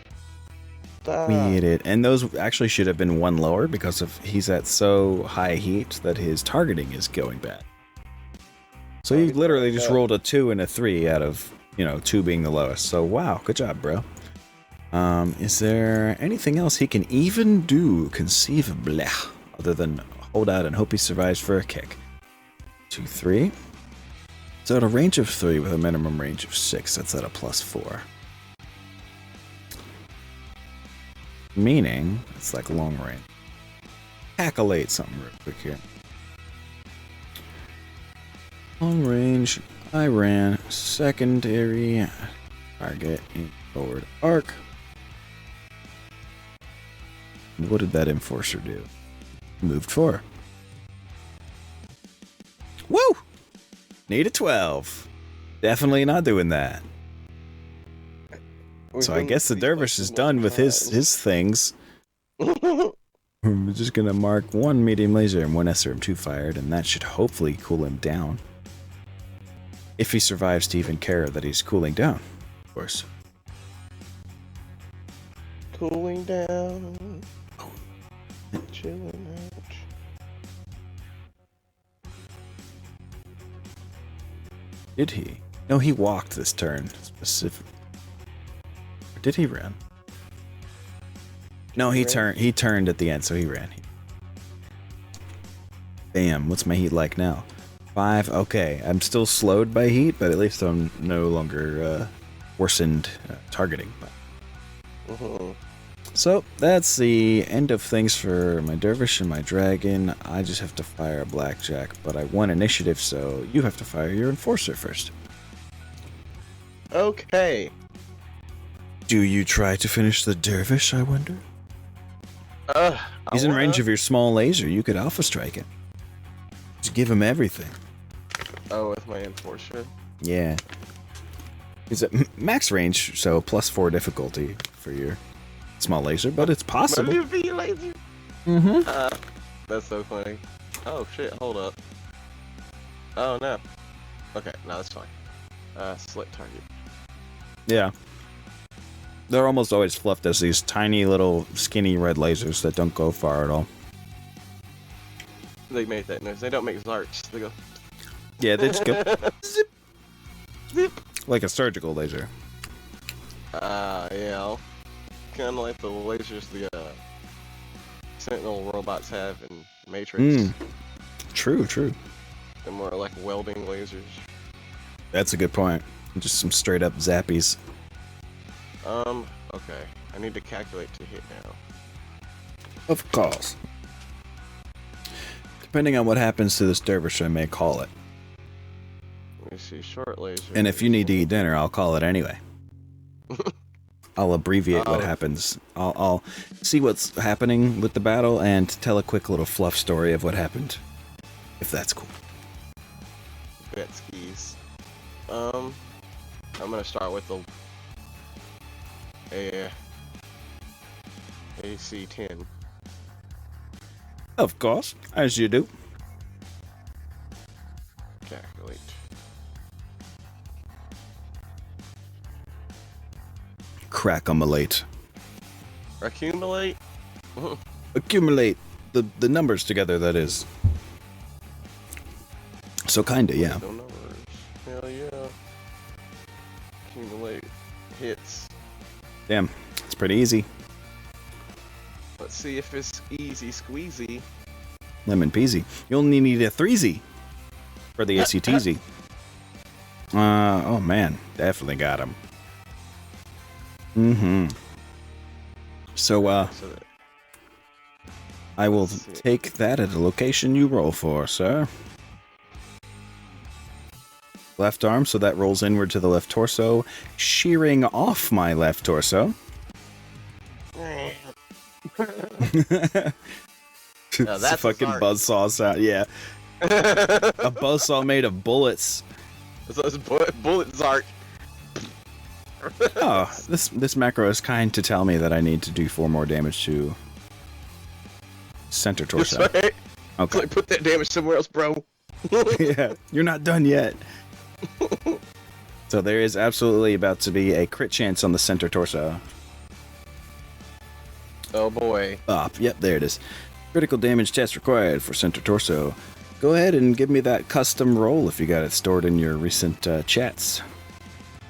S2: Stop.
S1: We hit it. And those actually should have been 1 lower because he's at so high heat that his targeting is going bad. So you literally just rolled a 2 and a 3 out of, 2 being the lowest. So wow, good job, bro. Is there anything else he can even do conceivably other than hold out and hope he survives for a kick? 2, 3. So at a range of 3 with a minimum range of 6, that's at a +4. Meaning, it's like long range. Calculate something real quick here. Long range, Iran, secondary, target, in forward arc. What did that enforcer do? Moved 4. Woo! Need a 12. Definitely not doing that. So I guess the dervish is done with his things. We're just gonna mark 1 medium laser and 1 SRM2 fired, and that should hopefully cool him down. If he survives to even care that he's cooling down, of course.
S2: Cooling down. Chilling out.
S1: Did he? No, he walked this turn specifically. Or did he run? No, he turned at the end, so he ran. Bam, what's my heat like now? 5, okay. I'm still slowed by heat, but at least I'm no longer worsened targeting. So, that's the end of things for my dervish and my dragon. I just have to fire a blackjack, but I won initiative, so you have to fire your enforcer first.
S2: Okay.
S1: Do you try to finish the dervish, I wonder? He's in range of your small laser. You could alpha strike it. Just give him everything.
S2: Oh, with my enforcer?
S1: Yeah. He's at max range, so +4 difficulty for your small laser, but it's possible.
S2: Laser?
S1: Mm-hmm.
S2: That's so funny. Oh shit, hold up. Oh no. Okay, no, that's fine. Select target.
S1: Yeah. They're almost always fluffed as these tiny little skinny red lasers that don't go far at all.
S2: They made that noise. They don't make zarts. They go.
S1: Yeah, they just go zip,
S2: Zip.
S1: like a surgical laser.
S2: Yeah. Kind of like the lasers the Sentinel robots have in Matrix.
S1: True.
S2: They're more like welding lasers.
S1: That's a good point. Just some straight up zappies.
S2: Okay. I need to calculate to hit now.
S1: Of course. Depending on what happens to this dervish, I may call it.
S2: Let me see. Short laser.
S1: And if you need to eat dinner, I'll call it anyway. I'll abbreviate what happens. I'll see what's happening with the battle and tell a quick little fluff story of what happened. If that's cool.
S2: Betskis. I'm gonna start with the AC-10.
S1: Of course, as you do.
S2: Calculate.
S1: Crack-umulate.
S2: Accumulate?
S1: Accumulate the numbers together, that is. So kinda, yeah.
S2: No numbers. Hell yeah. Accumulate hits.
S1: Damn, it's pretty easy.
S2: Let's see if it's easy squeezy.
S1: Lemon peasy. You only need a 3Z for the ACTZ. Oh man, definitely got him. So,
S2: So that,
S1: I will take that at a location you roll for, sir. Left arm, so that rolls inward to the left torso, shearing off my left torso. It's a fucking buzzsaw sound, yeah. A buzzsaw made of bullets.
S2: So it's bullet zart.
S1: Oh, this macro is kind to tell me that I need to do 4 more damage to center torso.
S2: Right.
S1: Okay.
S2: It's like, put that damage somewhere else, bro.
S1: Yeah, you're not done yet. So there is absolutely about to be a crit chance on the center torso.
S2: Oh boy.
S1: Up. Yep, there it is. Critical damage test required for center torso. Go ahead and give me that custom roll if you got it stored in your recent chats.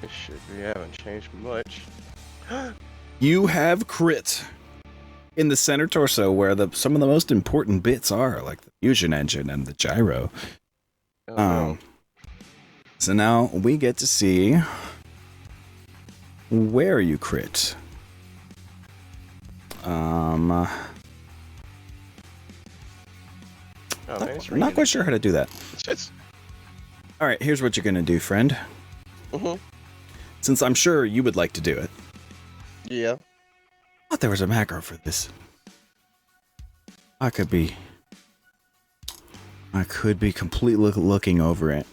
S2: It should be. I haven't changed much.
S1: You have crit in the center torso where some of the most important bits are, like the fusion engine and the gyro.
S2: Oh, no.
S1: So now we get to see where you crit.
S2: Oh, man, it's
S1: I'm not quite sure how to do that.
S2: It's...
S1: All right, here's what you're going to do, friend. Since I'm sure you would like to do it.
S2: Yeah.
S1: I thought there was a macro for this. I could be completely looking over it.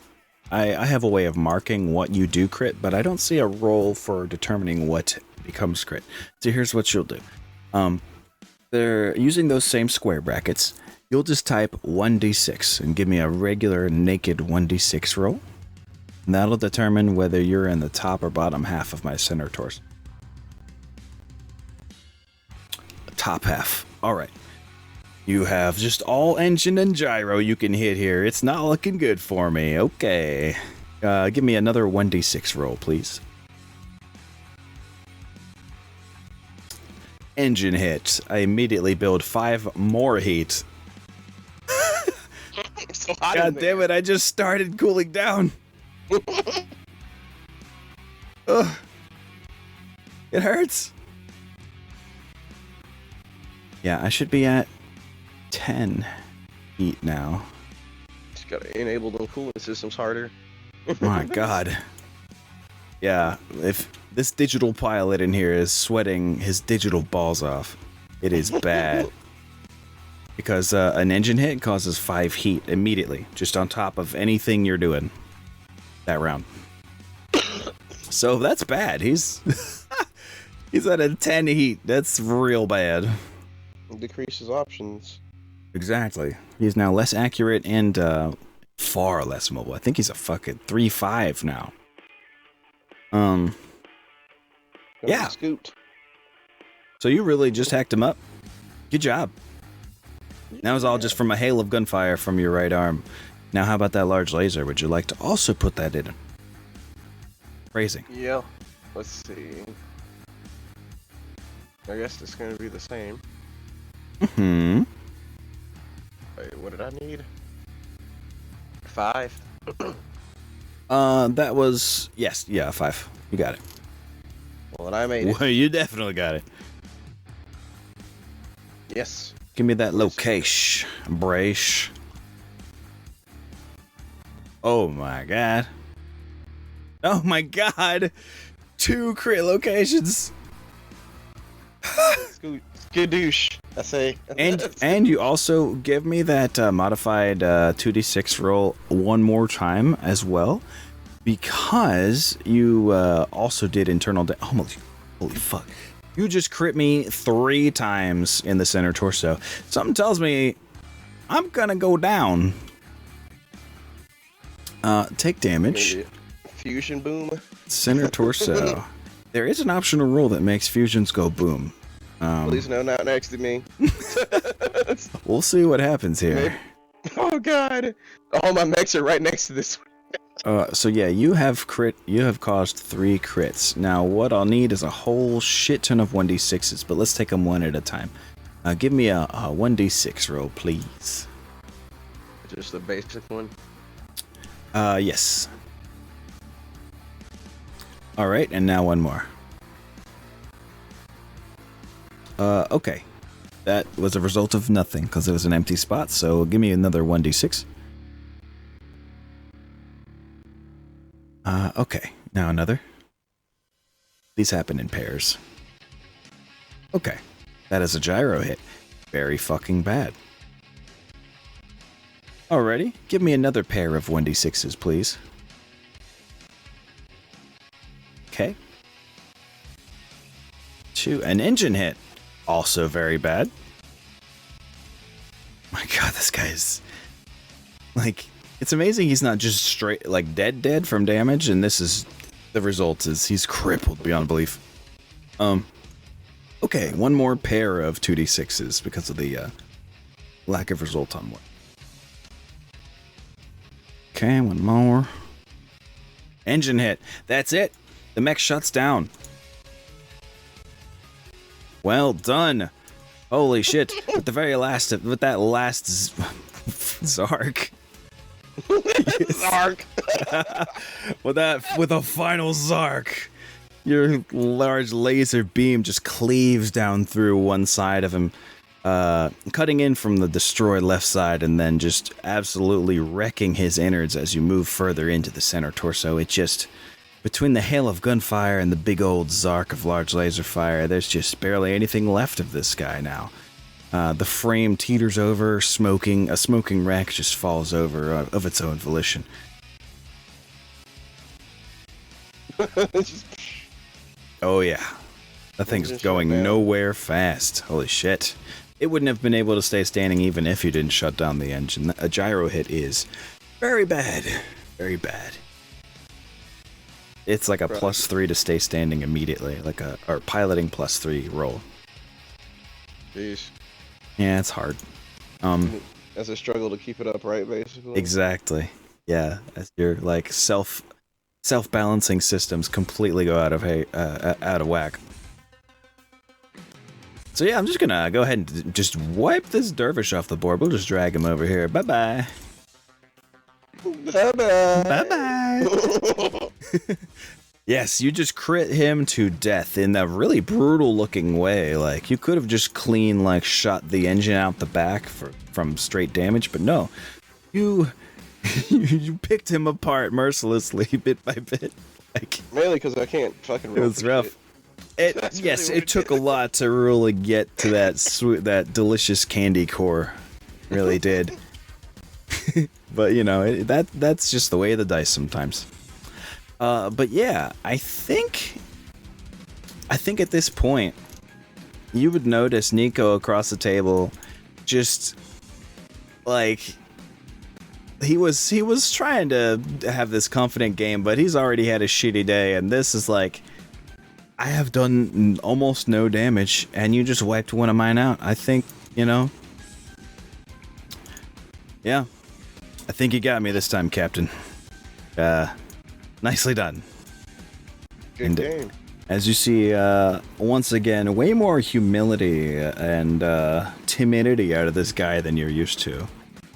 S1: I have a way of marking what you do crit, but I don't see a roll for determining what becomes crit. So here's what you'll do. They're using those same square brackets. You'll just type 1d6 and give me a regular naked 1d6 roll. And that'll determine whether you're in the top or bottom half of my center torso. Top half. All right. You have just all engine and gyro you can hit here. It's not looking good for me. Okay. Give me another 1d6 roll, please. Engine hit. I immediately build 5 more heat.
S2: It's so hot
S1: God damn it, I just started cooling down. Ugh. It hurts. Yeah, I should be at 10 heat now.
S2: Just gotta enable them cooling systems harder.
S1: My God. Yeah, if this digital pilot in here is sweating his digital balls off, it is bad. Because an engine hit causes 5 heat immediately, just on top of anything you're doing that round. So that's bad. He's at a 10 heat. That's real bad.
S2: It decreases options.
S1: Exactly. He's now less accurate and far less mobile. I think he's a fucking 3-5 now. Yeah.
S2: Scooped.
S1: So you really just hacked him up. Good job. That was all just from a hail of gunfire from your right arm. Now, how about that large laser? Would you like to also put that in? Phrasing.
S2: Yeah. Let's see. I guess it's gonna be the same.
S1: Hmm.
S2: Wait, what did I need? 5.
S1: That was yes, yeah, 5. You got it.
S2: Well, and I made it.
S1: Well, you definitely got it.
S2: Yes.
S1: Give me that location, brace. Oh my god. Oh my god. 2 crit locations.
S2: Skadoosh. I say.
S1: And you also give me that modified 2d6 roll one more time as well, because you also did internal holy fuck. You just crit me 3 times in the center torso. Something tells me I'm gonna go down. Take damage.
S2: Maybe fusion boom.
S1: Center torso. There is an optional roll that makes fusions go boom.
S2: Please no, not next to me.
S1: We'll see what happens here.
S2: Maybe. Oh god. All my mechs are right next to this one.
S1: So yeah, you have caused 3 crits. Now what I'll need is a whole shit ton of 1d6s, but let's take them one at a time. Give me a 1d6 roll, please.
S2: Just the basic one.
S1: Yes. Alright, and now one more. Okay. That was a result of nothing, because it was an empty spot, so give me another 1d6. Okay. Now another. These happen in pairs. Okay. That is a gyro hit. Very fucking bad. Alrighty. Give me another pair of 1d6s, please. Okay. 2. An engine hit. Also very bad. My god, this guy is... Like, it's amazing he's not just straight, like, dead from damage, and this is... The result is he's crippled beyond belief. Okay, one more pair of 2d6s because of the lack of result on one. Okay, one more. Engine hit. That's it. The mech shuts down. Well done. Holy shit. With the very last, with that last Zark.
S2: Zark.
S1: with a final Zark. Your large laser beam just cleaves down through one side of him, cutting in from the destroyed left side and then just absolutely wrecking his innards as you move further into the center torso. It just... Between the hail of gunfire and the big old Zark of large laser fire, there's just barely anything left of this guy now. The frame teeters over, a smoking wreck just falls over of its own volition. Oh yeah, that thing's going nowhere fast. Holy shit. It wouldn't have been able to stay standing even if you didn't shut down the engine. A gyro hit is very bad. Very bad. It's like a +3 to stay standing immediately, or piloting +3 roll.
S2: Jeez.
S1: Yeah, it's hard.
S2: As a struggle to keep it upright, basically.
S1: Exactly. Yeah, as your like self-balancing systems completely go out of whack. So yeah, I'm just gonna go ahead and just wipe this dervish off the board. We'll just drag him over here. Bye bye.
S2: Bye bye.
S1: Bye bye. Yes, you just crit him to death in a really brutal looking way. Like, you could have just clean, like, shot the engine out the back from straight damage, but no. You picked him apart mercilessly, bit by bit. Like,
S2: mainly because I can't fucking roll.
S1: It was rough. It took a lot to really get to that delicious candy core. Really did. But, you know, that's just the way of the dice sometimes. But yeah, I think at this point, you would notice Nico across the table, just like he was trying to have this confident game, but he's already had a shitty day, and this is like, I have done almost no damage, and you just wiped one of mine out. I think, you know, Yeah. I think you got me this time, Captain. Nicely done.
S2: Good
S1: And
S2: game.
S1: as you see, once again, way more humility and timidity out of this guy than you're used to.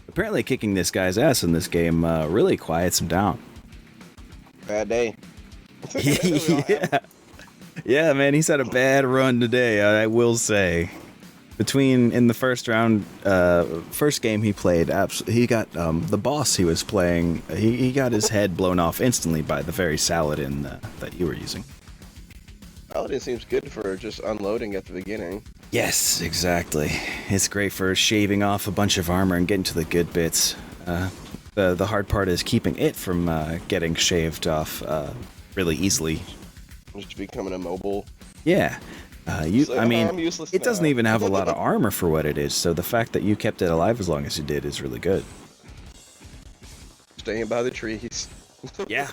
S1: Apparently kicking this guy's ass in this game really quiets him down.
S2: Bad day.
S1: Yeah. Yeah, man, he's had a bad run today, I will say. In the first round, first game he played, he got the boss he was playing, he got his head blown off instantly by the very Saladin that you were using.
S2: Paladin seems good for just unloading at the beginning.
S1: Yes, exactly. It's great for shaving off a bunch of armor and getting to the good bits. The hard part is keeping it from getting shaved off really easily.
S2: Just becoming immobile.
S1: Yeah.
S2: I'm useless
S1: it doesn't
S2: now.
S1: even have a lot of armor for what it is, so the fact that you kept it alive as long as you did is really good.
S2: Staying by the trees.
S1: Yeah.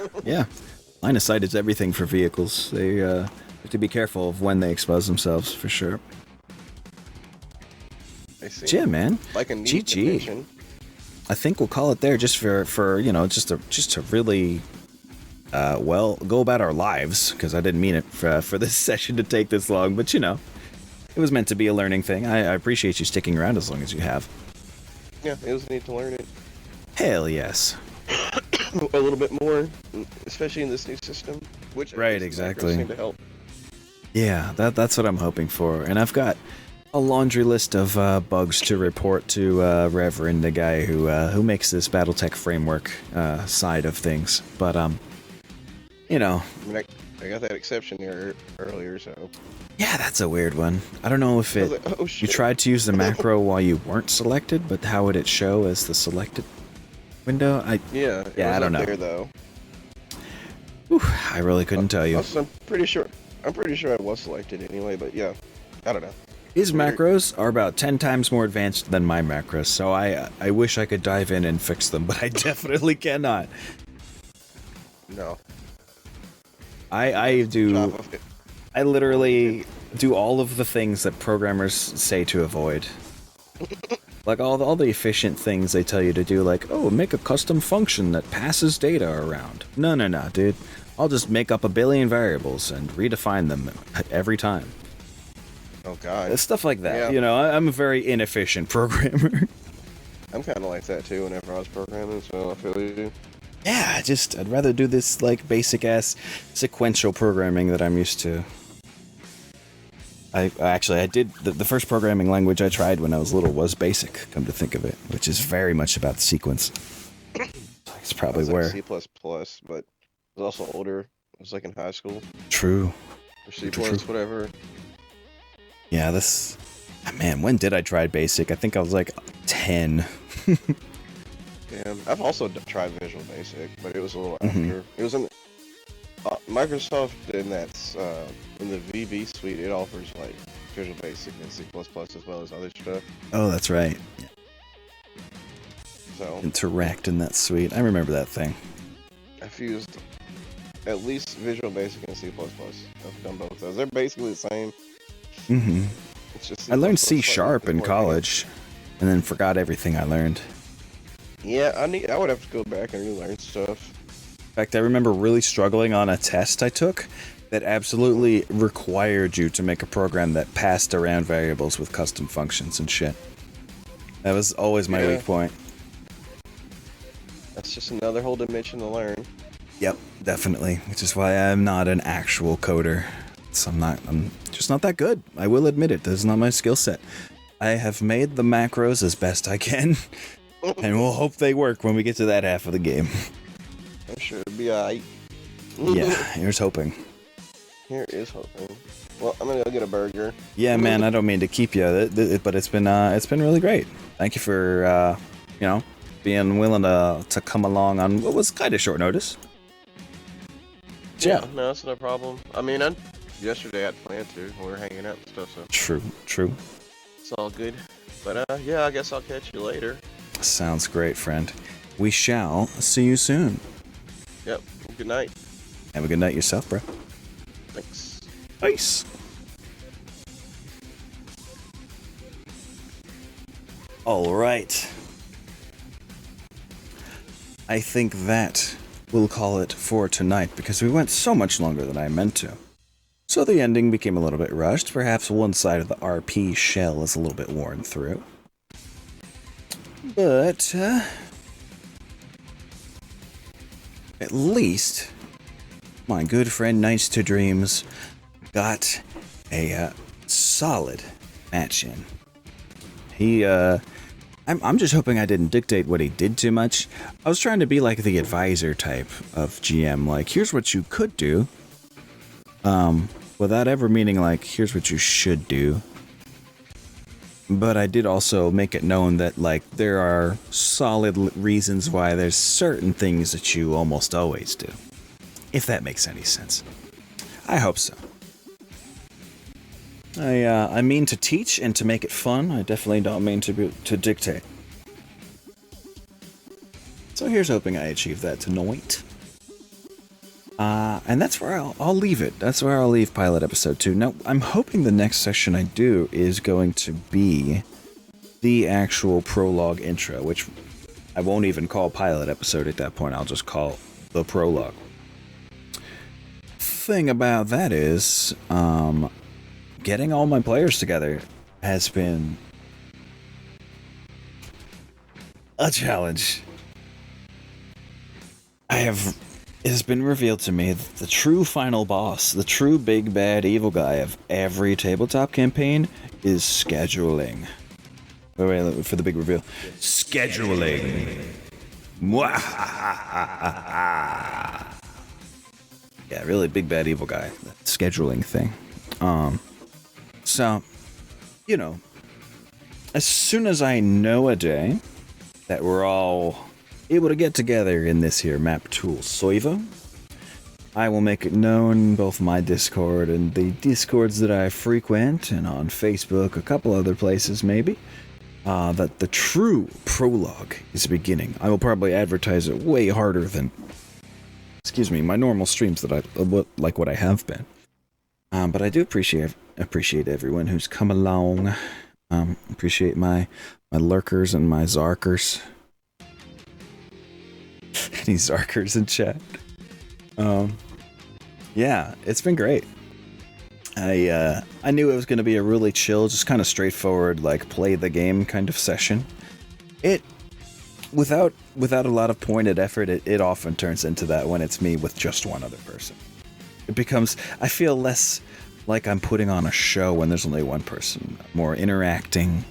S1: Line of sight is everything for vehicles. They have to be careful of when they expose themselves, for sure.
S2: I see.
S1: Yeah, man.
S2: Like a neat
S1: GG.
S2: dimension.
S1: I think we'll call it there just for just to really go about our lives, because I didn't mean it for this session to take this long, but it was meant to be a learning thing. I appreciate you sticking around as long as you have.
S2: Yeah, it was neat to learn it.
S1: Hell yes.
S2: A little bit more, especially in this new system. Which
S1: Right, exactly.
S2: Seem to help.
S1: Yeah, that's what I'm hoping for, and I've got a laundry list of bugs to report to Reverend, the guy who makes this BattleTech framework side of things. But
S2: I mean, I got that exception here earlier, so.
S1: Yeah, that's a weird one. I don't know if
S2: I was like, oh,
S1: you
S2: shit.
S1: tried to use the macro while you weren't selected, but how would it show as the selected window? I don't know.
S2: There, though.
S1: Whew, I really couldn't tell you.
S2: Also, I'm pretty sure I was selected anyway, but yeah, I don't know.
S1: His macros are about 10 times more advanced than my macros, so I wish I could dive in and fix them, but I definitely cannot.
S2: No.
S1: I literally do all of the things that programmers say to avoid. Like all the efficient things they tell you to do, like, oh, make a custom function that passes data around. No, dude. I'll just make up a billion variables and redefine them every time.
S2: Oh, God.
S1: Stuff like that.
S2: Yeah.
S1: I'm a very inefficient programmer.
S2: I'm kind of like that, too, whenever I was programming, so I feel you.
S1: Yeah, I'd rather do this, like, basic-ass sequential programming that I'm used to. I did, the first programming language I tried when I was little was BASIC, come to think of it, which is very much about the sequence. It's probably where...
S2: C++, but it was also older. It was, like, in high school.
S1: True.
S2: Or C++,
S1: True.
S2: whatever.
S1: Yeah, man, when did I try BASIC? I think I was, like, 10.
S2: Yeah, I've also tried Visual Basic, but it was a little after. It was in Microsoft in the VB suite. It offers like Visual Basic and C++ as well as other stuff.
S1: Oh, that's right.
S2: So
S1: Interact in that suite. I remember that thing.
S2: I've used at least Visual Basic and C++. I've done both of those. They're basically the same.
S1: Mm-hmm.
S2: It's just
S1: I learned
S2: C++
S1: C#
S2: slightly
S1: in
S2: more
S1: college, and then forgot everything I learned.
S2: Yeah, I would have to go back and relearn stuff.
S1: In fact, I remember really struggling on a test I took that absolutely required you to make a program that passed around variables with custom functions and shit. That was always my weak point.
S2: That's just another whole dimension to learn.
S1: Yep, definitely. Which is why I'm not an actual coder. I'm just not that good. I will admit it. This is not my skill set. I have made the macros as best I can, and we'll hope they work when we get to that half of the game.
S2: I'm sure it'll be alright.
S1: Yeah, here's hoping.
S2: Here is hoping. Well, I'm gonna go get a burger.
S1: Yeah, man, I don't mean to keep you, but it's been really great. Thank you for being willing to come along on what was kind of short notice.
S2: Yeah, no, that's no problem. I mean, yesterday I had planned to. We were hanging out and stuff, so.
S1: True.
S2: It's all good. But yeah, I guess I'll catch you later.
S1: Sounds great, friend. We shall see you soon.
S2: Yep. Good night.
S1: Have a good night yourself, bro.
S2: Thanks.
S1: Peace. All right. I think that we'll call it for tonight because we went so much longer than I meant to. So the ending became a little bit rushed. Perhaps one side of the RP shell is a little bit worn through. But, at least, my good friend Nice to Dreams got a solid match in. I'm just hoping I didn't dictate what he did too much. I was trying to be like the advisor type of GM, like, here's what you could do. Without ever meaning like, here's what you should do. But I did also make it known that, like, there are solid reasons why there's certain things that you almost always do. If that makes any sense. I hope so. I mean to teach and to make it fun. I definitely don't mean to dictate. So here's hoping I achieve that tonight. And that's where I'll leave it. That's where I'll leave Pilot Episode 2. Now, I'm hoping the next session I do is going to be the actual prologue intro, which I won't even call Pilot Episode at that point. I'll just call the prologue. Thing about that is, getting all my players together has been a challenge. It has been revealed to me that the true final boss, the true big bad evil guy of every tabletop campaign is scheduling. Wait, for the big reveal. Scheduling. Yeah, really big bad evil guy. That scheduling thing. So, you know, as soon as I know a day that we're all able to get together in this here MapTool server, I will make it known, both my Discord and the Discords that I frequent, and on Facebook, a couple other places maybe, that the true prologue is beginning. I will probably advertise it way harder than, my normal streams that what I have been. But I do appreciate everyone who's come along. Appreciate my lurkers and my zarkers. Any zarkers in chat? Yeah, it's been great. I knew it was going to be a really chill, just kind of straightforward, like, play the game kind of session. Without a lot of pointed effort, it often turns into that when it's me with just one other person. It becomes, I feel less like I'm putting on a show when there's only one person, more interacting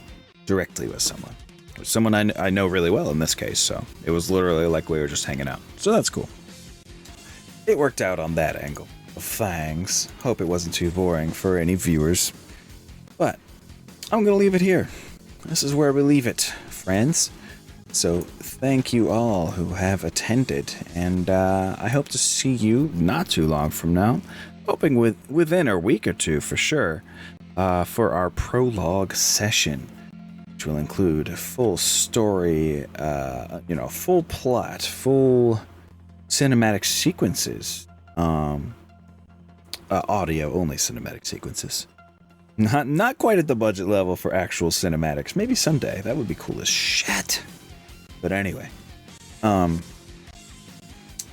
S1: directly with someone. Someone I know really well in this case, so it was literally like we were just hanging out. So that's cool. It worked out on that angle. Thanks. Hope it wasn't too boring for any viewers. But I'm going to leave it here. This is where we leave it, friends. So thank you all who have attended, and I hope to see you not too long from now, hoping within a week or two for sure, for our prologue session, which will include a full story, full plot, full cinematic sequences, audio only cinematic sequences. Not quite at the budget level for actual cinematics. Maybe someday. That would be cool as shit. But anyway,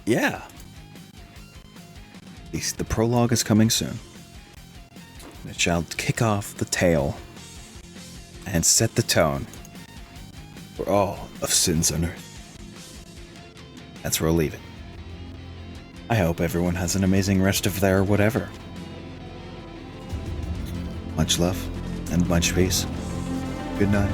S1: yeah. At least the prologue is coming soon. It shall kick off the tale and set the tone for all of Sins Unearthed. That's where I'll leave it. I hope everyone has an amazing rest of their whatever. Much love and much peace. Good night.